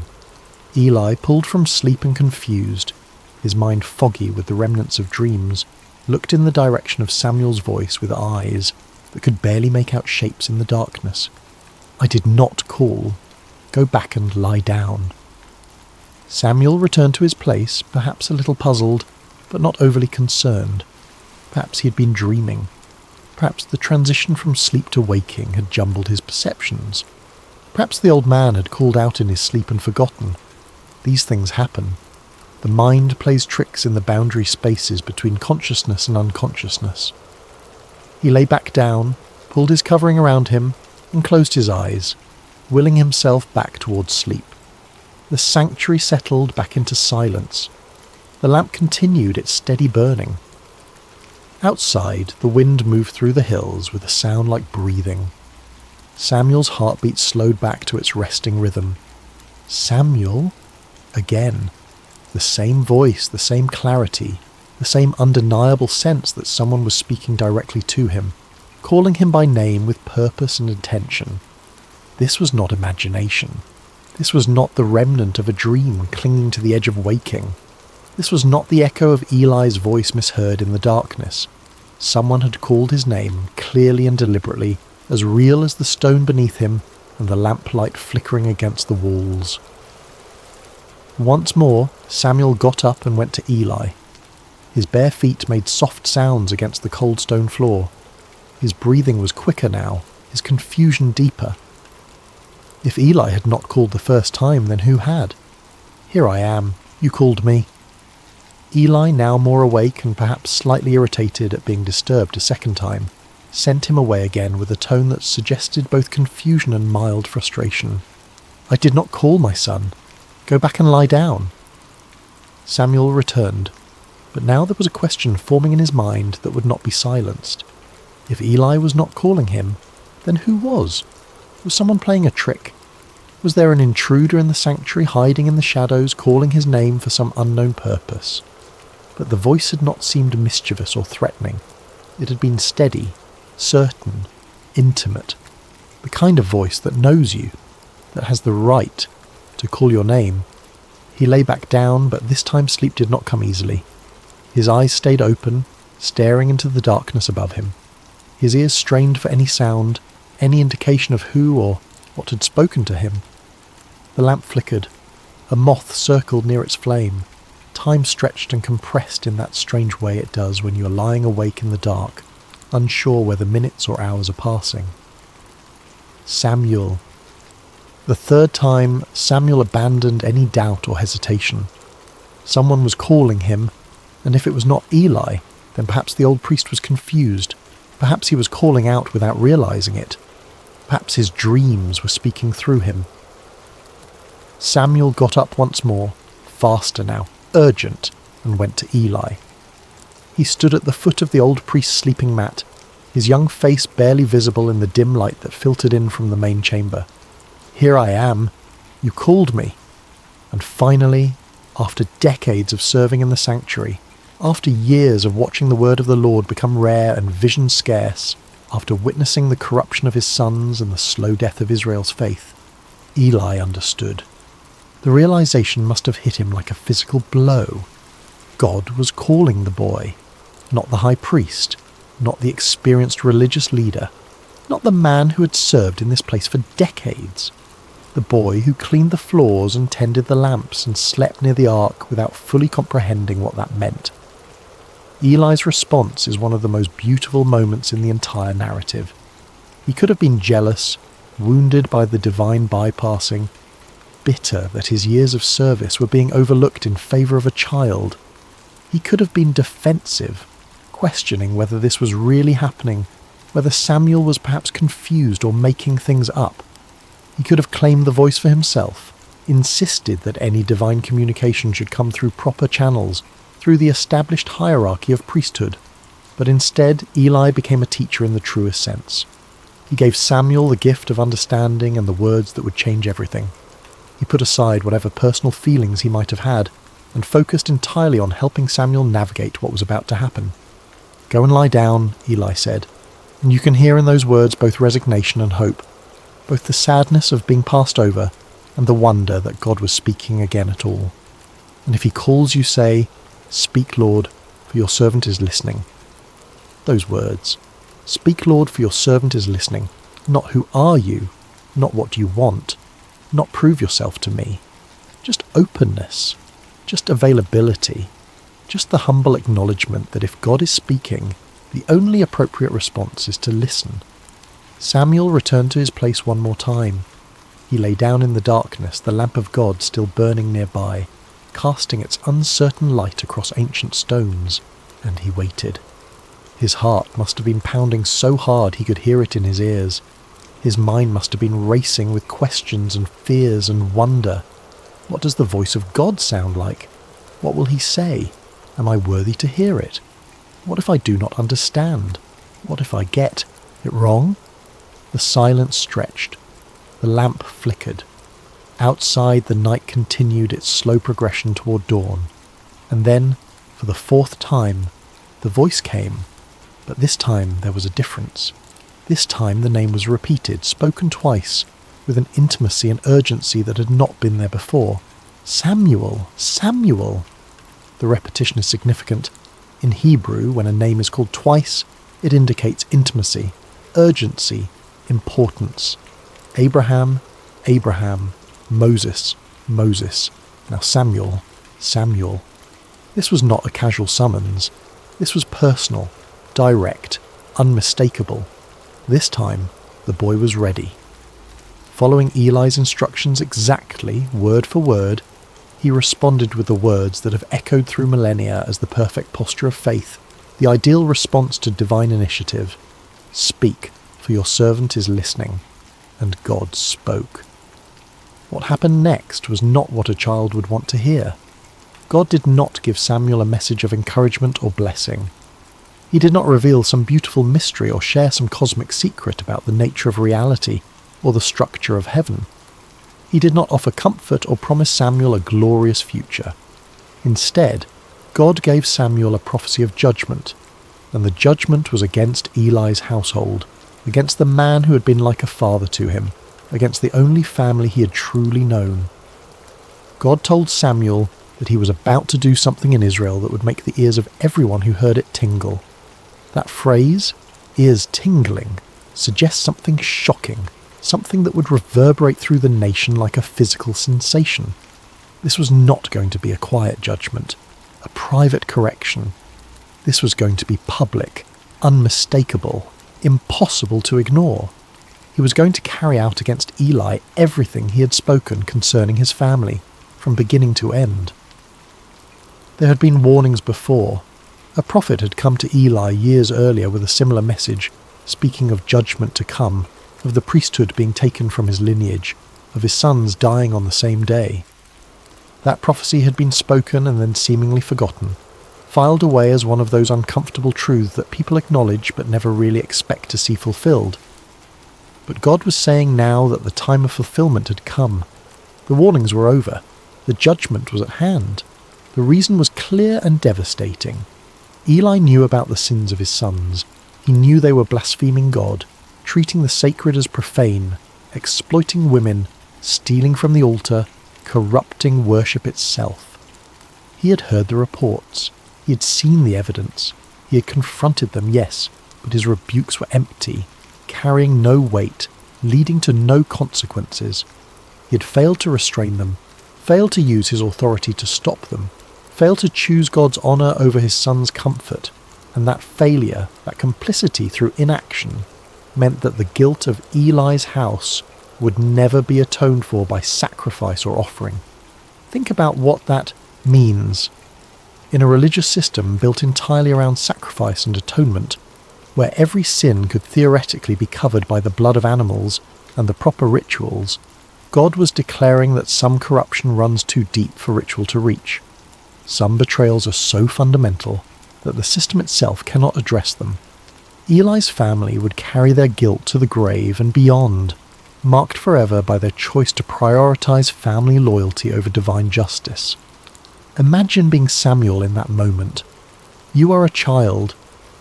Eli, pulled from sleep and confused, his mind foggy with the remnants of dreams, looked in the direction of Samuel's voice with eyes that could barely make out shapes in the darkness. "I did not call. Go back and lie down." Samuel returned to his place, perhaps a little puzzled, but not overly concerned. Perhaps he had been dreaming. Perhaps the transition from sleep to waking had jumbled his perceptions. Perhaps the old man had called out in his sleep and forgotten. These things happen. The mind plays tricks in the boundary spaces between consciousness and unconsciousness. He lay back down, pulled his covering around him, and closed his eyes, willing himself back towards sleep. The sanctuary settled back into silence. The lamp continued its steady burning. Outside, the wind moved through the hills with a sound like breathing. Samuel's heartbeat slowed back to its resting rhythm. Samuel? Again. The same voice, the same clarity, the same undeniable sense that someone was speaking directly to him, calling him by name with purpose and intention. This was not imagination. This was not the remnant of a dream clinging to the edge of waking. This was not the echo of Eli's voice misheard in the darkness. Someone had called his name clearly and deliberately, as real as the stone beneath him and the lamplight flickering against the walls. Once more, Samuel got up and went to Eli. His bare feet made soft sounds against the cold stone floor. His breathing was quicker now, his confusion deeper. If Eli had not called the first time, then who had? "Here I am. You called me." Eli, now more awake and perhaps slightly irritated at being disturbed a second time, sent him away again with a tone that suggested both confusion and mild frustration. "I did not call, my son. Go back and lie down." Samuel returned, but now there was a question forming in his mind that would not be silenced. If Eli was not calling him, then who was? Was someone playing a trick? Was there an intruder in the sanctuary hiding in the shadows, calling his name for some unknown purpose? But the voice had not seemed mischievous or threatening. It had been steady, certain, intimate. The kind of voice that knows you, that has the right to call your name. He lay back down, but this time sleep did not come easily. His eyes stayed open, staring into the darkness above him. His ears strained for any sound, any indication of who or what had spoken to him. The lamp flickered. A moth circled near its flame. Time stretched and compressed in that strange way it does when you are lying awake in the dark, unsure whether minutes or hours are passing. Samuel. The third time, Samuel abandoned any doubt or hesitation. Someone was calling him, and if it was not Eli, then perhaps the old priest was confused. Perhaps he was calling out without realizing it. Perhaps his dreams were speaking through him. Samuel got up once more, faster now, urgent, and went to Eli. He stood at the foot of the old priest's sleeping mat, his young face barely visible in the dim light that filtered in from the main chamber. "Here I am. You called me." And finally, after decades of serving in the sanctuary, after years of watching the word of the Lord become rare and vision scarce, after witnessing the corruption of his sons and the slow death of Israel's faith, Eli understood. The realization must have hit him like a physical blow. God was calling the boy, not the high priest, not the experienced religious leader, not the man who had served in this place for decades. The boy who cleaned the floors and tended the lamps and slept near the ark without fully comprehending what that meant. Eli's response is one of the most beautiful moments in the entire narrative. He could have been jealous, wounded by the divine bypassing, bitter that his years of service were being overlooked in favour of a child. He could have been defensive, questioning whether this was really happening, whether Samuel was perhaps confused or making things up. He could have claimed the voice for himself, insisted that any divine communication should come through proper channels, through the established hierarchy of priesthood. But instead, Eli became a teacher in the truest sense. He gave Samuel the gift of understanding and the words that would change everything. He put aside whatever personal feelings he might have had, and focused entirely on helping Samuel navigate what was about to happen. "Go and lie down," Eli said, and you can hear in those words both resignation and hope, both the sadness of being passed over and the wonder that God was speaking again at all. And if he calls you, say, "Speak, Lord, for your servant is listening." Those words, "Speak, Lord, for your servant is listening," not "Who are you?" not "What do you want?" not "Prove yourself to me." Just openness, just availability, just the humble acknowledgement that if God is speaking, the only appropriate response is to listen. Samuel returned to his place one more time. He lay down in the darkness, the lamp of God still burning nearby. casting its uncertain light across ancient stones, and he waited. His heart must have been pounding so hard he could hear it in his ears. His mind must have been racing with questions and fears and wonder. What does the voice of God sound like? What will he say? Am I worthy to hear it? What if I do not understand? What if I get it wrong? The silence stretched. The lamp flickered. Outside, the night continued its slow progression toward dawn. And then, for the fourth time, the voice came. But this time there was a difference. This time the name was repeated, spoken twice, with an intimacy and urgency that had not been there before. Samuel! Samuel! The repetition is significant. In Hebrew, when a name is called twice, it indicates intimacy, urgency, importance. Abraham, Abraham, Moses, Moses. Now Samuel, Samuel. This was not a casual summons. This was personal, direct, unmistakable. This time, the boy was ready. Following Eli's instructions exactly, word for word, he responded with the words that have echoed through millennia as the perfect posture of faith, the ideal response to divine initiative. Speak, for your servant is listening. And God spoke. What happened next was not what a child would want to hear. God did not give Samuel a message of encouragement or blessing. He did not reveal some beautiful mystery or share some cosmic secret about the nature of reality or the structure of heaven. He did not offer comfort or promise Samuel a glorious future. Instead, God gave Samuel a prophecy of judgment, and the judgment was against Eli's household, against the man who had been like a father to him, against the only family he had truly known. God told Samuel that he was about to do something in Israel that would make the ears of everyone who heard it tingle. That phrase, ears tingling, suggests something shocking, something that would reverberate through the nation like a physical sensation. This was not going to be a quiet judgment, a private correction. This was going to be public, unmistakable, impossible to ignore. He was going to carry out against Eli everything he had spoken concerning his family, from beginning to end. There had been warnings before. A prophet had come to Eli years earlier with a similar message, speaking of judgment to come, of the priesthood being taken from his lineage, of his sons dying on the same day. That prophecy had been spoken and then seemingly forgotten, filed away as one of those uncomfortable truths that people acknowledge but never really expect to see fulfilled. But God was saying now that the time of fulfillment had come. The warnings were over. The judgment was at hand. The reason was clear and devastating. Eli knew about the sins of his sons. He knew they were blaspheming God, treating the sacred as profane, exploiting women, stealing from the altar, corrupting worship itself. He had heard the reports. He had seen the evidence. He had confronted them, yes, but his rebukes were empty, carrying no weight, leading to no consequences. He had failed to restrain them, failed to use his authority to stop them, failed to choose God's honour over his son's comfort, and that failure, that complicity through inaction, meant that the guilt of Eli's house would never be atoned for by sacrifice or offering. Think about what that means. In a religious system built entirely around sacrifice and atonement, where every sin could theoretically be covered by the blood of animals and the proper rituals, God was declaring that some corruption runs too deep for ritual to reach. Some betrayals are so fundamental that the system itself cannot address them. Eli's family would carry their guilt to the grave and beyond, marked forever by their choice to prioritize family loyalty over divine justice. Imagine being Samuel in that moment. You are a child,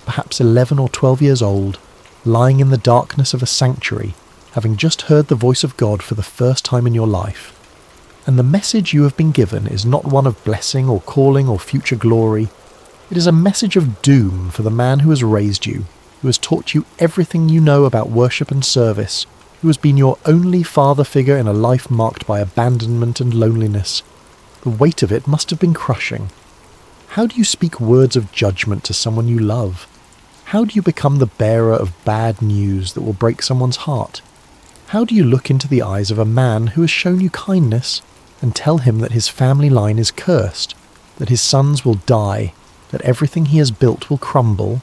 perhaps 11 or 12 years old, lying in the darkness of a sanctuary, having just heard the voice of God for the first time in your life. And the message you have been given is not one of blessing or calling or future glory. It is a message of doom for the man who has raised you, who has taught you everything you know about worship and service, who has been your only father figure in a life marked by abandonment and loneliness. The weight of it must have been crushing. How do you speak words of judgment to someone you love? How do you become the bearer of bad news that will break someone's heart? How do you look into the eyes of a man who has shown you kindness, and tell him that his family line is cursed, that his sons will die, that everything he has built will crumble.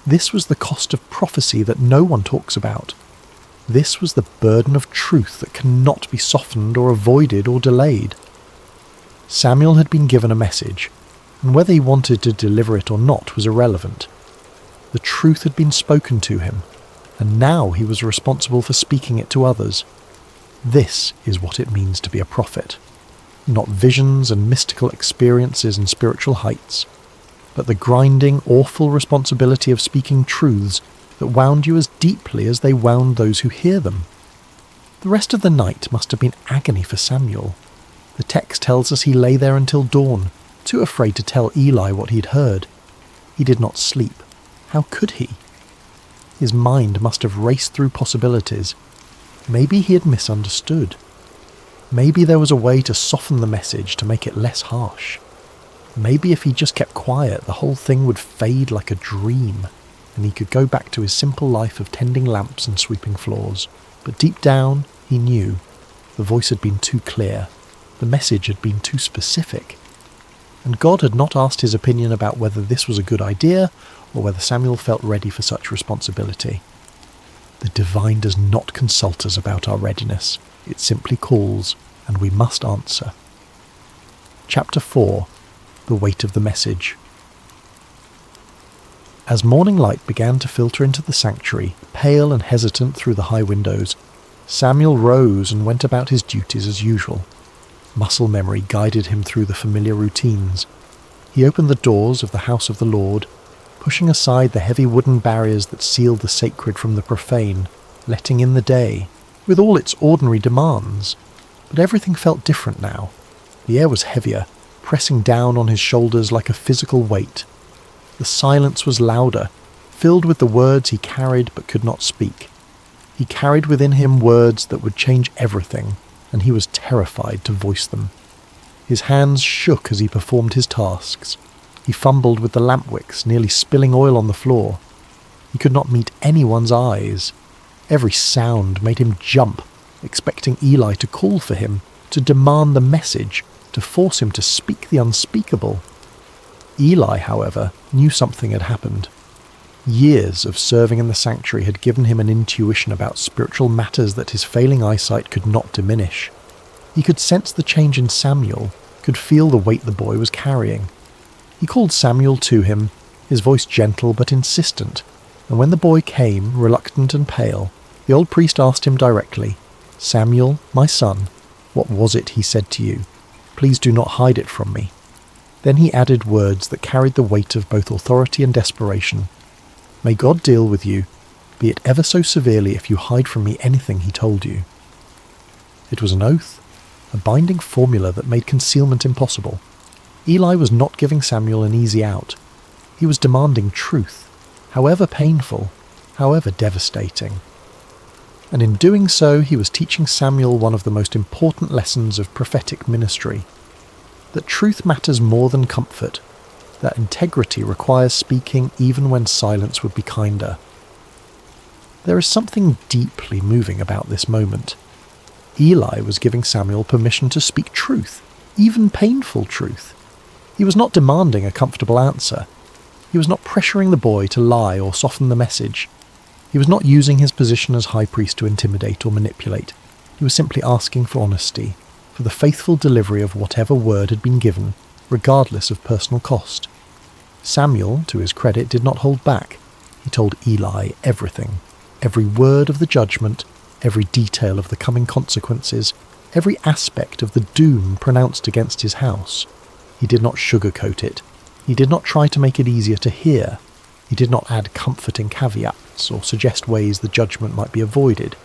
This was the cost of prophecy that no one talks about. This was the burden of truth that cannot be softened or avoided or delayed. Samuel had been given a message, and whether he wanted to deliver it or not was irrelevant. The truth had been spoken to him, and now he was responsible for speaking it to others. This is what it means to be a prophet. Not visions and mystical experiences and spiritual heights, but the grinding, awful responsibility of speaking truths that wound you as deeply as they wound those who hear them. The rest of the night must have been agony for Samuel. The text tells us he lay there until dawn, too afraid to tell Eli what he'd heard. He did not sleep. How could he? His mind must have raced through possibilities. Maybe he had misunderstood. Maybe there was a way to soften the message to make it less harsh. Maybe if he just kept quiet, the whole thing would fade like a dream, and he could go back to his simple life of tending lamps and sweeping floors. But deep down, he knew. The voice had been too clear. The message had been too specific. And God had not asked his opinion about whether this was a good idea or whether Samuel felt ready for such responsibility. The divine does not consult us about our readiness. It simply calls, and we must answer. Chapter 4. The Weight of the Message. As morning light began to filter into the sanctuary, pale and hesitant through the high windows, Samuel rose and went about his duties as usual. Muscle memory guided him through the familiar routines. He opened the doors of the house of the Lord, pushing aside the heavy wooden barriers that sealed the sacred from the profane, letting in the day, with all its ordinary demands. But everything felt different now. The air was heavier, pressing down on his shoulders like a physical weight. The silence was louder, filled with the words he carried but could not speak. He carried within him words that would change everything, and he was terrified to voice them. His hands shook as he performed his tasks. He fumbled with the lamp wicks, nearly spilling oil on the floor. He could not meet anyone's eyes. Every sound made him jump, expecting Eli to call for him, to demand the message, to force him to speak the unspeakable. Eli, however, knew something had happened. Years of serving in the sanctuary had given him an intuition about spiritual matters that his failing eyesight could not diminish. He could sense the change in Samuel, could feel the weight the boy was carrying. He called Samuel to him, his voice gentle but insistent, and when the boy came, reluctant and pale, the old priest asked him directly, "Samuel, my son, what was it he said to you? Please do not hide it from me." Then he added words that carried the weight of both authority and desperation. "May God deal with you, be it ever so severely if you hide from me anything he told you." It was an oath, a binding formula that made concealment impossible. Eli was not giving Samuel an easy out. He was demanding truth, however painful, however devastating. And in doing so, he was teaching Samuel one of the most important lessons of prophetic ministry. That truth matters more than comfort, that integrity requires speaking even when silence would be kinder. There is something deeply moving about this moment. Eli was giving Samuel permission to speak truth, even painful truth. He was not demanding a comfortable answer. He was not pressuring the boy to lie or soften the message. He was not using his position as high priest to intimidate or manipulate. He was simply asking for honesty, for the faithful delivery of whatever word had been given, regardless of personal cost. Samuel, to his credit, did not hold back. He told Eli everything, every word of the judgment, every detail of the coming consequences, every aspect of the doom pronounced against his house. He did not sugarcoat it. He did not try to make it easier to hear. He did not add comforting caveats or suggest ways the judgment might be avoided.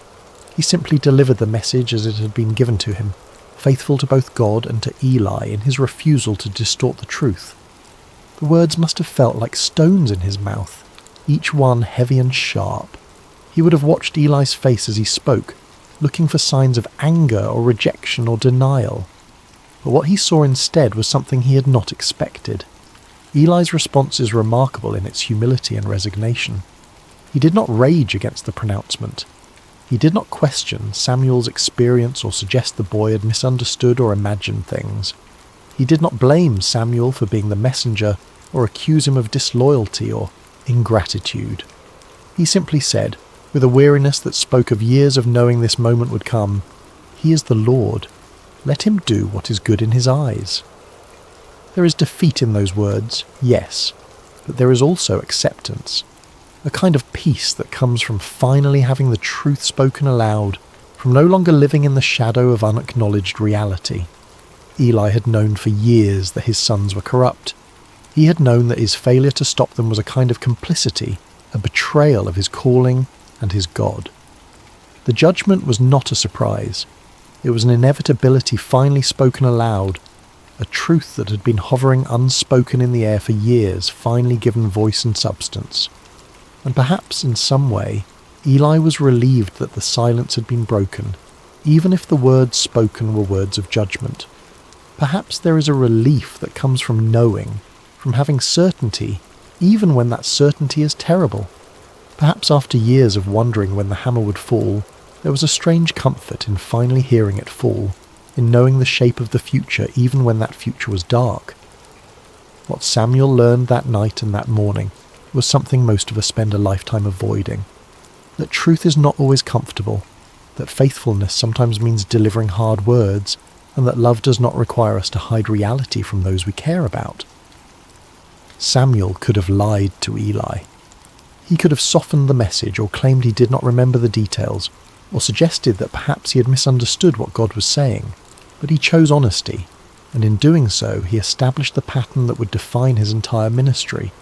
He simply delivered the message as it had been given to him, faithful to both God and to Eli in his refusal to distort the truth. The words must have felt like stones in his mouth, each one heavy and sharp. He would have watched Eli's face as he spoke, looking for signs of anger or rejection or denial. But what he saw instead was something he had not expected. Eli's response is remarkable in its humility and resignation. He did not rage against the pronouncement. He did not question Samuel's experience or suggest the boy had misunderstood or imagined things. He did not blame Samuel for being the messenger or accuse him of disloyalty or ingratitude. He simply said, with a weariness that spoke of years of knowing this moment would come, "He is the Lord. Let him do what is good in his eyes." There is defeat in those words, yes, but there is also acceptance. A kind of peace that comes from finally having the truth spoken aloud, from no longer living in the shadow of unacknowledged reality. Eli had known for years that his sons were corrupt. He had known that his failure to stop them was a kind of complicity, a betrayal of his calling and his God. The judgment was not a surprise. It was an inevitability finally spoken aloud, a truth that had been hovering unspoken in the air for years finally given voice and substance. And perhaps in some way, Eli was relieved that the silence had been broken, even if the words spoken were words of judgment. Perhaps there is a relief that comes from knowing, from having certainty, even when that certainty is terrible. Perhaps after years of wondering when the hammer would fall, there was a strange comfort in finally hearing it fall, in knowing the shape of the future even when that future was dark. What Samuel learned that night and that morning was something most of us spend a lifetime avoiding. That truth is not always comfortable, that faithfulness sometimes means delivering hard words, and that love does not require us to hide reality from those we care about. Samuel could have lied to Eli. He could have softened the message or claimed he did not remember the details, or suggested that perhaps he had misunderstood what God was saying, but he chose honesty, and in doing so he established the pattern that would define his entire ministry.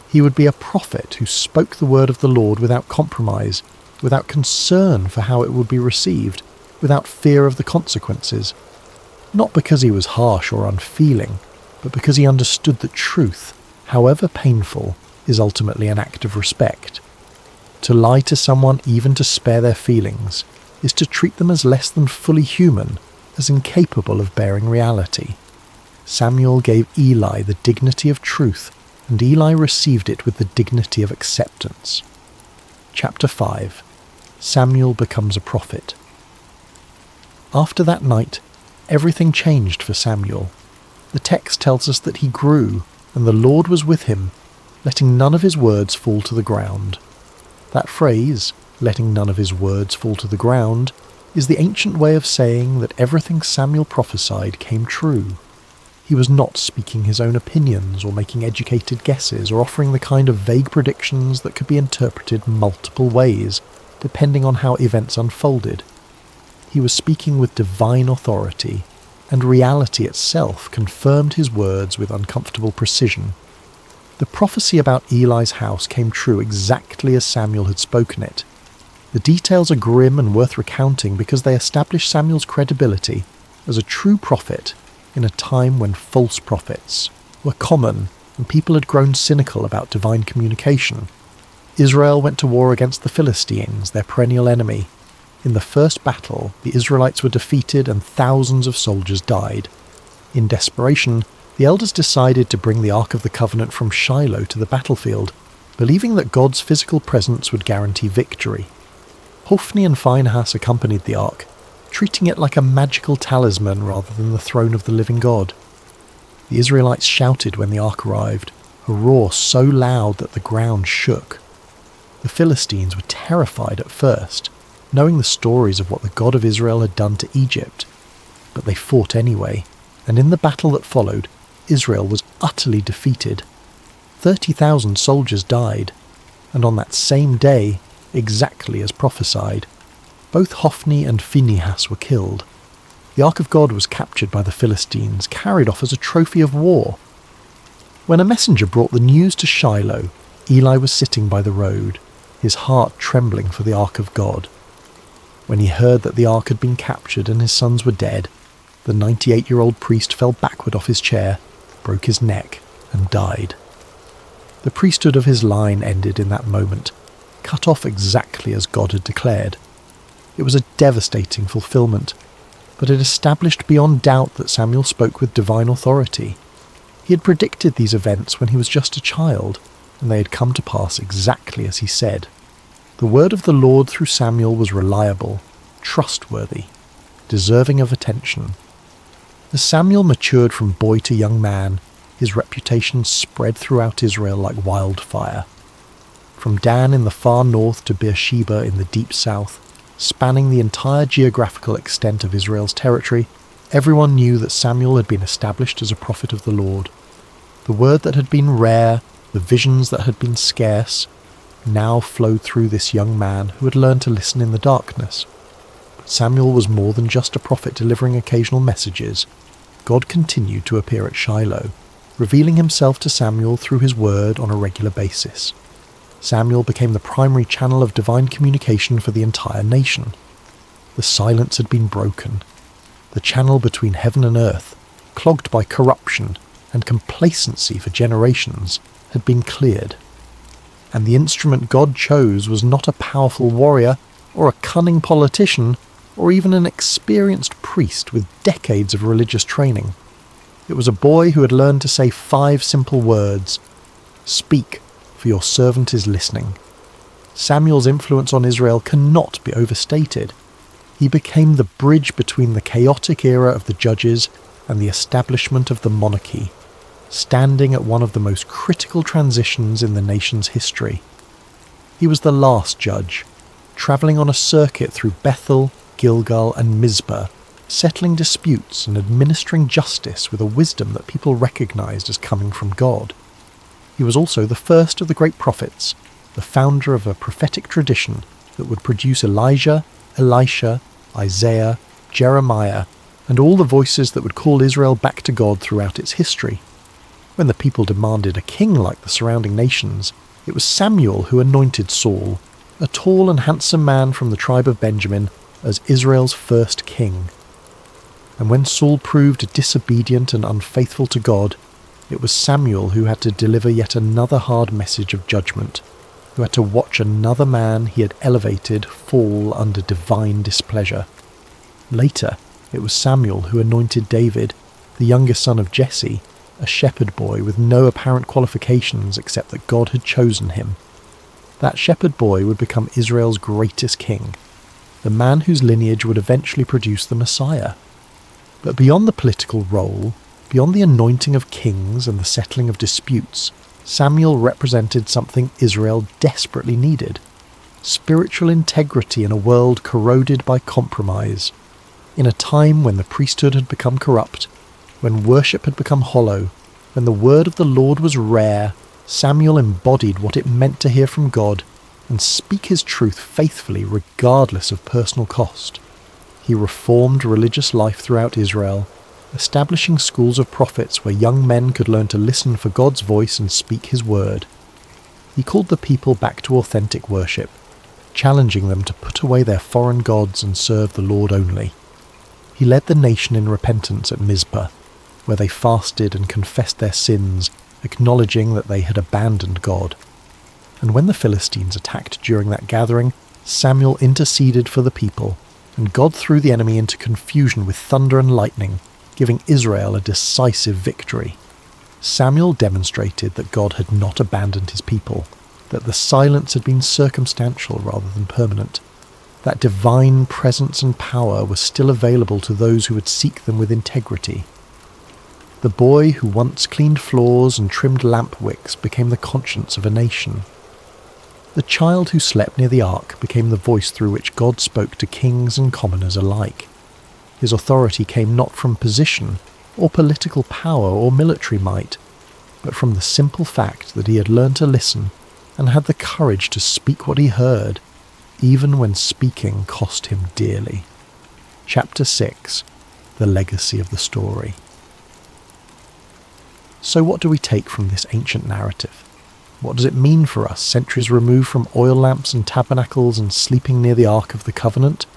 He would be a prophet who spoke the word of the Lord without compromise, without concern for how it would be received, without fear of the consequences. Not because he was harsh or unfeeling, but because he understood that truth, however painful, is ultimately an act of respect. To lie to someone, even to spare their feelings, is to treat them as less than fully human, as incapable of bearing reality. Samuel gave Eli the dignity of truth, and Eli received it with the dignity of acceptance. Chapter 5. Samuel becomes a prophet. After that night, everything changed for Samuel. The text tells us that he grew, and the Lord was with him, letting none of his words fall to the ground. That phrase, letting none of his words fall to the ground, is the ancient way of saying that everything Samuel prophesied came true. He was not speaking his own opinions or making educated guesses or offering the kind of vague predictions that could be interpreted multiple ways, depending on how events unfolded. He was speaking with divine authority, and reality itself confirmed his words with uncomfortable precision. The prophecy about Eli's house came true exactly as Samuel had spoken it. The details are grim and worth recounting because they establish Samuel's credibility as a true prophet in a time when false prophets were common and people had grown cynical about divine communication. Israel went to war against the Philistines, their perennial enemy. In the first battle, the Israelites were defeated and thousands of soldiers died. In desperation, the elders decided to bring the Ark of the Covenant from Shiloh to the battlefield, believing that God's physical presence would guarantee victory. Hophni and Phinehas accompanied the Ark, treating it like a magical talisman rather than the throne of the living God. The Israelites shouted when the Ark arrived, a roar so loud that the ground shook. The Philistines were terrified at first, knowing the stories of what the God of Israel had done to Egypt. But they fought anyway, and in the battle that followed, Israel was utterly defeated. 30,000 soldiers died, and on that same day, exactly as prophesied, both Hophni and Phinehas were killed. The Ark of God was captured by the Philistines, carried off as a trophy of war. When a messenger brought the news to Shiloh, Eli was sitting by the road, his heart trembling for the Ark of God. When he heard that the Ark had been captured and his sons were dead, the 98-year-old priest fell backward off his chair, broke his neck, and died. The priesthood of his line ended in that moment, cut off exactly as God had declared. It was a devastating fulfillment, but it established beyond doubt that Samuel spoke with divine authority. He had predicted these events when he was just a child, and they had come to pass exactly as he said. The word of the Lord through Samuel was reliable, trustworthy, deserving of attention. As Samuel matured from boy to young man, his reputation spread throughout Israel like wildfire. From Dan in the far north to Beersheba in the deep south, spanning the entire geographical extent of Israel's territory, everyone knew that Samuel had been established as a prophet of the Lord. The word that had been rare, the visions that had been scarce, now flowed through this young man who had learned to listen in the darkness. But Samuel was more than just a prophet delivering occasional messages. God continued to appear at Shiloh, revealing himself to Samuel through his word on a regular basis. Samuel became the primary channel of divine communication for the entire nation. The silence had been broken. The channel between heaven and earth, clogged by corruption and complacency for generations, had been cleared. And the instrument God chose was not a powerful warrior or a cunning politician or even an experienced priest with decades of religious training. It was a boy who had learned to say 5 simple words: "Speak, for your servant is listening." Samuel's influence on Israel cannot be overstated. He became the bridge between the chaotic era of the judges and the establishment of the monarchy, standing at one of the most critical transitions in the nation's history. He was the last judge, travelling on a circuit through Bethel, Gilgal and Mizpah, settling disputes and administering justice with a wisdom that people recognised as coming from God. He was also the first of the great prophets, the founder of a prophetic tradition that would produce Elijah, Elisha, Isaiah, Jeremiah, and all the voices that would call Israel back to God throughout its history. When the people demanded a king like the surrounding nations, it was Samuel who anointed Saul, a tall and handsome man from the tribe of Benjamin, as Israel's first king. And when Saul proved disobedient and unfaithful to God, it was Samuel who had to deliver yet another hard message of judgment, who had to watch another man he had elevated fall under divine displeasure. Later, it was Samuel who anointed David, the youngest son of Jesse, a shepherd boy with no apparent qualifications except that God had chosen him. That shepherd boy would become Israel's greatest king, the man whose lineage would eventually produce the Messiah. But beyond the political role, beyond the anointing of kings and the settling of disputes, Samuel represented something Israel desperately needed: spiritual integrity in a world corroded by compromise. In a time when the priesthood had become corrupt, when worship had become hollow, when the word of the Lord was rare, Samuel embodied what it meant to hear from God and speak his truth faithfully regardless of personal cost. He reformed religious life throughout Israel, establishing schools of prophets where young men could learn to listen for God's voice and speak his word. He called the people back to authentic worship, challenging them to put away their foreign gods and serve the Lord only. He led the nation in repentance at Mizpah, where they fasted and confessed their sins, acknowledging that they had abandoned God. And when the Philistines attacked during that gathering, Samuel interceded for the people, and God threw the enemy into confusion with thunder and lightning, giving Israel a decisive victory. Samuel demonstrated that God had not abandoned his people, that the silence had been circumstantial rather than permanent, that divine presence and power were still available to those who would seek them with integrity. The boy who once cleaned floors and trimmed lamp wicks became the conscience of a nation. The child who slept near the ark became the voice through which God spoke to kings and commoners alike. His authority came not from position, or political power, or military might, but from the simple fact that he had learned to listen and had the courage to speak what he heard, even when speaking cost him dearly. Chapter 6. The Legacy of the Story. So what do we take from this ancient narrative? What does it mean for us, centuries removed from oil lamps and tabernacles and sleeping near the Ark of the Covenant?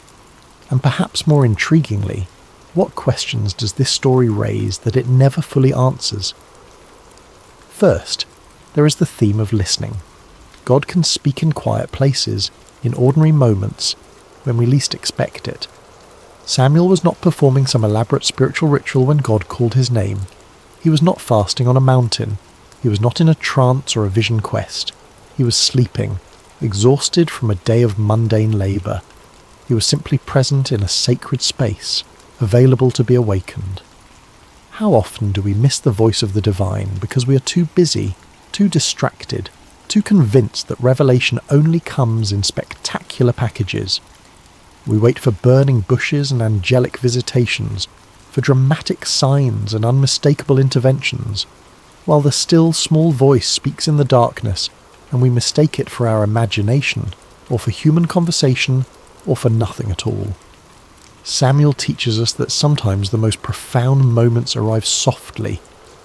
And perhaps more intriguingly, what questions does this story raise that it never fully answers? First, there is the theme of listening. God can speak in quiet places, in ordinary moments, when we least expect it. Samuel was not performing some elaborate spiritual ritual when God called his name. He was not fasting on a mountain. He was not in a trance or a vision quest. He was sleeping, exhausted from a day of mundane labour. He was simply present in a sacred space, available to be awakened. How often do we miss the voice of the divine because we are too busy, too distracted, too convinced that revelation only comes in spectacular packages? We wait for burning bushes and angelic visitations, for dramatic signs and unmistakable interventions, while the still small voice speaks in the darkness and we mistake it for our imagination, or for human conversation, or for nothing at all. Samuel teaches us that sometimes the most profound moments arrive softly,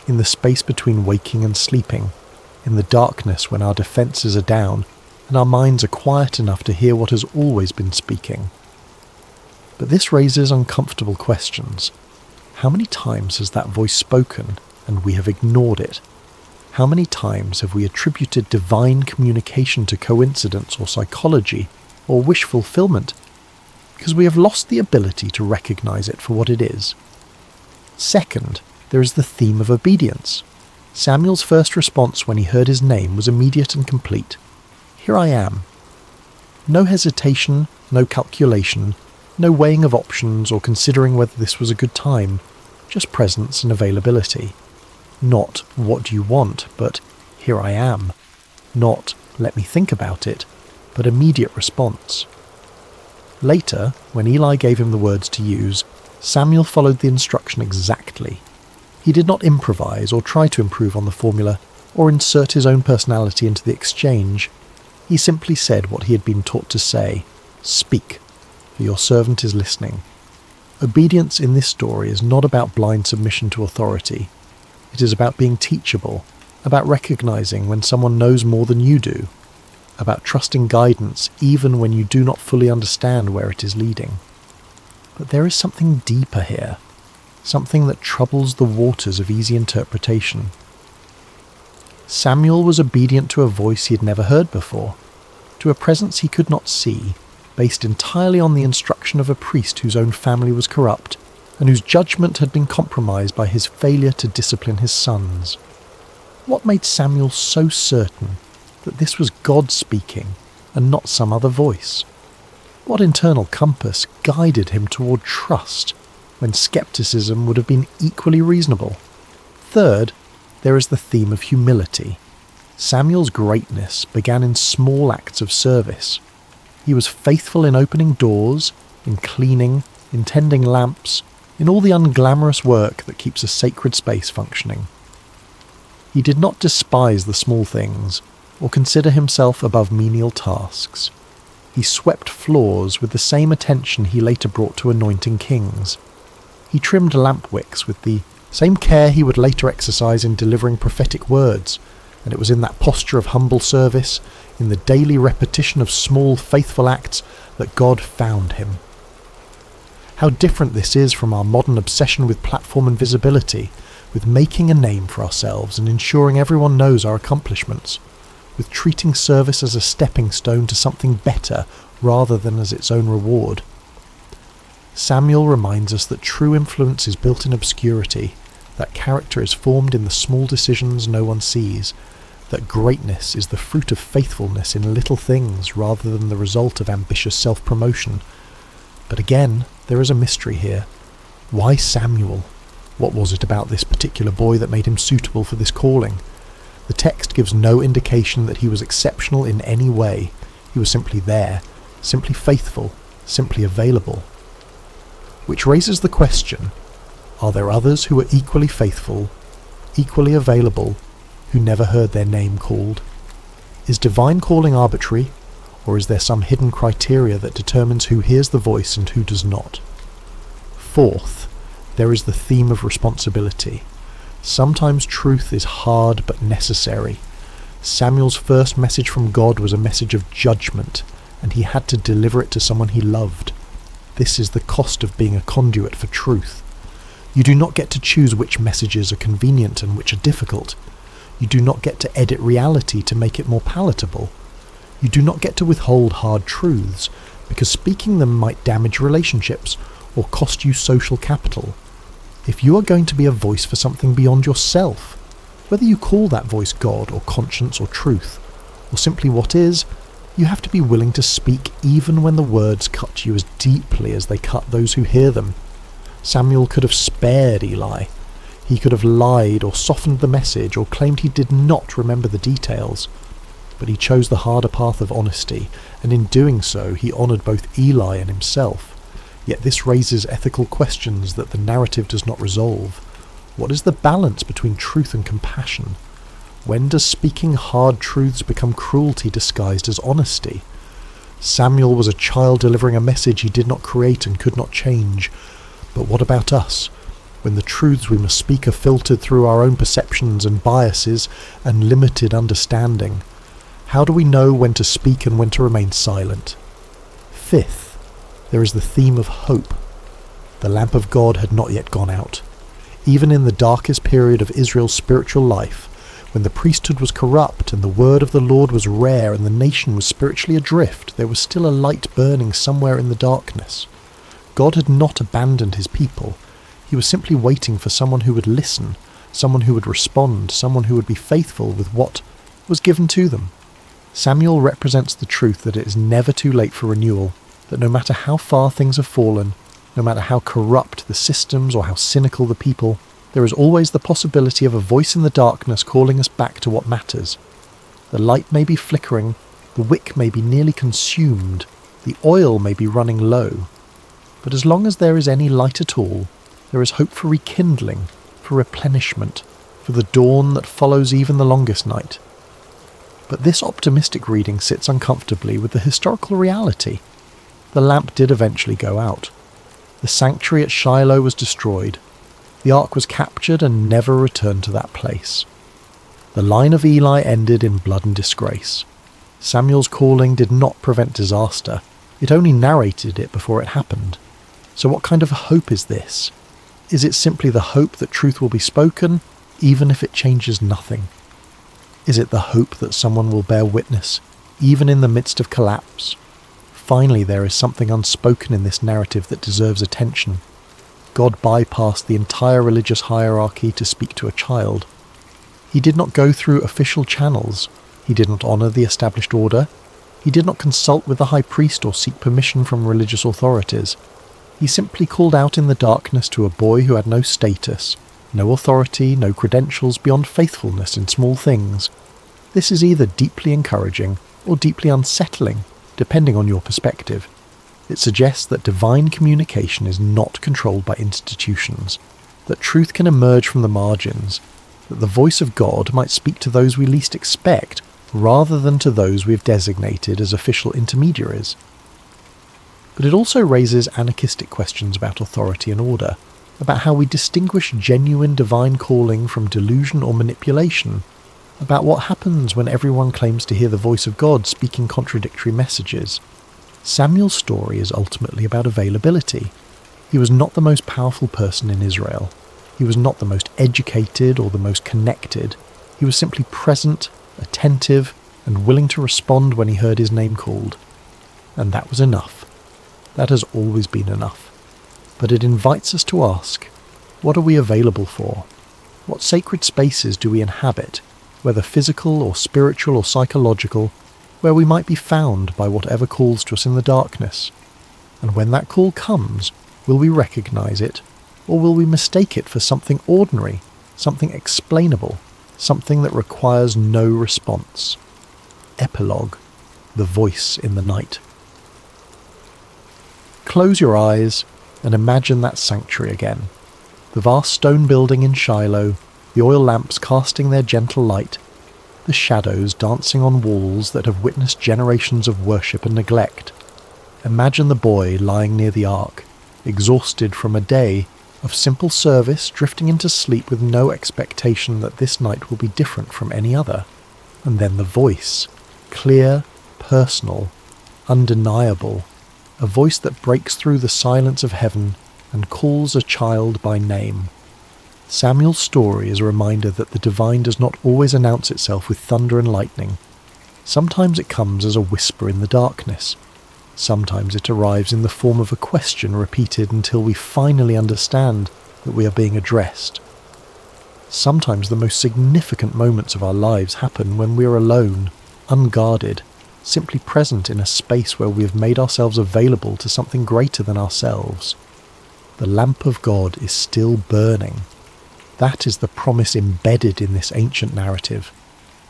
in the space between waking and sleeping, in the darkness when our defences are down and our minds are quiet enough to hear what has always been speaking. But this raises uncomfortable questions. How many times has that voice spoken and we have ignored it? How many times have we attributed divine communication to coincidence or psychology or wish fulfillment because we have lost the ability to recognise it for what it is? Second, there is the theme of obedience. Samuel's first response when he heard his name was immediate and complete. Here I am. No hesitation, no calculation, no weighing of options or considering whether this was a good time, just presence and availability. Not, what do you want, but here I am. Not, let me think about it, but immediate response. Later, when Eli gave him the words to use, Samuel followed the instruction exactly. He did not improvise or try to improve on the formula or insert his own personality into the exchange. He simply said what he had been taught to say: "Speak, for your servant is listening." Obedience in this story is not about blind submission to authority. It is about being teachable, about recognizing when someone knows more than you do, about trusting guidance even when you do not fully understand where it is leading. But there is something deeper here, something that troubles the waters of easy interpretation. Samuel was obedient to a voice he had never heard before, to a presence he could not see, based entirely on the instruction of a priest whose own family was corrupt, and whose judgment had been compromised by his failure to discipline his sons. What made Samuel so certain that this was God speaking and not some other voice? What internal compass guided him toward trust when skepticism would have been equally reasonable? Third, there is the theme of humility. Samuel's greatness began in small acts of service. He was faithful in opening doors, in cleaning, in tending lamps, in all the unglamorous work that keeps a sacred space functioning. He did not despise the small things, or consider himself above menial tasks. He swept floors with the same attention he later brought to anointing kings. He trimmed lamp wicks with the same care he would later exercise in delivering prophetic words, and it was in that posture of humble service, in the daily repetition of small faithful acts, that God found him. How different this is from our modern obsession with platform and visibility, with making a name for ourselves and ensuring everyone knows our accomplishments, with treating service as a stepping stone to something better rather than as its own reward. Samuel reminds us that true influence is built in obscurity, that character is formed in the small decisions no one sees, that greatness is the fruit of faithfulness in little things rather than the result of ambitious self-promotion. But again, there is a mystery here. Why Samuel? What was it about this particular boy that made him suitable for this calling? The text gives no indication that he was exceptional in any way. He was simply there, simply faithful, simply available. Which raises the question, are there others who are equally faithful, equally available, who never heard their name called? Is divine calling arbitrary, or is there some hidden criteria that determines who hears the voice and who does not? Fourth, there is the theme of responsibility. Sometimes truth is hard but necessary. Samuel's first message from God was a message of judgment, and he had to deliver it to someone he loved. This is the cost of being a conduit for truth. You do not get to choose which messages are convenient and which are difficult. You do not get to edit reality to make it more palatable. You do not get to withhold hard truths, because speaking them might damage relationships or cost you social capital. If you are going to be a voice for something beyond yourself, whether you call that voice God or conscience or truth, or simply what is, You have to be willing to speak even when the words cut you as deeply as they cut those who hear them. Samuel could have spared Eli. He could have lied or softened the message or claimed he did not remember the details. But he chose the harder path of honesty, and in doing so he honoured both Eli and himself. Yet this raises ethical questions that the narrative does not resolve. What is the balance between truth and compassion? When does speaking hard truths become cruelty disguised as honesty? Samuel was a child delivering a message he did not create and could not change. But what about us? When the truths we must speak are filtered through our own perceptions and biases and limited understanding, how do we know when to speak and when to remain silent? Fifth, there is the theme of hope. The lamp of God had not yet gone out. Even in the darkest period of Israel's spiritual life, when the priesthood was corrupt and the word of the Lord was rare and the nation was spiritually adrift, there was still a light burning somewhere in the darkness. God had not abandoned his people. He was simply waiting for someone who would listen, someone who would respond, someone who would be faithful with what was given to them. Samuel represents the truth that it is never too late for renewal, that no matter how far things have fallen, no matter how corrupt the systems or how cynical the people, there is always the possibility of a voice in the darkness calling us back to what matters. The light may be flickering, the wick may be nearly consumed, the oil may be running low, but as long as there is any light at all, there is hope for rekindling, for replenishment, for the dawn that follows even the longest night. But this optimistic reading sits uncomfortably with the historical reality. The lamp did eventually go out. The sanctuary at Shiloh was destroyed. The ark was captured and never returned to that place. The line of Eli ended in blood and disgrace. Samuel's calling did not prevent disaster. It only narrated it before it happened. So what kind of hope is this? Is it simply the hope that truth will be spoken, even if it changes nothing? Is it the hope that someone will bear witness, even in the midst of collapse? Finally, there is something unspoken in this narrative that deserves attention. God bypassed the entire religious hierarchy to speak to a child. He did not go through official channels. He did not honour the established order. He did not consult with the high priest or seek permission from religious authorities. He simply called out in the darkness to a boy who had no status, no authority, no credentials beyond faithfulness in small things. This is either deeply encouraging or deeply unsettling, depending on your perspective. It suggests that divine communication is not controlled by institutions, that truth can emerge from the margins, that the voice of God might speak to those we least expect, rather than to those we have designated as official intermediaries. But it also raises anarchistic questions about authority and order, about how we distinguish genuine divine calling from delusion or manipulation, about what happens when everyone claims to hear the voice of God speaking contradictory messages. Samuel's story is ultimately about availability. He was not the most powerful person in Israel. He was not the most educated or the most connected. He was simply present, attentive, and willing to respond when he heard his name called. And that was enough. That has always been enough. But it invites us to ask, what are we available for? What sacred spaces do we inhabit, whether physical or spiritual or psychological, where we might be found by whatever calls to us in the darkness? And when that call comes, will we recognize it, or will we mistake it for something ordinary, something explainable, something that requires no response? Epilogue: The Voice in the Night. Close your eyes and imagine that sanctuary again. The vast stone building in Shiloh, the oil lamps casting their gentle light, the shadows dancing on walls that have witnessed generations of worship and neglect. Imagine the boy lying near the ark, exhausted from a day of simple service, drifting into sleep with no expectation that this night will be different from any other. And then the voice, clear, personal, undeniable, a voice that breaks through the silence of heaven and calls a child by name. Samuel's story is a reminder that the divine does not always announce itself with thunder and lightning. Sometimes it comes as a whisper in the darkness. Sometimes it arrives in the form of a question repeated until we finally understand that we are being addressed. Sometimes the most significant moments of our lives happen when we are alone, unguarded, simply present in a space where we have made ourselves available to something greater than ourselves. The lamp of God is still burning. That is the promise embedded in this ancient narrative.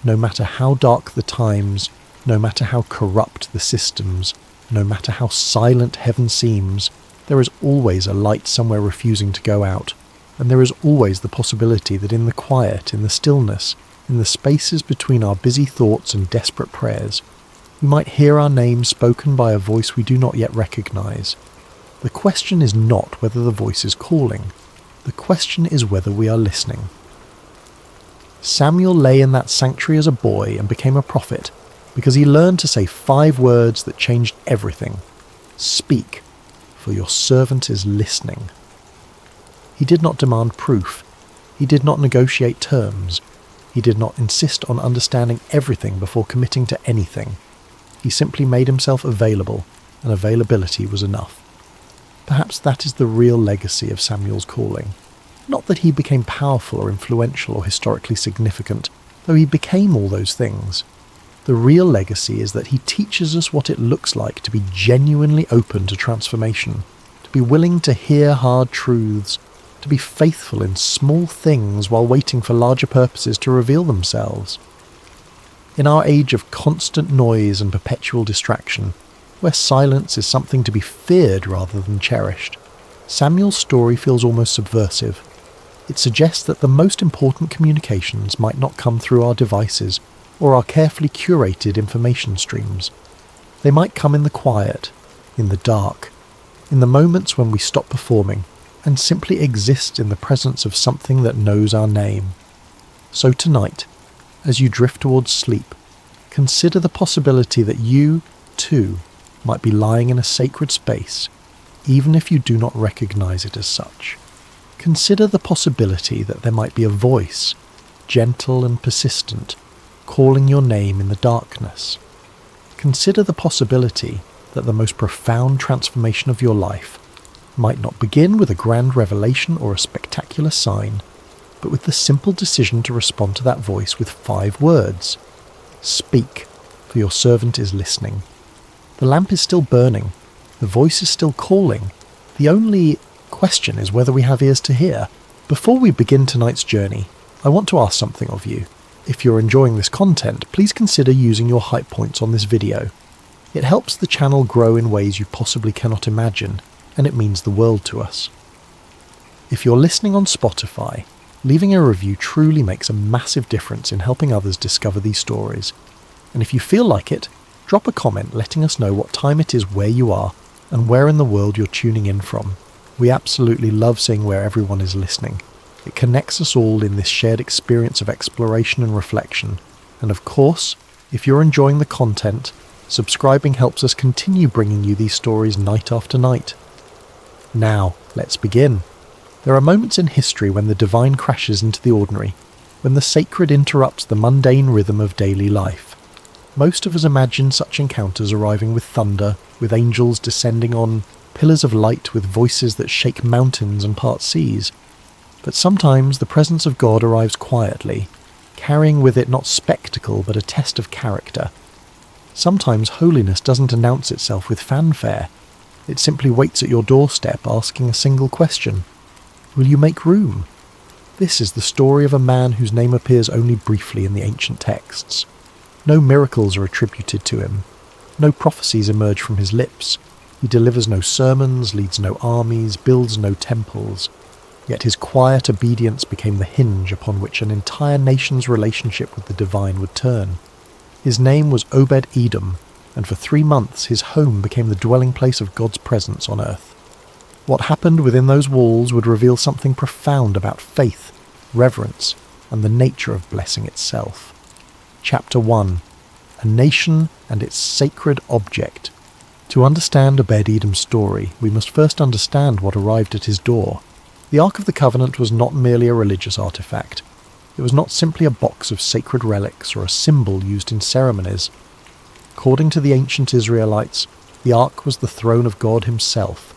No matter how dark the times, no matter how corrupt the systems, no matter how silent heaven seems, there is always a light somewhere refusing to go out, and there is always the possibility that in the quiet, in the stillness, in the spaces between our busy thoughts and desperate prayers, we might hear our name spoken by a voice we do not yet recognize. The question is not whether the voice is calling. The question is whether we are listening. Samuel lay in that sanctuary as a boy and became a prophet because he learned to say 5 words that changed everything. Speak, for your servant is listening. He did not demand proof. He did not negotiate terms. He did not insist on understanding everything before committing to anything. He simply made himself available, and availability was enough. Perhaps that is the real legacy of Samuel's calling. Not that he became powerful or influential or historically significant, though he became all those things. The real legacy is that he teaches us what it looks like to be genuinely open to transformation, to be willing to hear hard truths, to be faithful in small things while waiting for larger purposes to reveal themselves. In our age of constant noise and perpetual distraction, where silence is something to be feared rather than cherished, Samuel's story feels almost subversive. It suggests that the most important communications might not come through our devices or our carefully curated information streams. They might come in the quiet, in the dark, in the moments when we stop performing and simply exist in the presence of something that knows our name. So tonight, as you drift towards sleep, consider the possibility that you, too, might be lying in a sacred space, even if you do not recognize it as such. Consider the possibility that there might be a voice, gentle and persistent, calling your name in the darkness. Consider the possibility that the most profound transformation of your life might not begin with a grand revelation or a spectacular sign, but with the simple decision to respond to that voice with 5 words. Speak, for your servant is listening. The lamp is still burning. The voice is still calling. The only question is whether we have ears to hear. Before we begin tonight's journey, I want to ask something of you. If you're enjoying this content, please consider using your hype points on this video. It helps the channel grow in ways you possibly cannot imagine, and it means the world to us. If you're listening on Spotify, leaving a review truly makes a massive difference in helping others discover these stories. And if you feel like it, drop a comment letting us know what time it is where you are and where in the world you're tuning in from. We absolutely love seeing where everyone is listening. It connects us all in this shared experience of exploration and reflection. And of course, if you're enjoying the content, subscribing helps us continue bringing you these stories night after night. Now, let's begin. There are moments in history when the divine crashes into the ordinary, when the sacred interrupts the mundane rhythm of daily life. Most of us imagine such encounters arriving with thunder, with angels descending on pillars of light with voices that shake mountains and part seas. But sometimes the presence of God arrives quietly, carrying with it not spectacle but a test of character. Sometimes holiness doesn't announce itself with fanfare. It simply waits at your doorstep asking a single question. Will you make room? This is the story of a man whose name appears only briefly in the ancient texts. No miracles are attributed to him. No prophecies emerge from his lips. He delivers no sermons, leads no armies, builds no temples. Yet his quiet obedience became the hinge upon which an entire nation's relationship with the divine would turn. His name was Obed-Edom, and for 3 months his home became the dwelling place of God's presence on earth. What happened within those walls would reveal something profound about faith, reverence, and the nature of blessing itself. Chapter 1. A Nation and its Sacred Object. To understand Obed-Edom's story, we must first understand what arrived at his door. The Ark of the Covenant was not merely a religious artifact. It was not simply a box of sacred relics or a symbol used in ceremonies. According to the ancient Israelites, the Ark was the throne of God himself,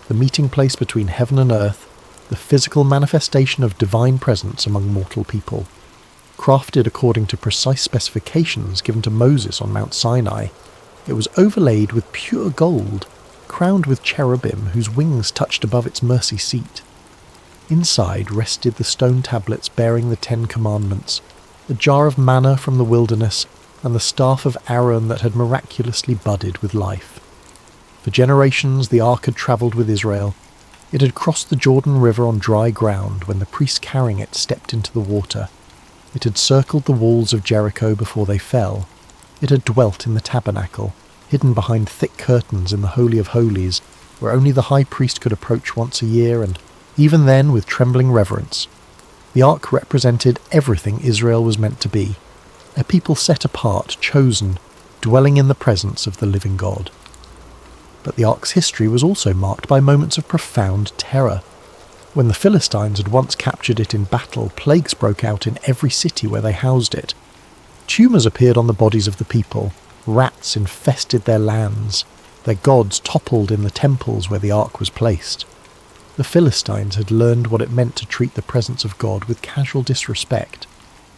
the meeting place between heaven and earth, the physical manifestation of divine presence among mortal people. Crafted according to precise specifications given to Moses on Mount Sinai, it was overlaid with pure gold, crowned with cherubim whose wings touched above its mercy seat. Inside rested the stone tablets bearing the 10 Commandments, a jar of manna from the wilderness, and the staff of Aaron that had miraculously budded with life. For generations the ark had travelled with Israel. It had crossed the Jordan River on dry ground when the priest carrying it stepped into the water. It had circled the walls of Jericho before they fell. It had dwelt in the tabernacle, hidden behind thick curtains in the Holy of Holies, where only the high priest could approach once a year, and even then with trembling reverence. The ark represented everything Israel was meant to be, a people set apart, chosen, dwelling in the presence of the living God. But the ark's history was also marked by moments of profound terror. When the Philistines had once captured it in battle, plagues broke out in every city where they housed it. Tumours appeared on the bodies of the people, rats infested their lands, their gods toppled in the temples where the ark was placed. The Philistines had learned what it meant to treat the presence of God with casual disrespect,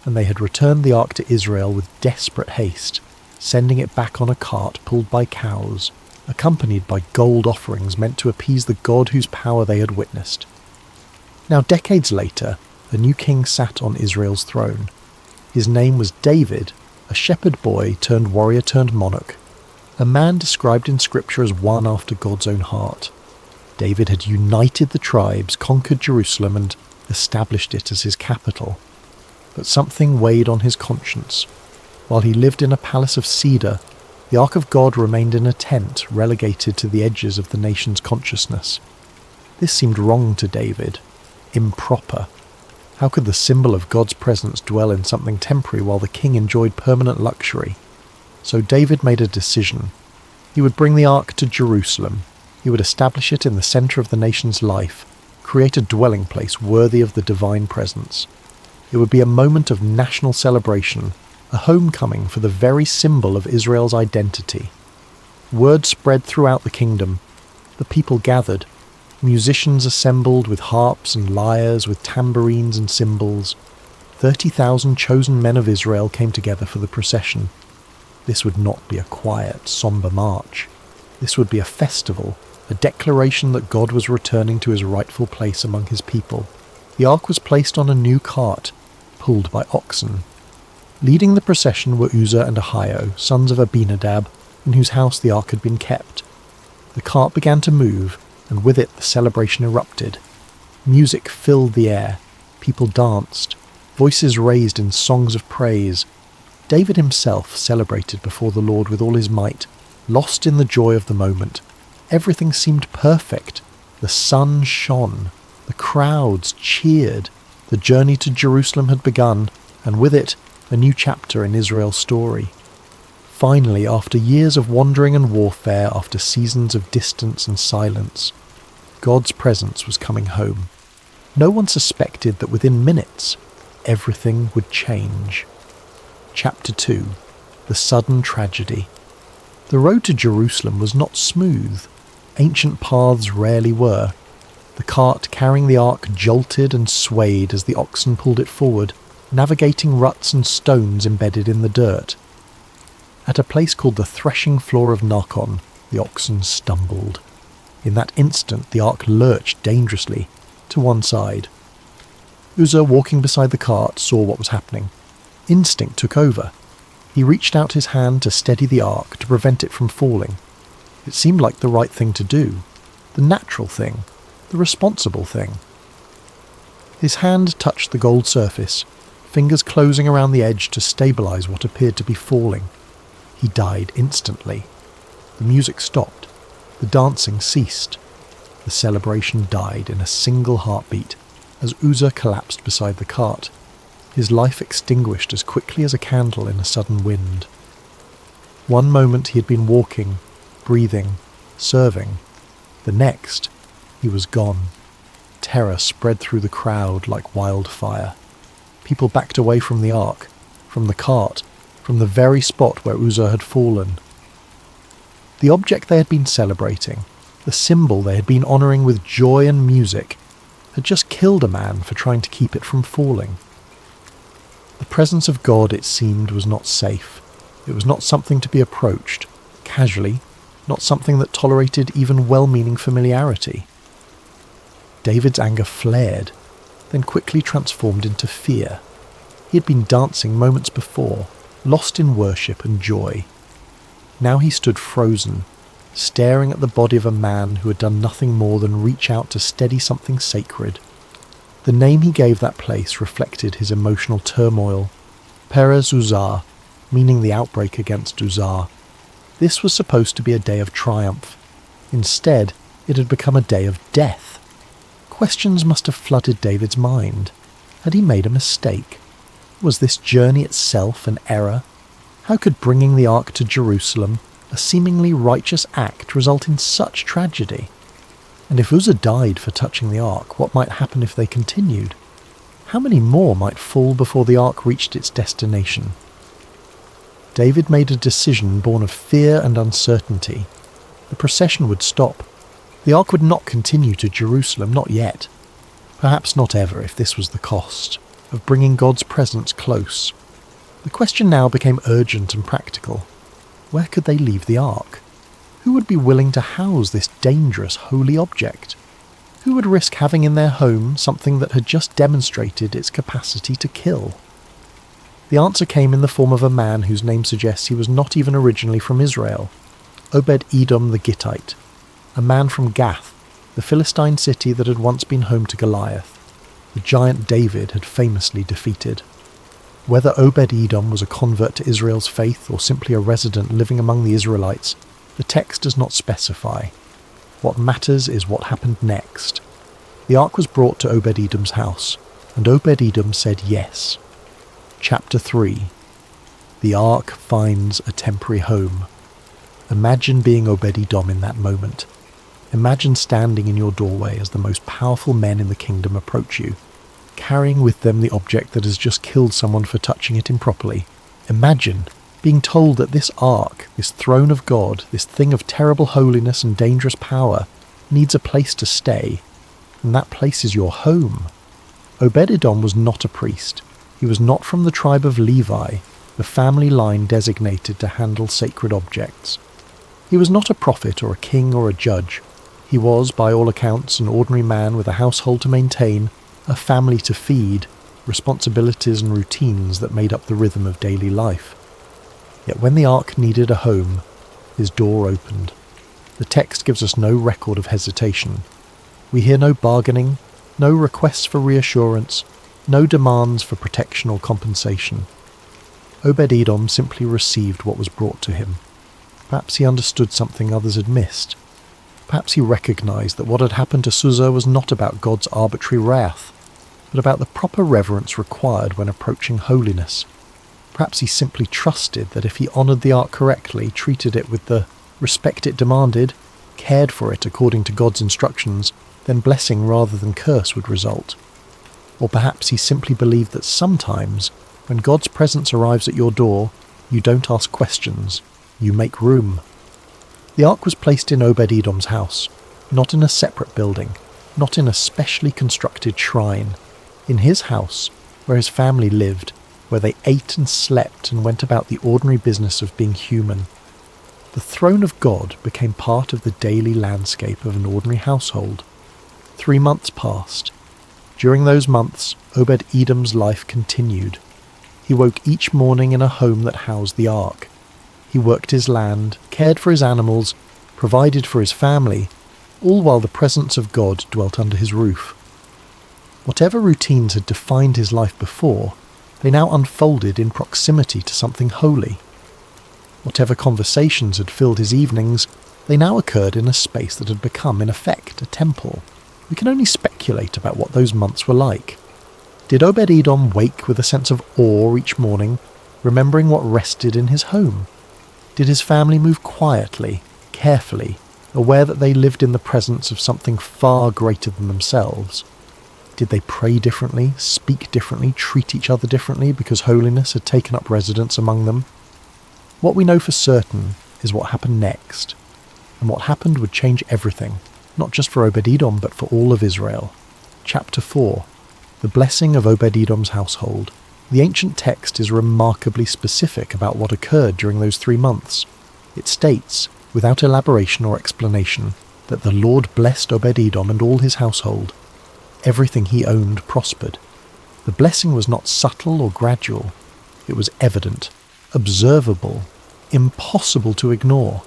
and they had returned the ark to Israel with desperate haste, sending it back on a cart pulled by cows, accompanied by gold offerings meant to appease the God whose power they had witnessed. Now, decades later, a new king sat on Israel's throne. His name was David, a shepherd boy turned warrior turned monarch, a man described in Scripture as one after God's own heart. David had united the tribes, conquered Jerusalem, and established it as his capital. But something weighed on his conscience. While he lived in a palace of cedar, the Ark of God remained in a tent relegated to the edges of the nation's consciousness. This seemed wrong to David, improper. How could the symbol of God's presence dwell in something temporary while the king enjoyed permanent luxury? So David made a decision. He would bring the ark to Jerusalem. He would establish it in the centre of the nation's life, create a dwelling place worthy of the divine presence. It would be a moment of national celebration, a homecoming for the very symbol of Israel's identity. Word spread throughout the kingdom. The people gathered. Musicians assembled with harps and lyres, with tambourines and cymbals. 30,000 chosen men of Israel came together for the procession. This would not be a quiet, sombre march. This would be a festival, a declaration that God was returning to his rightful place among his people. The ark was placed on a new cart, pulled by oxen. Leading the procession were Uzzah and Ahio, sons of Abinadab, in whose house the ark had been kept. The cart began to move, and with it the celebration erupted. Music filled the air. People danced. Voices raised in songs of praise. David himself celebrated before the Lord with all his might, lost in the joy of the moment. Everything seemed perfect. The sun shone. The crowds cheered. The journey to Jerusalem had begun, and with it, a new chapter in Israel's story. Finally, after years of wandering and warfare, after seasons of distance and silence, God's presence was coming home. No one suspected that within minutes, everything would change. Chapter 2. The Sudden Tragedy. The road to Jerusalem was not smooth. Ancient paths rarely were. The cart carrying the ark jolted and swayed as the oxen pulled it forward, navigating ruts and stones embedded in the dirt. At a place called the threshing floor of Narcon, the oxen stumbled. In that instant the ark lurched dangerously to one side. Uzzah, walking beside the cart, saw what was happening. Instinct took over. He reached out his hand to steady the ark to prevent it from falling. It seemed like the right thing to do, the natural thing, the responsible thing. His hand touched the gold surface, fingers closing around the edge to stabilize what appeared to be falling. He died instantly. The music stopped. The dancing ceased. The celebration died in a single heartbeat as Uzzah collapsed beside the cart, his life extinguished as quickly as a candle in a sudden wind. One moment he had been walking, breathing, serving. The next, he was gone. Terror spread through the crowd like wildfire. People backed away from the ark, from the cart, from the very spot where Uzzah had fallen. The object they had been celebrating, the symbol they had been honouring with joy and music, had just killed a man for trying to keep it from falling. The presence of God, it seemed, was not safe. It was not something to be approached casually, not something that tolerated even well-meaning familiarity. David's anger flared, then quickly transformed into fear. He had been dancing moments before, lost in worship and joy. Now he stood frozen, staring at the body of a man who had done nothing more than reach out to steady something sacred. The name he gave that place reflected his emotional turmoil. Perez Uzzah, meaning the outbreak against Uzzah. This was supposed to be a day of triumph. Instead, it had become a day of death. Questions must have flooded David's mind. Had he made a mistake? Was this journey itself an error? How could bringing the ark to Jerusalem, a seemingly righteous act, result in such tragedy? And if Uzzah died for touching the ark, what might happen if they continued? How many more might fall before the ark reached its destination? David made a decision born of fear and uncertainty. The procession would stop. The ark would not continue to Jerusalem, not yet. Perhaps not ever, if this was the cost of bringing God's presence close. The question now became urgent and practical. Where could they leave the ark? Who would be willing to house this dangerous, holy object? Who would risk having in their home something that had just demonstrated its capacity to kill? The answer came in the form of a man whose name suggests he was not even originally from Israel, Obed-Edom the Gittite, a man from Gath, the Philistine city that had once been home to Goliath, the giant David had famously defeated. Whether Obed-Edom was a convert to Israel's faith or simply a resident living among the Israelites, the text does not specify. What matters is what happened next. The ark was brought to Obed-Edom's house, and Obed-Edom said yes. Chapter 3. The ark finds a temporary home. Imagine being Obed-Edom in that moment. Imagine standing in your doorway as the most powerful men in the kingdom approach you, carrying with them the object that has just killed someone for touching it improperly. Imagine being told that this ark, this throne of God, this thing of terrible holiness and dangerous power, needs a place to stay, and that place is your home. Obed-Edom was not a priest. He was not from the tribe of Levi, the family line designated to handle sacred objects. He was not a prophet or a king or a judge. He was, by all accounts, an ordinary man with a household to maintain, a family to feed, responsibilities and routines that made up the rhythm of daily life. Yet when the ark needed a home, his door opened. The text gives us no record of hesitation. We hear no bargaining, no requests for reassurance, no demands for protection or compensation. Obed-Edom simply received what was brought to him. Perhaps he understood something others had missed. Perhaps he recognized that what had happened to Uzzah was not about God's arbitrary wrath, but about the proper reverence required when approaching holiness. Perhaps he simply trusted that if he honored the ark correctly, treated it with the respect it demanded, cared for it according to God's instructions, then blessing rather than curse would result. Or perhaps he simply believed that sometimes, when God's presence arrives at your door, you don't ask questions, you make room. The ark was placed in Obed-Edom's house, not in a separate building, not in a specially constructed shrine. In his house, where his family lived, where they ate and slept and went about the ordinary business of being human. The throne of God became part of the daily landscape of an ordinary household. 3 months passed. During those months, Obed-Edom's life continued. He woke each morning in a home that housed the ark. He worked his land, cared for his animals, provided for his family, all while the presence of God dwelt under his roof. Whatever routines had defined his life before, they now unfolded in proximity to something holy. Whatever conversations had filled his evenings, they now occurred in a space that had become, in effect, a temple. We can only speculate about what those months were like. Did Obed-Edom wake with a sense of awe each morning, remembering what rested in his home? Did his family move quietly, carefully, aware that they lived in the presence of something far greater than themselves? Did they pray differently, speak differently, treat each other differently because holiness had taken up residence among them? What we know for certain is what happened next, and what happened would change everything, not just for Obed-Edom but for all of Israel. Chapter 4. The blessing of Obed-Edom's household. The ancient text is remarkably specific about what occurred during those 3 months. It states, without elaboration or explanation, that the Lord blessed Obed-Edom and all his household. Everything he owned prospered. The blessing was not subtle or gradual. It was evident, observable, impossible to ignore.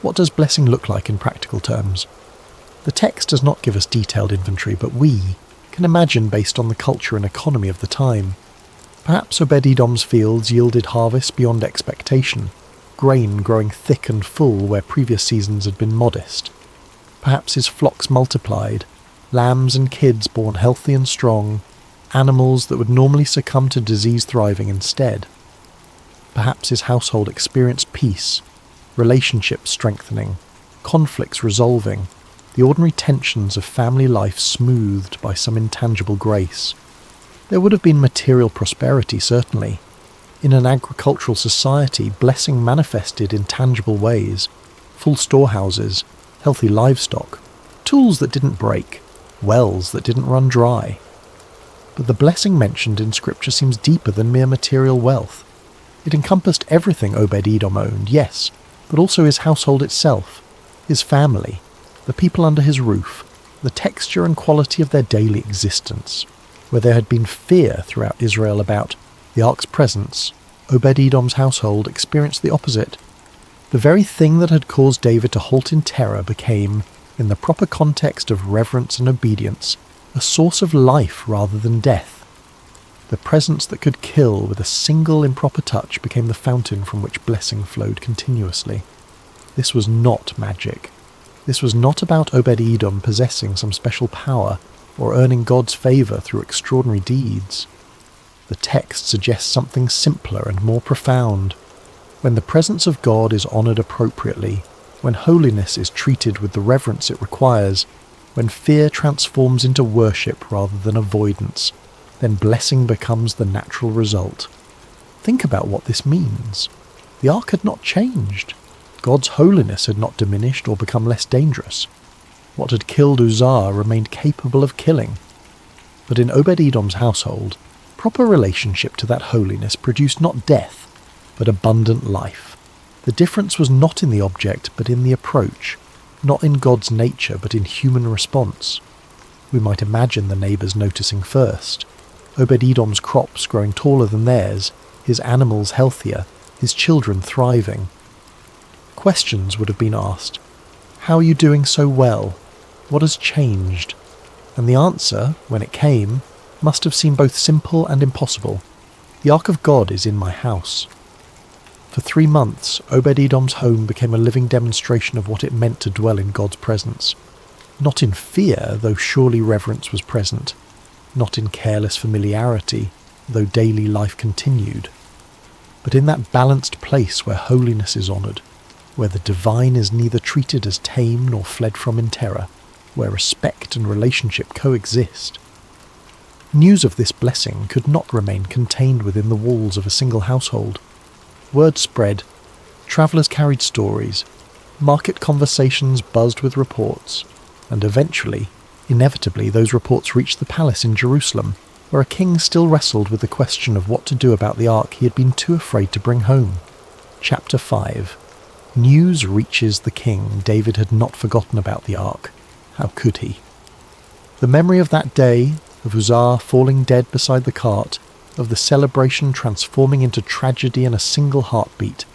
What does blessing look like in practical terms? The text does not give us detailed inventory, but we can imagine based on the culture and economy of the time. Perhaps Obed-Edom's fields yielded harvests beyond expectation, grain growing thick and full where previous seasons had been modest. Perhaps his flocks multiplied, lambs and kids born healthy and strong, animals that would normally succumb to disease thriving instead. Perhaps his household experienced peace, relationships strengthening, conflicts resolving, the ordinary tensions of family life smoothed by some intangible grace. There would have been material prosperity, certainly. In an agricultural society, blessing manifested in tangible ways: full storehouses, healthy livestock, tools that didn't break, wells that didn't run dry. But the blessing mentioned in Scripture seems deeper than mere material wealth. It encompassed everything Obed-Edom owned, yes, but also his household itself, his family, the people under his roof, the texture and quality of their daily existence. Where there had been fear throughout Israel about the ark's presence, Obed-Edom's household experienced the opposite. The very thing that had caused David to halt in terror became, in the proper context of reverence and obedience, a source of life rather than death. The presence that could kill with a single improper touch became the fountain from which blessing flowed continuously. This was not magic. This was not about Obed-Edom possessing some special power or earning God's favour through extraordinary deeds. The text suggests something simpler and more profound. When the presence of God is honoured appropriately, when holiness is treated with the reverence it requires, when fear transforms into worship rather than avoidance, then blessing becomes the natural result. Think about what this means. The ark had not changed. God's holiness had not diminished or become less dangerous. What had killed Uzzah remained capable of killing. But in Obed-Edom's household, proper relationship to that holiness produced not death, but abundant life. The difference was not in the object, but in the approach, not in God's nature, but in human response. We might imagine the neighbours noticing first. Obed-Edom's crops growing taller than theirs, his animals healthier, his children thriving. Questions would have been asked. How are you doing so well? What has changed? And the answer, when it came, must have seemed both simple and impossible. The ark of God is in my house. For 3 months, Obed-Edom's home became a living demonstration of what it meant to dwell in God's presence. Not in fear, though surely reverence was present. Not in careless familiarity, though daily life continued. But in that balanced place where holiness is honoured, where the divine is neither treated as tame nor fled from in terror, where respect and relationship coexist. News of this blessing could not remain contained within the walls of a single household. Word spread, travellers carried stories, market conversations buzzed with reports, and eventually, inevitably, those reports reached the palace in Jerusalem, where a king still wrestled with the question of what to do about the ark he had been too afraid to bring home. Chapter 5. News reaches the king. David had not forgotten about the ark. How could he? The memory of that day, of Uzzah falling dead beside the cart, of the celebration transforming into tragedy in a single heartbeat,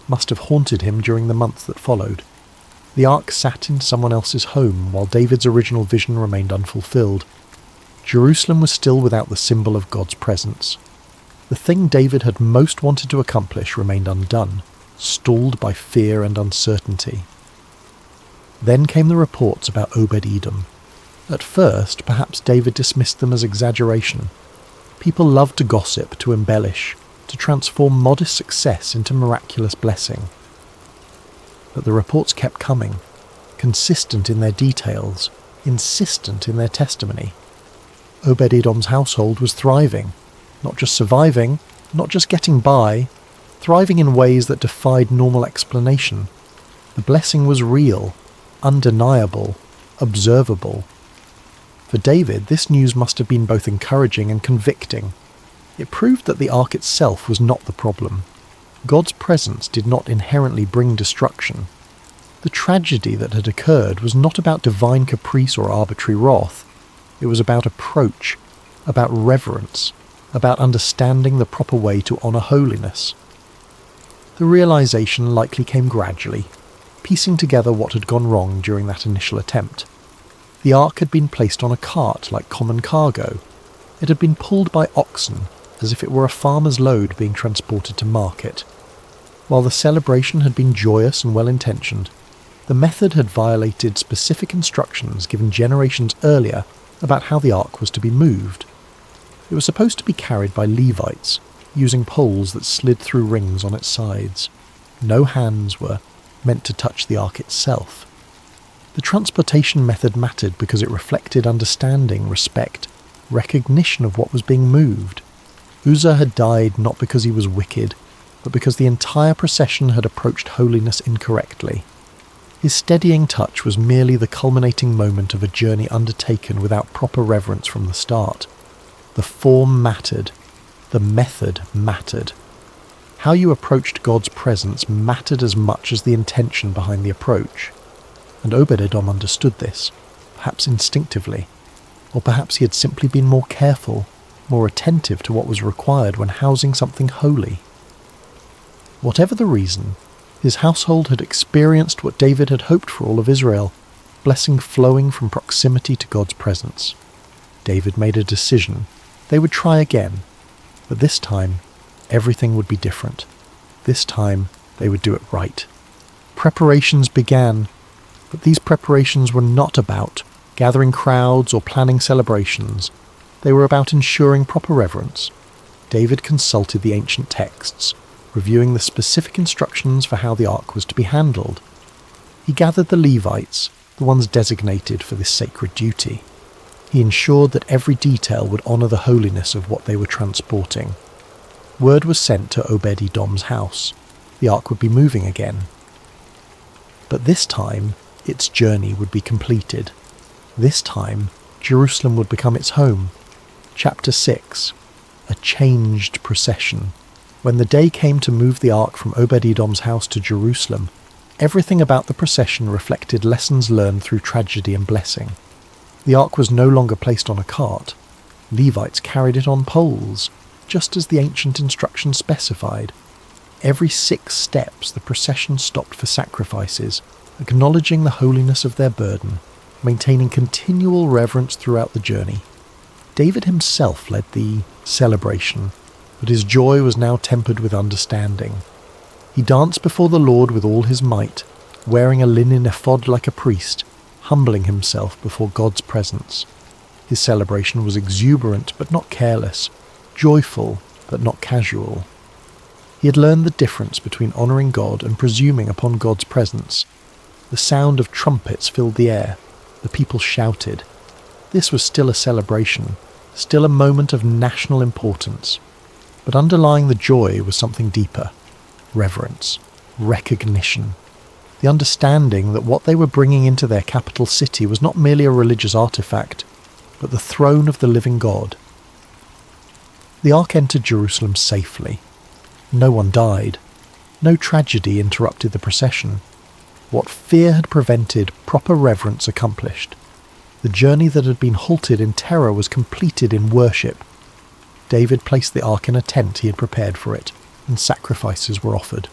must have haunted him during the months that followed. The ark sat in someone else's home while David's original vision remained unfulfilled. Jerusalem was still without the symbol of God's presence. The thing David had most wanted to accomplish remained undone, stalled by fear and uncertainty. Then came the reports about Obed-Edom. At first, perhaps David dismissed them as exaggeration. People loved to gossip, to embellish, to transform modest success into miraculous blessing. But the reports kept coming, consistent in their details, insistent in their testimony. Obed-Edom's household was thriving, not just surviving, not just getting by, thriving in ways that defied normal explanation. The blessing was real, undeniable, observable. For David, this news must have been both encouraging and convicting. It proved that the ark itself was not the problem. God's presence did not inherently bring destruction. The tragedy that had occurred was not about divine caprice or arbitrary wrath. It was about approach, about reverence, about understanding the proper way to honour holiness. The realisation likely came gradually, piecing together what had gone wrong during that initial attempt. The ark had been placed on a cart like common cargo. It had been pulled by oxen, as if it were a farmer's load being transported to market. While the celebration had been joyous and well-intentioned, the method had violated specific instructions given generations earlier about how the ark was to be moved. It was supposed to be carried by Levites, using poles that slid through rings on its sides. No hands were meant to touch the ark itself. The transportation method mattered because it reflected understanding, respect, recognition of what was being moved. Uzzah had died not because he was wicked, but because the entire procession had approached holiness incorrectly. His steadying touch was merely the culminating moment of a journey undertaken without proper reverence from the start. The form mattered. The method mattered. How you approached God's presence mattered as much as the intention behind the approach. And Obed-Edom understood this, perhaps instinctively, or perhaps he had simply been more careful, more attentive to what was required when housing something holy. Whatever the reason, his household had experienced what David had hoped for all of Israel, blessing flowing from proximity to God's presence. David made a decision. They would try again, but this time, everything would be different. This time, they would do it right. Preparations began, but these preparations were not about gathering crowds or planning celebrations. They were about ensuring proper reverence. David consulted the ancient texts, reviewing the specific instructions for how the ark was to be handled. He gathered the Levites, the ones designated for this sacred duty. He ensured that every detail would honour the holiness of what they were transporting. Word was sent to Obed-Edom's house. The ark would be moving again. But this time, its journey would be completed. This time, Jerusalem would become its home. Chapter 6. A changed procession. When the day came to move the ark from Obed-Edom's house to Jerusalem, everything about the procession reflected lessons learned through tragedy and blessing. The ark was no longer placed on a cart. Levites carried it on poles, just as the ancient instructions specified. Every 6 steps the procession stopped for sacrifices, acknowledging the holiness of their burden, maintaining continual reverence throughout the journey. David himself led the celebration, but his joy was now tempered with understanding. He danced before the Lord with all his might, wearing a linen ephod like a priest, humbling himself before God's presence. His celebration was exuberant but not careless, joyful but not casual. He had learned the difference between honouring God and presuming upon God's presence. The sound of trumpets filled the air. The people shouted. This was still a celebration, still a moment of national importance. But underlying the joy was something deeper. Reverence. Recognition. The understanding that what they were bringing into their capital city was not merely a religious artifact, but the throne of the living God. The ark entered Jerusalem safely. No one died. No tragedy interrupted the procession. What fear had prevented, proper reverence accomplished. The journey that had been halted in terror was completed in worship. David placed the ark in a tent he had prepared for it, and sacrifices were offered.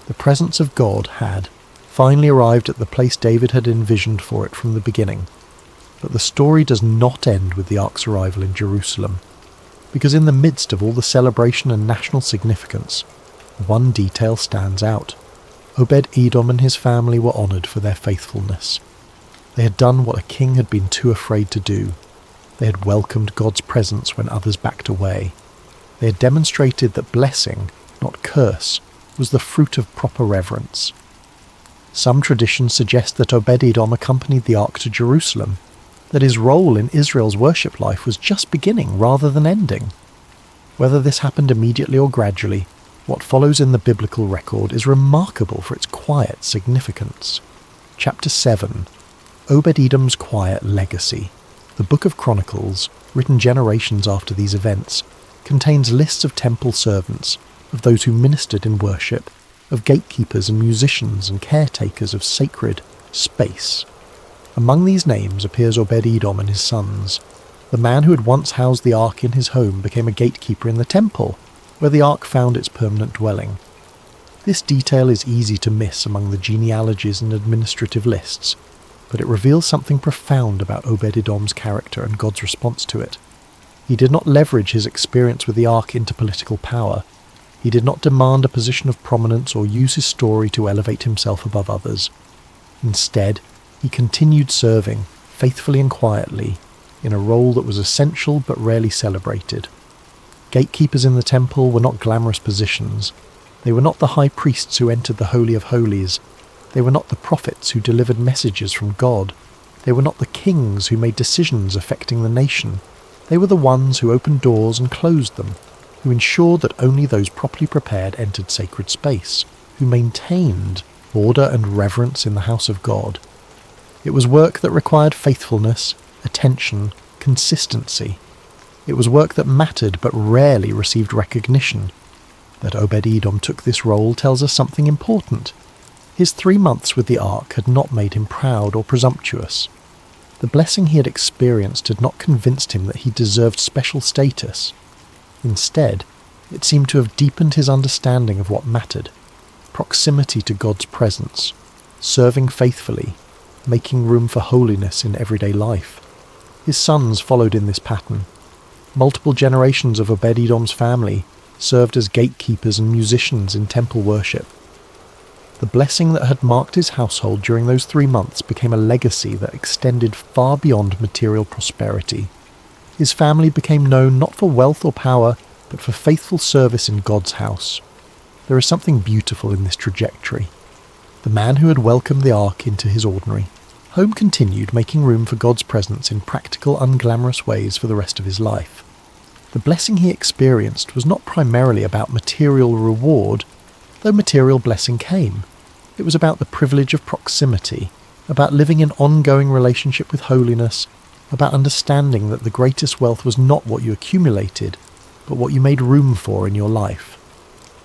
The presence of God had finally arrived at the place David had envisioned for it from the beginning. But the story does not end with the ark's arrival in Jerusalem, because in the midst of all the celebration and national significance, one detail stands out. Obed-Edom and his family were honoured for their faithfulness. They had done what a king had been too afraid to do. They had welcomed God's presence when others backed away. They had demonstrated that blessing, not curse, was the fruit of proper reverence. Some traditions suggest that Obed-Edom accompanied the ark to Jerusalem, that his role in Israel's worship life was just beginning rather than ending. Whether this happened immediately or gradually, what follows in the biblical record is remarkable for its quiet significance. Chapter 7. Obed-Edom's quiet legacy. The Book of Chronicles, written generations after these events, contains lists of temple servants, of those who ministered in worship, of gatekeepers and musicians and caretakers of sacred space. Among these names appears Obed-Edom and his sons. The man who had once housed the ark in his home became a gatekeeper in the temple, where the ark found its permanent dwelling. This detail is easy to miss among the genealogies and administrative lists, but it reveals something profound about Obed-Edom's character and God's response to it. He did not leverage his experience with the ark into political power. He did not demand a position of prominence or use his story to elevate himself above others. Instead, he continued serving, faithfully and quietly, in a role that was essential but rarely celebrated. Gatekeepers in the temple were not glamorous positions. They were not the high priests who entered the Holy of Holies. They were not the prophets who delivered messages from God. They were not the kings who made decisions affecting the nation. They were the ones who opened doors and closed them, who ensured that only those properly prepared entered sacred space, who maintained order and reverence in the house of God. It was work that required faithfulness, attention, consistency. It was work that mattered but rarely received recognition. That Obed-Edom took this role tells us something important. His 3 months with the ark had not made him proud or presumptuous. The blessing he had experienced had not convinced him that he deserved special status. Instead, it seemed to have deepened his understanding of what mattered: proximity to God's presence, serving faithfully, making room for holiness in everyday life. His sons followed in this pattern. Multiple generations of Obed-Edom's family served as gatekeepers and musicians in temple worship. The blessing that had marked his household during those 3 months became a legacy that extended far beyond material prosperity. His family became known not for wealth or power, but for faithful service in God's house. There is something beautiful in this trajectory. The man who had welcomed the ark into his ordinary home continued making room for God's presence in practical, unglamorous ways for the rest of his life. The blessing he experienced was not primarily about material reward, though material blessing came. It was about the privilege of proximity, about living in ongoing relationship with holiness, about understanding that the greatest wealth was not what you accumulated, but what you made room for in your life.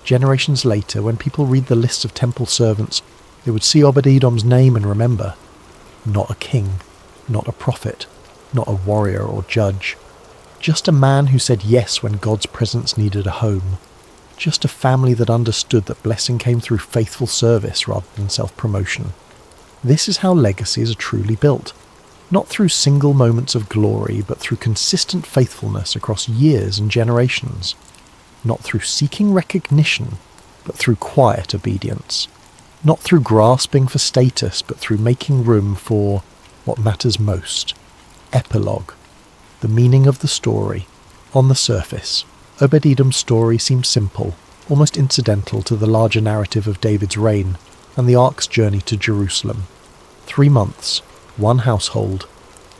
Generations later, when people read the lists of temple servants, they would see Obed-Edom's name and remember: not a king, not a prophet, not a warrior or judge. Just a man who said yes when God's presence needed a home. Just a family that understood that blessing came through faithful service rather than self-promotion. This is how legacies are truly built. Not through single moments of glory, but through consistent faithfulness across years and generations. Not through seeking recognition, but through quiet obedience. Not through grasping for status, but through making room for what matters most. Epilogue. The meaning of the story. On the surface, Obed-Edom's story seems simple, almost incidental to the larger narrative of David's reign and the ark's journey to Jerusalem. 3 months, 1 household,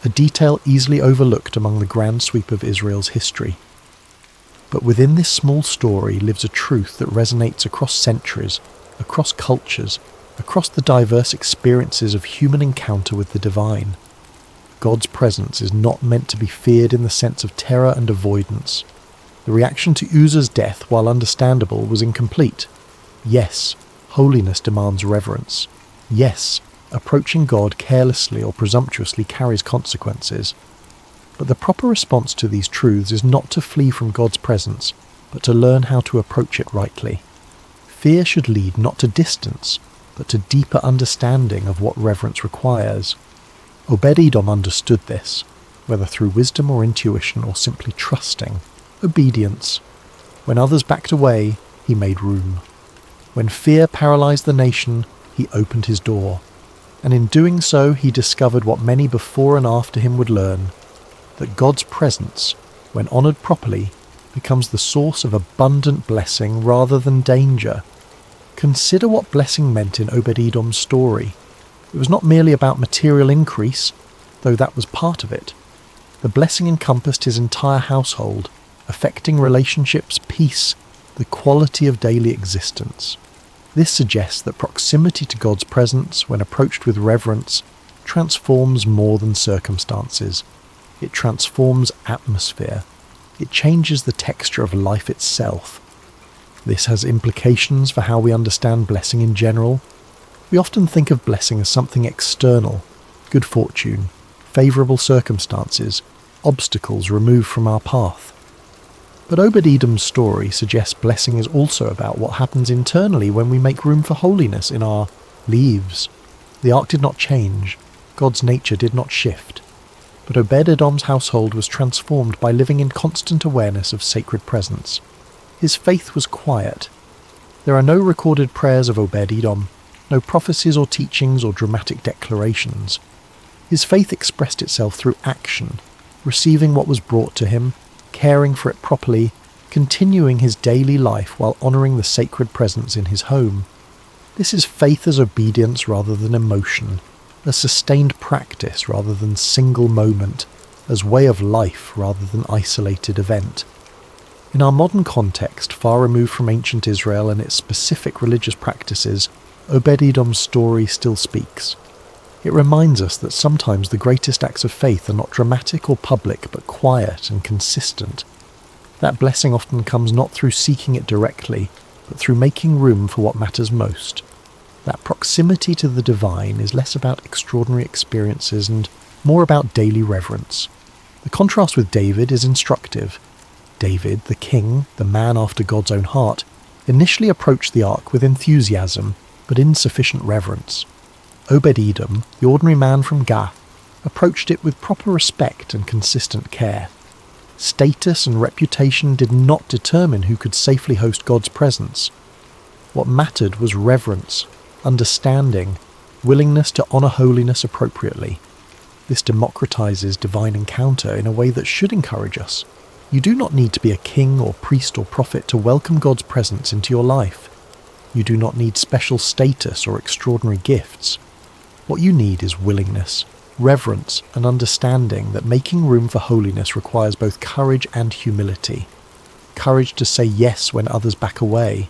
a detail easily overlooked among the grand sweep of Israel's history. But within this small story lives a truth that resonates across centuries, across cultures, across the diverse experiences of human encounter with the divine. God's presence is not meant to be feared in the sense of terror and avoidance. The reaction to Uzzah's death, while understandable, was incomplete. Yes, holiness demands reverence. Yes, approaching God carelessly or presumptuously carries consequences. But the proper response to these truths is not to flee from God's presence, but to learn how to approach it rightly. Fear should lead not to distance, but to deeper understanding of what reverence requires. Obed-Edom understood this, whether through wisdom or intuition or simply trusting. Obedience. When others backed away, he made room. When fear paralyzed the nation, he opened his door. And in doing so, he discovered what many before and after him would learn, that God's presence, when honored properly, becomes the source of abundant blessing rather than danger. Consider what blessing meant in Obed-Edom's story. It was not merely about material increase, though that was part of it. The blessing encompassed his entire household, affecting relationships, peace, the quality of daily existence. This suggests that proximity to God's presence, when approached with reverence, transforms more than circumstances. It transforms atmosphere. It changes the texture of life itself. This has implications for how we understand blessing in general. We often think of blessing as something external, good fortune, favourable circumstances, obstacles removed from our path. But Obed-Edom's story suggests blessing is also about what happens internally when we make room for holiness in our lives. The ark did not change, God's nature did not shift, but Obed-Edom's household was transformed by living in constant awareness of sacred presence. His faith was quiet. There are no recorded prayers of Obed-Edom, no prophecies or teachings or dramatic declarations. His faith expressed itself through action, receiving what was brought to him, caring for it properly, continuing his daily life while honouring the sacred presence in his home. This is faith as obedience rather than emotion, as sustained practice rather than single moment, as way of life rather than isolated event. In our modern context, far removed from ancient Israel and its specific religious practices, Obed-Edom's story still speaks. It reminds us that sometimes the greatest acts of faith are not dramatic or public, but quiet and consistent. That blessing often comes not through seeking it directly, but through making room for what matters most. That proximity to the divine is less about extraordinary experiences and more about daily reverence. The contrast with David is instructive. David, the king, the man after God's own heart, initially approached the ark with enthusiasm, but insufficient reverence. Obed-Edom, the ordinary man from Gath, approached it with proper respect and consistent care. Status and reputation did not determine who could safely host God's presence. What mattered was reverence, understanding, willingness to honour holiness appropriately. This democratizes divine encounter in a way that should encourage us. You do not need to be a king or priest or prophet to welcome God's presence into your life. You do not need special status or extraordinary gifts. What you need is willingness, reverence, and understanding that making room for holiness requires both courage and humility. Courage to say yes when others back away.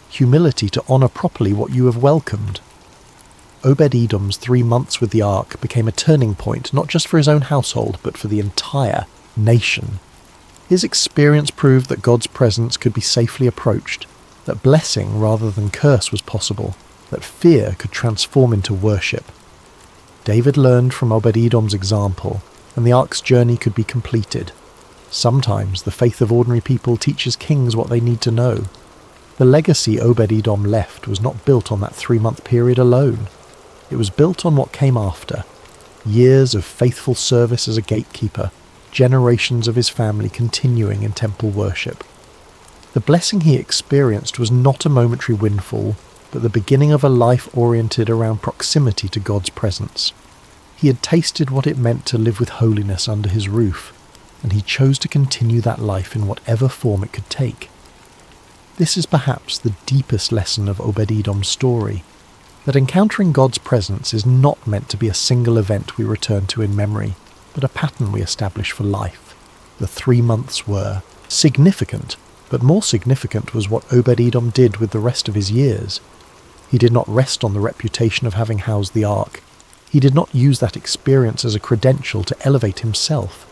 Humility to honour properly what you have welcomed. Obed-Edom's 3 months with the ark became a turning point not just for his own household but for the entire nation. His experience proved that God's presence could be safely approached, that blessing rather than curse was possible, that fear could transform into worship. David learned from Obed-Edom's example, and the ark's journey could be completed. Sometimes the faith of ordinary people teaches kings what they need to know. The legacy Obed-Edom left was not built on that 3-month period alone. It was built on what came after. Years of faithful service as a gatekeeper, generations of his family continuing in temple worship. The blessing he experienced was not a momentary windfall, but the beginning of a life oriented around proximity to God's presence. He had tasted what it meant to live with holiness under his roof, and he chose to continue that life in whatever form it could take. This is perhaps the deepest lesson of Obed-Edom's story, that encountering God's presence is not meant to be a single event we return to in memory, but a pattern we establish for life. The 3 months were significant, but more significant was what Obed-Edom did with the rest of his years. He did not rest on the reputation of having housed the ark. He did not use that experience as a credential to elevate himself.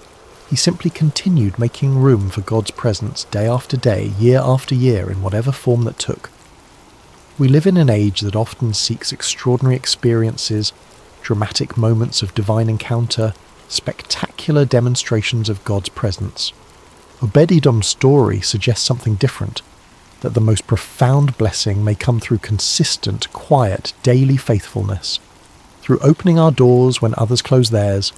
He simply continued making room for God's presence day after day, year after year, in whatever form that took. We live in an age that often seeks extraordinary experiences, dramatic moments of divine encounter, spectacular demonstrations of God's presence. Obed-Edom's story suggests something different, that the most profound blessing may come through consistent, quiet, daily faithfulness, through opening our doors when others close theirs,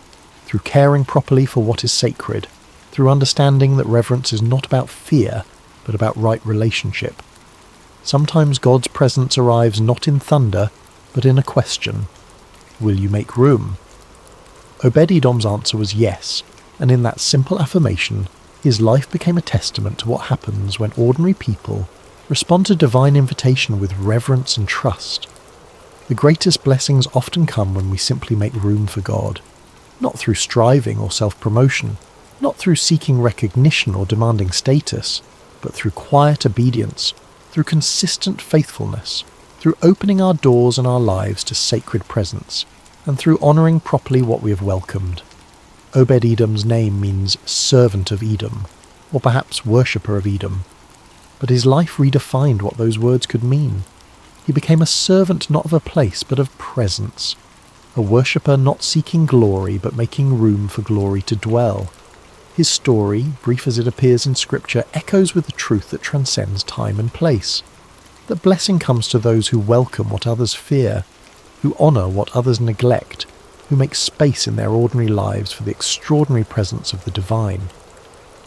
through caring properly for what is sacred, through understanding that reverence is not about fear, but about right relationship. Sometimes God's presence arrives not in thunder, but in a question. Will you make room? Obed-Edom's answer was yes, and in that simple affirmation, his life became a testament to what happens when ordinary people respond to divine invitation with reverence and trust. The greatest blessings often come when we simply make room for God, not through striving or self-promotion, not through seeking recognition or demanding status, but through quiet obedience, through consistent faithfulness, through opening our doors and our lives to sacred presence, and through honouring properly what we have welcomed. Obed-Edom's name means servant of Edom, or perhaps worshipper of Edom. But his life redefined what those words could mean. He became a servant not of a place but of presence, a worshipper not seeking glory but making room for glory to dwell. His story, brief as it appears in Scripture, echoes with the truth that transcends time and place, that blessing comes to those who welcome what others fear, who honour what others neglect, who make space in their ordinary lives for the extraordinary presence of the divine.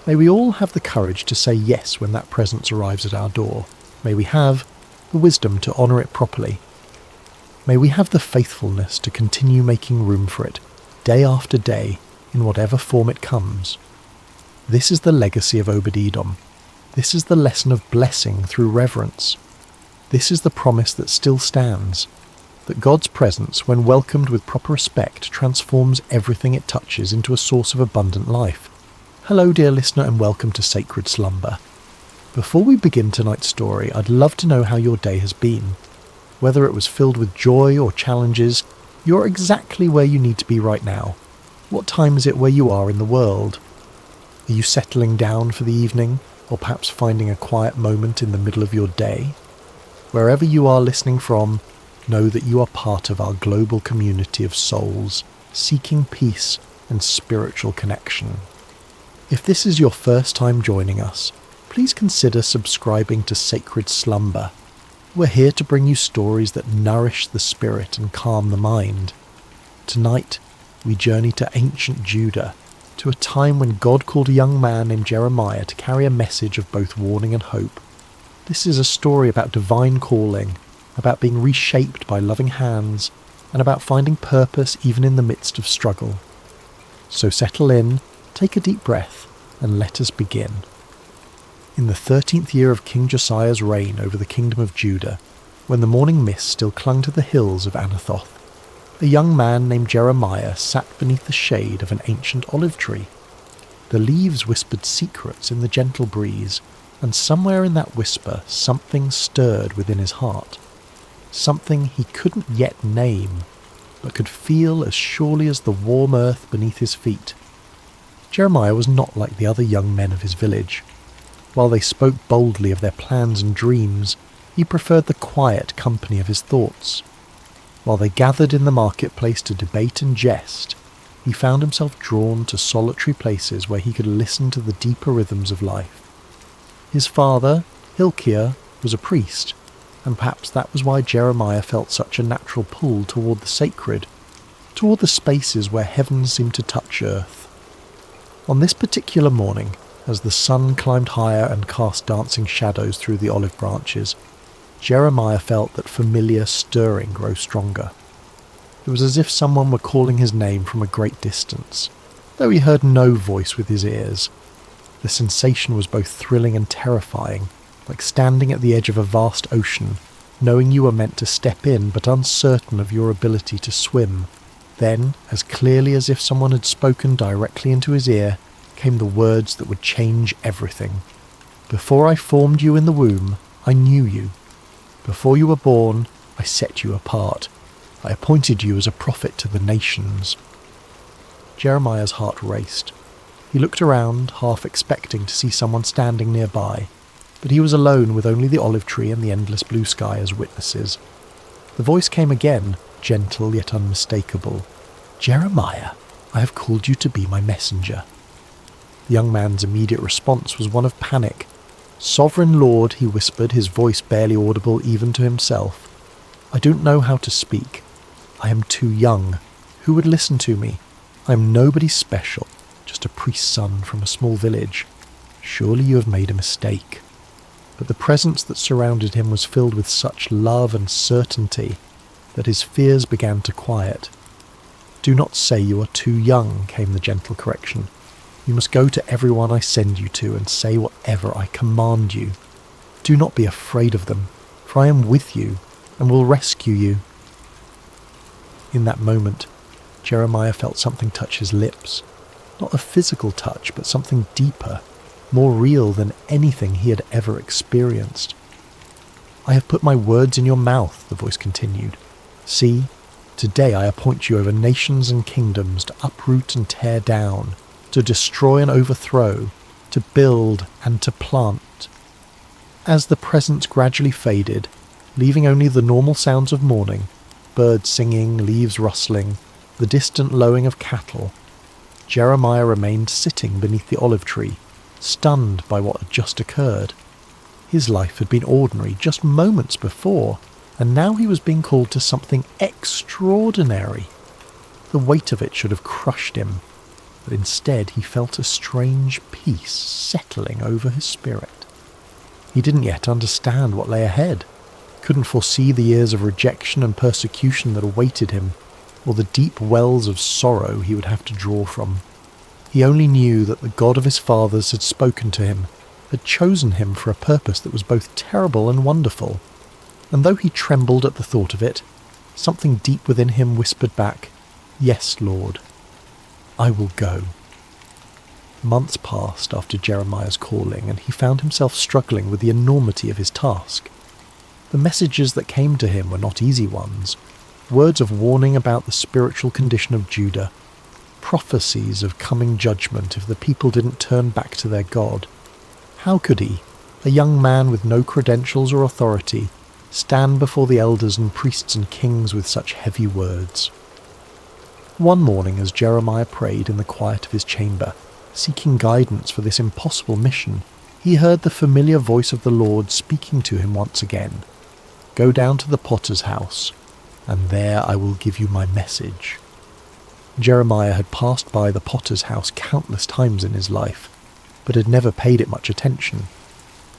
May we all have the courage to say yes when that presence arrives at our door. May we have the wisdom to honour it properly. May we have the faithfulness to continue making room for it, day after day, in whatever form it comes. This is the legacy of Obed-Edom. This is the lesson of blessing through reverence. This is the promise that still stands, that God's presence, when welcomed with proper respect, transforms everything it touches into a source of abundant life. Hello, dear listener, and welcome to Sacred Slumber. Before we begin tonight's story, I'd love to know how your day has been. Whether it was filled with joy or challenges, you're exactly where you need to be right now. What time is it where you are in the world? Are you settling down for the evening, or perhaps finding a quiet moment in the middle of your day? Wherever you are listening from, know that you are part of our global community of souls, seeking peace and spiritual connection. If this is your first time joining us, please consider subscribing to Sacred Slumber. We're here to bring you stories that nourish the spirit and calm the mind. Tonight, we journey to ancient Judah, to a time when God called a young man named Jeremiah to carry a message of both warning and hope. This is a story about divine calling, about being reshaped by loving hands, and about finding purpose even in the midst of struggle. So settle in, take a deep breath, and let us begin. In the 13th year of King Josiah's reign over the kingdom of Judah, when the morning mist still clung to the hills of Anathoth, a young man named Jeremiah sat beneath the shade of an ancient olive tree. The leaves whispered secrets in the gentle breeze, and somewhere in that whisper something stirred within his heart. Something he couldn't yet name, but could feel as surely as the warm earth beneath his feet. Jeremiah was not like the other young men of his village. While they spoke boldly of their plans and dreams, he preferred the quiet company of his thoughts. While they gathered in the marketplace to debate and jest, he found himself drawn to solitary places where he could listen to the deeper rhythms of life. His father, Hilkiah, was a priest, and perhaps that was why Jeremiah felt such a natural pull toward the sacred, toward the spaces where heaven seemed to touch earth. On this particular morning, as the sun climbed higher and cast dancing shadows through the olive branches, Jeremiah felt that familiar stirring grow stronger. It was as if someone were calling his name from a great distance, though he heard no voice with his ears. The sensation was both thrilling and terrifying, like standing at the edge of a vast ocean, knowing you were meant to step in but uncertain of your ability to swim. Then, as clearly as if someone had spoken directly into his ear, came the words that would change everything. Before I formed you in the womb, I knew you. Before you were born, I set you apart. I appointed you as a prophet to the nations. Jeremiah's heart raced. He looked around, half expecting to see someone standing nearby, but he was alone with only the olive tree and the endless blue sky as witnesses. The voice came again, gentle yet unmistakable. Jeremiah, I have called you to be my messenger. The young man's immediate response was one of panic. Sovereign Lord, he whispered, his voice barely audible even to himself. I don't know how to speak. I am too young. Who would listen to me? I am nobody special, just a priest's son from a small village. Surely you have made a mistake. But the presence that surrounded him was filled with such love and certainty that his fears began to quiet. Do not say you are too young, came the gentle correction. You must go to everyone I send you to and say whatever I command you. Do not be afraid of them, for I am with you and will rescue you. In that moment, Jeremiah felt something touch his lips. Not a physical touch, but something deeper, more real than anything he had ever experienced. I have put my words in your mouth, the voice continued. See, today I appoint you over nations and kingdoms to uproot and tear down, to destroy and overthrow, to build and to plant. As the present gradually faded, leaving only the normal sounds of morning, birds singing, leaves rustling, the distant lowing of cattle, Jeremiah remained sitting beneath the olive tree, stunned by what had just occurred. His life had been ordinary just moments before, and now he was being called to something extraordinary. The weight of it should have crushed him, but instead he felt a strange peace settling over his spirit. He didn't yet understand what lay ahead, couldn't foresee the years of rejection and persecution that awaited him, or the deep wells of sorrow he would have to draw from. He only knew that the God of his fathers had spoken to him, had chosen him for a purpose that was both terrible and wonderful, and though he trembled at the thought of it, something deep within him whispered back, "Yes, Lord, I will go." Months passed after Jeremiah's calling, and he found himself struggling with the enormity of his task. The messages that came to him were not easy ones, words of warning about the spiritual condition of Judah, prophecies of coming judgment if the people didn't turn back to their God. How could he, a young man with no credentials or authority, stand before the elders and priests and kings with such heavy words? One morning, as Jeremiah prayed in the quiet of his chamber, seeking guidance for this impossible mission, he heard the familiar voice of the Lord speaking to him once again. "Go down to the potter's house, and there I will give you my message." Jeremiah had passed by the potter's house countless times in his life, but had never paid it much attention.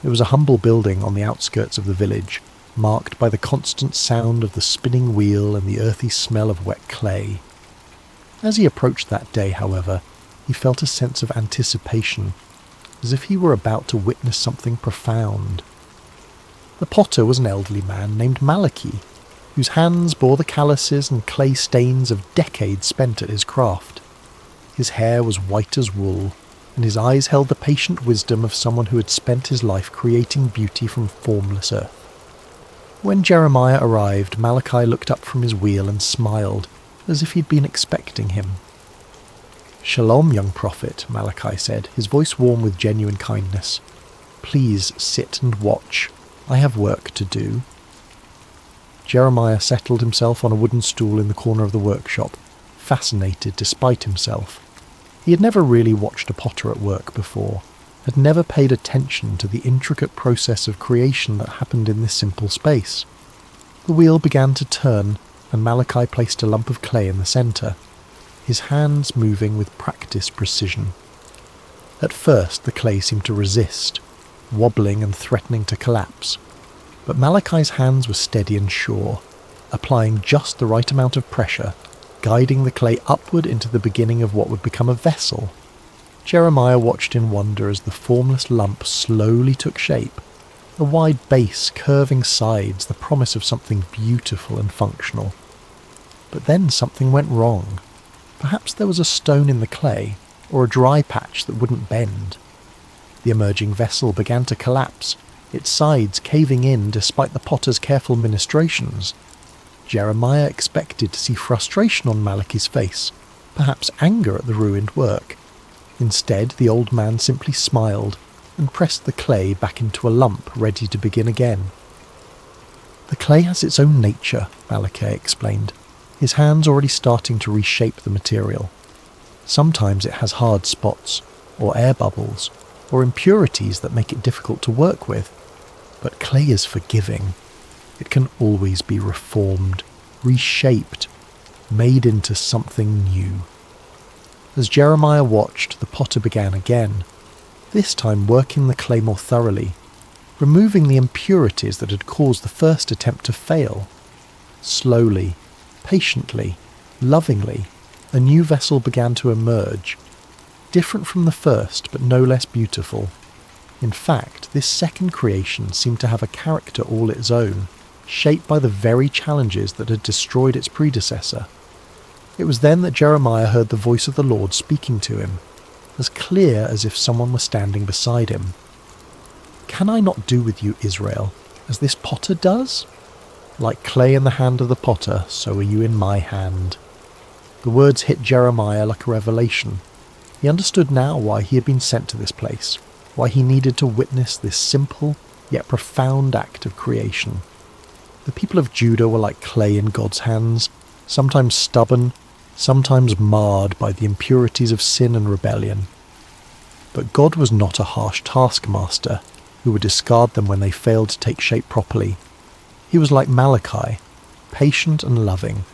It was a humble building on the outskirts of the village, marked by the constant sound of the spinning wheel and the earthy smell of wet clay. As he approached that day, however, he felt a sense of anticipation, as if he were about to witness something profound. The potter was an elderly man named Malachi, whose hands bore the calluses and clay stains of decades spent at his craft. His hair was white as wool, and his eyes held the patient wisdom of someone who had spent his life creating beauty from formless earth. When Jeremiah arrived, Malachi looked up from his wheel and smiled, as if he'd been expecting him. "Shalom, young prophet," Malachi said, his voice warm with genuine kindness. "Please sit and watch. I have work to do." Jeremiah settled himself on a wooden stool in the corner of the workshop, fascinated despite himself. He had never really watched a potter at work before, had never paid attention to the intricate process of creation that happened in this simple space. The wheel began to turn, and Malachi placed a lump of clay in the centre, his hands moving with practiced precision. At first the clay seemed to resist, wobbling and threatening to collapse, but Malachi's hands were steady and sure, applying just the right amount of pressure, guiding the clay upward into the beginning of what would become a vessel. Jeremiah watched in wonder as the formless lump slowly took shape, a wide base, curving sides, the promise of something beautiful and functional. But then something went wrong. Perhaps there was a stone in the clay, or a dry patch that wouldn't bend. The emerging vessel began to collapse, its sides caving in despite the potter's careful ministrations. Jeremiah expected to see frustration on Malachi's face, perhaps anger at the ruined work. Instead, the old man simply smiled and pressed the clay back into a lump, ready to begin again. "The clay has its own nature," Malachi explained, his hands already starting to reshape the material. "Sometimes it has hard spots, or air bubbles, or impurities that make it difficult to work with. But clay is forgiving. It can always be reformed, reshaped, made into something new." As Jeremiah watched, the potter began again, this time working the clay more thoroughly, removing the impurities that had caused the first attempt to fail. Slowly, patiently, lovingly, a new vessel began to emerge, different from the first but no less beautiful. In fact, this second creation seemed to have a character all its own, shaped by the very challenges that had destroyed its predecessor. It was then that Jeremiah heard the voice of the Lord speaking to him, as clear as if someone were standing beside him. "Can I not do with you, Israel, as this potter does? Like clay in the hand of the potter, so are you in my hand." The words hit Jeremiah like a revelation. He understood now why he had been sent to this place, why he needed to witness this simple yet profound act of creation. The people of Judah were like clay in God's hands, sometimes stubborn, sometimes marred by the impurities of sin and rebellion. But God was not a harsh taskmaster who would discard them when they failed to take shape properly. He was like Malachi, patient and loving,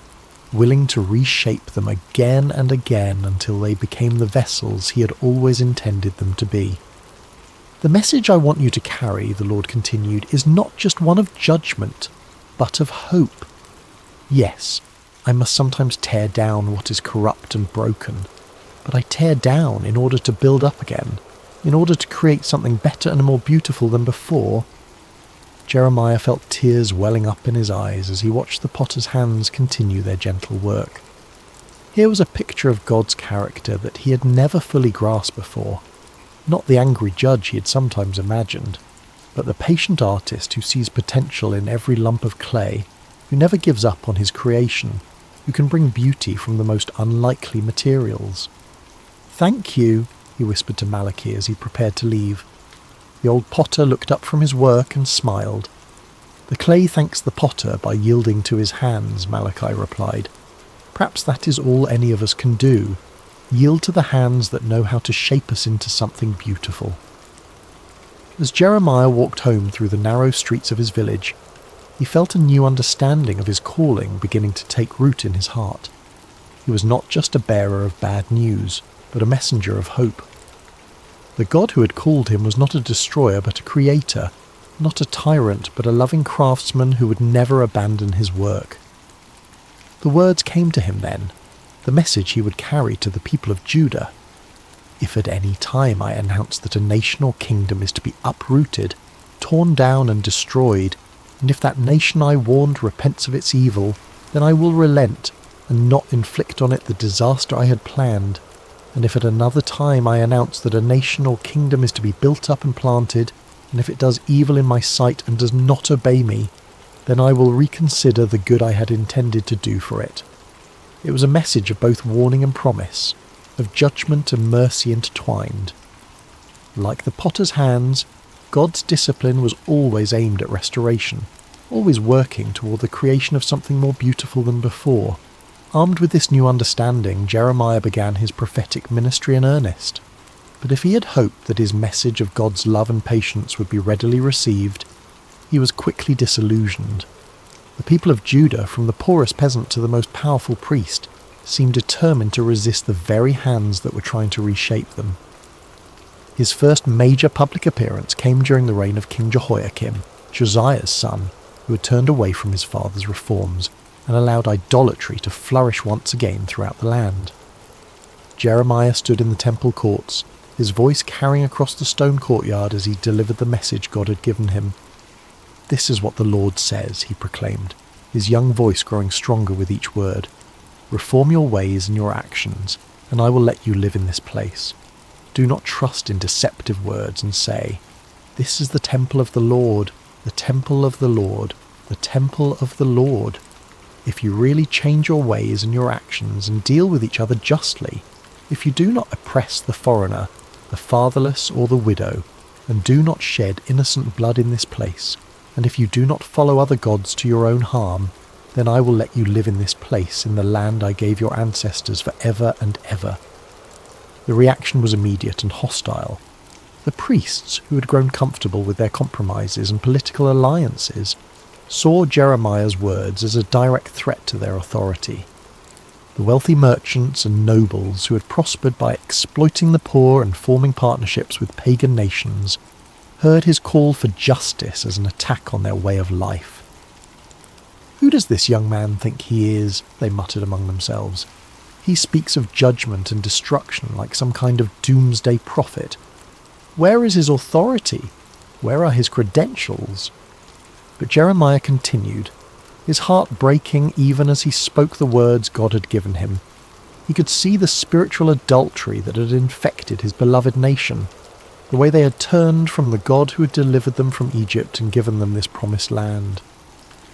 willing to reshape them again and again until they became the vessels he had always intended them to be. The message I want you to carry, the Lord continued, is not just one of judgment, but of hope. Yes, I must sometimes tear down what is corrupt and broken, but I tear down in order to build up again, in order to create something better and more beautiful than before. Jeremiah felt tears welling up in his eyes as he watched the potter's hands continue their gentle work. Here was a picture of God's character that he had never fully grasped before. Not the angry judge he had sometimes imagined, but the patient artist who sees potential in every lump of clay, who never gives up on his creation, who can bring beauty from the most unlikely materials. "Thank you," he whispered to Malachi as he prepared to leave. The old potter looked up from his work and smiled. "The clay thanks the potter by yielding to his hands," Malachi replied. "Perhaps that is all any of us can do, yield to the hands that know how to shape us into something beautiful." As Jeremiah walked home through the narrow streets of his village, he felt a new understanding of his calling beginning to take root in his heart. He was not just a bearer of bad news, but a messenger of hope. The God who had called him was not a destroyer but a creator, not a tyrant but a loving craftsman who would never abandon his work. The words came to him then, the message he would carry to the people of Judah. "If at any time I announce that a nation or kingdom is to be uprooted, torn down and destroyed, and if that nation I warned repents of its evil, then I will relent and not inflict on it the disaster I had planned. And if at another time I announce that a nation or kingdom is to be built up and planted, and if it does evil in my sight and does not obey me, then I will reconsider the good I had intended to do for it." It was a message of both warning and promise, of judgment and mercy intertwined. Like the potter's hands, God's discipline was always aimed at restoration, always working toward the creation of something more beautiful than before. Armed with this new understanding, Jeremiah began his prophetic ministry in earnest. But if he had hoped that his message of God's love and patience would be readily received, he was quickly disillusioned. The people of Judah, from the poorest peasant to the most powerful priest, seemed determined to resist the very hands that were trying to reshape them. His first major public appearance came during the reign of King Jehoiakim, Josiah's son, who had turned away from his father's reforms and allowed idolatry to flourish once again throughout the land. Jeremiah stood in the temple courts, his voice carrying across the stone courtyard as he delivered the message God had given him. "This is what the Lord says," he proclaimed, his young voice growing stronger with each word. "Reform your ways and your actions, and I will let you live in this place. Do not trust in deceptive words and say, 'This is the temple of the Lord, the temple of the Lord, the temple of the Lord.' If you really change your ways and your actions and deal with each other justly, if you do not oppress the foreigner, the fatherless or the widow, and do not shed innocent blood in this place, and if you do not follow other gods to your own harm, then I will let you live in this place in the land I gave your ancestors for ever and ever." The reaction was immediate and hostile. The priests, who had grown comfortable with their compromises and political alliances, saw Jeremiah's words as a direct threat to their authority. The wealthy merchants and nobles who had prospered by exploiting the poor and forming partnerships with pagan nations heard his call for justice as an attack on their way of life. "Who does this young man think he is?" they muttered among themselves. "He speaks of judgment and destruction like some kind of doomsday prophet. Where is his authority? Where are his credentials?" But Jeremiah continued, his heart breaking even as he spoke the words God had given him. He could see the spiritual adultery that had infected his beloved nation, the way they had turned from the God who had delivered them from Egypt and given them this promised land.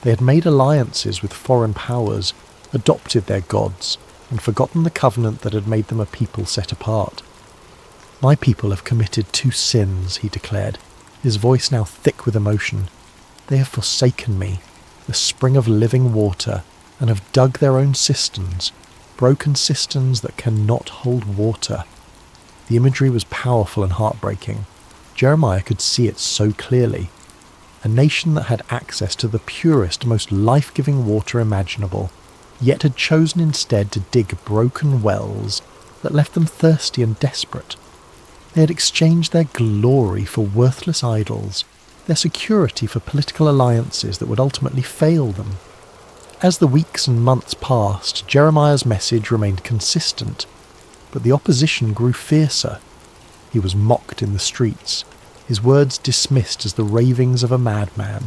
They had made alliances with foreign powers, adopted their gods, and forgotten the covenant that had made them a people set apart. My people have committed 2 sins, he declared, his voice now thick with emotion. They have forsaken me, the spring of living water, and have dug their own cisterns, broken cisterns that cannot hold water. The imagery was powerful and heartbreaking. Jeremiah could see it so clearly. A nation that had access to the purest, most life-giving water imaginable, yet had chosen instead to dig broken wells that left them thirsty and desperate. They had exchanged their glory for worthless idols, their security for political alliances that would ultimately fail them. As the weeks and months passed, Jeremiah's message remained consistent, but the opposition grew fiercer. He was mocked in the streets, his words dismissed as the ravings of a madman.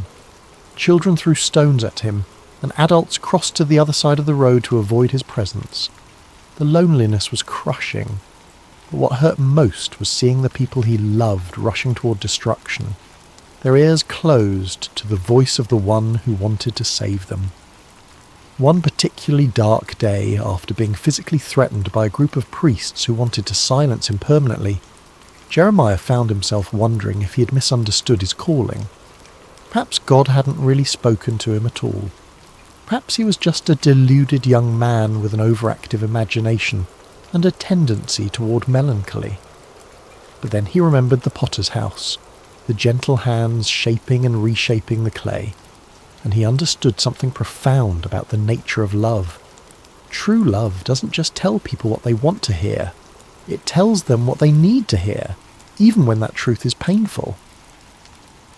Children threw stones at him, and adults crossed to the other side of the road to avoid his presence. The loneliness was crushing, but what hurt most was seeing the people he loved rushing toward destruction, their ears closed to the voice of the one who wanted to save them. One particularly dark day, after being physically threatened by a group of priests who wanted to silence him permanently, Jeremiah found himself wondering if he had misunderstood his calling. Perhaps God hadn't really spoken to him at all. Perhaps he was just a deluded young man with an overactive imagination and a tendency toward melancholy. But then he remembered the potter's house, the gentle hands shaping and reshaping the clay, and he understood something profound about the nature of love. True love doesn't just tell people what they want to hear, it tells them what they need to hear, even when that truth is painful.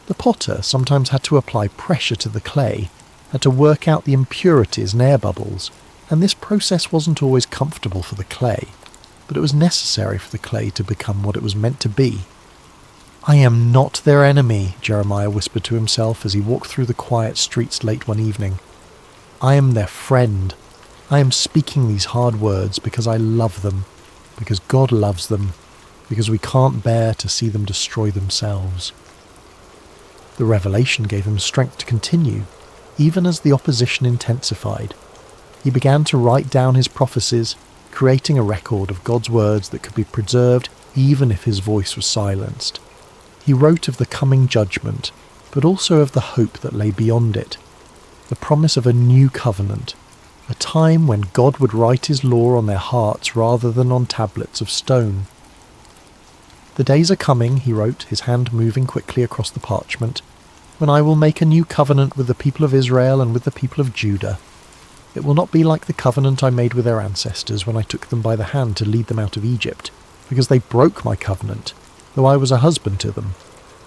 The potter sometimes had to apply pressure to the clay, had to work out the impurities and air bubbles, and this process wasn't always comfortable for the clay, but it was necessary for the clay to become what it was meant to be. "I am not their enemy," Jeremiah whispered to himself as he walked through the quiet streets late one evening. "I am their friend. I am speaking these hard words because I love them, because God loves them, because we can't bear to see them destroy themselves." The revelation gave him strength to continue, even as the opposition intensified. He began to write down his prophecies, creating a record of God's words that could be preserved even if his voice was silenced. He wrote of the coming judgment, but also of the hope that lay beyond it, the promise of a new covenant, a time when God would write his law on their hearts rather than on tablets of stone. "The days are coming," he wrote, his hand moving quickly across the parchment, "when I will make a new covenant with the people of Israel and with the people of Judah. It will not be like the covenant I made with their ancestors when I took them by the hand to lead them out of Egypt, because they broke my covenant, though I was a husband to them.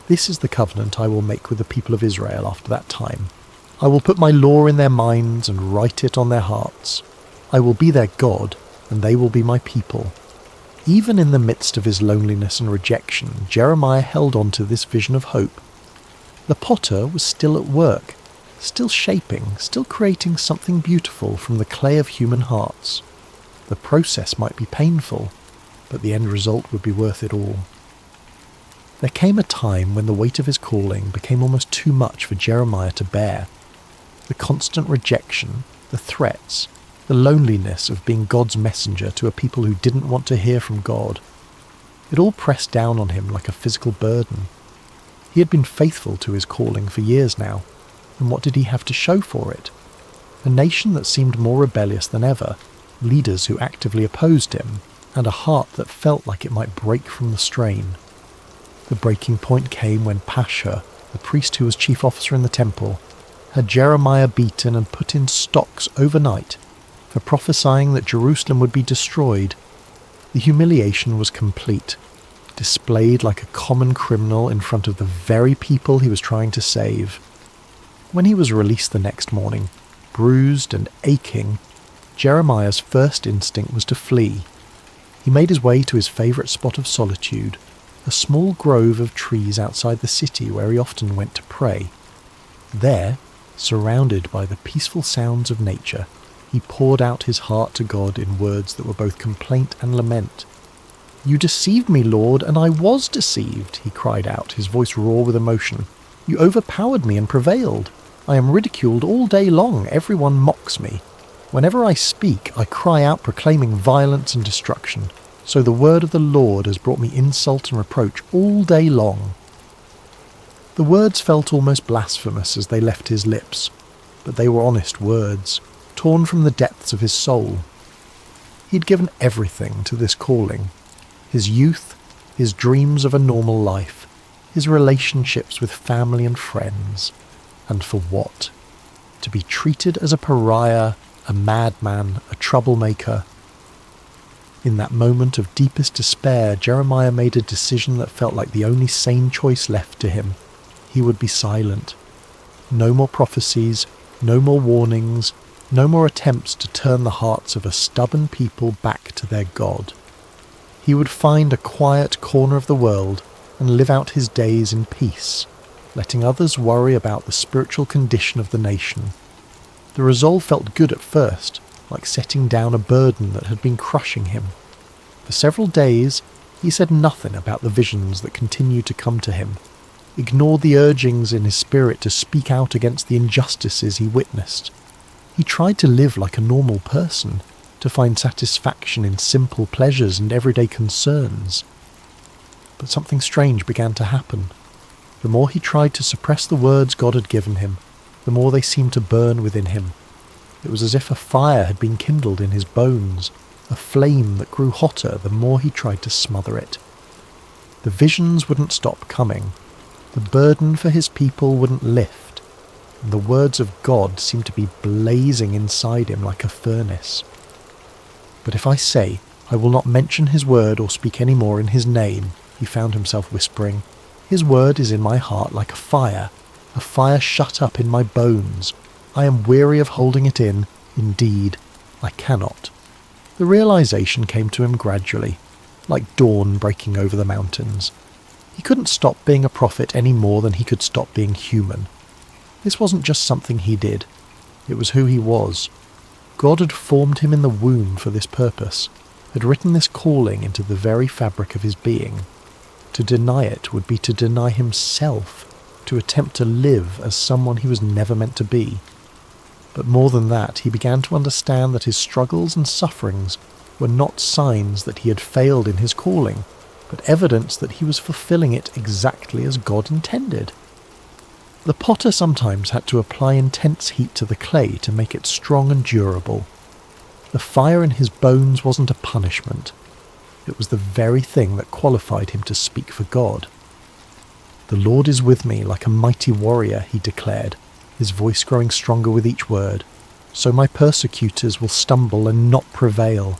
This is the covenant I will make with the people of Israel after that time. I will put my law in their minds and write it on their hearts. I will be their God, and they will be my people." Even in the midst of his loneliness and rejection, Jeremiah held on to this vision of hope. The potter was still at work, still shaping, still creating something beautiful from the clay of human hearts. The process might be painful, but the end result would be worth it all. There came a time when the weight of his calling became almost too much for Jeremiah to bear. The constant rejection, the threats, the loneliness of being God's messenger to a people who didn't want to hear from God. It all pressed down on him like a physical burden. He had been faithful to his calling for years now, and what did he have to show for it? A nation that seemed more rebellious than ever, leaders who actively opposed him, and a heart that felt like it might break from the strain. The breaking point came when Pashur, the priest who was chief officer in the temple, had Jeremiah beaten and put in stocks overnight for prophesying that Jerusalem would be destroyed. The humiliation was complete, displayed like a common criminal in front of the very people he was trying to save. When he was released the next morning, bruised and aching, Jeremiah's first instinct was to flee. He made his way to his favourite spot of solitude, a small grove of trees outside the city where he often went to pray. There, surrounded by the peaceful sounds of nature, he poured out his heart to God in words that were both complaint and lament. "You deceived me, Lord, and I was deceived," he cried out, his voice raw with emotion. "You overpowered me and prevailed. I am ridiculed all day long. Everyone mocks me. Whenever I speak, I cry out proclaiming violence and destruction. So the word of the Lord has brought me insult and reproach all day long." The words felt almost blasphemous as they left his lips, but they were honest words, torn from the depths of his soul. He'd given everything to this calling: his youth, his dreams of a normal life, his relationships with family and friends. And for what? To be treated as a pariah, a madman, a troublemaker. In that moment of deepest despair, Jeremiah made a decision that felt like the only sane choice left to him. He would be silent. No more prophecies, no more warnings, no more attempts to turn the hearts of a stubborn people back to their God. He would find a quiet corner of the world and live out his days in peace, letting others worry about the spiritual condition of the nation. The resolve felt good at first, like setting down a burden that had been crushing him. For several days, he said nothing about the visions that continued to come to him, ignored the urgings in his spirit to speak out against the injustices he witnessed. He tried to live like a normal person, to find satisfaction in simple pleasures and everyday concerns. But something strange began to happen. The more he tried to suppress the words God had given him, the more they seemed to burn within him. It was as if a fire had been kindled in his bones, a flame that grew hotter the more he tried to smother it. The visions wouldn't stop coming. The burden for his people wouldn't lift, and the words of God seemed to be blazing inside him like a furnace. "But if I say, I will not mention his word or speak any more in his name," he found himself whispering, "his word is in my heart like a fire shut up in my bones. I am weary of holding it in. Indeed, I cannot." The realization came to him gradually, like dawn breaking over the mountains. He couldn't stop being a prophet any more than he could stop being human. This wasn't just something he did. It was who he was. God had formed him in the womb for this purpose, had written this calling into the very fabric of his being. To deny it would be to deny himself, to attempt to live as someone he was never meant to be. But more than that, he began to understand that his struggles and sufferings were not signs that he had failed in his calling, but evidence that he was fulfilling it exactly as God intended. The potter sometimes had to apply intense heat to the clay to make it strong and durable. The fire in his bones wasn't a punishment. It was the very thing that qualified him to speak for God. "The Lord is with me like a mighty warrior," he declared, his voice growing stronger with each word. "So my persecutors will stumble and not prevail.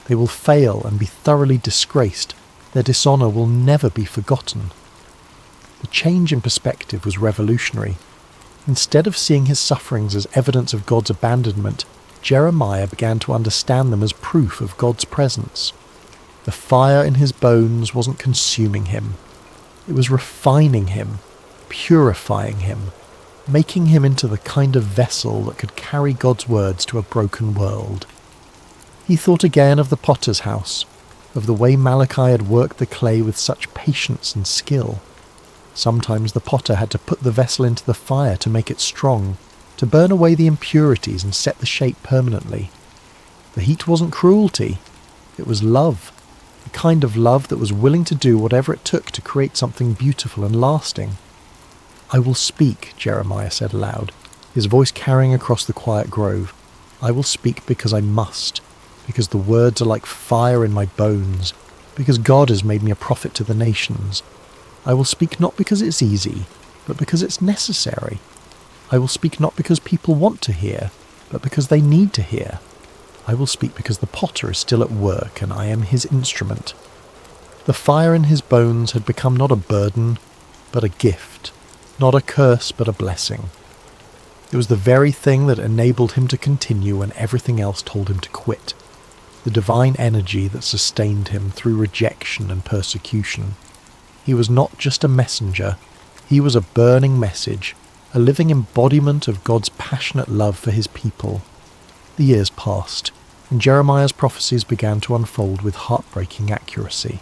They will fail and be thoroughly disgraced. Their dishonour will never be forgotten." The change in perspective was revolutionary. Instead of seeing his sufferings as evidence of God's abandonment, Jeremiah began to understand them as proof of God's presence. The fire in his bones wasn't consuming him. It was refining him, purifying him, making him into the kind of vessel that could carry God's words to a broken world. He thought again of the potter's house, of the way Malachi had worked the clay with such patience and skill. Sometimes the potter had to put the vessel into the fire to make it strong, to burn away the impurities and set the shape permanently. The heat wasn't cruelty, it was love, the kind of love that was willing to do whatever it took to create something beautiful and lasting. "I will speak," Jeremiah said aloud, his voice carrying across the quiet grove. "I will speak because I must, because the words are like fire in my bones, because God has made me a prophet to the nations. I will speak not because it's easy, but because it's necessary. I will speak not because people want to hear, but because they need to hear. I will speak because the potter is still at work and I am his instrument." The fire in his bones had become not a burden, but a gift, not a curse, but a blessing. It was the very thing that enabled him to continue when everything else told him to quit, the divine energy that sustained him through rejection and persecution. He was not just a messenger, he was a burning message, a living embodiment of God's passionate love for his people. The years passed, and Jeremiah's prophecies began to unfold with heartbreaking accuracy.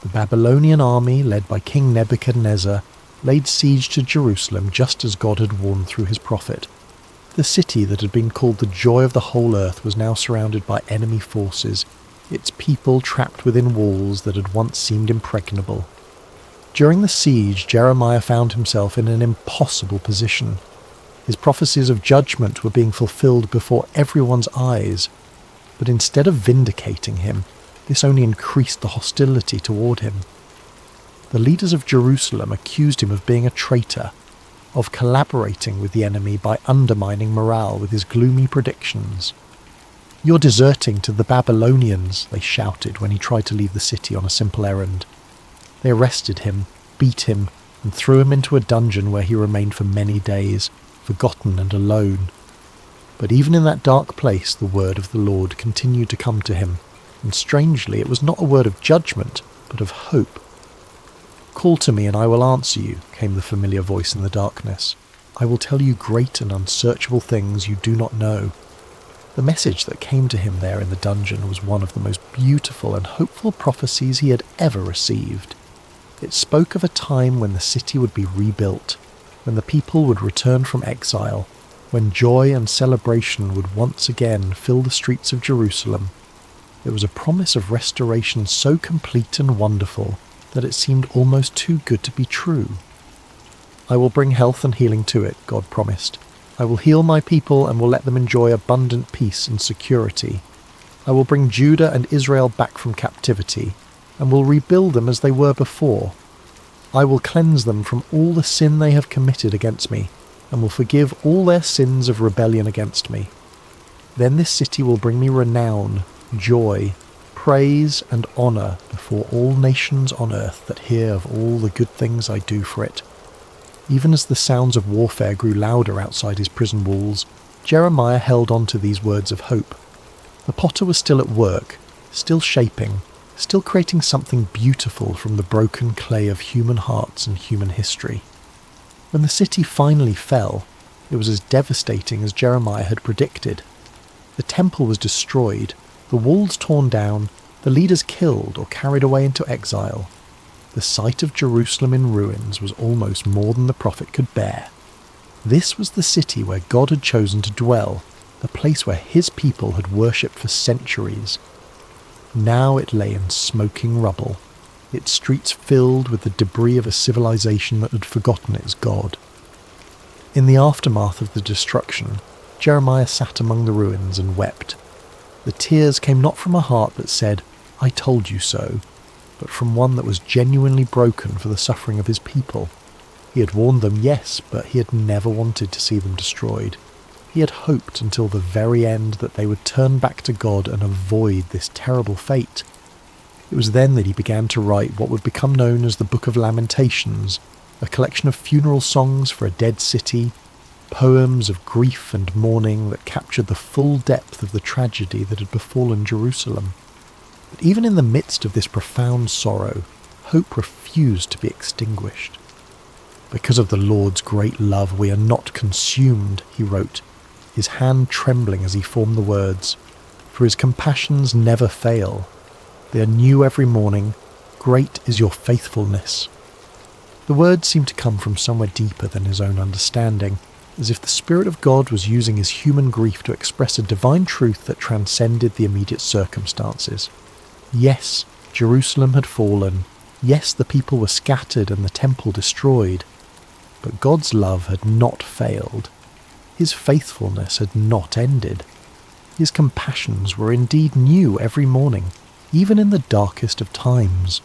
The Babylonian army, led by King Nebuchadnezzar, laid siege to Jerusalem just as God had warned through his prophet. The city that had been called the joy of the whole earth was now surrounded by enemy forces, its people trapped within walls that had once seemed impregnable. During the siege, Jeremiah found himself in an impossible position. His prophecies of judgment were being fulfilled before everyone's eyes, but instead of vindicating him, this only increased the hostility toward him. The leaders of Jerusalem accused him of being a traitor, of collaborating with the enemy by undermining morale with his gloomy predictions. "You're deserting to the Babylonians," they shouted when he tried to leave the city on a simple errand. They arrested him, beat him, and threw him into a dungeon where he remained for many days, forgotten and alone. But even in that dark place, the word of the Lord continued to come to him, and strangely, it was not a word of judgment, but of hope. "Call to me and I will answer you," came the familiar voice in the darkness. "I will tell you great and unsearchable things you do not know." The message that came to him there in the dungeon was one of the most beautiful and hopeful prophecies he had ever received. It spoke of a time when the city would be rebuilt, when the people would return from exile, when joy and celebration would once again fill the streets of Jerusalem. It was a promise of restoration so complete and wonderful that it seemed almost too good to be true. "I will bring health and healing to it," God promised. "I will heal my people and will let them enjoy abundant peace and security. I will bring Judah and Israel back from captivity, and will rebuild them as they were before. I will cleanse them from all the sin they have committed against me, and will forgive all their sins of rebellion against me. Then this city will bring me renown, joy, praise and honour before all nations on earth that hear of all the good things I do for it." Even as the sounds of warfare grew louder outside his prison walls, Jeremiah held on to these words of hope. The potter was still at work, still shaping, still creating something beautiful from the broken clay of human hearts and human history. When the city finally fell, it was as devastating as Jeremiah had predicted. The temple was destroyed, the walls torn down, the leaders killed or carried away into exile. The sight of Jerusalem in ruins was almost more than the prophet could bear. This was the city where God had chosen to dwell, the place where his people had worshipped for centuries. Now it lay in smoking rubble, its streets filled with the debris of a civilization that had forgotten its God. In the aftermath of the destruction, Jeremiah sat among the ruins and wept. The tears came not from a heart that said, "I told you so," but from one that was genuinely broken for the suffering of his people. He had warned them, yes, but he had never wanted to see them destroyed. He had hoped until the very end that they would turn back to God and avoid this terrible fate. It was then that he began to write what would become known as the Book of Lamentations, a collection of funeral songs for a dead city, poems of grief and mourning that captured the full depth of the tragedy that had befallen Jerusalem. But even in the midst of this profound sorrow, hope refused to be extinguished. "Because of the Lord's great love we are not consumed," he wrote, his hand trembling as he formed the words, "for his compassions never fail. They are new every morning. Great is your faithfulness." The words seemed to come from somewhere deeper than his own understanding, as if the Spirit of God was using his human grief to express a divine truth that transcended the immediate circumstances. Yes, Jerusalem had fallen. Yes, the people were scattered and the temple destroyed. But God's love had not failed. His faithfulness had not ended. His compassions were indeed new every morning, even in the darkest of times.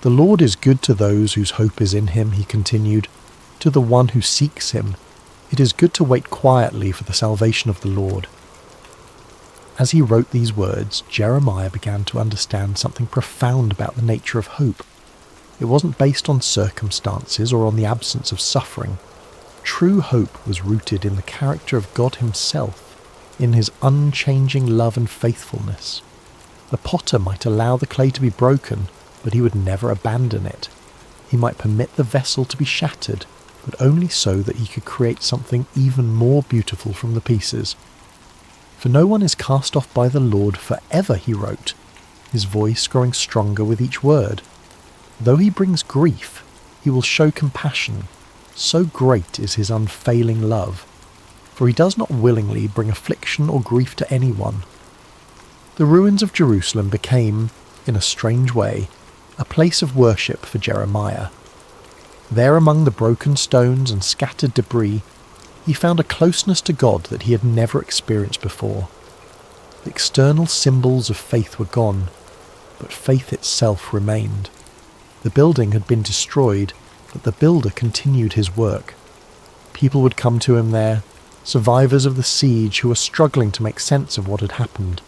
"The Lord is good to those whose hope is in him," he continued, "to the one who seeks him. It is good to wait quietly for the salvation of the Lord." As he wrote these words, Jeremiah began to understand something profound about the nature of hope. It wasn't based on circumstances or on the absence of suffering. True hope was rooted in the character of God himself, in his unchanging love and faithfulness. The potter might allow the clay to be broken, but he would never abandon it. He might permit the vessel to be shattered, but only so that he could create something even more beautiful from the pieces. "For no one is cast off by the Lord forever," he wrote, his voice growing stronger with each word. "Though he brings grief, he will show compassion. So great is his unfailing love. For he does not willingly bring affliction or grief to anyone." The ruins of Jerusalem became, in a strange way, a place of worship for Jeremiah. There among the broken stones and scattered debris, he found a closeness to God that he had never experienced before. The external symbols of faith were gone, but faith itself remained. The building had been destroyed, but the builder continued his work. People would come to him there, survivors of the siege who were struggling to make sense of what had happened.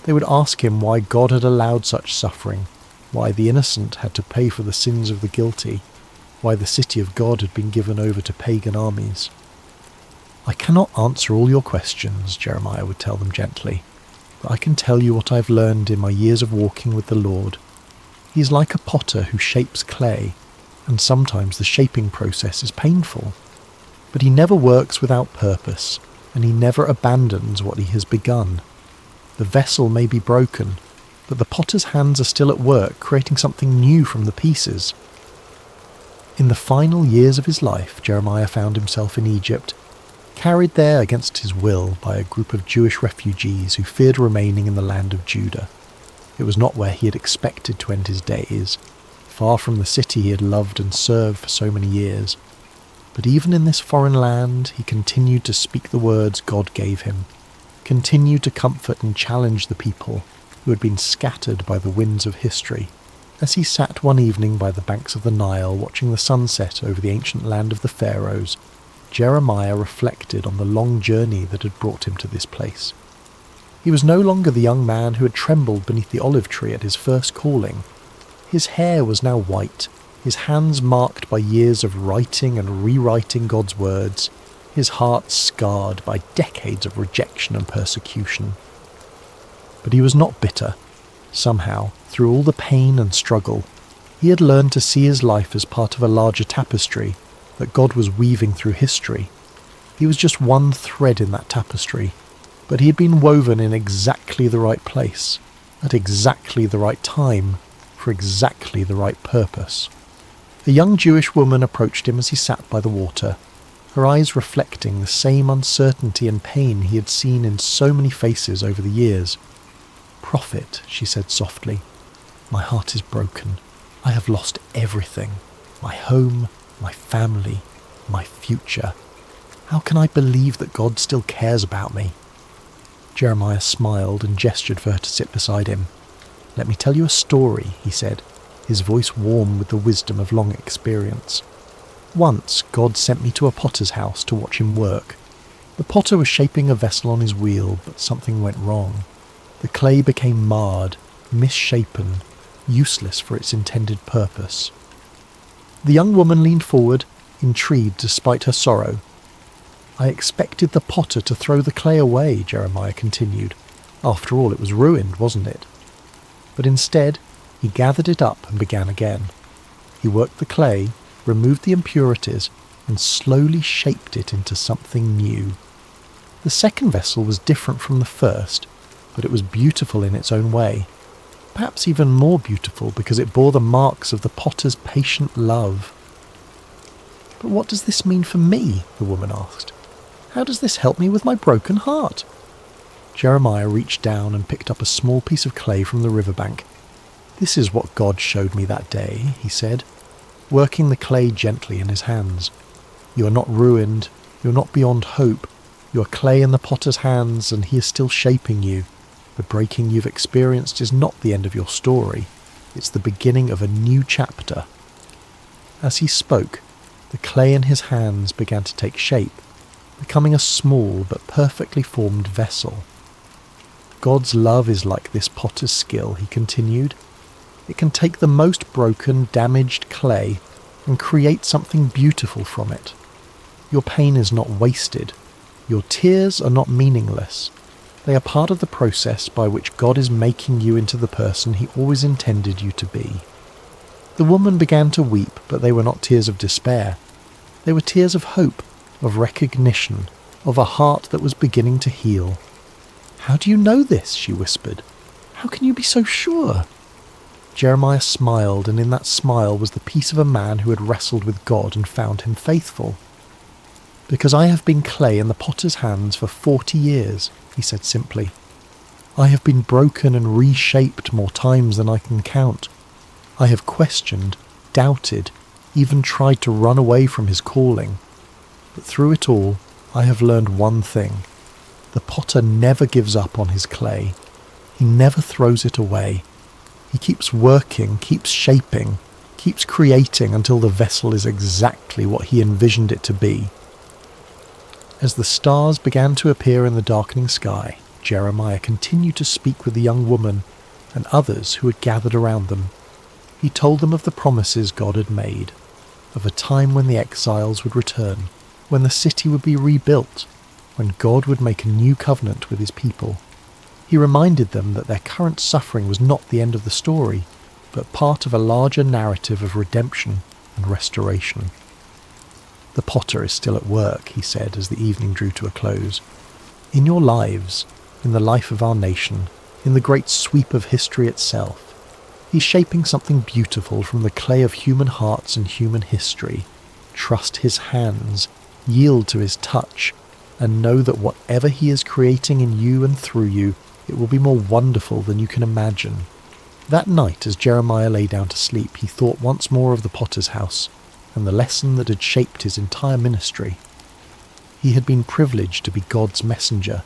They would ask him why God had allowed such suffering, why the innocent had to pay for the sins of the guilty, why the city of God had been given over to pagan armies. "I cannot answer all your questions," Jeremiah would tell them gently, "but I can tell you what I have learned in my years of walking with the Lord. He is like a potter who shapes clay, and sometimes the shaping process is painful. But he never works without purpose, and he never abandons what he has begun. The vessel may be broken, but the potter's hands are still at work creating something new from the pieces." In the final years of his life, Jeremiah found himself in Egypt, carried there against his will by a group of Jewish refugees who feared remaining in the land of Judah. It was not where he had expected to end his days, far from the city he had loved and served for so many years. But even in this foreign land, he continued to speak the words God gave him, continued to comfort and challenge the people who had been scattered by the winds of history. As he sat one evening by the banks of the Nile watching the sunset over the ancient land of the Pharaohs, Jeremiah reflected on the long journey that had brought him to this place. He was no longer the young man who had trembled beneath the olive tree at his first calling. His hair was now white, his hands marked by years of writing and rewriting God's words, his heart scarred by decades of rejection and persecution. But he was not bitter. Somehow, through all the pain and struggle, he had learned to see his life as part of a larger tapestry that God was weaving through history. He was just one thread in that tapestry, but he had been woven in exactly the right place, at exactly the right time, for exactly the right purpose. A young Jewish woman approached him as he sat by the water, her eyes reflecting the same uncertainty and pain he had seen in so many faces over the years. "Prophet," she said softly, "my heart is broken. I have lost everything, my home, my family, my future. How can I believe that God still cares about me?" Jeremiah smiled and gestured for her to sit beside him. "Let me tell you a story," he said, his voice warm with the wisdom of long experience. "Once God sent me to a potter's house to watch him work. The potter was shaping a vessel on his wheel, but something went wrong. The clay became marred, misshapen, useless for its intended purpose." The young woman leaned forward, intrigued despite her sorrow. "I expected the potter to throw the clay away," Jeremiah continued. "After all, it was ruined, wasn't it? But instead, he gathered it up and began again. He worked the clay, removed the impurities, and slowly shaped it into something new. The second vessel was different from the first, but it was beautiful in its own way. Perhaps even more beautiful because it bore the marks of the potter's patient love. "But what does this mean for me?" the woman asked. "How does this help me with my broken heart?" Jeremiah reached down and picked up a small piece of clay from the riverbank. "This is what God showed me that day," he said, working the clay gently in his hands. "You are not ruined, you are not beyond hope. You are clay in the potter's hands, and he is still shaping you. The breaking you've experienced is not the end of your story. It's the beginning of a new chapter." As he spoke, the clay in his hands began to take shape, becoming a small but perfectly formed vessel. "God's love is like this potter's skill," he continued. "It can take the most broken, damaged clay and create something beautiful from it. Your pain is not wasted. Your tears are not meaningless. They are part of the process by which God is making you into the person he always intended you to be." The woman began to weep, but they were not tears of despair. They were tears of hope, of recognition, of a heart that was beginning to heal. "How do you know this?" she whispered. "How can you be so sure?" Jeremiah smiled, and in that smile was the peace of a man who had wrestled with God and found him faithful. "Because I have been clay in the potter's hands for 40 years, he said simply. I have been broken and reshaped more times than I can count. I have questioned, doubted, even tried to run away from his calling. But through it all, I have learned one thing. The potter never gives up on his clay. He never throws it away. He keeps working, keeps shaping, keeps creating until the vessel is exactly what he envisioned it to be. As the stars began to appear in the darkening sky, Jeremiah continued to speak with the young woman and others who had gathered around them. He told them of the promises God had made, of a time when the exiles would return, when the city would be rebuilt, when God would make a new covenant with his people. He reminded them that their current suffering was not the end of the story, but part of a larger narrative of redemption and restoration. The potter is still at work, he said as the evening drew to a close. In your lives, in the life of our nation, in the great sweep of history itself, he's shaping something beautiful from the clay of human hearts and human history. Trust his hands, yield to his touch, and know that whatever he is creating in you and through you, it will be more wonderful than you can imagine. That night, as Jeremiah lay down to sleep, he thought once more of the potter's house and the lesson that had shaped his entire ministry. He had been privileged to be God's messenger,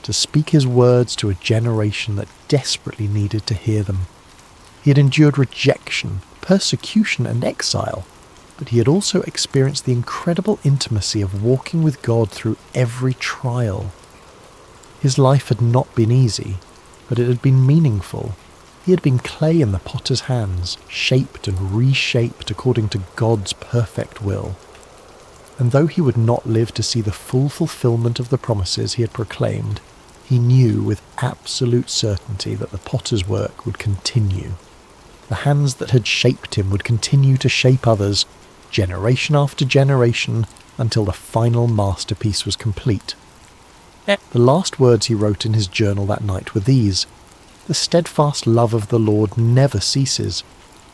to speak his words to a generation that desperately needed to hear them. He had endured rejection, persecution, and exile, but he had also experienced the incredible intimacy of walking with God through every trial. His life had not been easy, but it had been meaningful. He had been clay in the potter's hands, shaped and reshaped according to God's perfect will. And though he would not live to see the full fulfillment of the promises he had proclaimed, he knew with absolute certainty that the potter's work would continue. The hands that had shaped him would continue to shape others, generation after generation, until the final masterpiece was complete. The last words he wrote in his journal that night were these: "The steadfast love of the Lord never ceases.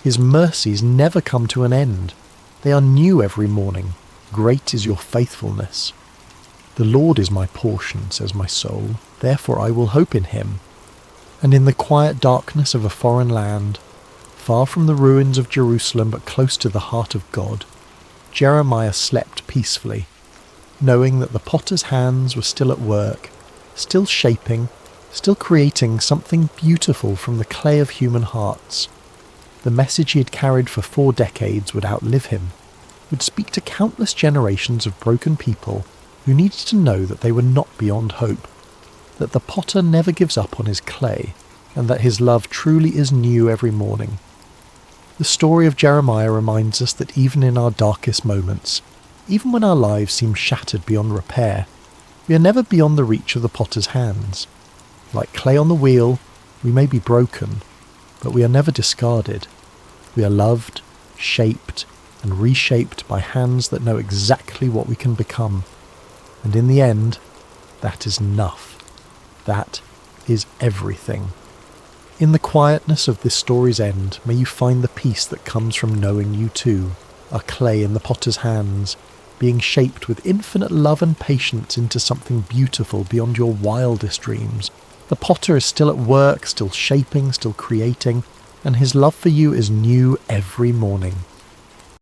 His mercies never come to an end. They are new every morning. Great is your faithfulness. The Lord is my portion, says my soul, therefore I will hope in him." And in the quiet darkness of a foreign land, far from the ruins of Jerusalem but close to the heart of God, Jeremiah slept peacefully, knowing that the potter's hands were still at work, still shaping, still creating something beautiful from the clay of human hearts. The message he had carried for 4 decades would outlive him, would speak to countless generations of broken people who needed to know that they were not beyond hope, that the potter never gives up on his clay, and that his love truly is new every morning. The story of Jeremiah reminds us that even in our darkest moments, even when our lives seem shattered beyond repair, we are never beyond the reach of the potter's hands. Like clay on the wheel, we may be broken, but we are never discarded. We are loved, shaped, and reshaped by hands that know exactly what we can become. And in the end, that is enough. That is everything. In the quietness of this story's end, may you find the peace that comes from knowing you too are clay in the potter's hands, being shaped with infinite love and patience into something beautiful beyond your wildest dreams. The potter is still at work, still shaping, still creating, and his love for you is new every morning.